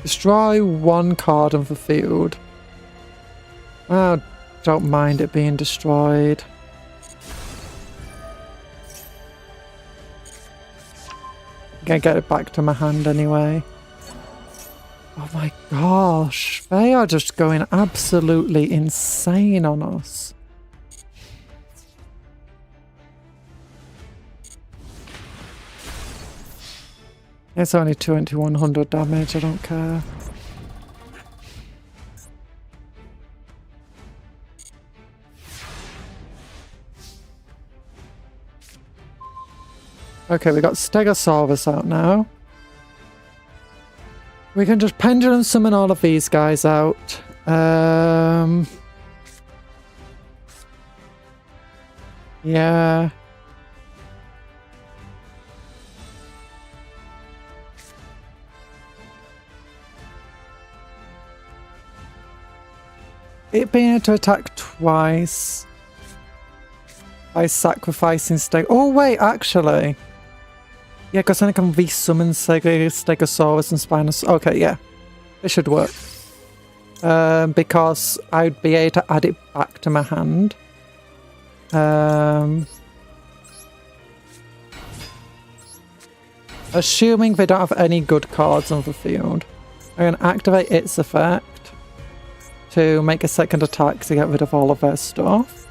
Destroy one card on the field. I don't mind it being destroyed. I'm gonna get it back to my hand anyway. Oh my gosh, they are just going absolutely insane on us. It's only 2100 damage, I don't care. Okay, we got Stegosaurus out now. We can just pendulum summon all of these guys out. Yeah. It being able to attack twice by sacrificing Oh wait, actually. Yeah, because then I can resummon Stegosaurus and Spinosaurus. Okay, yeah. It should work. Because I'd be able to add it back to my hand. Assuming they don't have any good cards on the field, I'm going to activate its effect to make a second attack to get rid of all of their stuff.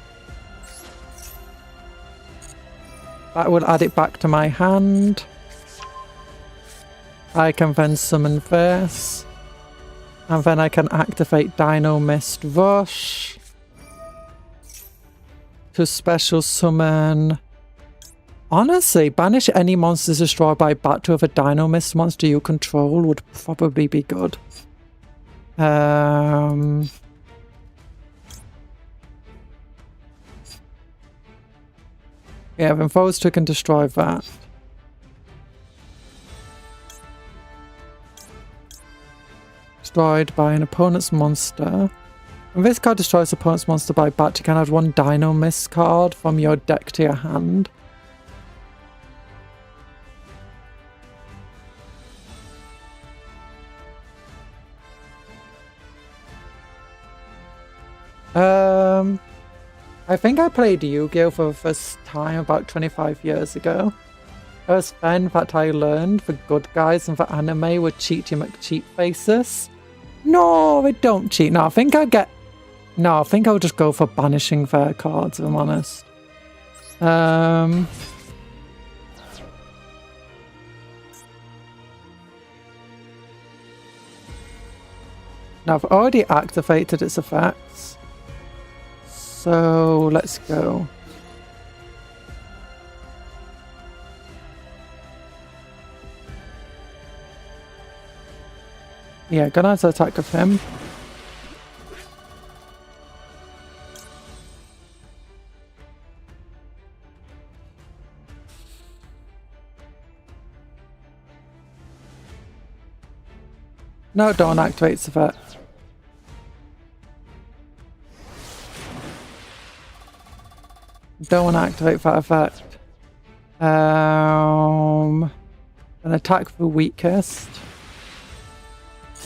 That will add it back to my hand. I can then summon this. And then I can activate Dino Mist Rush to special summon. Honestly, banish any monsters destroyed by bat to a Dino Mist monster you control would probably be good. Yeah, then those two can destroy that. Destroyed by an opponent's monster. When this card destroys opponent's monster by bat, you can add one Dino Mist card from your deck to your hand. I think I played Yu-Gi-Oh! For the first time about 25 years ago. It was then that I learned the good guys in the anime were Cheaty McCheat faces. No, they don't cheat. No, I think I'll just go for banishing their cards, if I'm honest. Now, I've already activated its effects. So, let's go. Yeah, gonna have to attack with him. No, don't activate the effect. Don't want to activate that effect. An attack for weakest.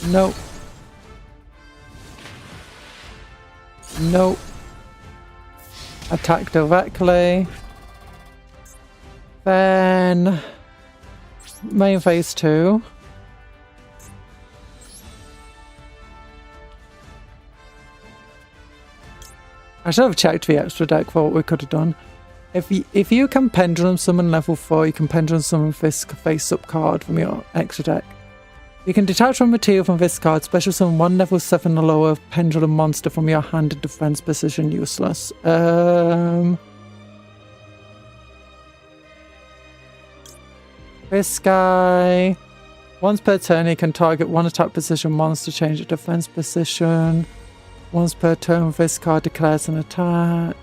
Nope. Nope. Attack directly. Then main phase 2. I should have checked the extra deck for what we could have done. If you can pendulum summon level 4, you can pendulum summon this face-up card from your extra deck. You can detach one material from this card, special summon 1 level 7 or lower pendulum monster from your hand in defense position, useless. This guy... Once per turn, he can target 1 attack position monster, change its defense position. Once per turn, this card declares an attack.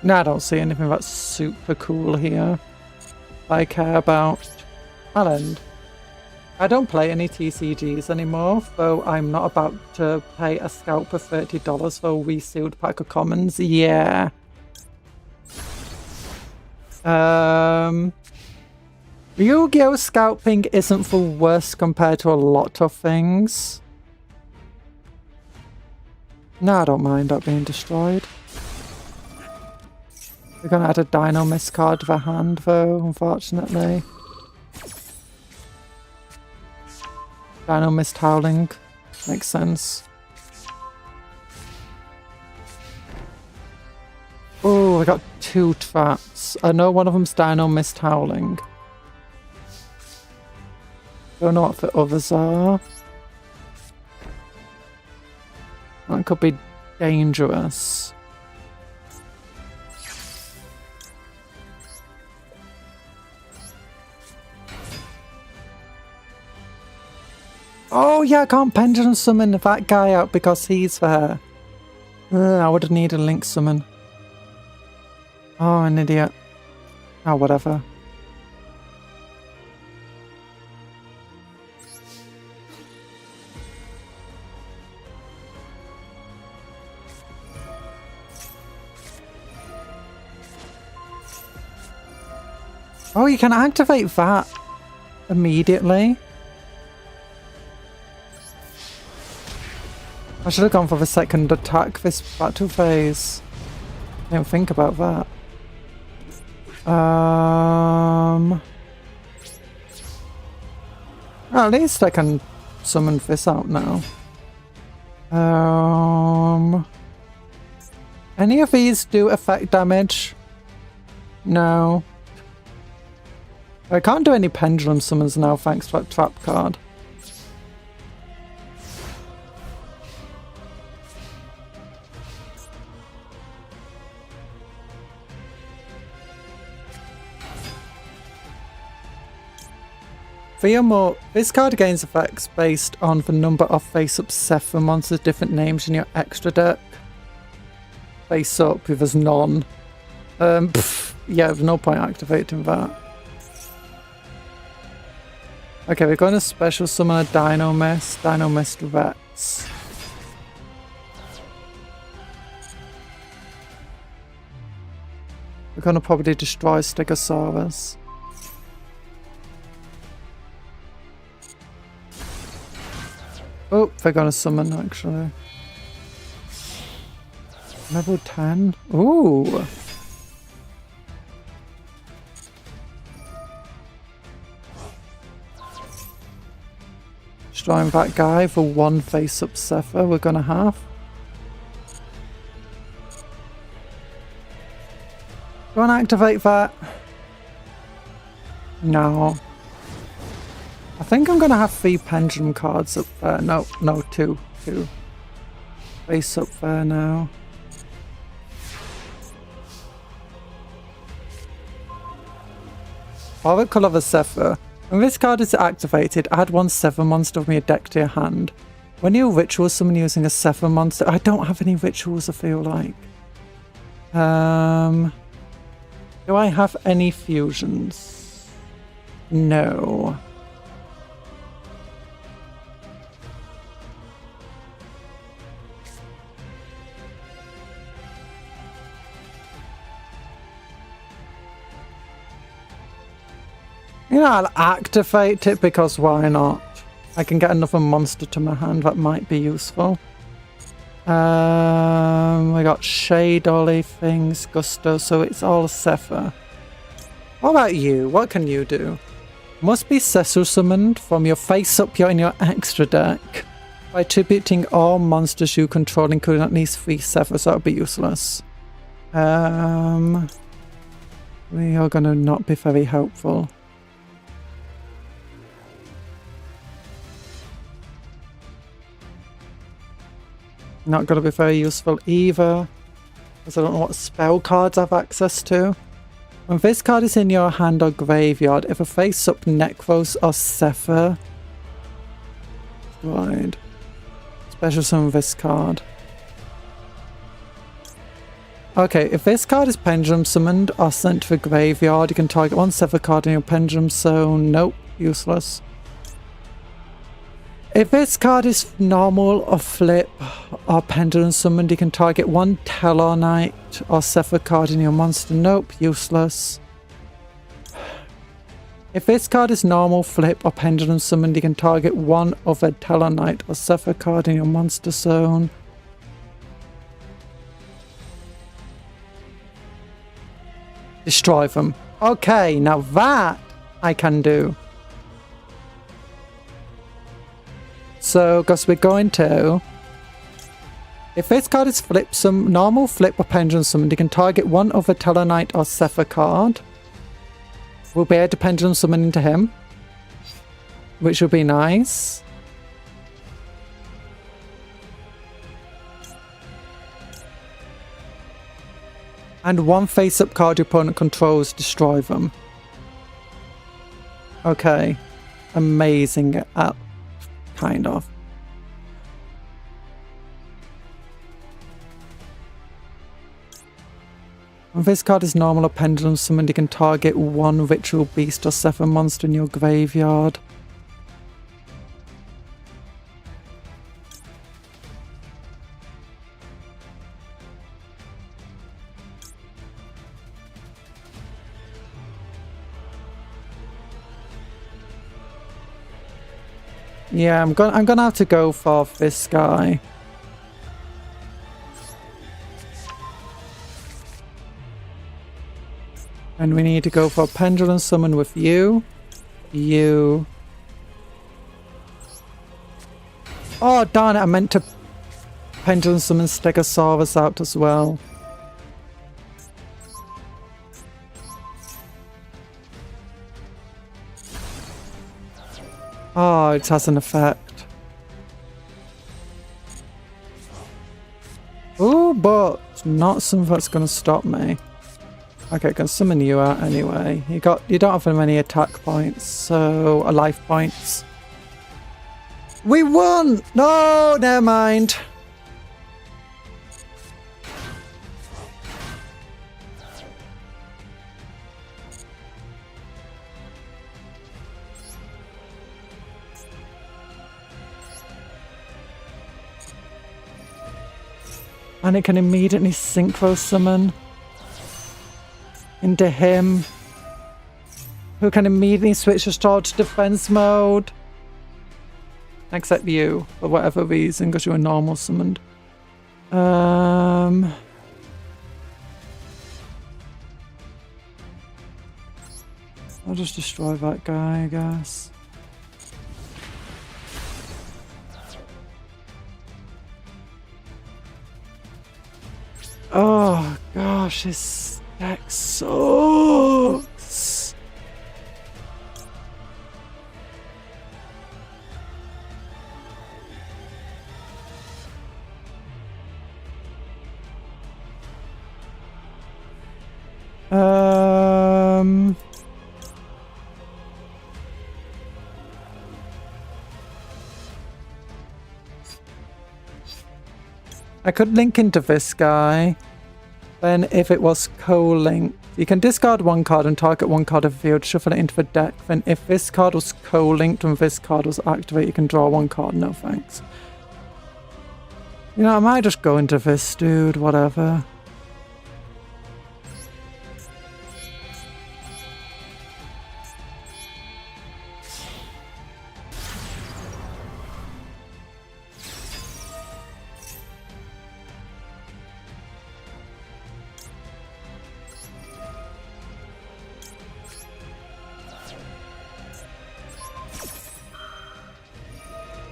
No, I don't see anything that's super cool here I care about. I'll end. I don't play any TCGs anymore, though I'm not about to pay a scalper $30 for a resealed pack of commons. Yeah. Yu-Gi-Oh! Scalping isn't the worst compared to a lot of things. No, I don't mind that being destroyed. We're gonna add a Dino Mist card to the hand though, unfortunately. Dino Mist Howling. Makes sense. Oh, I got 2 traps. I know one of them's Dino Mist Howling. Don't know what the others are. That could be dangerous. Oh yeah, I can't pendulum summon that guy out because he's there. I would have needed a link summon. Oh, an idiot. Oh, whatever. Oh, you can activate that immediately. I should have gone for the second attack this battle phase. I didn't think about that. At least I can summon this out now. Any of these do effect damage? No. I can't do any pendulum summons now thanks to that trap card. Furthermore, this card gains effects based on the number of face-up Sephiroth monsters, different names in your extra deck. Face-up, if there's none. Yeah, there's no point activating that. Okay, we're going to special summon a Dino Mist Rex. We're going to probably destroy Stegosaurus. Oh, they're going to summon actually. Level 10? Ooh! Destroying that guy for 1 face-up Sephiroth we're gonna have. Do you want to activate that? No. I think I'm gonna have 3 pendulum cards up there. No, 2. 2. Face up there now. What colour of a Sephiroth? When this card is activated, add 1 Sephiroth monster from your deck to your hand. When you ritual summon using a Sephiroth monster, I don't have any rituals I feel like. Do I have any fusions? No. You know, I'll activate it because why not? I can get another monster to my hand that might be useful. We got Shade Ollie things, Gusto, so it's all Sephiroth. What about you? What can you do? Must be Cecil summoned from your face up in your extra deck. By attributing all monsters you control, including at least 3 Zephyrs, that would be useless. We are gonna not be very helpful. Not gonna be very useful either, because I don't know what spell cards I have access to. When this card is in your hand or graveyard, if a face-up Necros or Zephyr, right. Special summon this card. Okay, if this card is pendulum summoned or sent to the graveyard, you can target 1 Zephyr card in your pendulum zone. Nope, useless. If this card is normal or flip or pendulum summoned, you can target 1 Tellarknight or Zephyr card in your monster. Nope, useless. If this card is normal, flip or pendulum summoned, you can target 1 other Tellarknight or Zephyr card in your monster zone. Destroy them. Okay, now that I can do. So, because we're going to... If this card is flip, some normal flip or pendulum summoned, you can target 1 other Tellarknight or Zephyr card. We'll be able to pendulum summon into him, which will be nice. And 1 face-up card your opponent controls, destroy them. Okay. Amazing. Kind of. When this card is normal or pendulum summoned, you can target 1 ritual beast or Zephyr monster in your graveyard. Yeah, I'm gonna have to go for this guy. And we need to go for a pendulum summon with you. You. Oh, darn it, I meant to pendulum summon Stegosaurus out as well. Oh, it has an effect. Oh, but not something that's going to stop me. Okay, I can summon you out anyway. You don't have very many attack points, so life points. We won! No, never mind. And it can immediately synchro summon into him, who can immediately switch restore to defense mode. Except you, for whatever reason, because you're normal summoned. I'll just destroy that guy, I guess. Oh gosh, this deck sucks. I could link into this guy. Then if it was co-linked, you can discard 1 card and target 1 card of the field, shuffle it into the deck. Then if this card was co-linked and this card was activated, you can draw 1 card. No thanks. You know, I might just go into this, dude. Whatever.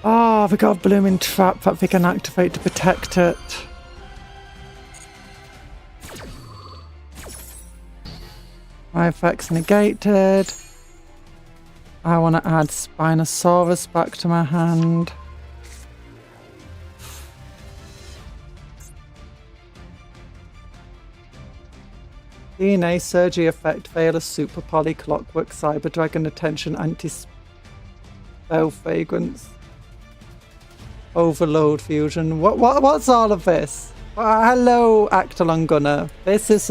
Oh, we got a blooming trap that we can activate to protect it. My effects negated. I want to add Spinosaurus back to my hand. DNA surgery effect, Veil of Super Poly, Clockwork, Cyber Dragon, Attention, Anti-Spell Fragrance, Overload Fusion. What's all of this? Hello, Actalon Gunner. This is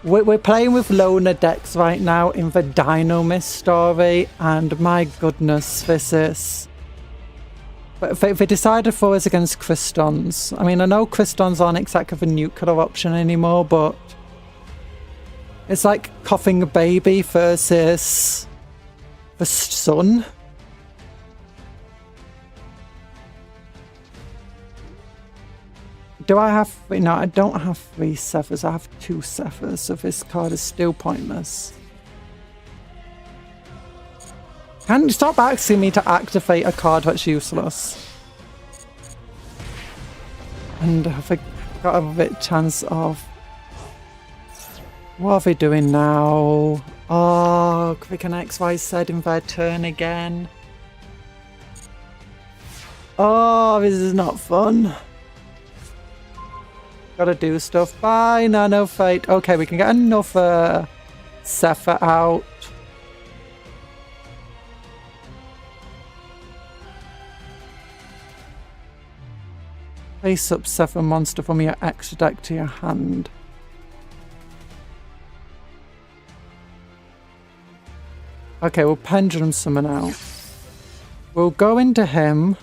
we're playing with loner decks right now in the Dino Mist story, and my goodness, this is. They decided for us against Crystons. I mean, I know Crystons aren't exactly the nuclear option anymore, but it's like coughing a baby versus the sun. Do I have... No, I don't have 3 Cephers. I have 2 Cephers, so this card is still pointless. Can you stop asking me to activate a card that's useless? And have I got a bit chance of... What are they doing now? Oh, quick and XYZ in their turn again. Oh, this is not fun. Gotta do stuff. Bye, Nano Fate. Okay, we can get another Zephyr out. Face up Zephyr monster from your extra deck to your hand. Okay, we'll Pendulum Summon out. We'll go into him.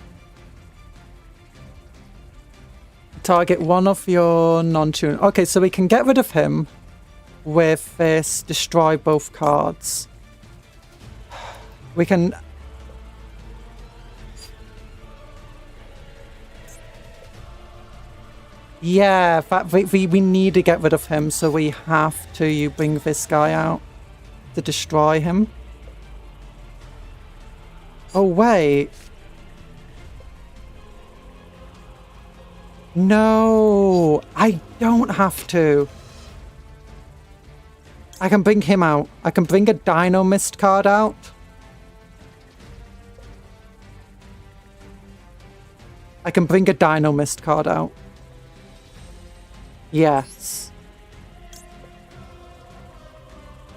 Target one of your non-tune. Okay, so we can get rid of him with this destroy both cards. We can... Yeah, we need to get rid of him, so we have to bring this guy out to destroy him. Oh, wait. No, I don't have to. I can bring him out. I can bring a Dino Mist card out. I can bring a Dino Mist card out. Yes.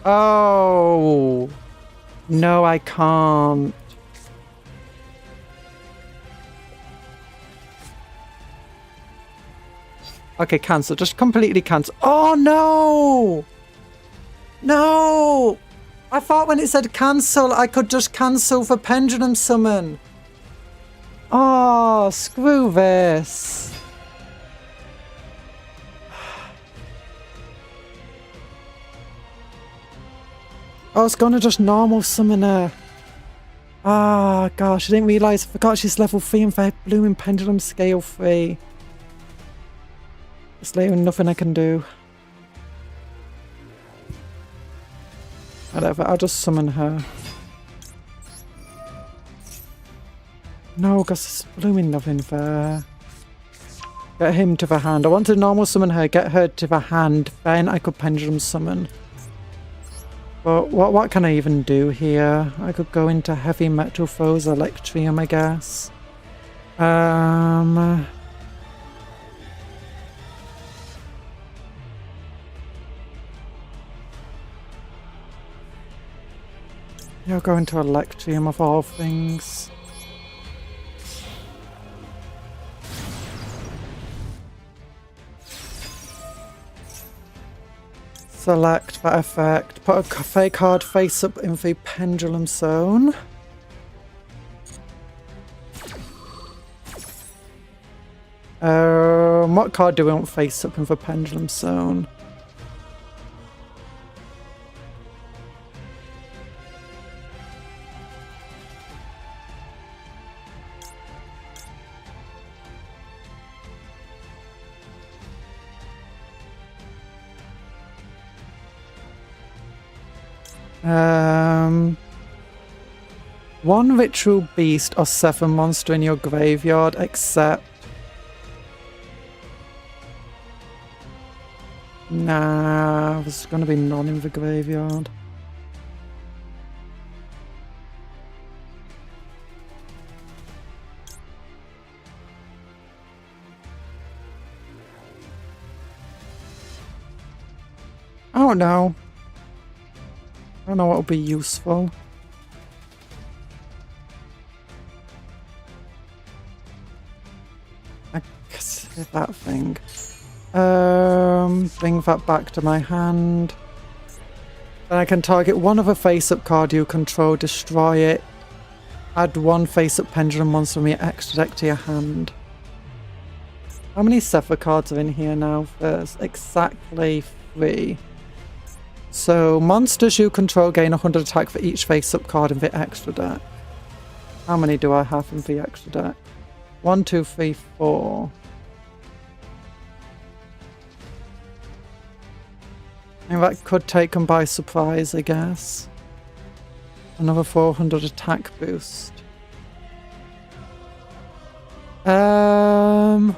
Oh. No, I can't. Okay, cancel. Just completely cancel. Oh, no! No! I thought when it said cancel, I could just cancel for Pendulum Summon. Oh, screw this. I was gonna just normal summon her. Ah, oh, gosh, I didn't realise. I forgot she's level 3 and they're blooming Pendulum Scale 3. There's literally nothing I can do. Whatever, I'll just summon her. No, because there's blooming nothing there. Get him to the hand. I want to normal summon her, get her to the hand, then I could Pendulum Summon. But what can I even do here? I could go into Heavy Metal Foes, Electrium, I guess. You're going to Electrium of all things. Select that effect. Put a fake card face up in the Pendulum Zone. What card do we want face up in the Pendulum Zone? 1 ritual beast or 7 monster in your graveyard, except... Nah, there's going to be none in the graveyard. I don't know. I don't know what will be useful. I guess that thing. Bring that back to my hand. Then I can target one other face-up card you control, destroy it. Add 1 face-up pendulum monster from your extra deck to your hand. How many Zephyr cards are in here now? There's exactly 3. So, monsters you control gain 100 attack for each face-up card in the extra deck. How many do I have in the extra deck? 1, 2, 3, 4. And that could take them by surprise, I guess. Another 400 attack boost.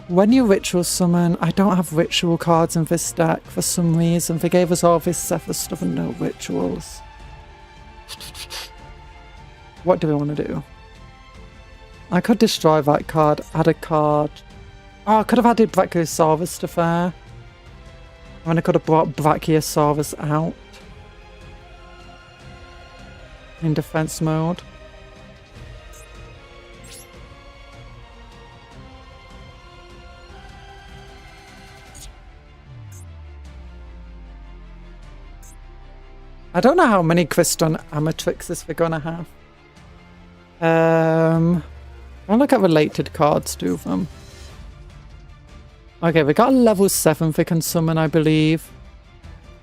When you ritual summon, I don't have ritual cards in this deck for some reason. They gave us all this Zephyr stuff and no rituals. What do we want to do? I could destroy that card, add a card. Oh, I could have added Brachiosaurus to there. And I could have brought Brachiosaurus out in defense mode. I don't know how many Crystal Amatrixes we're gonna have. I'll look at related cards to them. Okay, we got a level 7 we can summon, I believe.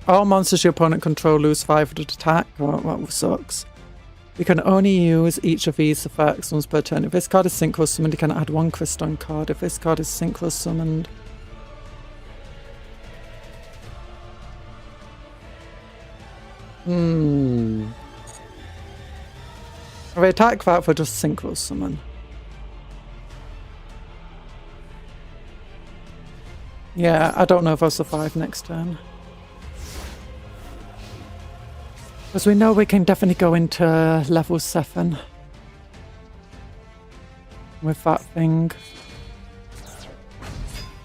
All monsters your opponent control lose 500 attack. Oh, that sucks. You can only use each of these effects once per turn. If this card is synchro summoned, you can add 1 Crystal card. If this card is synchro summoned... We attack that for just synchro summon. Yeah, I don't know if I'll survive next turn. Because we know we can definitely go into level 7 with that thing.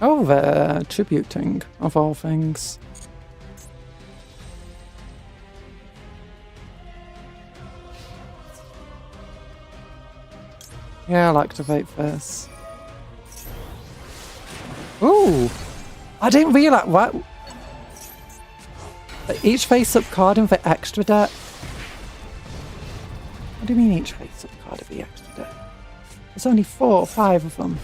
Oh, they're tributing, of all things. Yeah, I'll activate this. Ooh! I didn't realise what. Each face-up card in the extra deck. What do you mean each face-up card in the extra deck? There's only 4 or 5 of them.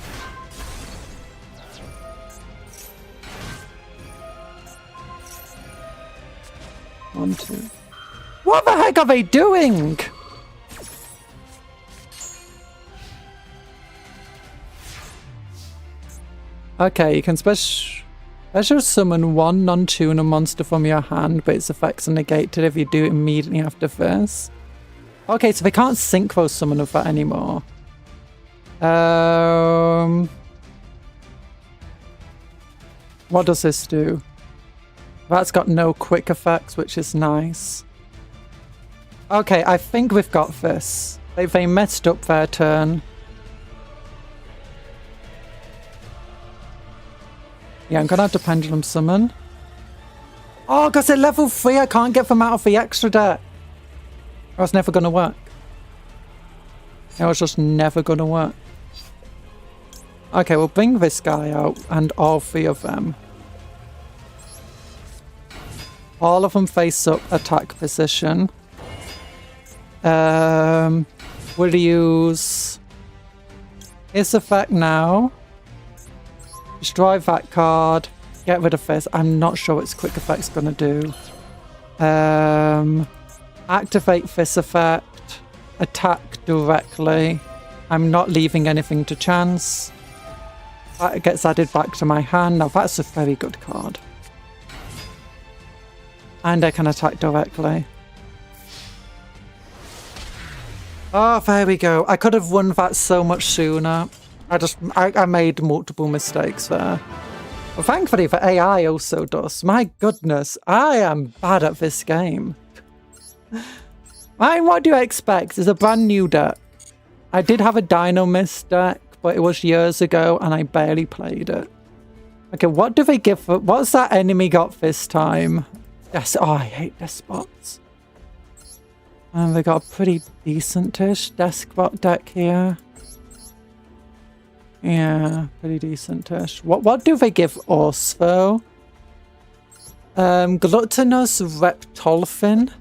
One, 2. What the heck are they doing? Okay, you can special summon 1 non-tuner monster from your hand, but its effects are negated if you do it immediately after this. Okay, so they can't synchro summon with that anymore. What does this do? That's got no quick effects, which is nice. Okay, I think we've got this. They messed up their turn. Yeah, I'm gonna have to pendulum summon. Oh, because they're level 3, I can't get them out of the extra deck. Or it's never gonna work. It was just never gonna work. Okay, we'll bring this guy out and all 3 of them. All of them face up attack position. We'll use his effect now. Destroy that card. Get rid of this. I'm not sure what its quick effect's gonna do. Activate this effect. Attack directly. I'm not leaving anything to chance. That gets added back to my hand. Now that's a very good card. And I can attack directly. Oh, there we go. I could have won that so much sooner. I made multiple mistakes there. Well, thankfully the AI also does. My goodness, I am bad at this game. What do you expect? It's a brand new deck. I did have a Dino Mist deck, but it was years ago and I barely played it. Okay, what do they give for... What's that enemy got this time? Yes, oh, I hate despots. And they got a pretty decent-ish despot deck here. Yeah, pretty decent-ish. What do they give us, though? Gluttonous Reptolphin.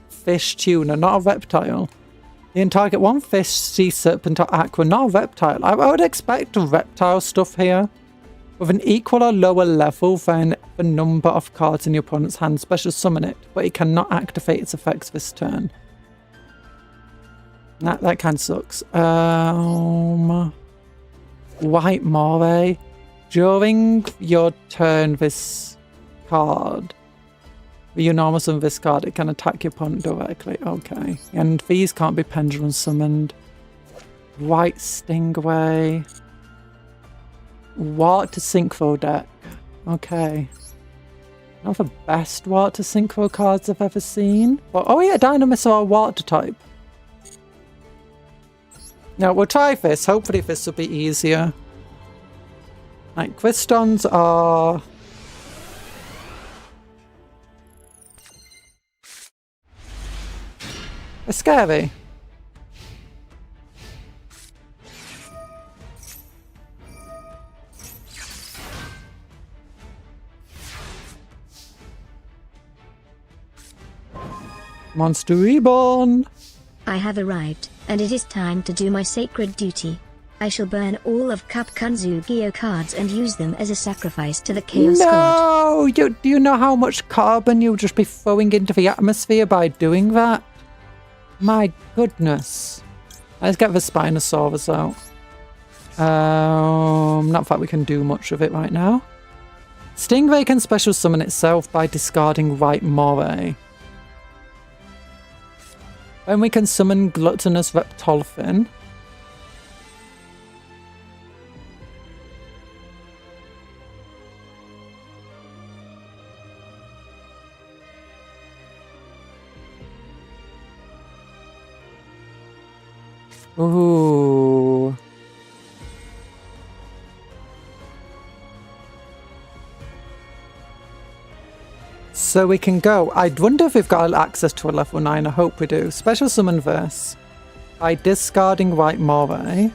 Fish tuna, not a reptile. You can target one fish, sea serpent, or aqua, not a reptile. I would expect reptile stuff here. With an equal or lower level than the number of cards in your opponent's hand, special summon it, but it cannot activate its effects this turn. That kind of sucks. White Moray. During your turn, this card, you normally summon this card, it can attack your opponent directly. Okay. And these can't be pendulum summoned. White Stingray. Water Synchro deck. Okay. Not the best Water Synchro cards I've ever seen. But, oh yeah, Dynamis are a water type. Now, we'll try this. Hopefully this will be easier. Like, Quistons are... They're scary. Monster Reborn! I have arrived, and it is time to do my sacred duty. I shall burn all of Cupcake Conjuror cards and use them as a sacrifice to the Chaos God. No! Do you know how much carbon you'll just be throwing into the atmosphere by doing that? My goodness. Let's get the Spinosaurus out. Not that we can do much of it right now. Stingray can special summon itself by discarding White Moray. Then we can summon Gluttonous Reptolphin. Ooh. So we can go. I wonder if we've got access to a level 9. I hope we do. Special summon this by discarding White Moray.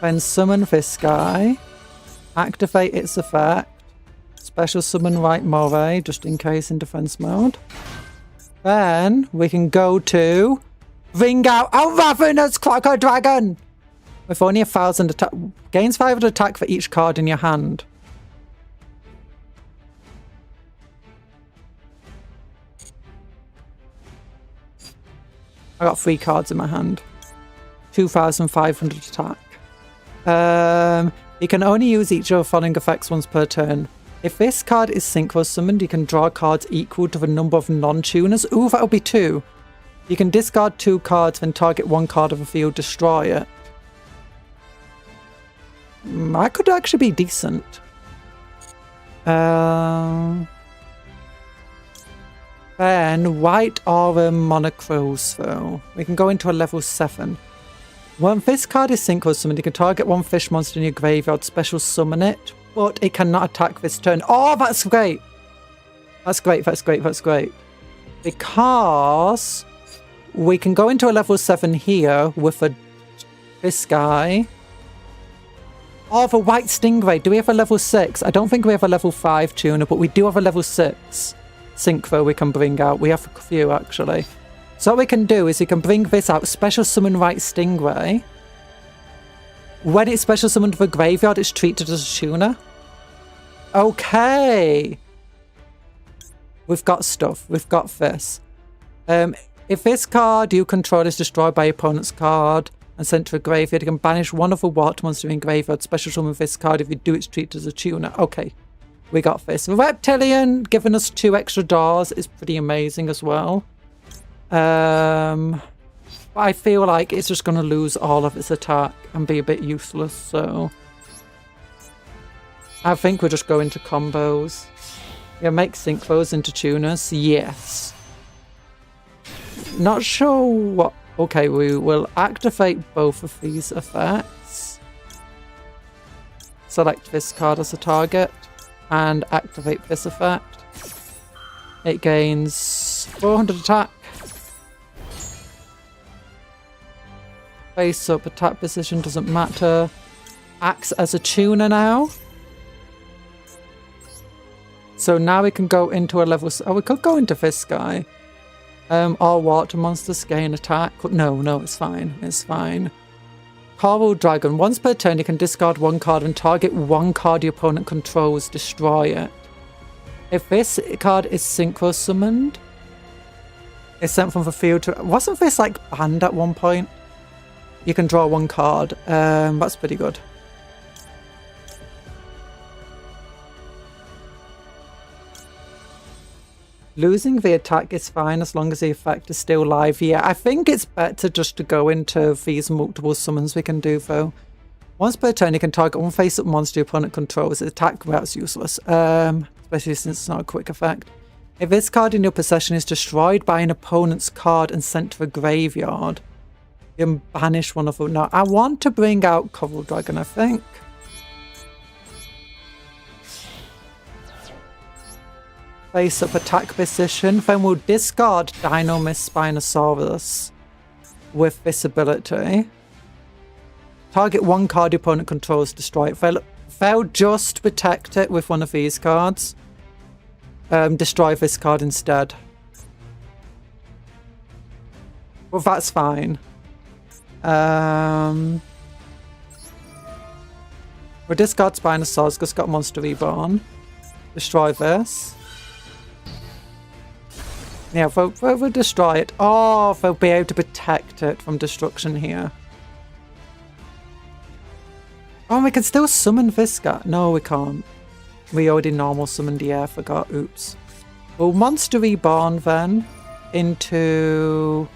Then summon this guy. Activate its effect. Special summon White Moray just in case in defense mode. Then we can go to bring out a Ravenous Croco Dragon with only 1,000 attack. Gains 500 attack for each card in your hand. I got 3 cards in my hand. 2,500 attack. You can only use each of the following effects once per turn. If this card is synchro summoned, you can draw cards equal to the number of non-tuners. Ooh, that'll be 2. You can discard 2 cards, then target 1 card of the field, destroy it. That could actually be decent. Then White Aura Monocrose though. We can go into a level 7. When this card is synchro summoned, you can target 1 fish monster in your graveyard, special summon it. But it cannot attack this turn. Oh, that's great. That's great, that's great, that's great. Because we can go into a level 7 here with this guy. Oh, the White Stingray. Do we have a level 6? I don't think we have a level 5 tuner, but we do have a level 6 synchro we can bring out. We have a few, actually. So what we can do is we can bring this out, special summon White Stingray. When it's special summoned to the graveyard, it's treated as a tuner. Okay. We've got stuff. We've got this. If this card you control is destroyed by your opponent's card and sent to a graveyard, you can banish one of the water monster in graveyard. Special summon this card. If you do, it's treated as a tuner. Okay. we got this. The Reptilian giving us 2 extra doors is pretty amazing as well. I feel like it's just going to lose all of its attack and be a bit useless, so I think we'll just go into combos. Yeah, make synchros into tuners. Yes. Not sure what... Okay, we will activate both of these effects. Select this card as a target and activate this effect. It gains 400 attack. Face up, attack position doesn't matter. Acts as a tuner now. So now we can go into a level... Oh, we could go into this guy. All water monsters gain attack. No, it's fine. It's fine. Coral Dragon. Once per turn, you can discard 1 card and target 1 card your opponent controls. Destroy it. If this card is synchro summoned, it's sent from the field to... Wasn't this like banned at one point? You can draw 1 card. That's pretty good. Losing the attack is fine as long as the effect is still live. Yeah, I think it's better just to go into these multiple summons we can do though. Once per turn, you can target 1 face-up monster your opponent controls. Its attack route useless, especially since it's not a quick effect. If this card in your possession is destroyed by an opponent's card and sent to the graveyard, you can banish one of them. Now, I want to bring out Coral Dragon, I think. Face up attack position. Then we'll discard Dino-Mist Spinosaurus with this ability. Target 1 card your opponent controls, destroy it. They'll just protect it with one of these cards. Destroy this card instead. Well, that's fine. We'll discard Spinosaurus because it's got Monster Reborn. Destroy this. Yeah, we'll destroy it. Oh, they'll be able to protect it from destruction here. Oh, we can still summon this guy. No, we can't. We already normal summoned the air, forgot. Oops. Well, Monster Reborn then into...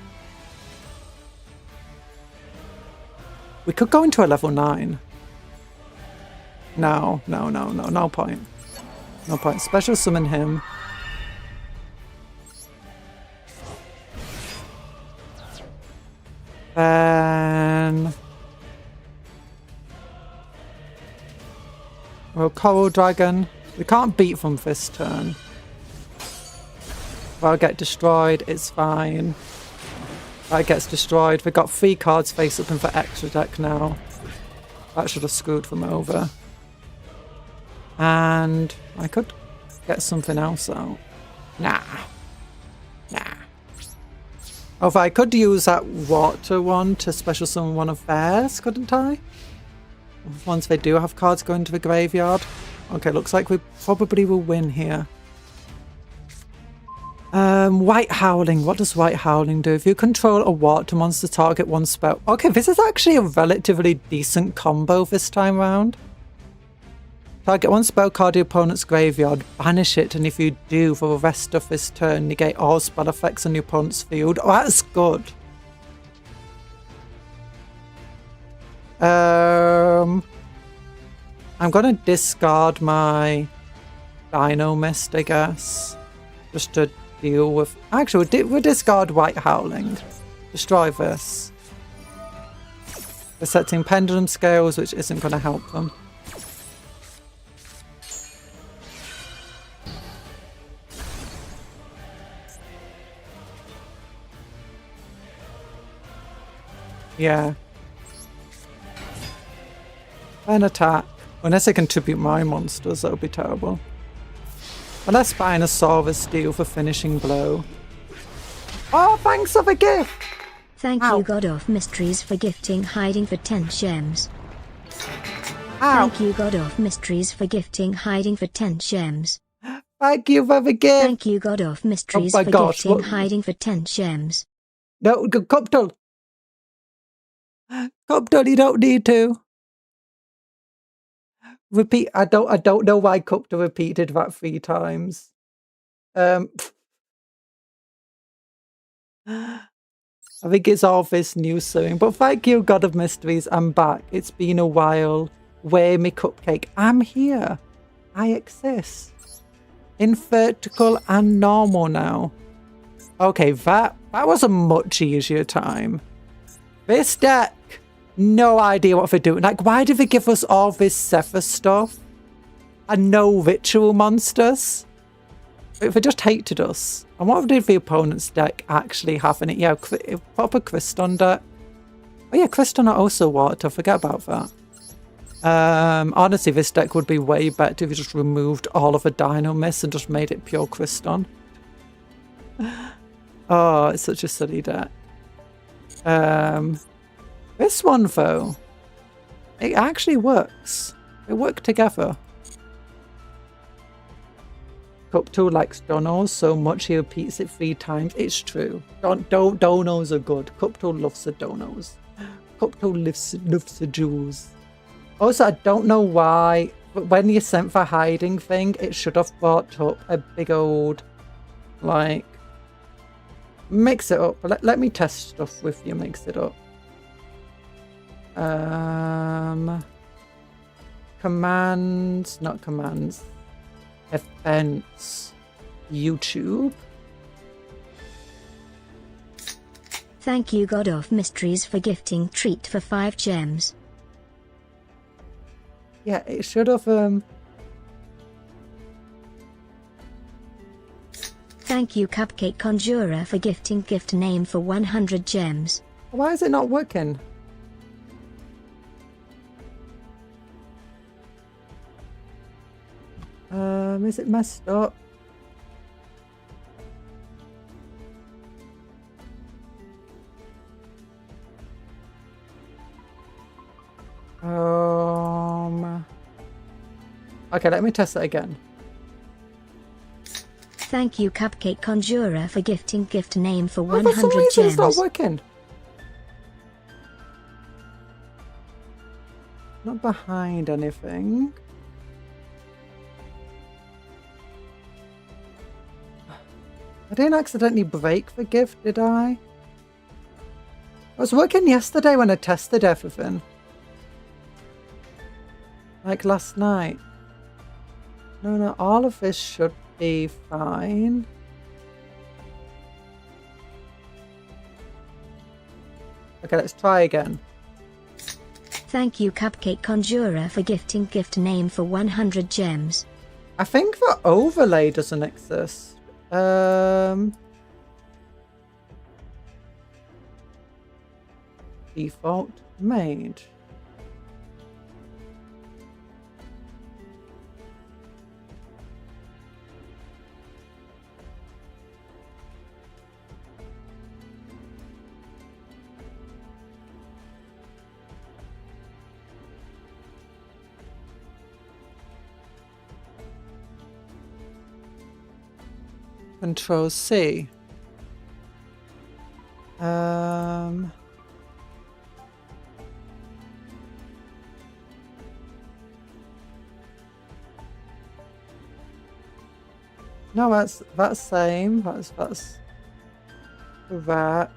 We could go into a level 9. No point. No point. Special summon him. Then... Well, Coral Dragon. We can't beat from this turn. If I get destroyed, it's fine. That gets destroyed. We've got 3 cards face up in for extra deck now. That should have screwed them over. And I could get something else out. Nah. Although I could use that water one to special summon one of theirs, couldn't I? Once they do have cards going to the graveyard. Okay, looks like we probably will win here. White Howling. What does White Howling do? If you control a water monster, target 1 spell. Okay, this is actually a relatively decent combo this time around. Target 1 spell card your opponent's graveyard, banish it, and if you do, for the rest of this turn, negate all spell effects on your opponent's field. Oh, that's good. I'm gonna discard my Dino-Mist, I guess. Just to deal with... Actually, we'll discard White Howling. Destroy this. We're setting Pendulum Scales, which isn't going to help them. Yeah. An attack. Unless I can tribute my monsters, that would be terrible. Unless Spinosaurus deal for finishing blow. Oh, thanks for the gift! Thank you, God of Mysteries, for gifting Hiding for 10 gems. Ow. Thank you, God of Mysteries, for gifting Hiding for 10 gems. Thank you for the gift! Thank you, God of Mysteries, for gifting Hiding for 10 gems. No, Cuptle! Cuptle, you don't need to. Repeat. I don't know why Cuptle repeated that 3 times. I think it's all this new sewing. But thank you, God of Mysteries. I'm back. It's been a while. Where me cupcake? I'm here. I exist. In vertical and normal now. Okay, that was a much easier time. This deck, no idea what they're doing. Like, why did they give us all this Zephyr stuff? And no ritual monsters? If they just hated us. And what did the opponent's deck actually have in it? Yeah, proper Kriston deck. Oh yeah, Kriston are also water. Forget about that. Honestly, this deck would be way better if you just removed all of the Dino Miss and just made it pure Kriston. Oh, it's such a silly deck. This one, though, it actually works. They work together. Cuptle likes donos so much he repeats it 3 times. It's true. Donos are good. Cuptle loves the donos. Cuptle loves the jewels. Also, I don't know why, but when you sent for hiding thing, it should have brought up a big old, like, mix it up. Let me test stuff with you, mix it up. Commands, not commands. Events. YouTube. Thank you, God of Mysteries, for gifting treat for 5 gems. Yeah, it should have, Thank you, Cupcake Conjuror, for gifting gift name for 100 gems. Why is it not working? Is it messed up? Okay, let me test it again. Thank you, Cupcake Conjuror, for gifting gift name for 100 for some reason gems. It's not working. Not behind anything. I didn't accidentally break the gift, did I? It was working yesterday when I tested everything. Like last night. No, all of this should be fine. Okay, let's try again. Thank you, Cupcake Conjuror, for gifting gift name for 100 gems. I think the overlay doesn't exist. Default made. Control C. No, that's same. That's that.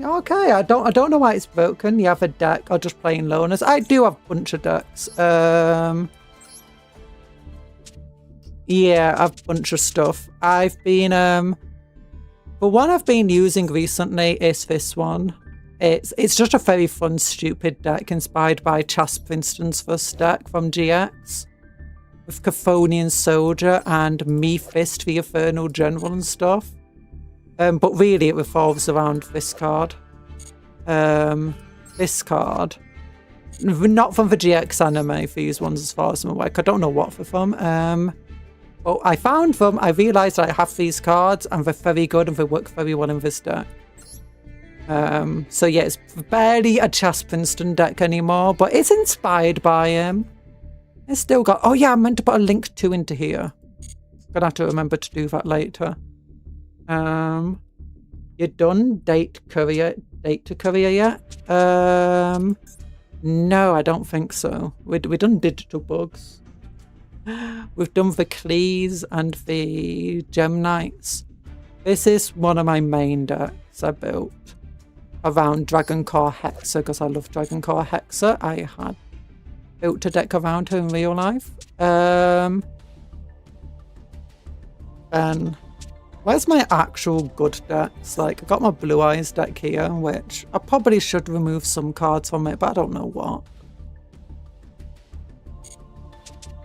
Okay, I don't know why it's broken. You have a deck or just plain loners. I do have a bunch of decks. Yeah, I have a bunch of stuff. I've been the one I've been using recently is this one. It's just a very fun, stupid deck inspired by Chas Princeton's first deck from GX. With Chthonian Soldier and Me Fist, the Infernal General and stuff. But really it revolves around this card. This card. Not from the GX anime, these ones as far as I'm aware. I don't know what they're from. But I found them, I realised I have these cards and they're very good and they work very well in this deck. So yeah, it's barely a Chas Princeton deck anymore, but it's inspired by him. It's still got... Oh yeah, I meant to put a link 2 into here. Gonna have to remember to do that later. You done date to courier yet? No, I don't think so. We done digital bugs. We've done the Clees and the Gem Knights. This is one of my main decks I built around Dragon Core Hexa because I love Dragon Core Hexa. I had built a deck around her in real life. And where's my actual good decks? Like, I got my Blue Eyes deck here, which I probably should remove some cards from it, but I don't know what.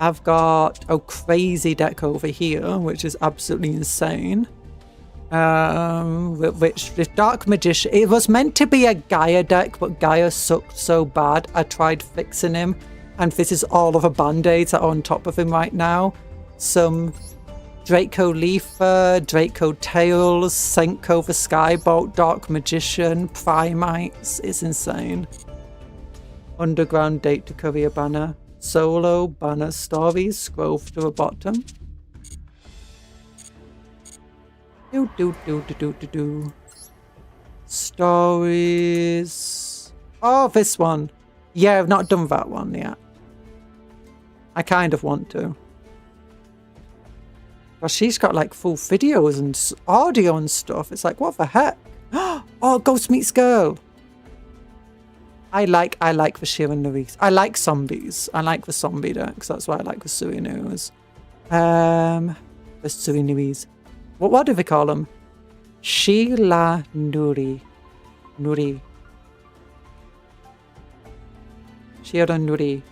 I've got a crazy deck over here, which is absolutely insane. Which the Dark Magician, it was meant to be a Gaia deck, but Gaia sucked so bad. I tried fixing him, and this is all of the band-aids that are on top of him right now. Some Draco Leafer, Draco Tails, Senko the Skybolt, Dark Magician, Primites. It's insane. Underground Date to Courier banner. Solo banner stories. Scroll to the bottom. Do. Stories. Oh, this one. Yeah, I've not done that one yet. I kind of want to. Well, she's got like full videos and audio and stuff. It's like, what the heck? Oh, Ghost Meets Girl. I like the Shirin Luis. I like zombies. I like the zombie decks. That's why I like the Surinus. The Surinus. What do they call them? Sheila Nuri. Sheila Nuri.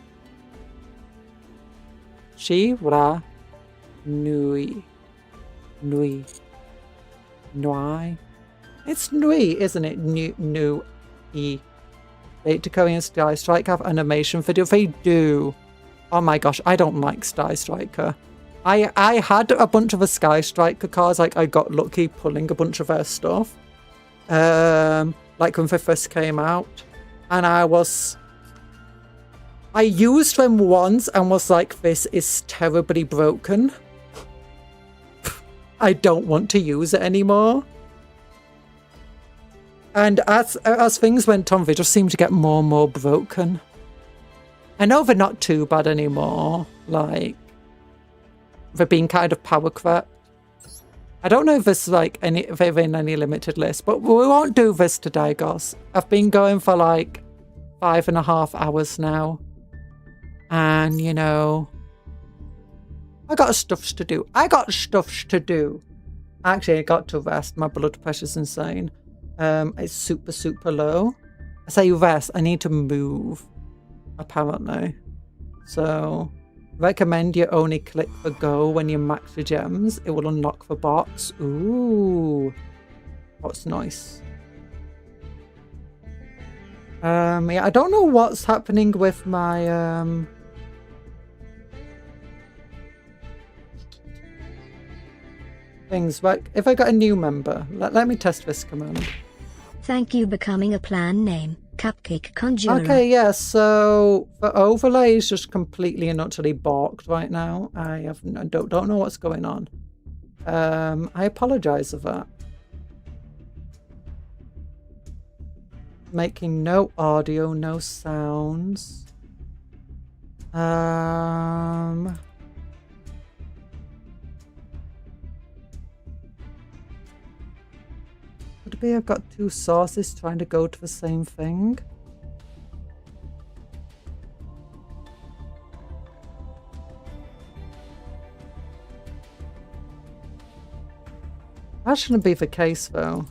Sheila Nui. It's Nui, isn't it? Nui. Date to Korean Sky Strike have animation video. They do. Oh my gosh, I don't like Sky Striker. I had a bunch of the Sky Striker cards. Like, I got lucky pulling a bunch of their stuff. Like when they first came out. And I used them once and was like, this is terribly broken. I don't want to use it anymore. And as things went on, they just seemed to get more and more broken. I know they're not too bad anymore. Like, they're being kind of power crept. I don't know if there's like if they're in any limited list, but we won't do this today, guys. I've been going for like 5.5 hours now. And, you know, I got stuff to do. Actually, I got to rest. My blood pressure's insane. It's super, super low. I say rest, I need to move, apparently. So, recommend you only click for go when you max your gems. It will unlock the box. Ooh. That's nice. Yeah, I don't know what's happening with my, things. Like, if I got a new member, let me test this command. Thank you becoming a plan name, Cupcake Conjuror. Okay, yeah, so the overlay is just completely and utterly balked right now. I don't know what's going on. I apologize for that. Making no audio, no sounds. Could it be I've got two sources trying to go to the same thing? That shouldn't be the case, though.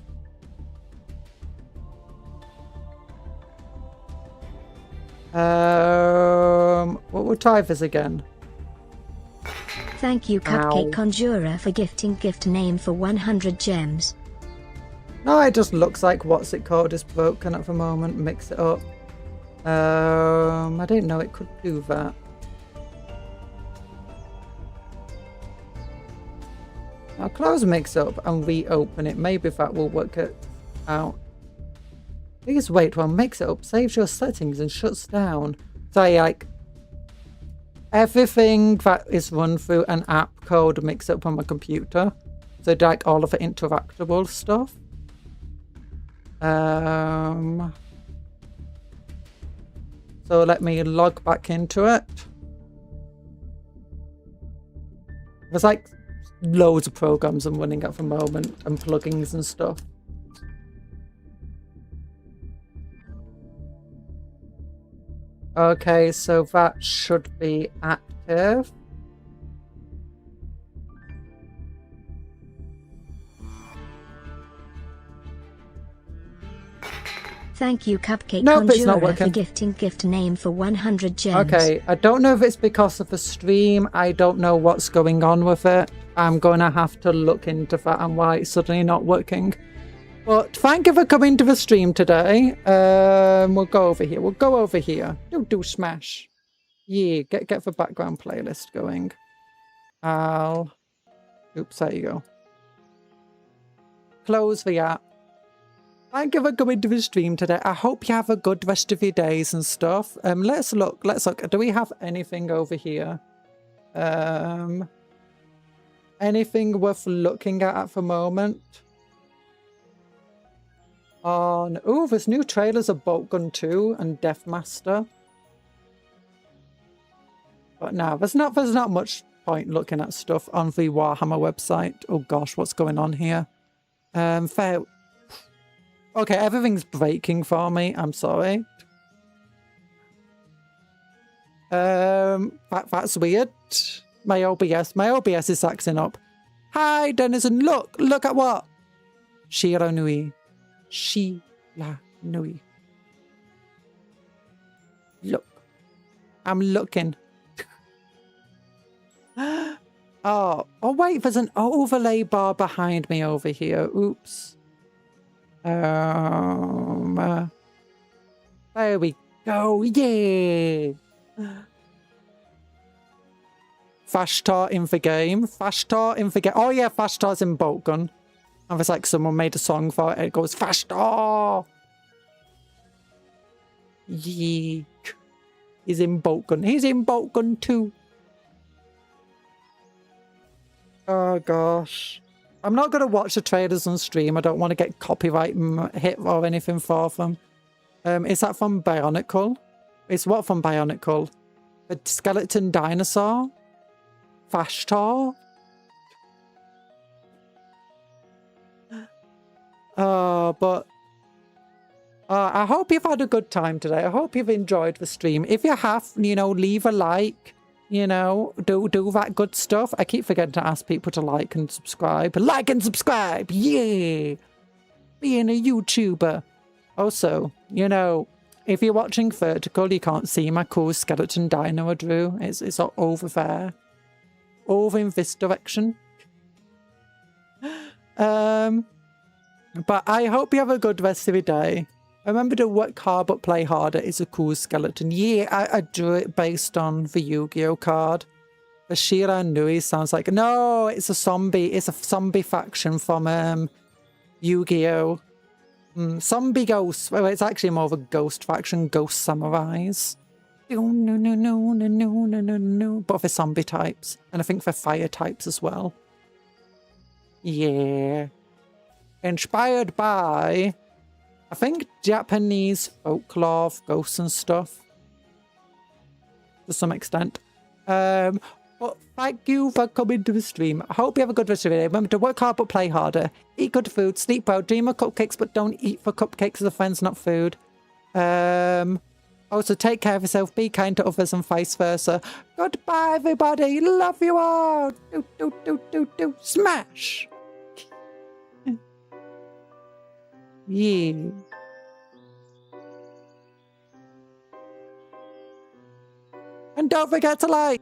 We'll try this again. Thank you, Cupcake Conjuror, for gifting gift name for 100 gems. No, it just looks like what's it called is broken at the moment. Mix it up. I didn't know it could do that. I'll close mix up and reopen it. Maybe that will work it out. Please wait while mix it up saves your settings and shuts down. So like everything that is run through an app called mix up on my computer. So like all of the interactable stuff. So let me log back into it. There's like loads of programs I'm running at the moment and plugins and stuff. Okay, so that should be active. Thank you, Cupcake Nope, it's not Conjuror, working. for gifting gift name for 100 gems. Okay, I don't know if it's because of the stream. I don't know what's going on with it. I'm going to have to look into that and why it's suddenly not working. But thank you for coming to the stream today. We'll go over here. We'll go over here. Do smash. Yeah, get the background playlist going. Oops, there you go. Close the app. Thank you for coming to the stream today. I hope you have a good rest of your days and stuff. Let's look. Do we have anything over here? Anything worth looking at the moment? Oh, there's new trailers of Bolt Gun 2 and Deathmaster. But no, there's not much point looking at stuff on the Warhammer website. Oh gosh, what's going on here? Fair. Okay, everything's breaking for me. I'm sorry. That's weird. My OBS is acting up. Hi, Denizen. Look at what? Shira Nui. Sheila Nui. Look. I'm looking. Oh, wait, there's an overlay bar behind me over here. Oops. There we go. Yeah. Fashtar in the game. Fashtar in the game. Oh yeah, Fashtar's in Bolt Gun. And there's like someone made a song for it. It goes Fashtar. Yeah. He's in Bolt Gun. He's in Bolt Gun too. Oh gosh. I'm not going to watch the trailers on stream. I don't want to get copyright hit or anything for them. Is that from Bionicle? It's what from Bionicle? A skeleton dinosaur? Fashtar? But I hope you've had a good time today. I hope you've enjoyed the stream. If you have, leave a like. Do that good stuff. I keep forgetting to ask people to like and subscribe. Like and subscribe! Yeah! Being a YouTuber. Also, if you're watching vertical, you can't see my cool skeleton dino I drew. It's over there. Over in this direction. But I hope you have a good rest of your day. Remember to work hard but play harder. It's a cool skeleton. Yeah, I drew it based on the Yu-Gi-Oh card. The Shira Nui sounds like... No, it's a zombie. It's a zombie faction from Yu-Gi-Oh. Zombie ghosts. Well, it's actually more of a ghost faction. Ghost samurais. No. But for zombie types. And I think for fire types as well. Yeah. Inspired by... I think Japanese folklore, ghosts and stuff. To some extent. But thank you for coming to the stream. I hope you have a good rest of your day. Remember to work hard but play harder. Eat good food, sleep well, dream of cupcakes but don't eat for cupcakes as a friend's not food. Also take care of yourself, be kind to others and vice versa. Goodbye everybody, love you all. Do. Smash! Yeah. And don't forget to like.